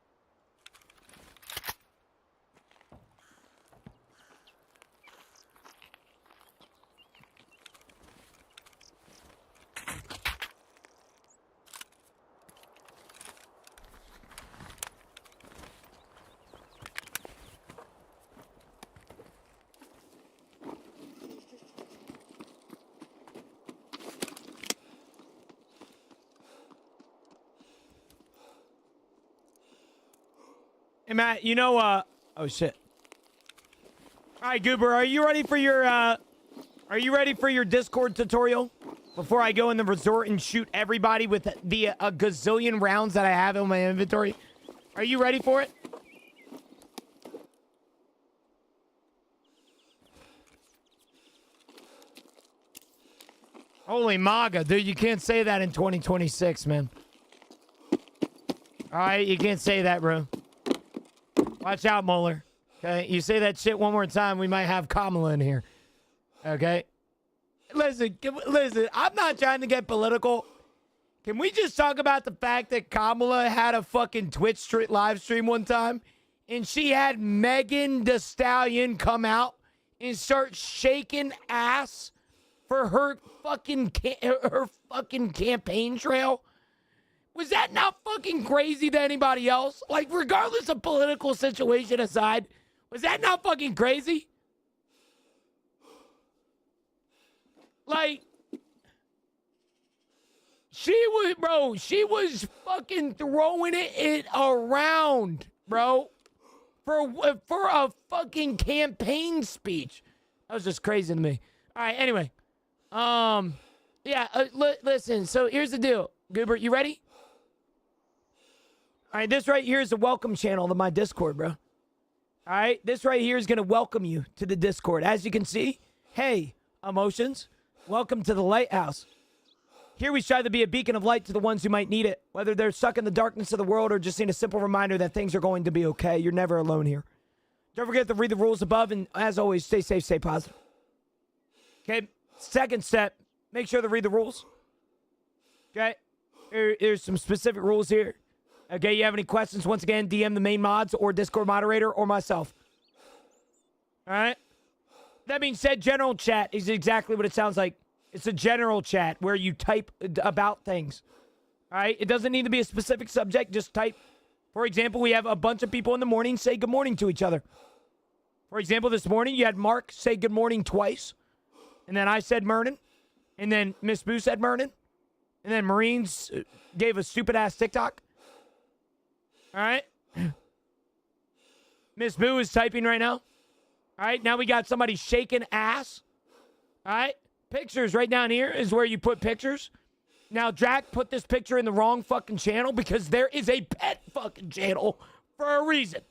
Hey, Matt, you know, oh, shit. All right, Goober, are you ready for your Discord tutorial? Before I go in the resort and shoot everybody with the a gazillion rounds that I have in my inventory? Are you ready for it? Holy maga, dude, you can't say that in 2026, man. All right, you can't say that, bro. Watch out, Moeller. Okay, you say that shit one more time, we might have Kamala in here. Okay? Listen, I'm not trying to get political. Can we just talk about the fact that Kamala had a fucking Twitch live stream one time, and she had Megan Thee Stallion come out and start shaking ass for her fucking campaign trail? Was that not fucking crazy to anybody else? Like, regardless of political situation aside, was that not fucking crazy? Like, she was fucking throwing it around, bro, for a fucking campaign speech. That was just crazy to me. All right, anyway. Yeah, listen, so here's the deal. Goober, you ready? All right, this right here is the welcome channel to my Discord, bro. All right, this right here is going to welcome you to the Discord. As you can see, hey, emotions, welcome to the lighthouse. Here we strive to be a beacon of light to the ones who might need it, whether they're stuck in the darkness of the world or just need a simple reminder that things are going to be okay. You're never alone here. Don't forget to read the rules above, and as always, stay safe, stay positive. Okay, second step, make sure to read the rules. Okay, here's some specific rules here. Okay, you have any questions, once again, DM the main mods or Discord moderator or myself. All right? That being said, general chat is exactly what it sounds like. It's a general chat where you type about things. All right? It doesn't need to be a specific subject. Just type. For example, we have a bunch of people in the morning say good morning to each other. For example, this morning you had Mark say good morning twice. And then I said Mernon. And then Miss Boo said Mernon. And then Marines gave a stupid-ass TikTok. All right? Miss Boo is typing right now. All right? Now we got somebody shaking ass. All right? Pictures right down here is where you put pictures. Now, Drac put this picture in the wrong fucking channel because there is a pet fucking channel for a reason.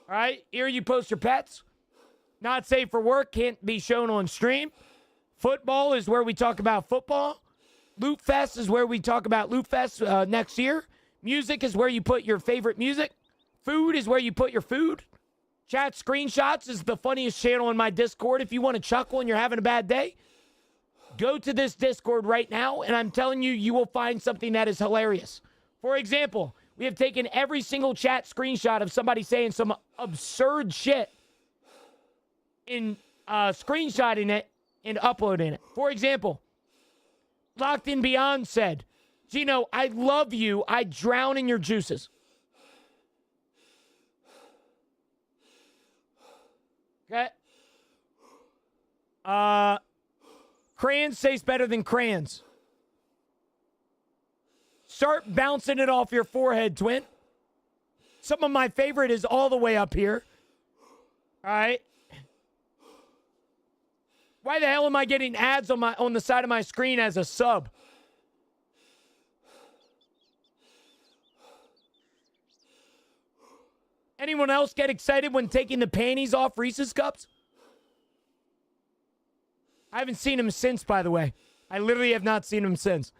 All right? Here you post your pets. Not safe for work. Can't be shown on stream. Football is where we talk about football. Loot Fest is where we talk about Loot Fest next year. Music is where you put your favorite music. Food is where you put your food. Chat screenshots is the funniest channel in my Discord. If you want to chuckle and you're having a bad day, go to this Discord right now, and I'm telling you, you will find something that is hilarious. For example, we have taken every single chat screenshot of somebody saying some absurd shit and screenshotting it and uploading it. For example, Locked In Beyond said, Gino, I love you. I drown in your juices. Okay. Crayons taste better than crayons. Start bouncing it off your forehead, twin. Some of my favorite is all the way up here. All right. Why the hell am I getting ads on the side of my screen as a sub? Anyone else get excited when taking the panties off Reese's Cups? I haven't seen him since, by the way. I literally have not seen him since.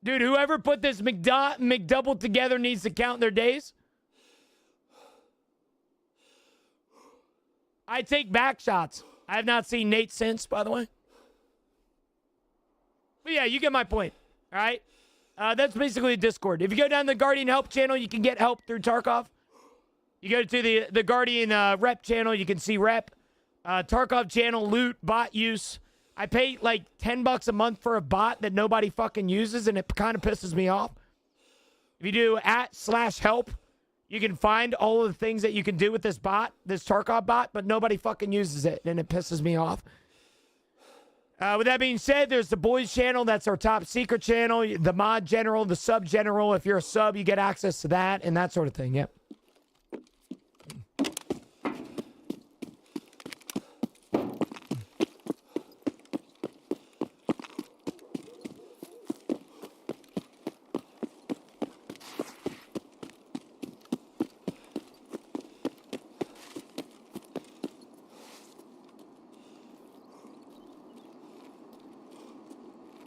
Dude, whoever put this McDouble together needs to count their days. I take back shots. I have not seen Nate since, by the way. But yeah, you get my point. All right? That's basically Discord. If you go down the Guardian Help channel, you can get help through Tarkov. You go to the Guardian Rep channel, you can see Rep. Tarkov channel, loot, bot use. I pay like $10 a month for a bot that nobody fucking uses, and it kind of pisses me off. If you do @/help, you can find all of the things that you can do with this bot, this Tarkov bot, but nobody fucking uses it, and it pisses me off. With that being said, there's the boys channel. That's our top secret channel. The mod general, the sub general. If you're a sub, you get access to that and that sort of thing. Yep.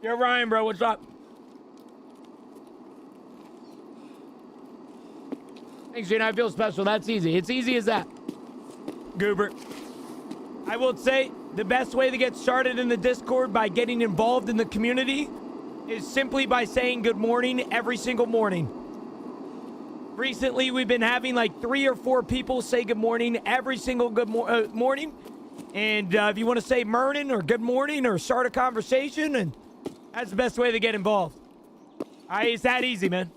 Yo, Ryan, bro, what's up? Thanks, Gina. I feel special. That's easy. It's easy as that. Goober. I will say the best way to get started in the Discord by getting involved in the community is simply by saying good morning every single morning. Recently, we've been having like 3 or 4 people say good morning every single morning. And if you want to say morning or good morning or start a conversation, and that's the best way to get involved. All right, it's that easy, man.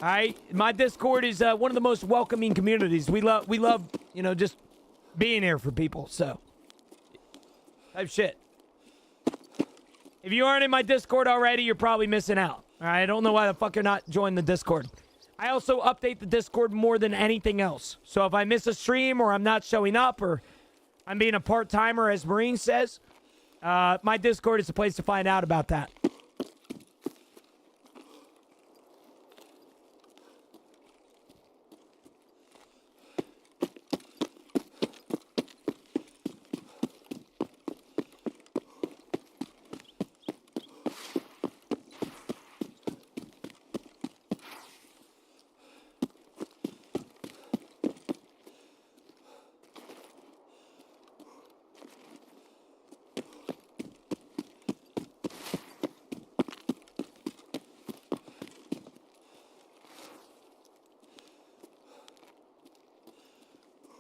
All right, my Discord is one of the most welcoming communities. We love, you know, just being here for people. So, type shit. If you aren't in my Discord already, you're probably missing out. All right, I don't know why the fuck you're not joining the Discord. I also update the Discord more than anything else. So if I miss a stream or I'm not showing up or I'm being a part-timer, as Marine says, my Discord is the place to find out about that.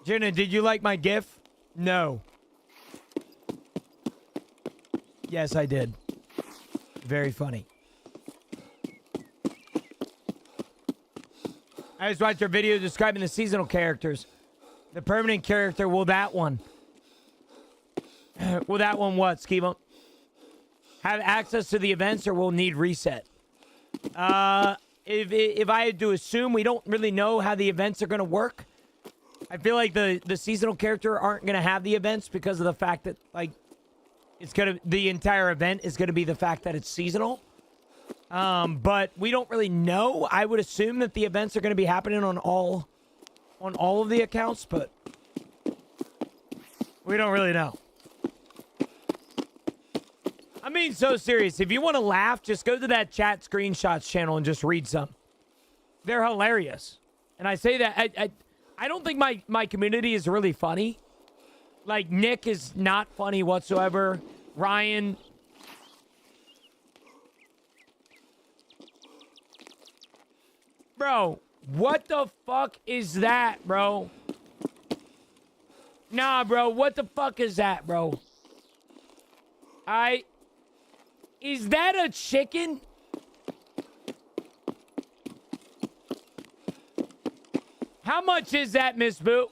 Jenna, did you like my GIF? No. Yes, I did. Very funny. I just watched your video describing the seasonal characters. The permanent character, will that one? Will that one what, Skibo? Have access to the events or will need reset? If I had to assume, we don't really know how the events are going to work. I feel like the seasonal character aren't going to have the events because of the fact that, like, the entire event is going to be the fact that it's seasonal. But we don't really know. I would assume that the events are going to be happening on all of the accounts, but we don't really know. I'm being so serious. If you want to laugh, just go to that chat screenshots channel and just read some. They're hilarious. And I say that I don't think my community is really funny. Like, Nick is not funny whatsoever. Ryan. Bro, what the fuck is that, bro? Nah, bro, what the fuck is that, bro? Is that a chicken? How much is that, Miss Boo?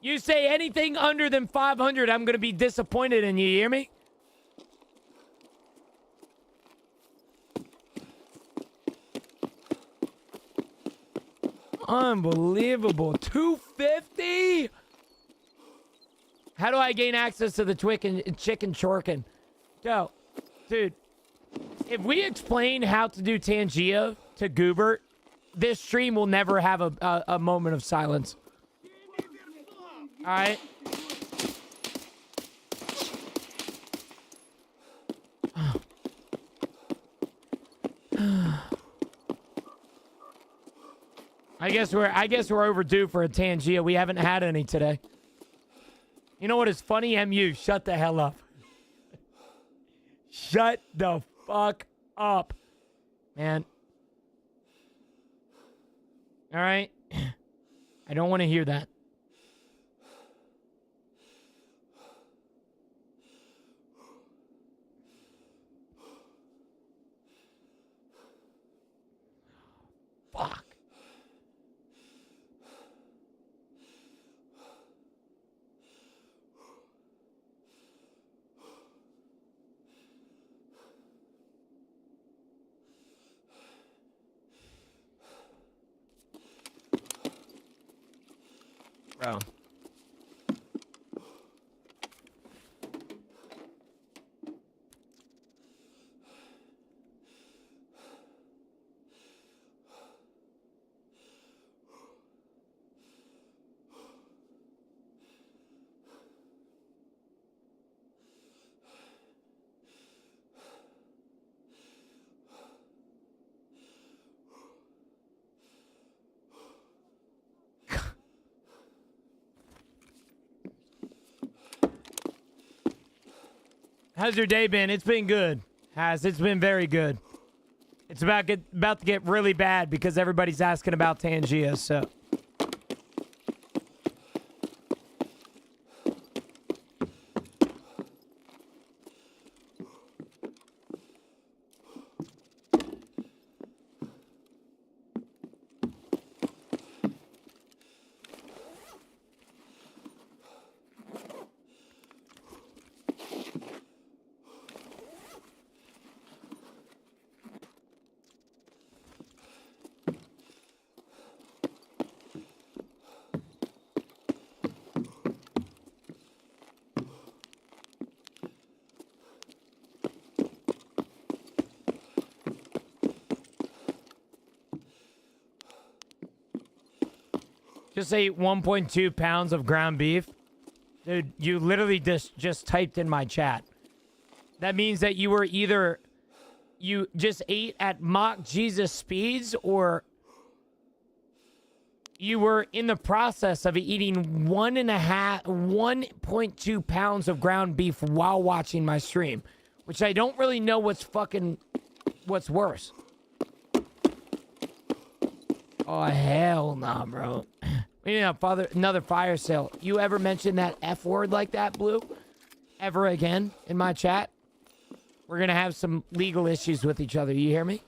You say anything under than 500, I'm going to be disappointed in you, you hear me? Unbelievable. $250? How do I gain access to the chicken chorkin? Yo, dude, if we explain how to do Tangia to Goobert, this stream will never have a moment of silence. All right? I guess we're overdue for a Tangia. We haven't had any today. You know what is funny? MU, shut the hell up. Shut the fuck up, man. All right? I don't want to hear that. Fuck. Bro. How's your day been? It's been good. It's been very good. It's about to get really bad because everybody's asking about Tangia, so. Just ate 1.2 pounds of ground beef. Dude, you literally just typed in my chat. That means that you were either... You just ate at mock Jesus speeds, or... You were in the process of eating 1.2 pounds of ground beef while watching my stream. Which I don't really know what's worse. Oh, hell nah, bro. We need another fire sale. You ever mention that F word like that, Blue? Ever again in my chat? We're going to have some legal issues with each other. You hear me?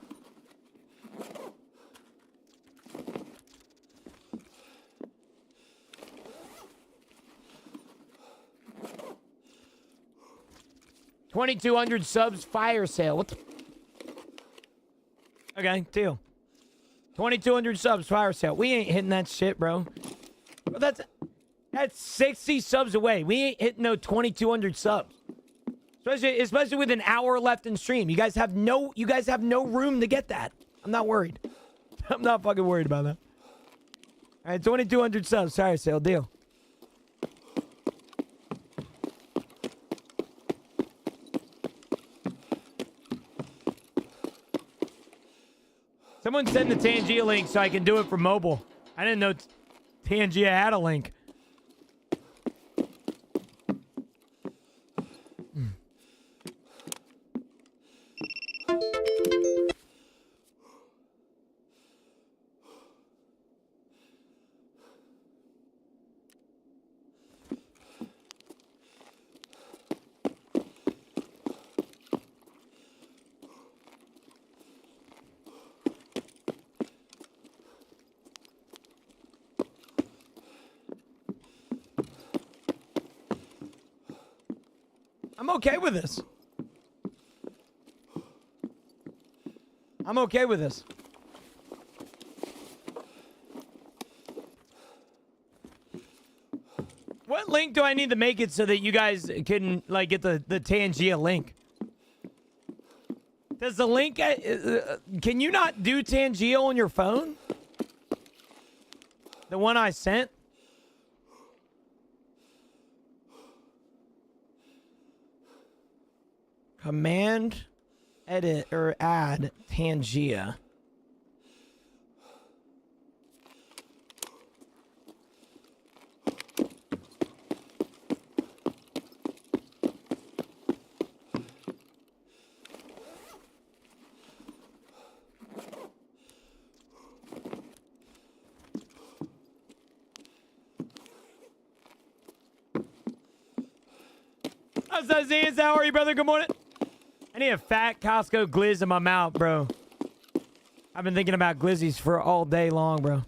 $2,200 subs fire sale. What the... Okay, deal. 2,200 subs fire sale. We ain't hitting that shit, bro. That's 60 subs away. We ain't hitting no 2,200 subs. Especially with an hour left in stream. You guys have no room to get that. I'm not worried. I'm not fucking worried about that. All right, 2,200 subs fire sale deal. Someone send the Tangia link so I can do it for mobile. I didn't know Tangia had a link. I'm okay with this. I'm okay with this. What link do I need to make it so that you guys can, like, get the Tangia link? Does the link... can you not do Tangeo on your phone? The one I sent? Command, edit, or add Tangea. How's that, Zans? How are you, brother? Good morning. I need a fat Costco glizz in my mouth, bro. I've been thinking about glizzies for all day long, bro.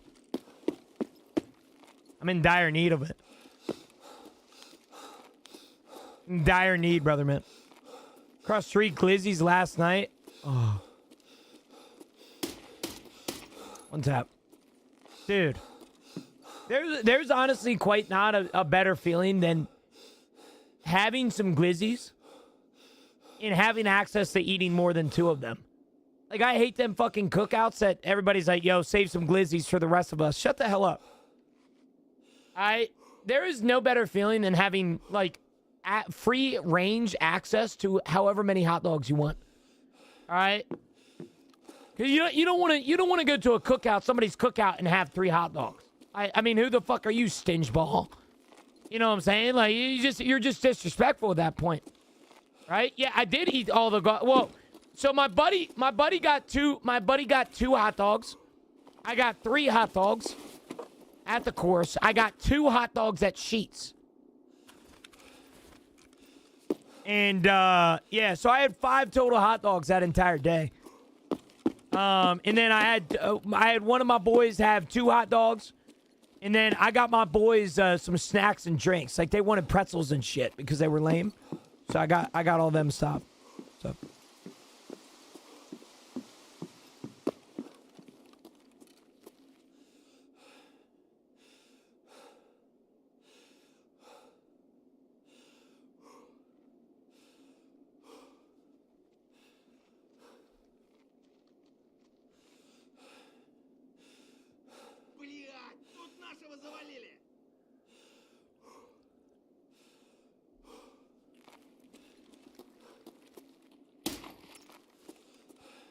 I'm in dire need of it. In dire need, brother, man. Crossed 3 glizzies last night. Oh. One tap. Dude. There's honestly quite not a better feeling than having some glizzies and having access to eating more than 2 of them. Like, I hate them fucking cookouts that everybody's like, yo, save some glizzies for the rest of us. Shut the hell up. There is no better feeling than having, like, free range access to however many hot dogs you want. All right? Because you don't want to go to a cookout, somebody's cookout, and have 3 hot dogs. I mean, who the fuck are you, stinge ball? You know what I'm saying? Like, you're just disrespectful at that point. Right? Yeah, I did eat all the well, so my buddy got 2 hot dogs. I got 3 hot dogs at the course. I got 2 hot dogs at Sheetz. And yeah, so I had 5 total hot dogs that entire day. And then I had one of my boys have 2 hot dogs. And then I got my boys some snacks and drinks. Like, they wanted pretzels and shit because they were lame. So I got all them stuff. So.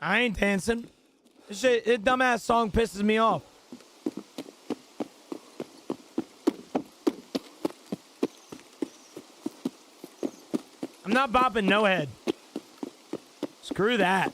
I ain't dancing. This dumbass song pisses me off. I'm not bopping no head. Screw that.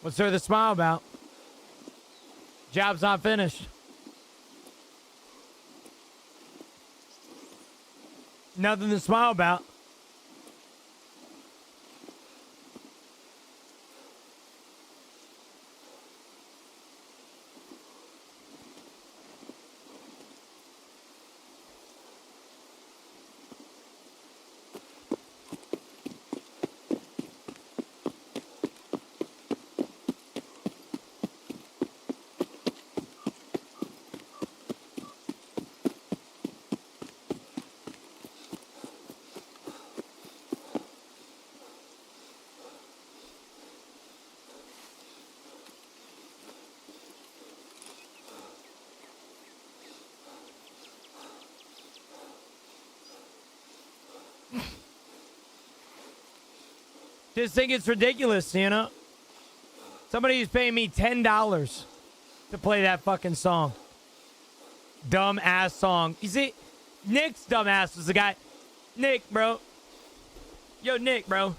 What's there to smile about? Job's not finished. Nothing to smile about. Just think it's ridiculous, you know? Somebody's paying me $10 to play that fucking song. Dumb ass song. You see, Nick's dumb ass was the guy. Nick, bro. Yo, Nick, bro.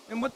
And what?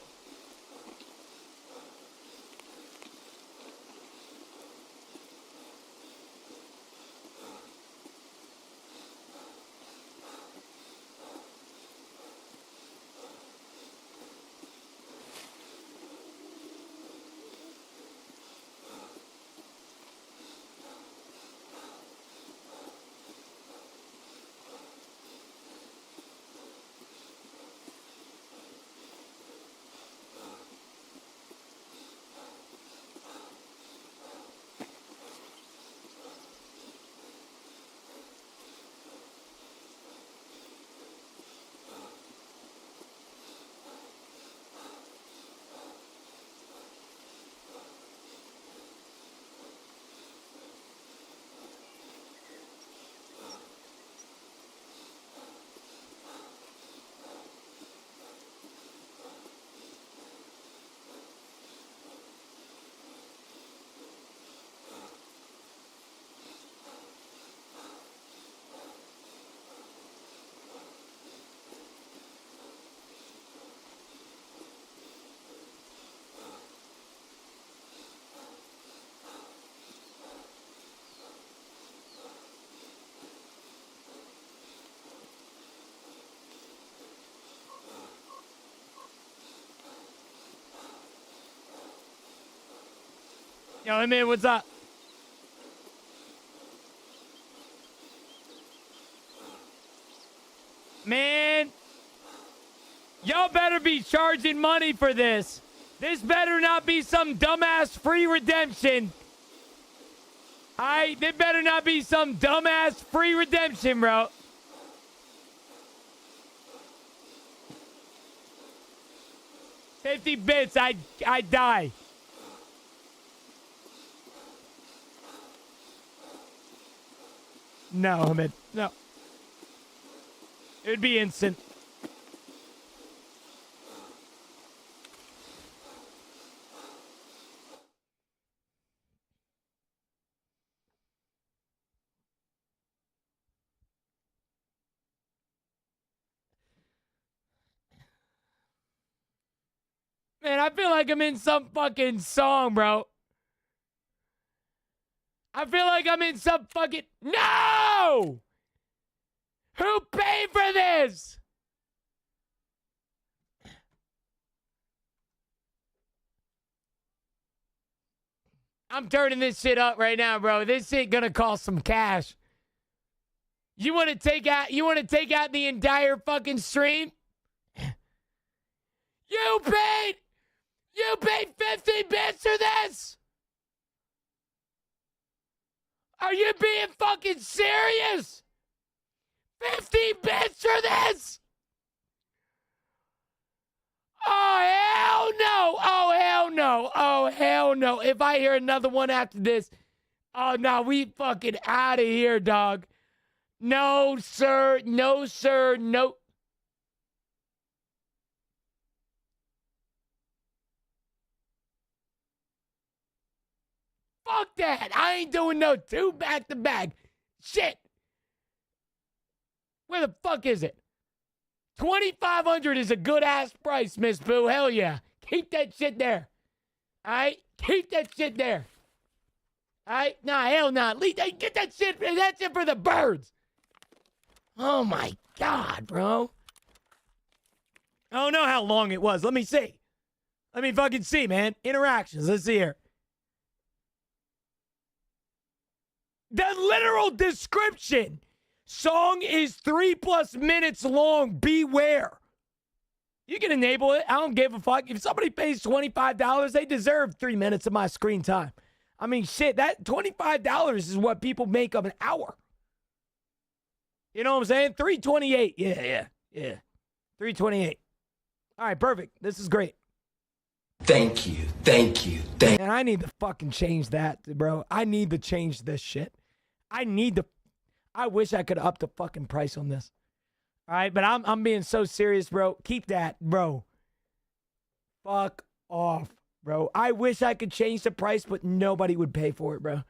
Yo, hey man, what's up? Man, y'all better be charging money for this. This better not be some dumbass free redemption. There better not be some dumbass free redemption, bro. $50, I'd die. No, Hamid. No. It would be instant. Man, I feel like I'm in some fucking song, bro. I feel like I'm in some fucking... No! Who paid for this? I'm turning this shit up right now, bro. This shit gonna cost some cash. You want to take out the entire fucking stream? You paid 50 bits for this? Are you being fucking serious? 50 bits for this? Oh, hell no. Oh, hell no. Oh, hell no. If I hear another one after this, oh, no, we fucking out of here, dog. No, sir. No, sir. No. Fuck that. I ain't doing no 2 back-to-back. Shit. Where the fuck is it? $2,500 is a good-ass price, Miss Boo. Hell yeah. Keep that shit there. All right? Keep that shit there. All right? Nah, hell nah. Get that shit. That's it for the birds. Oh, my God, bro. I don't know how long it was. Let me see. Let me fucking see, man. Interactions. Let's see here. The literal description. Song is 3+ minutes long. Beware. You can enable it. I don't give a fuck. If somebody pays $25, they deserve 3 minutes of my screen time. I mean, shit, that $25 is what people make of an hour. You know what I'm saying? $3.28. Yeah. $3.28. All right, perfect. This is great. Thank you. And I need to fucking change that, bro. I need to change this shit. I wish I could up the fucking price on this. All right, but I'm being so serious, bro. Keep that, bro. fuck off, bro. I wish I could change the price, but nobody would pay for it, bro.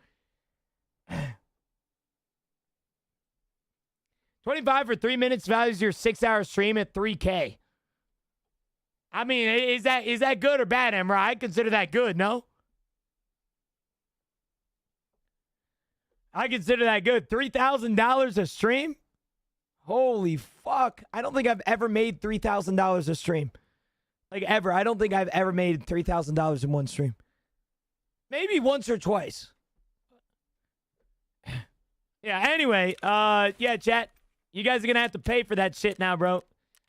25 for 3 minutes values your 6-hour stream at $3K. I mean, is that good or bad, Emra? I consider that good, no? I consider that good. $3,000 a stream? Holy fuck. I don't think I've ever made $3,000 a stream. Like, ever. I don't think I've ever made $3,000 in one stream. Maybe once or twice. Yeah, anyway. Yeah, chat. You guys are going to have to pay for that shit now, bro.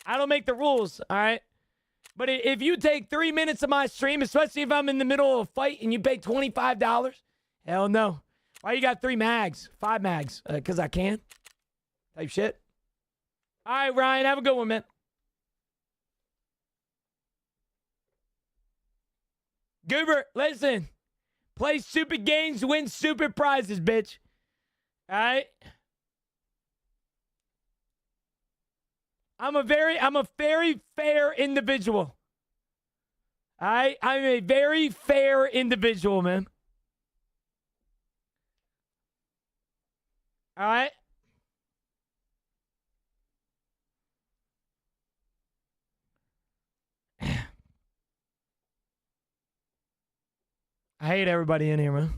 I don't make the rules, all right? But if you take 3 minutes of my stream, especially if I'm in the middle of a fight and you pay $25, hell no. Why you got 3 mags? 5 mags? Because I can? Type shit. All right, Ryan, have a good one, man. Goober, listen. Play stupid games, win stupid prizes, bitch. All right? I'm a very fair individual. All right? I'm a very fair individual, man. All right? I hate everybody in here, man.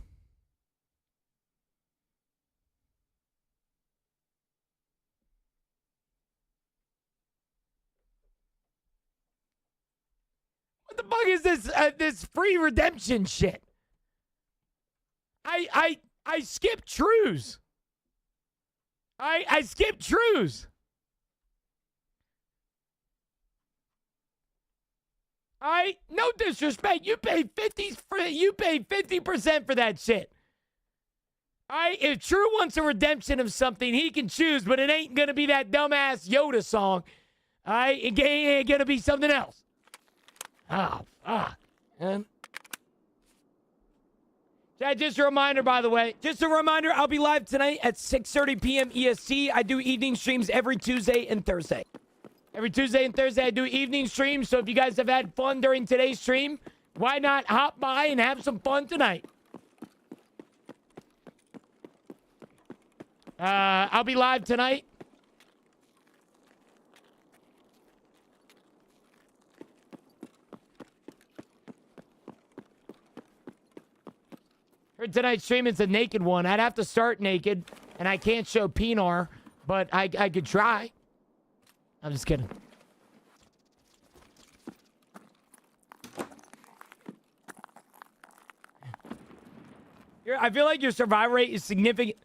What the fuck is this free redemption shit? I skipped trues. I skipped trues. All right, no disrespect. You paid 50% for that shit. All right, if True wants a redemption of something, he can choose, but it ain't gonna be that dumbass Yoda song. All right, it ain't gonna be something else. Oh, fuck, man. Yeah, just a reminder, by the way. Just a reminder, I'll be live tonight at 6:30 p.m. EST. I do evening streams every Tuesday and Thursday. Every Tuesday and Thursday, I do evening streams. So if you guys have had fun during today's stream, why not hop by and have some fun tonight? I'll be live tonight. For tonight's stream, it's a naked one. I'd have to start naked, and I can't show Pinar, but I could try. I'm just kidding. I feel like your survival rate is significant.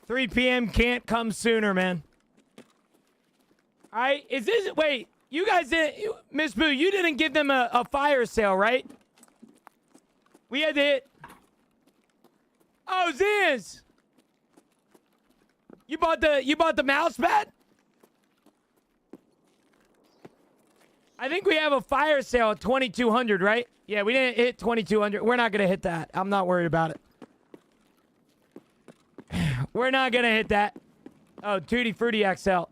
$3 p.m. can't come sooner, man. All right, is this... Wait, you guys didn't... Miss Boo, you didn't give them a fire sale, right? We had to hit... Oh, Ziz! You bought the mouse pad? I think we have a fire sale at 2,200, right? Yeah, we didn't hit 2,200. We're not going to hit that. I'm not worried about it. We're not going to hit that. Oh, Tutti Frutti XL.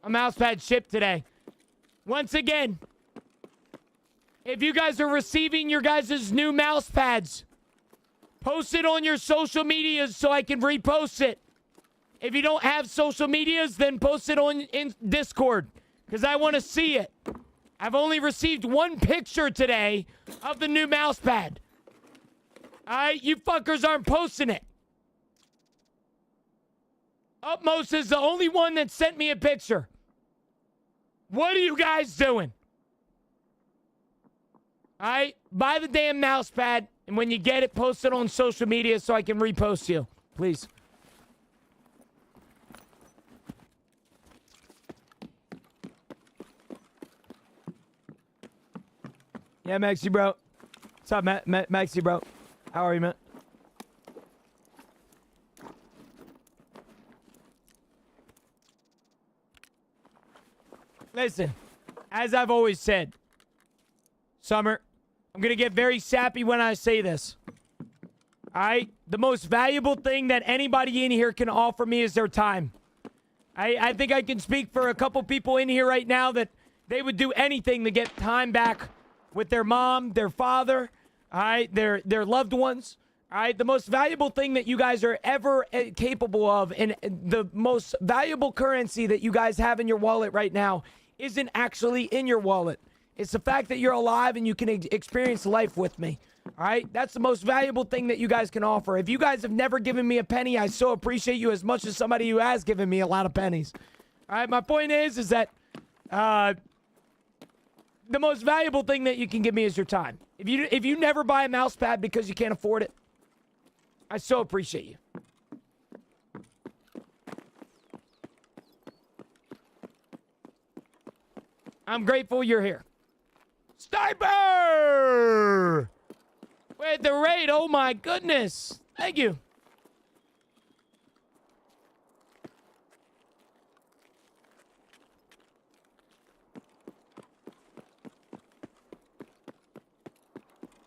A mouse pad shipped today. Once again, if you guys are receiving your guys' new mouse pads, post it on your social medias so I can repost it. If you don't have social medias, then post it in Discord, because I want to see it. I've only received one picture today of the new mouse pad. All right, you fuckers aren't posting it. Upmost is the only one that sent me a picture. What are you guys doing? All right? Buy the damn mouse pad, and when you get it, post it on social media so I can repost you. Please. Yeah, Maxie, bro. What's up, Maxie, bro? How are you, man? Listen, as I've always said, Summer, I'm going to get very sappy when I say this. All right? The most valuable thing that anybody in here can offer me is their time. I think I can speak for a couple people in here right now that they would do anything to get time back with their mom, their father, all right, their loved ones. All right, the most valuable thing that you guys are ever capable of, and the most valuable currency that you guys have in your wallet right now isn't actually in your wallet. It's the fact that you're alive and you can experience life with me. All right, that's the most valuable thing that you guys can offer. If you guys have never given me a penny, I so appreciate you as much as somebody who has given me a lot of pennies. All right, my point is that the most valuable thing that you can give me is your time. If you never buy a mouse pad because you can't afford it, I so appreciate you. I'm grateful you're here. Sniper! Wait, the raid. Oh my goodness. Thank you.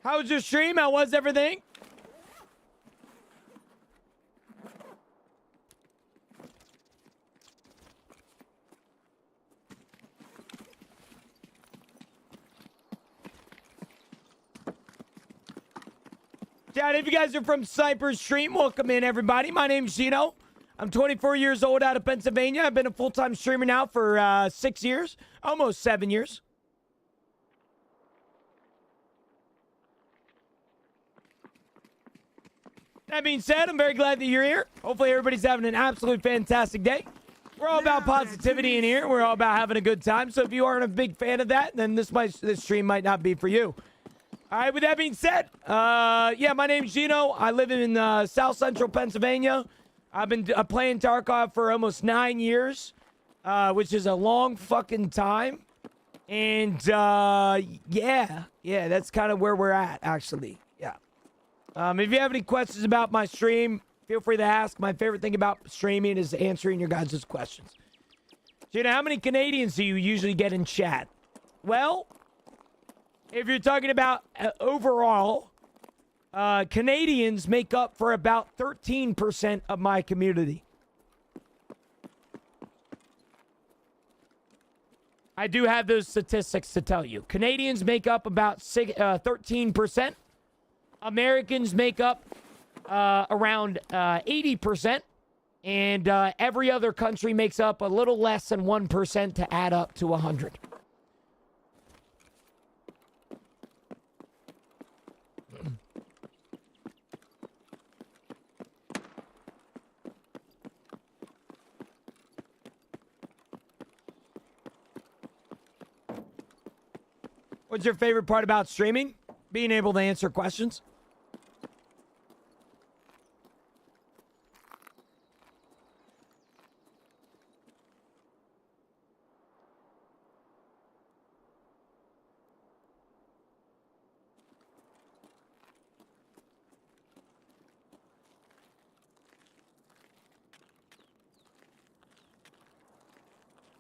How was your stream? How was everything? Dad, if you guys are from Sniper's Stream, welcome in, everybody. My name's Gino. I'm 24 years old out of Pennsylvania. I've been a full-time streamer now for 6 years, almost 7 years. That being said, I'm very glad that you're here. Hopefully everybody's having an absolute fantastic day. We're all about positivity in here. We're all about having a good time. So if you aren't a big fan of that, then this stream might not be for you. All right, with that being said, yeah, my name's Gino. I live in South Central Pennsylvania. I've been playing Tarkov for almost 9 years, which is a long fucking time. And, yeah, that's kind of where we're at, actually. Yeah. If you have any questions about my stream, feel free to ask. My favorite thing about streaming is answering your guys' questions. Gino, how many Canadians do you usually get in chat? Well, if you're talking about overall, Canadians make up for about 13% of my community. I do have those statistics to tell you. Canadians make up about 13%. Americans make up around 80%. And every other country makes up a little less than 1% to add up to 100. What's your favorite part about streaming? Being able to answer questions.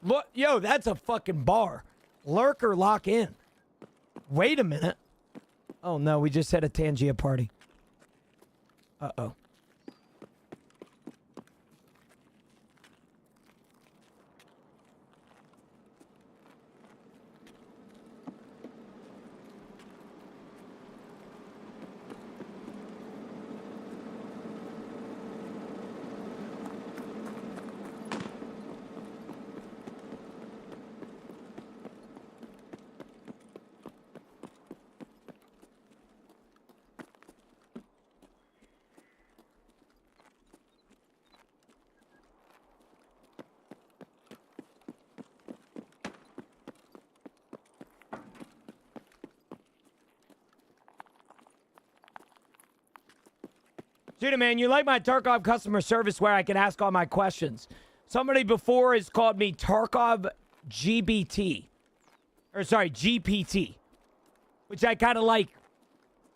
Look, yo, that's a fucking bar. Lurk or lock in. Wait a minute. Oh, no, we just had a Tangia party. Uh-oh. Gina, man, you like my Tarkov customer service where I can ask all my questions. Somebody before has called me Tarkov GBT. Or, sorry, GPT. Which I kind of like.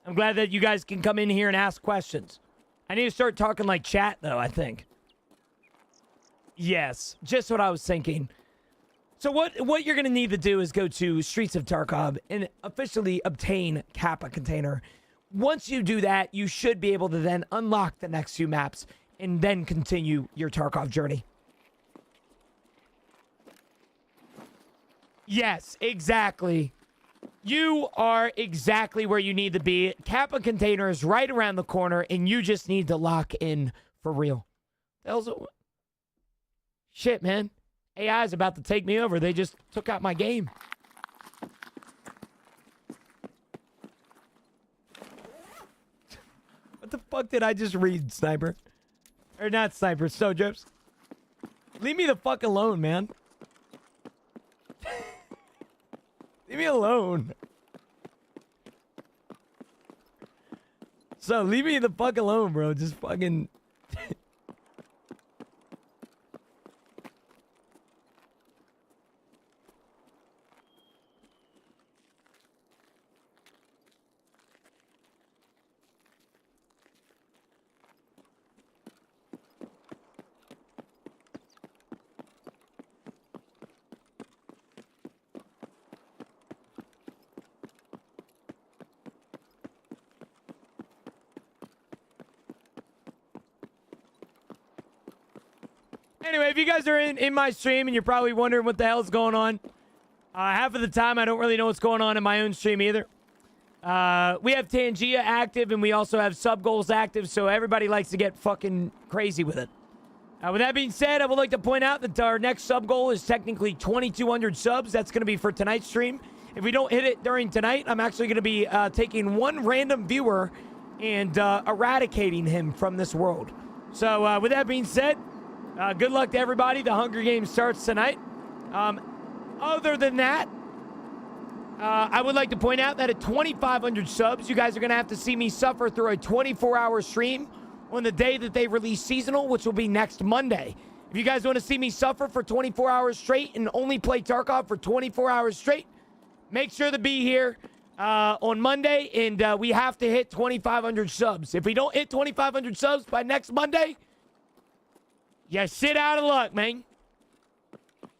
I'm glad that you guys can come in here and ask questions. I need to start talking like chat, though, I think. Yes, just what I was thinking. So what you're going to need to do is go to Streets of Tarkov and officially obtain Kappa container. Once you do that, you should be able to then unlock the next few maps and then continue your Tarkov journey. Yes, exactly. You are exactly where you need to be. Kappa container is right around the corner, and you just need to lock in for real. The hell's it? Shit, man. AI is about to take me over. They just took out my game. What the fuck did I just read, Sniper? Or not Sniper, Sojos. Leave me the fuck alone, man. Leave me alone. So, leave me the fuck alone, bro. Just fucking... Anyway, if you guys are in my stream and you're probably wondering what the hell's going on, half of the time I don't really know what's going on in my own stream either. We have Tangia active and we also have sub goals active, so everybody likes to get fucking crazy with it. With that being said, I would like to point out that our next sub goal is technically 2,200 subs. That's going to be for tonight's stream. If we don't hit it during tonight, I'm actually going to be taking one random viewer and eradicating him from this world. So with that being said, good luck to everybody. The Hunger Games starts tonight. Other than that, I would like to point out that at 2,500 subs, you guys are going to have to see me suffer through a 24-hour stream on the day that they release Seasonal, which will be next Monday. If you guys want to see me suffer for 24 hours straight and only play Tarkov for 24 hours straight, make sure to be here on Monday, and we have to hit 2,500 subs. If we don't hit 2,500 subs by next Monday, you sit out of luck, man.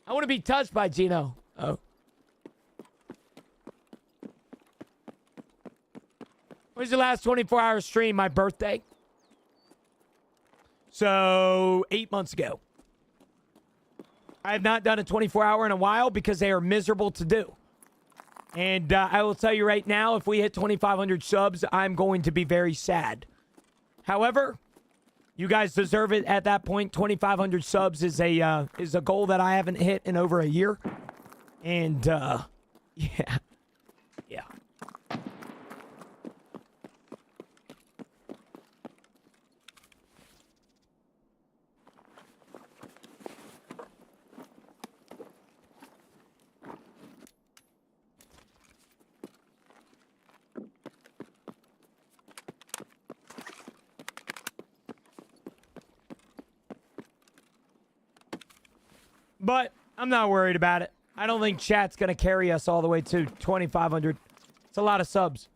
I want to be touched by Gino. Oh. When's the last 24-hour stream? My birthday. So, 8 months ago. I have not done a 24-hour in a while because they are miserable to do. And I will tell you right now, if we hit 2,500 subs, I'm going to be very sad. However, you guys deserve it at that point. 2,500 subs is a goal that I haven't hit in over a year. And, yeah. Yeah. But I'm not worried about it. I don't think chat's going to carry us all the way to 2,500. It's a lot of subs.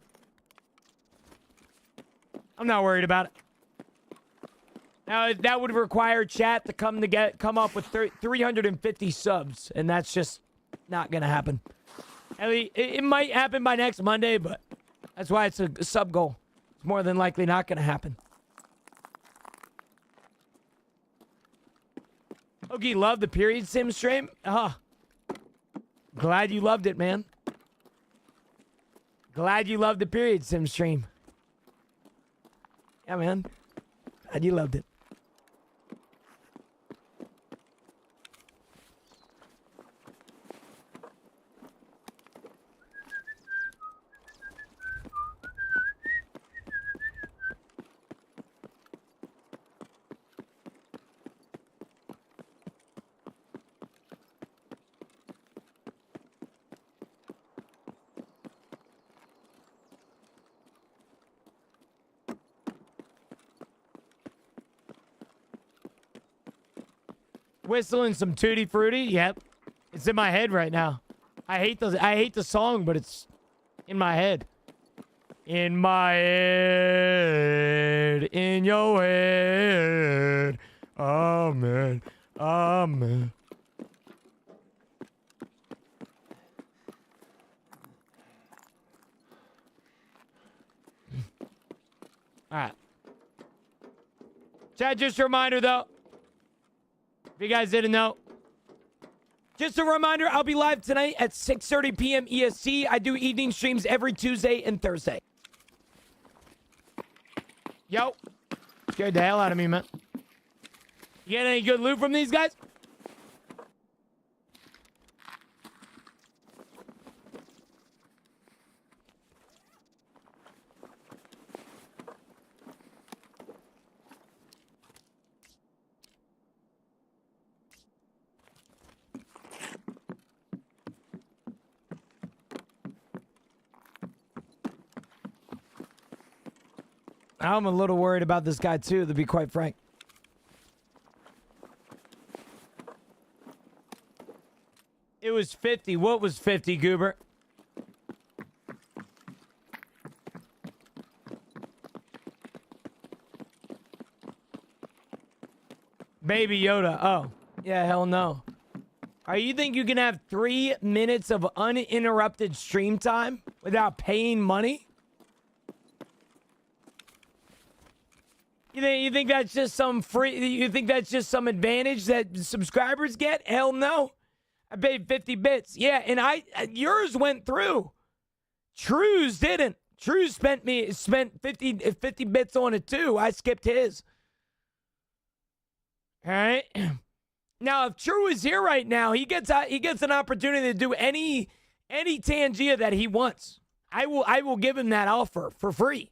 I'm not worried about it. Now, that would require chat to come up with 350 subs, and that's just not going to happen. I mean, it might happen by next Monday, but that's why it's a sub goal. It's more than likely not going to happen. Ogie loved the period sim stream. Glad you loved it, man. Glad you loved the period sim stream. Yeah, man. Glad you loved it. Whistling some Tutti Frutti. Yep. It's in my head right now. I hate the song, but it's in my head. In my head. In your head. Amen. Amen. All right. Chat, just a reminder, though. If you guys didn't know. Just a reminder, I'll be live tonight at 6:30 p.m. EST. I do evening streams every Tuesday and Thursday. Yo. Scared the hell out of me, man. You get any good loot from these guys? I'm a little worried about this guy, too, to be quite frank. It was 50. What was 50, Goober? Baby Yoda. Oh. Yeah, hell no. You think you can have 3 minutes of uninterrupted stream time without paying money? You think that's just some free? You think that's just some advantage that subscribers get? Hell no. I paid 50 bits. Yeah, and yours went through. True's didn't. True spent 50 bits on it too. I skipped his. All right. Now, if True is here right now, he gets an opportunity to do any Tangia that he wants. I will give him that offer for free.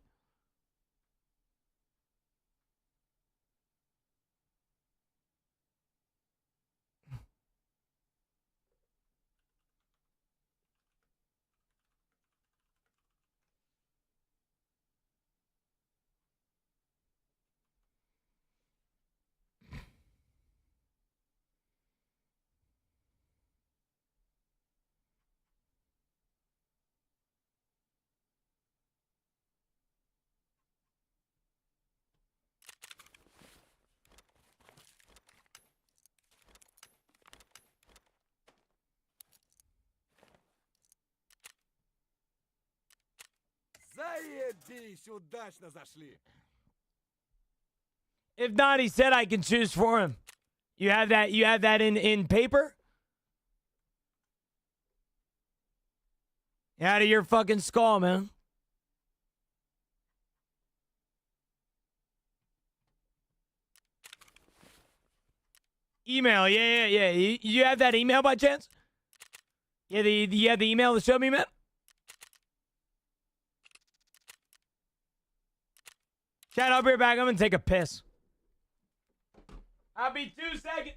If not, he said I can choose for him. You have that in paper? Out of your fucking skull, man. Email, yeah. You have that email by chance? Yeah, you have the email to show me, man? Chat, I'll be right back. I'm gonna take a piss. I'll be 2 seconds.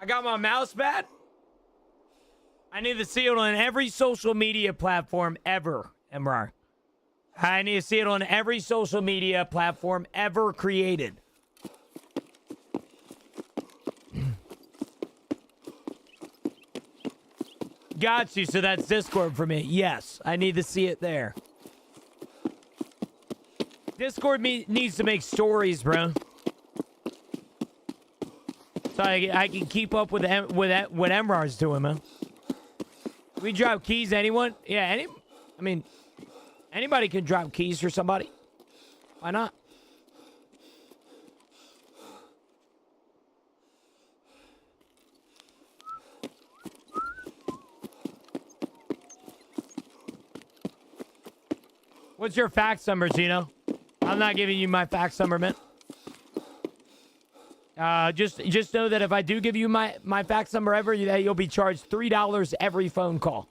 I got my mouse bad. I need to see it on every social media platform ever, Emrar. I need to see it on every social media platform ever created. Got you. So that's Discord for me. Yes, I need to see it there. Discord needs to make stories, bro. So I can keep up with what Emrar's doing, man. We drop keys, anyone? Yeah, I mean, anybody can drop keys for somebody. Why not? What's your fax number, Gino? I'm not giving you my fax number, man. Just know that if I do give you my fax number ever, you'll be charged $3 every phone call.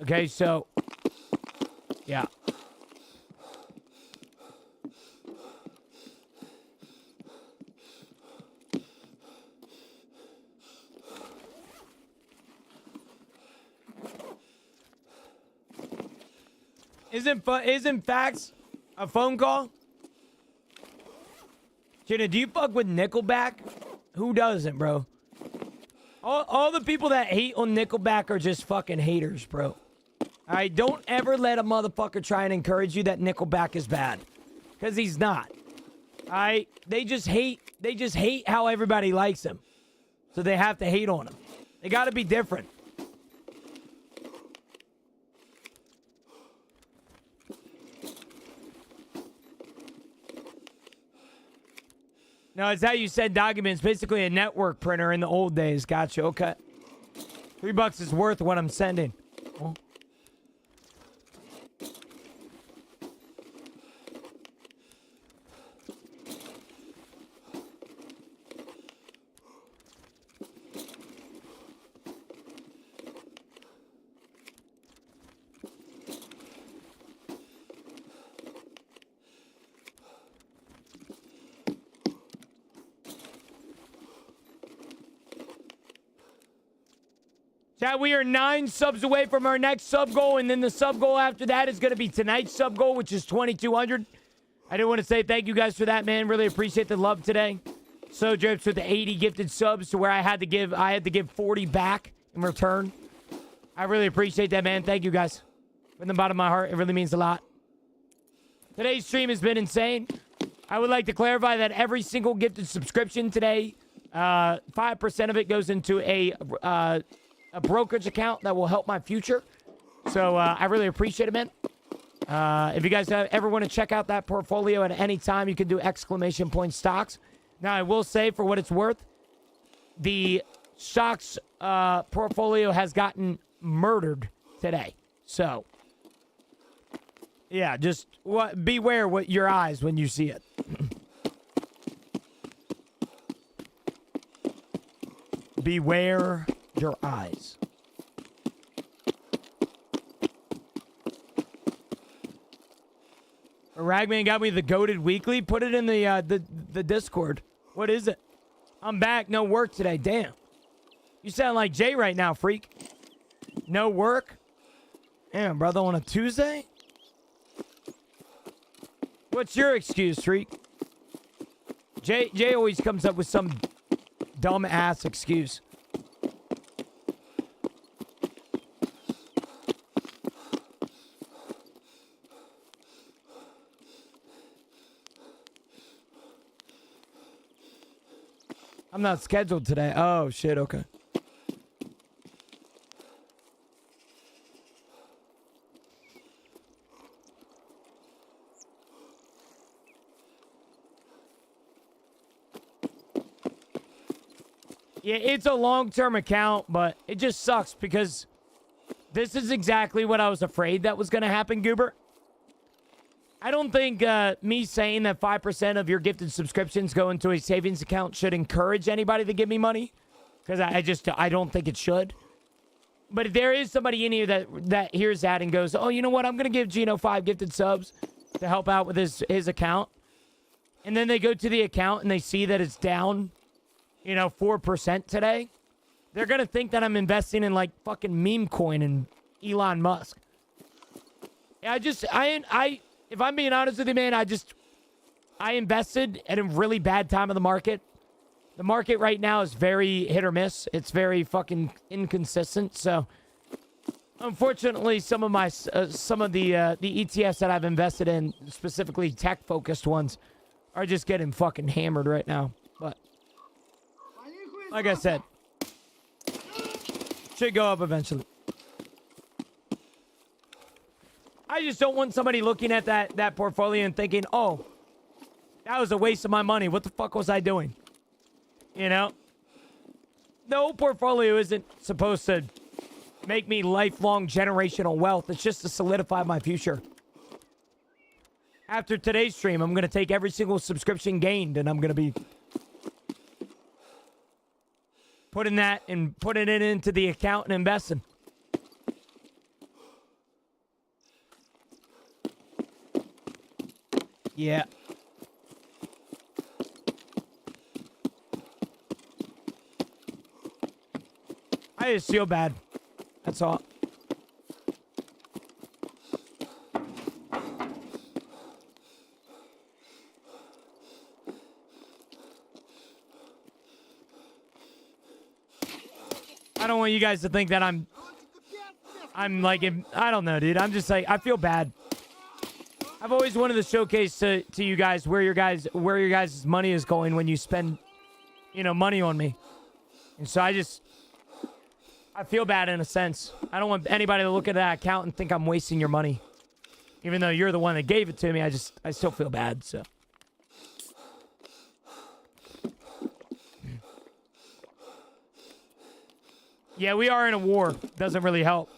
Okay, so yeah. Isn't fax a phone call? Jenna, do you fuck with Nickelback? Who doesn't, bro? All the people that hate on Nickelback are just fucking haters, bro. Alright, don't ever let a motherfucker try and encourage you that Nickelback is bad. Because he's not. Alright? They just hate how everybody likes him. So they have to hate on him. They gotta be different. No, it's how you send documents. Basically a network printer in the old days. Gotcha. Okay. $3 is worth what I'm sending. Oh. Chat, we are 9 subs away from our next sub goal, and then the sub goal after that is going to be tonight's sub goal, which is 2,200. I do want to say thank you guys for that, man. Really appreciate the love today. So Drips with the 80 gifted subs to where I had to give 40 back in return. I really appreciate that, man. Thank you guys. From the bottom of my heart, it really means a lot. Today's stream has been insane. I would like to clarify that every single gifted subscription today, 5% of it goes into a brokerage account that will help my future. So I really appreciate it, man. If you guys ever want to check out that portfolio at any time, you can do ! stocks. Now, I will say, for what it's worth, the stocks portfolio has gotten murdered today. So, yeah, just beware what your eyes when you see it. Beware your eyes. Ragman got me the goated weekly. Put it in the Discord. What is it? I'm back. No work today. Damn. You sound like Jay right now, freak. No work? Damn, brother, on a Tuesday? What's your excuse, freak? Jay always comes up with some dumb ass excuse. I'm not scheduled today. Oh, shit. Okay. Yeah, it's a long-term account, but it just sucks because this is exactly what I was afraid that was going to happen, Goober. I don't think me saying that 5% of your gifted subscriptions go into a savings account should encourage anybody to give me money. Because I don't think it should. But if there is somebody in here that hears that and goes, oh, you know what? I'm going to give Gino 5 gifted subs to help out with his account. And then they go to the account and they see that it's down 4% today, they're going to think that I'm investing in like fucking meme coin and Elon Musk. If I'm being honest with you, man, I invested at a really bad time of the market. The market right now is very hit or miss. It's very fucking inconsistent. So, unfortunately, some of the ETFs that I've invested in, specifically tech-focused ones, are just getting fucking hammered right now. But like I said, should go up eventually. I just don't want somebody looking at that portfolio and thinking, oh, that was a waste of my money. What the fuck was I doing? The whole portfolio isn't supposed to make me lifelong generational wealth. It's just to solidify my future. After today's stream, I'm going to take every single subscription gained, and I'm going to be putting it into the account and investing. Yeah. I just feel bad. That's all. I don't want you guys to think that I'm like, I don't know, dude. I'm just like, I feel bad. I've always wanted to showcase to you guys where your guys' money is going when you spend, money on me. And so I feel bad in a sense. I don't want anybody to look at that account and think I'm wasting your money. Even though you're the one that gave it to me, I still feel bad, so. Yeah, we are in a war. Doesn't really help.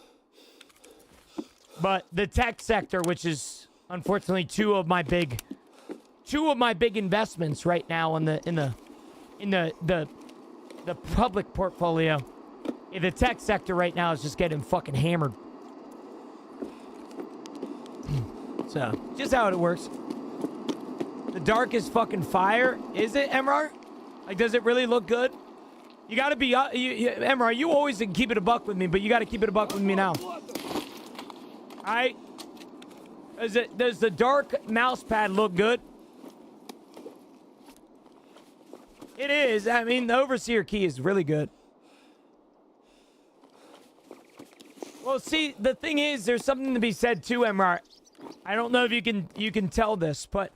But the tech sector, which is unfortunately two of my big investments right now in the public portfolio. The tech sector right now is just getting fucking hammered. So, just how it works. The darkest fucking fire, is it, Emrar? Like, does it really look good? You gotta be, Emrar, you always keep it a buck with me, but you gotta keep it a buck with me now. Alright? Does the dark mouse pad look good? It is. I mean, the Overseer key is really good. Well, see, the thing is, there's something to be said too, Emrar. I don't know if you can tell this, but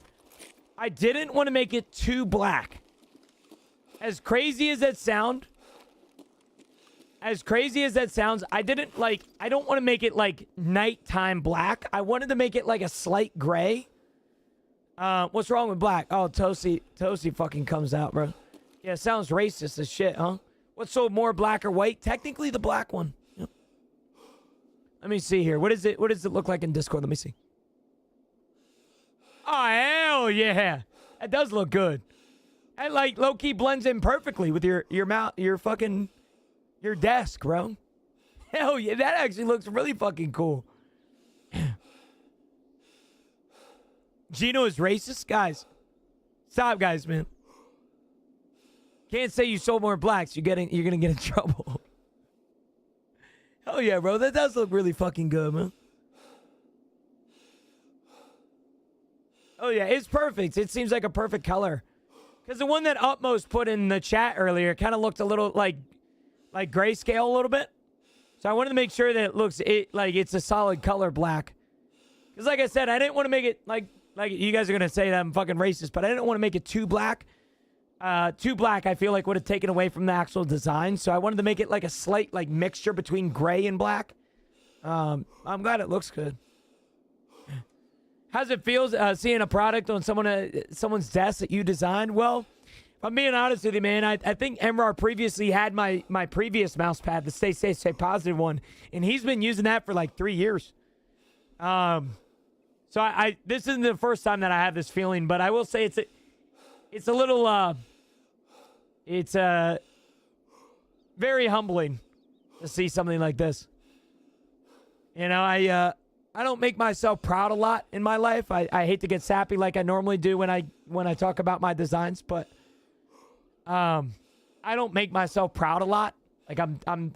I didn't want to make it too black. As crazy as that sounds, I don't want to make it like nighttime black. I wanted to make it like a slight gray. What's wrong with black? Oh, Toasty fucking comes out, bro. Yeah, it sounds racist as shit, huh? What's so more black or white? Technically the black one. Yep. Let me see here. What does it look like in Discord? Let me see. Oh, hell yeah. That does look good. That like low-key blends in perfectly with your mouth, your desk, bro. Hell yeah, that actually looks really fucking cool. Gino is racist? Guys. Stop, guys, man. Can't say you sold more blacks. You're gonna get in trouble. Hell yeah, bro. That does look really fucking good, man. Oh yeah, it's perfect. It seems like a perfect color. Because the one that Utmost put in the chat earlier kind of looked a little like grayscale a little bit. So I wanted to make sure that it's a solid color black. Because like I said, I didn't want to make it like you guys are going to say that I'm fucking racist, but I didn't want to make it too black. Too black, I feel like would have taken away from the actual design. So I wanted to make it like a slight like mixture between gray and black. I'm glad it looks good. How's it feel seeing a product on someone's desk that you designed? Well, if I'm being honest with you, man, I think Emrar previously had my previous mouse pad, the Stay Safe, Stay Positive one, and he's been using that for like 3 years. So this isn't the first time that I have this feeling, but I will say it's a little very humbling to see something like this. You know, I don't make myself proud a lot in my life. I hate to get sappy like I normally do when I talk about my designs, but I I don't make myself proud a lot. Like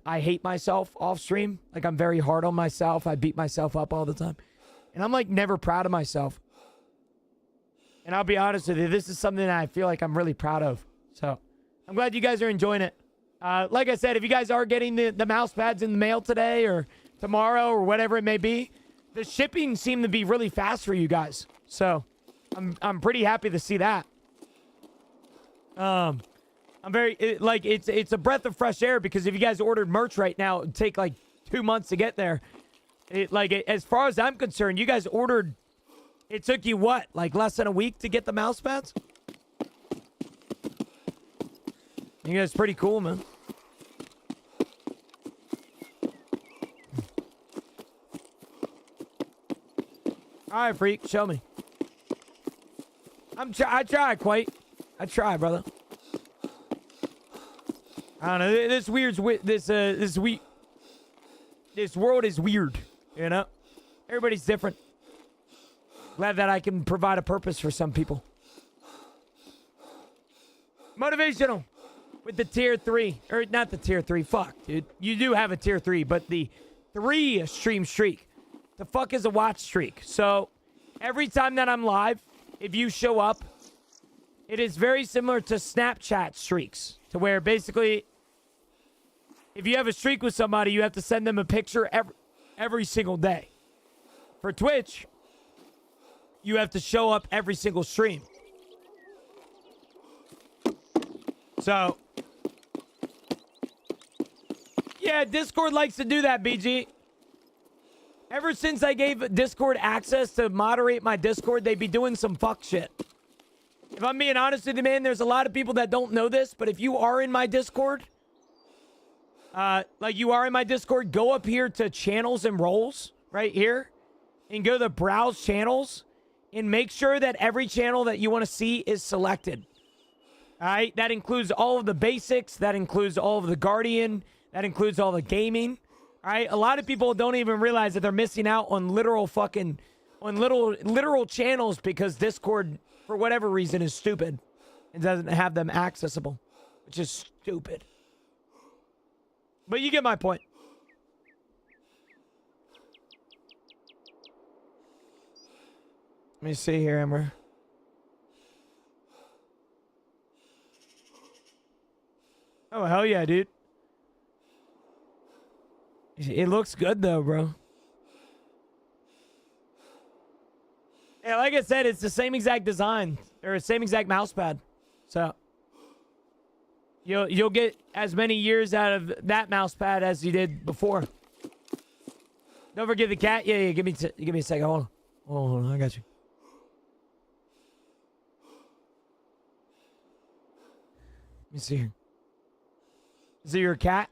I hate myself off stream. Like I'm very hard on myself. I beat myself up all the time. And I'm like never proud of myself. And I'll be honest with you, this is something that I feel like I'm really proud of. So I'm glad you guys are enjoying it. Like I said, if you guys are getting the mouse pads in the mail today or tomorrow or whatever it may be, the shipping seemed to be really fast for you guys. So I'm pretty happy to see that. I'm very it's a breath of fresh air because if you guys ordered merch right now, it'd take like 2 months to get there. As far as I'm concerned, you guys ordered. It took you what, like less than a week to get the mouse pads? You guys pretty cool, man. All right, freak, show me. I try, brother. I don't know. This world is weird, you know? Everybody's different. Glad that I can provide a purpose for some people. Motivational with the tier 3. Or not the tier 3. Fuck, dude. You do have a tier 3, but the 3 stream streak. The fuck is a watch streak? So every time that I'm live, if you show up, it is very similar to Snapchat streaks. To where basically, if you have a streak with somebody, you have to send them a picture every single day. For Twitch, you have to show up every single stream. So, yeah, Discord likes to do that, BG. Ever since I gave Discord access to moderate my Discord, they be doing some fuck shit. If I'm being honest with you, man, there's a lot of people that don't know this, but if you are in my Discord, go up here to channels and roles right here and go to browse channels and make sure that every channel that you want to see is selected. All right? That includes all of the basics. That includes all of the Guardian. That includes all the gaming. All right? A lot of people don't even realize that they're missing out on literal channels because Discord, for whatever reason, is stupid and doesn't have them accessible, which is stupid. But you get my point. Let me see here, Ember. Oh, hell yeah, dude. It looks good, though, bro. Yeah, like I said, it's the same exact design. Or the same exact mouse pad. So, you'll get as many years out of that mouse pad as you did before. Don't forget the cat. Yeah, give me a second. Hold on, I got you. Let me see here. Is it your cat?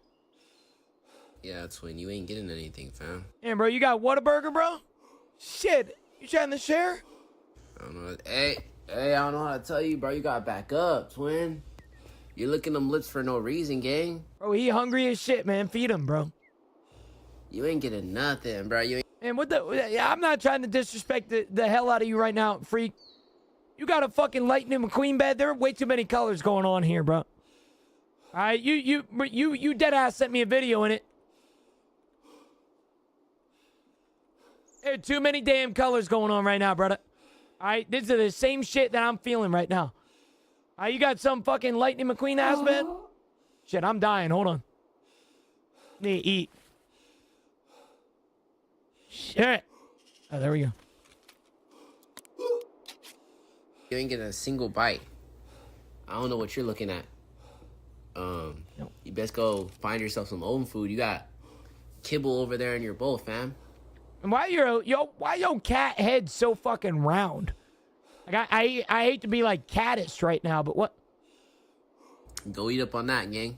Yeah, twin, you ain't getting anything, fam. Yeah, bro, you got Whataburger, bro? Shit, you trying to share? I don't know. Hey, I don't know how to tell you, bro. You gotta back up, twin. You're licking them lips for no reason, gang. Bro, he hungry as shit, man. Feed him, bro. You ain't getting nothing, bro. You ain't. Man, I'm not trying to disrespect the hell out of you right now, freak. You got a fucking Lightning McQueen bed. There are way too many colors going on here, bro. All right, you dead ass sent me a video in it. There are too many damn colors going on right now, brother. All right, this is the same shit that I'm feeling right now. All right, you got some fucking Lightning McQueen ass bed? Shit, I'm dying. Hold on. Need to eat. Shit. Oh, there we go. You ain't getting a single bite. I don't know what you're looking at. You best go find yourself some own food. You got kibble over there in your bowl, fam. And why your cat head so fucking round? Like I hate to be like cattish right now, but what? Go eat up on that, gang.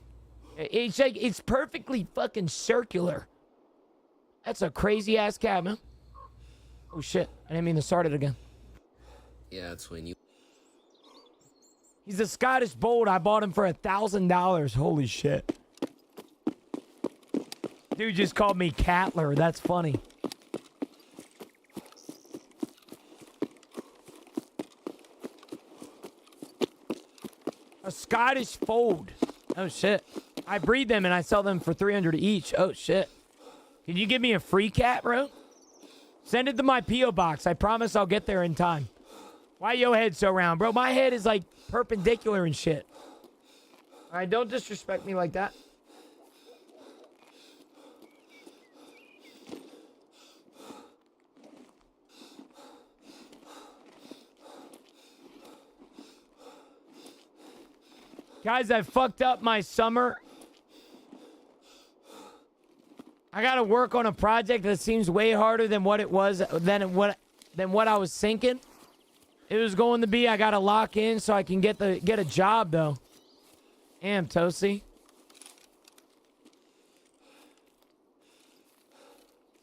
It's like it's perfectly fucking circular. That's a crazy ass cat, man. Oh shit! I didn't mean to start it again. Yeah, that's when you. He's a Scottish Bold. I bought him for $1,000. Holy shit! Dude just called me Catler. That's funny. A Scottish Fold. Oh, shit. I breed them and I sell them for 300 each. Oh, shit. Can you give me a free cat, bro? Send it to my P.O. box. I promise I'll get there in time. Why your head so round, bro? My head is, like, perpendicular and shit. All right, don't disrespect me like that. Guys, I fucked up my summer. I gotta work on a project that seems way harder than what it was than what I was thinking. It was going to be. I gotta lock in so I can get a job though. Damn, Toasty.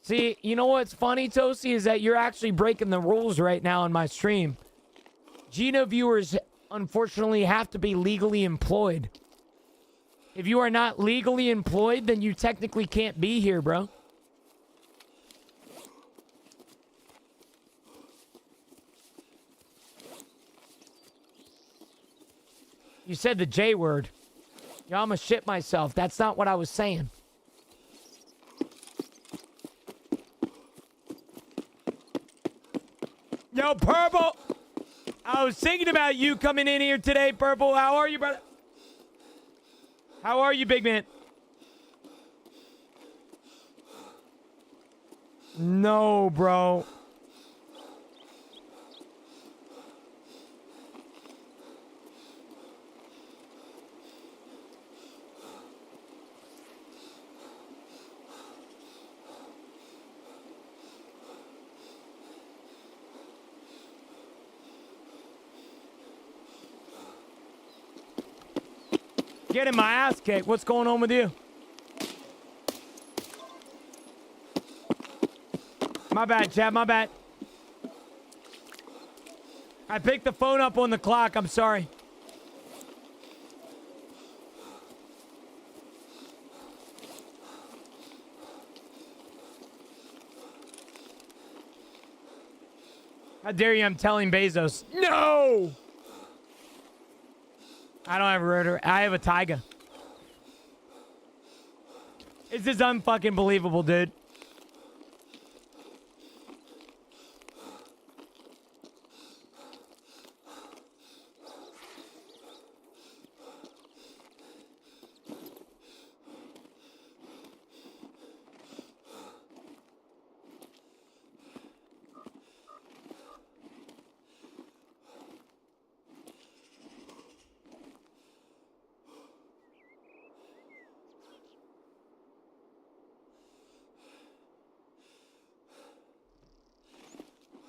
See, you know what's funny, Toasty, is that you're actually breaking the rules right now on my stream. Gino viewers unfortunately have to be legally employed. If you are not legally employed, then you technically can't be here, bro. You said the J word. Yo, I'ma shit myself. That's not what I was saying. Yo, Purple! I was thinking about you coming in here today, Purple. How are you, brother? How are you, big man? No, bro. Getting my ass kicked. What's going on with you? My bad, Chad. My bad. I picked the phone up on the clock. I'm sorry. How dare you? I'm telling Bezos. No! I don't have a rotor. I have a Tyga. This is unfucking believable, dude.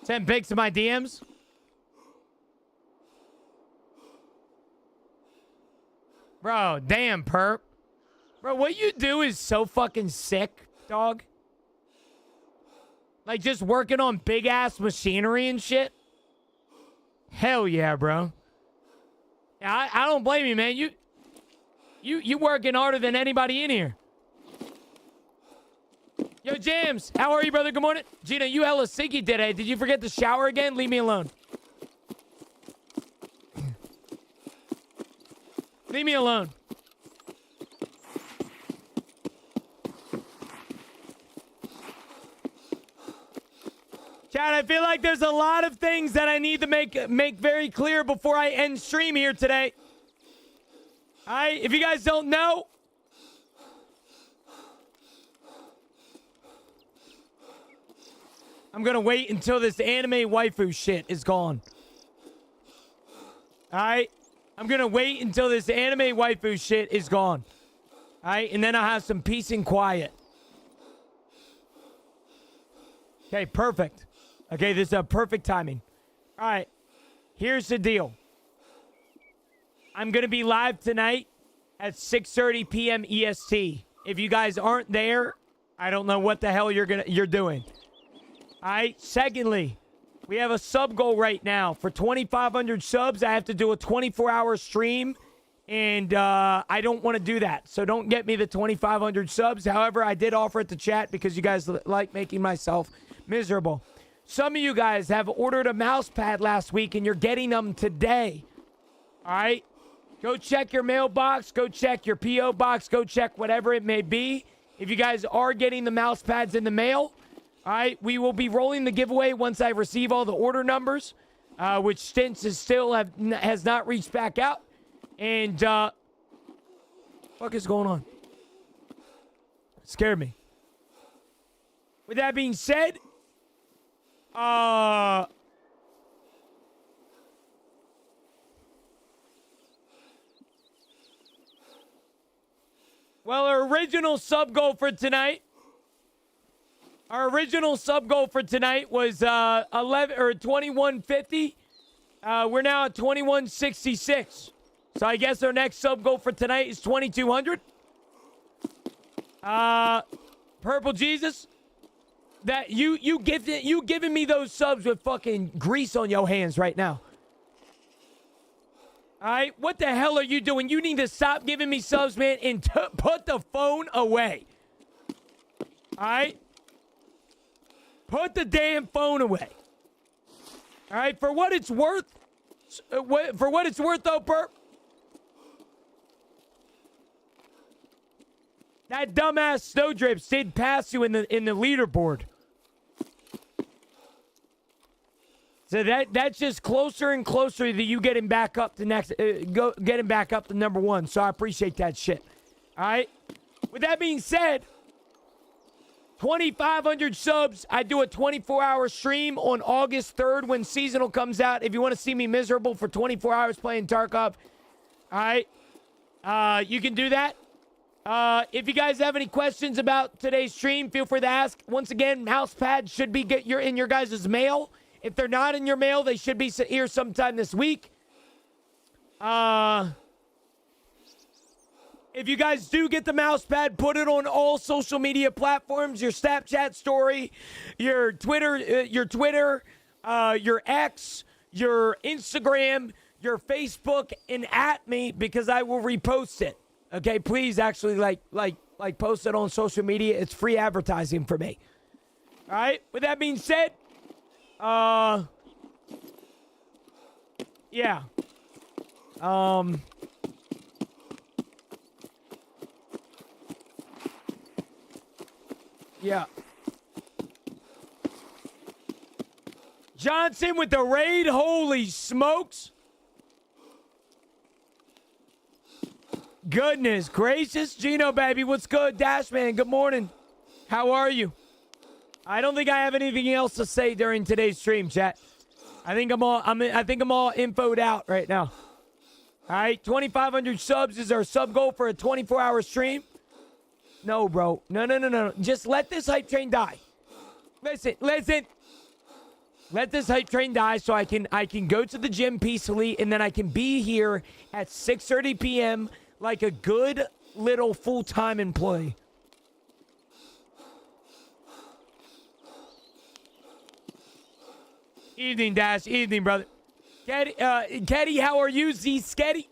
Send pics to my DMs. Bro, damn, perp. Bro, what you do is so fucking sick, dog. Like, just working on big-ass machinery and shit. Hell yeah, bro. Yeah, I don't blame you, man. You working harder than anybody in here. Yo, James, how are you, brother? Good morning. Gina, you hella sinky today. Did you forget to shower again? Leave me alone. Leave me alone. Chad, I feel like there's a lot of things that I need to make very clear before I end stream here today. All right, if you guys don't know, I'm gonna wait until this anime waifu shit is gone. Alright? I'm gonna wait until this anime waifu shit is gone. Alright? And then I'll have some peace and quiet. Okay, perfect. Okay, this is a perfect timing. Alright. Here's the deal. I'm gonna be live tonight at 6:30 p.m. EST. If you guys aren't there, I don't know what the hell you're doing. All right. Secondly, we have a sub goal right now. For 2,500 subs, I have to do a 24-hour stream, and I don't want to do that. So don't get me the 2,500 subs. However, I did offer it to chat because you guys like making myself miserable. Some of you guys have ordered a mouse pad last week, and you're getting them today. All right? Go check your mailbox. Go check your P.O. box. Go check whatever it may be. If you guys are getting the mouse pads in the mail, all right, we will be rolling the giveaway once I receive all the order numbers, which Stints has not reached back out. And, fuck is going on? Scared me. With that being said, well, our original sub goal for tonight was 2150. We're now at 2166. So I guess our next sub goal for tonight is 2200. Purple Jesus, that you giving me those subs with fucking grease on your hands right now. All right, what the hell are you doing? You need to stop giving me subs, man, and put the phone away. All right? Put the damn phone away. All right, for what it's worth, though, Perp, that dumbass Snowdrips did pass you in the leaderboard. So that's just closer and closer to you getting back up to getting back up to number one. So I appreciate that shit. All right. With that being said, 2,500 subs. I do a 24-hour stream on August 3rd when Seasonal comes out. If you want to see me miserable for 24 hours playing Tarkov, all right, you can do that. If you guys have any questions about today's stream, feel free to ask. Once again, mouse pads should be in your guys' mail. If they're not in your mail, they should be here sometime this week. If you guys do get the mouse pad, put it on all social media platforms. Your Snapchat story, your Twitter, your X, your Instagram, your Facebook, and at me because I will repost it. Okay, please actually like post it on social media. It's free advertising for me. All right. With that being said, yeah. Yeah. Johnson with the raid. Holy smokes. Goodness gracious. Gino, baby, what's good? Dashman, good morning. How are you? I don't think I have anything else to say during today's stream, chat. I think I'm all infoed out right now. All right, 2,500 subs is our sub goal for a 24-hour stream. No, bro. No. Just let this hype train die. Listen. Let this hype train die so I can go to the gym peacefully and then I can be here at 6:30 p.m. like a good little full-time employee. Evening, Dash. Evening, brother. Keddy, how are you? Z Sketty,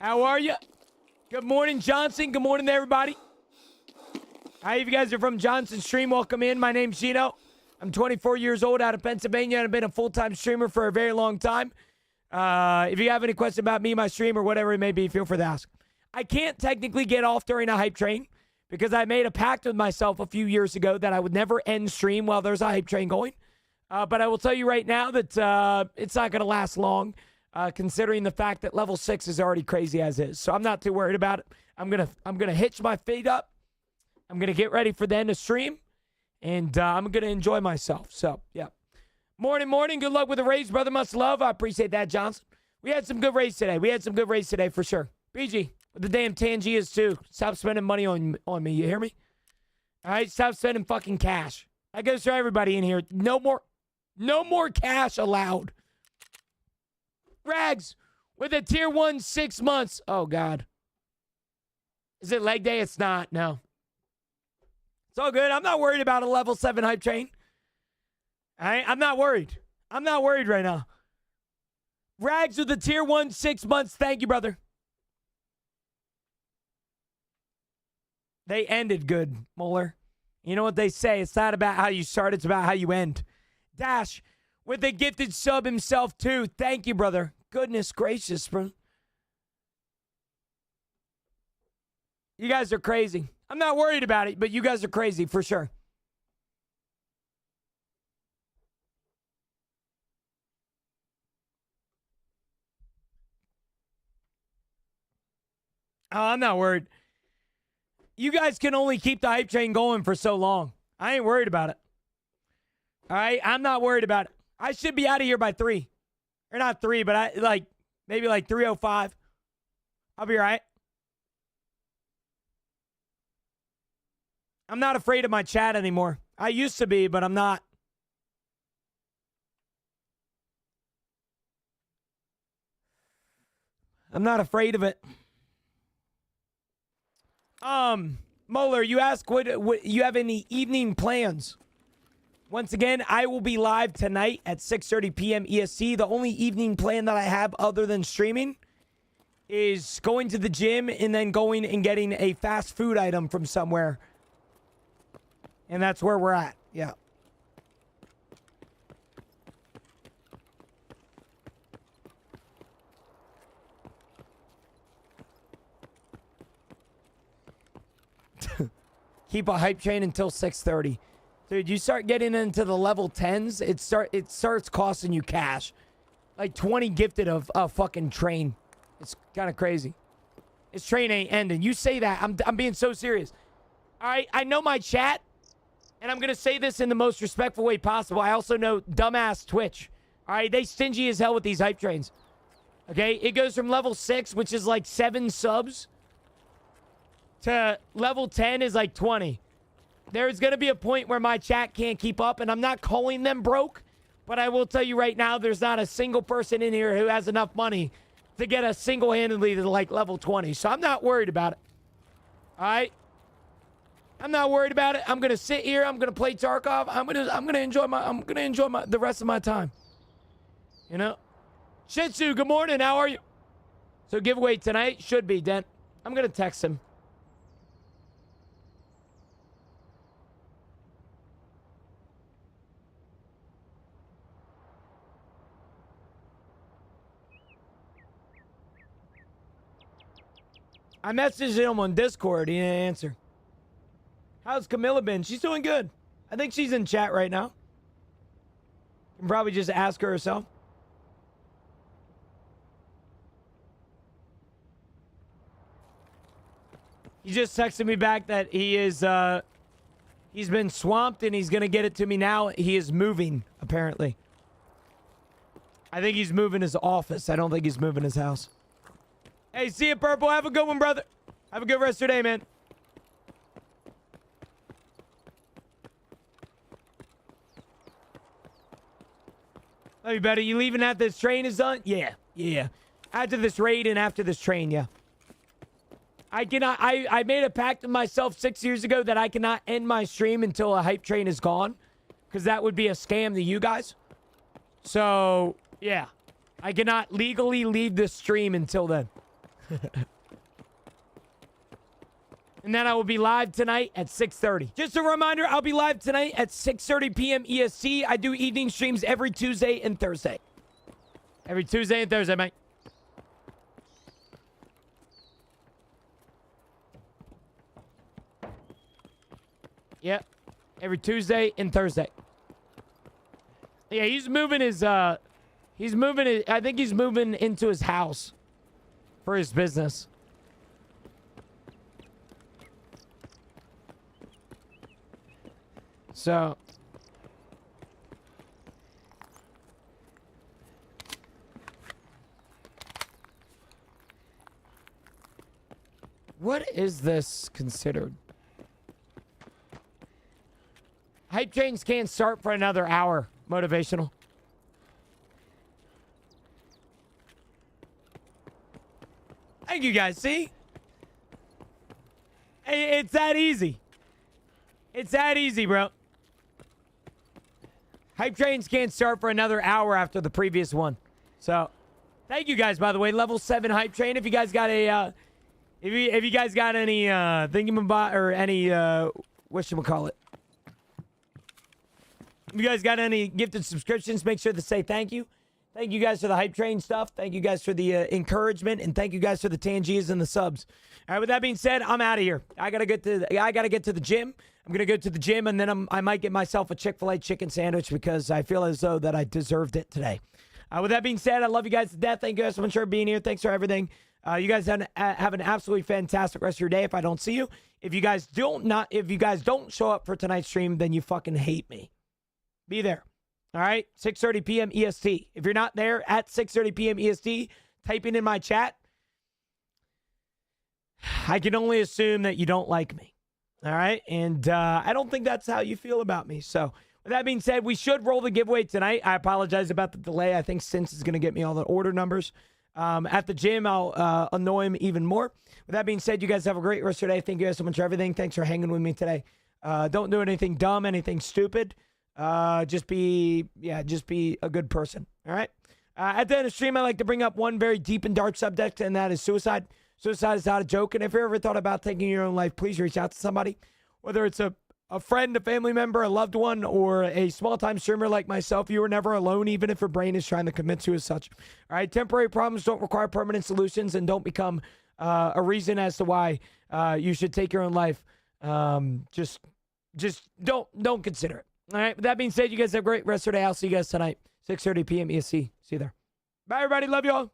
how are you? Good morning, Johnson. Good morning to everybody. Hi, if you guys are from Johnson's stream, welcome in. My name's Gino. I'm 24 years old out of Pennsylvania, and I've been a full-time streamer for a very long time. If you have any questions about me, my stream, or whatever it may be, feel free to ask. I can't technically get off during a hype train because I made a pact with myself a few years ago that I would never end stream while there's a hype train going. But I will tell you right now that it's not going to last long, considering the fact that level 6 is already crazy as is. So I'm not too worried about it. I'm gonna hitch my feet up. I'm gonna get ready for the end of stream, and I'm gonna enjoy myself. So yeah, morning. Good luck with the raids, brother. Much love. I appreciate that, Johnson. We had some good raids today. For sure. BG with the damn Tangias too. Stop spending money on me. You hear me? All right, stop spending fucking cash. That goes for everybody in here. No more cash allowed. Rags with a tier 1 6 months. Oh, God. Is it leg day? It's not. No. It's all good. I'm not worried about a level 7 hype train. I'm not worried. I'm not worried right now. Rags with the tier 1 6 months. Thank you, brother. They ended good, Mueller. You know what they say? It's not about how you start. It's about how you end. Dash with a gifted sub himself, too. Thank you, brother. Goodness gracious, bro. You guys are crazy. I'm not worried about it, but you guys are crazy for sure. Oh, I'm not worried. You guys can only keep the hype train going for so long. I ain't worried about it. All right? I'm not worried about it. I should be out of here by 3. Or not 3, but maybe like 3:05. I'll be all right. I'm not afraid of my chat anymore. I used to be, but I'm not. I'm not afraid of it. Moeller, you ask what you have any evening plans? Once again, I will be live tonight at 6:30 p.m. EST. The only evening plan that I have other than streaming is going to the gym and then going and getting a fast food item from somewhere. And that's where we're at. Yeah. Keep a hype train until 6:30. Dude, you start getting into the level 10s, it starts costing you cash. Like 20 gifted of a fucking train. It's kind of crazy. This train ain't ending. You say that, I'm being so serious. All right, I know my chat, and I'm going to say this in the most respectful way possible. I also know dumbass Twitch. All right, they stingy as hell with these hype trains. Okay, it goes from level 6, which is like 7 subs, to level 10 is like 20. There's going to be a point where my chat can't keep up, and I'm not calling them broke, but I will tell you right now, there's not a single person in here who has enough money to get us single-handedly to like level 20. So I'm not worried about it. All right? I'm not worried about it. I'm going to sit here. I'm going to play Tarkov. I'm going to enjoy the rest of my time. You know? Shih Tzu, good morning. How are you? So giveaway tonight should be, Dent. I'm going to text him. I messaged him on Discord. He didn't answer. How's Camilla been? She's doing good. I think she's in chat right now. You can probably just ask her herself. He just texted me back that he is, he's been swamped and he's going to get it to me now. He is moving, apparently. I think he's moving his office. I don't think he's moving his house. Hey, see you, Purple. Have a good one, brother. Have a good rest of your day, man. Love you, buddy. You leaving after this train is done? Yeah. After this raid and after this train, yeah. I made a pact with myself 6 years ago that I cannot end my stream until a hype train is gone. Because that would be a scam to you guys. So, yeah. I cannot legally leave this stream until then. And then I will be live tonight at 6:30. Just a reminder, I'll be live tonight at 6:30 p.m. EST. I do evening streams every Tuesday and Thursday. Every Tuesday and Thursday, mate. Yep. Every Tuesday and Thursday. Yeah, he's moving his, I think he's moving into his house for his business. So, what is this considered? Hype trains can't start for another hour. Motivational. Thank you guys. See? It's that easy. It's that easy, bro. Hype trains can't start for another hour after the previous one. So, thank you guys, by the way. Level 7 hype train. If you guys got a, if you guys got any, thingamabot or any, whatchamacallit. If you guys got any gifted subscriptions, make sure to say thank you. Thank you guys for the hype train stuff. Thank you guys for the encouragement, and thank you guys for the Tangiers and the subs. All right, with that being said, I'm out of here. I gotta get to the gym. I'm gonna go to the gym, and then I might get myself a Chick-fil-A chicken sandwich because I feel as though that I deserved it today. With that being said, I love you guys to death. Thank you guys so much for being here. Thanks for everything. You guys have an absolutely fantastic rest of your day. If I don't see you, if you guys don't show up for tonight's stream, then you fucking hate me. Be there. All right, 6:30 p.m. EST. If you're not there at 6:30 p.m. EST, typing in my chat, I can only assume that you don't like me. All right, and I don't think that's how you feel about me. So, with that being said, we should roll the giveaway tonight. I apologize about the delay. I think Since is going to get me all the order numbers. At the gym, I'll annoy him even more. With that being said, you guys have a great rest of your day. Thank you guys so much for everything. Thanks for hanging with me today. Don't do anything dumb, anything stupid. Just be a good person. All right. At the end of the stream, I like to bring up one very deep and dark subject, and that is suicide. Suicide is not a joke. And if you ever thought about taking your own life, please reach out to somebody, whether it's a friend, a family member, a loved one, or a small-time streamer like myself. You are never alone, even if your brain is trying to convince you as such. All right. Temporary problems don't require permanent solutions, and don't become a reason as to why you should take your own life. Just don't consider it. All right. With that being said, you guys have a great rest of the day. I'll see you guys tonight, 6:30 p.m. EST. See you there. Bye, everybody. Love you all.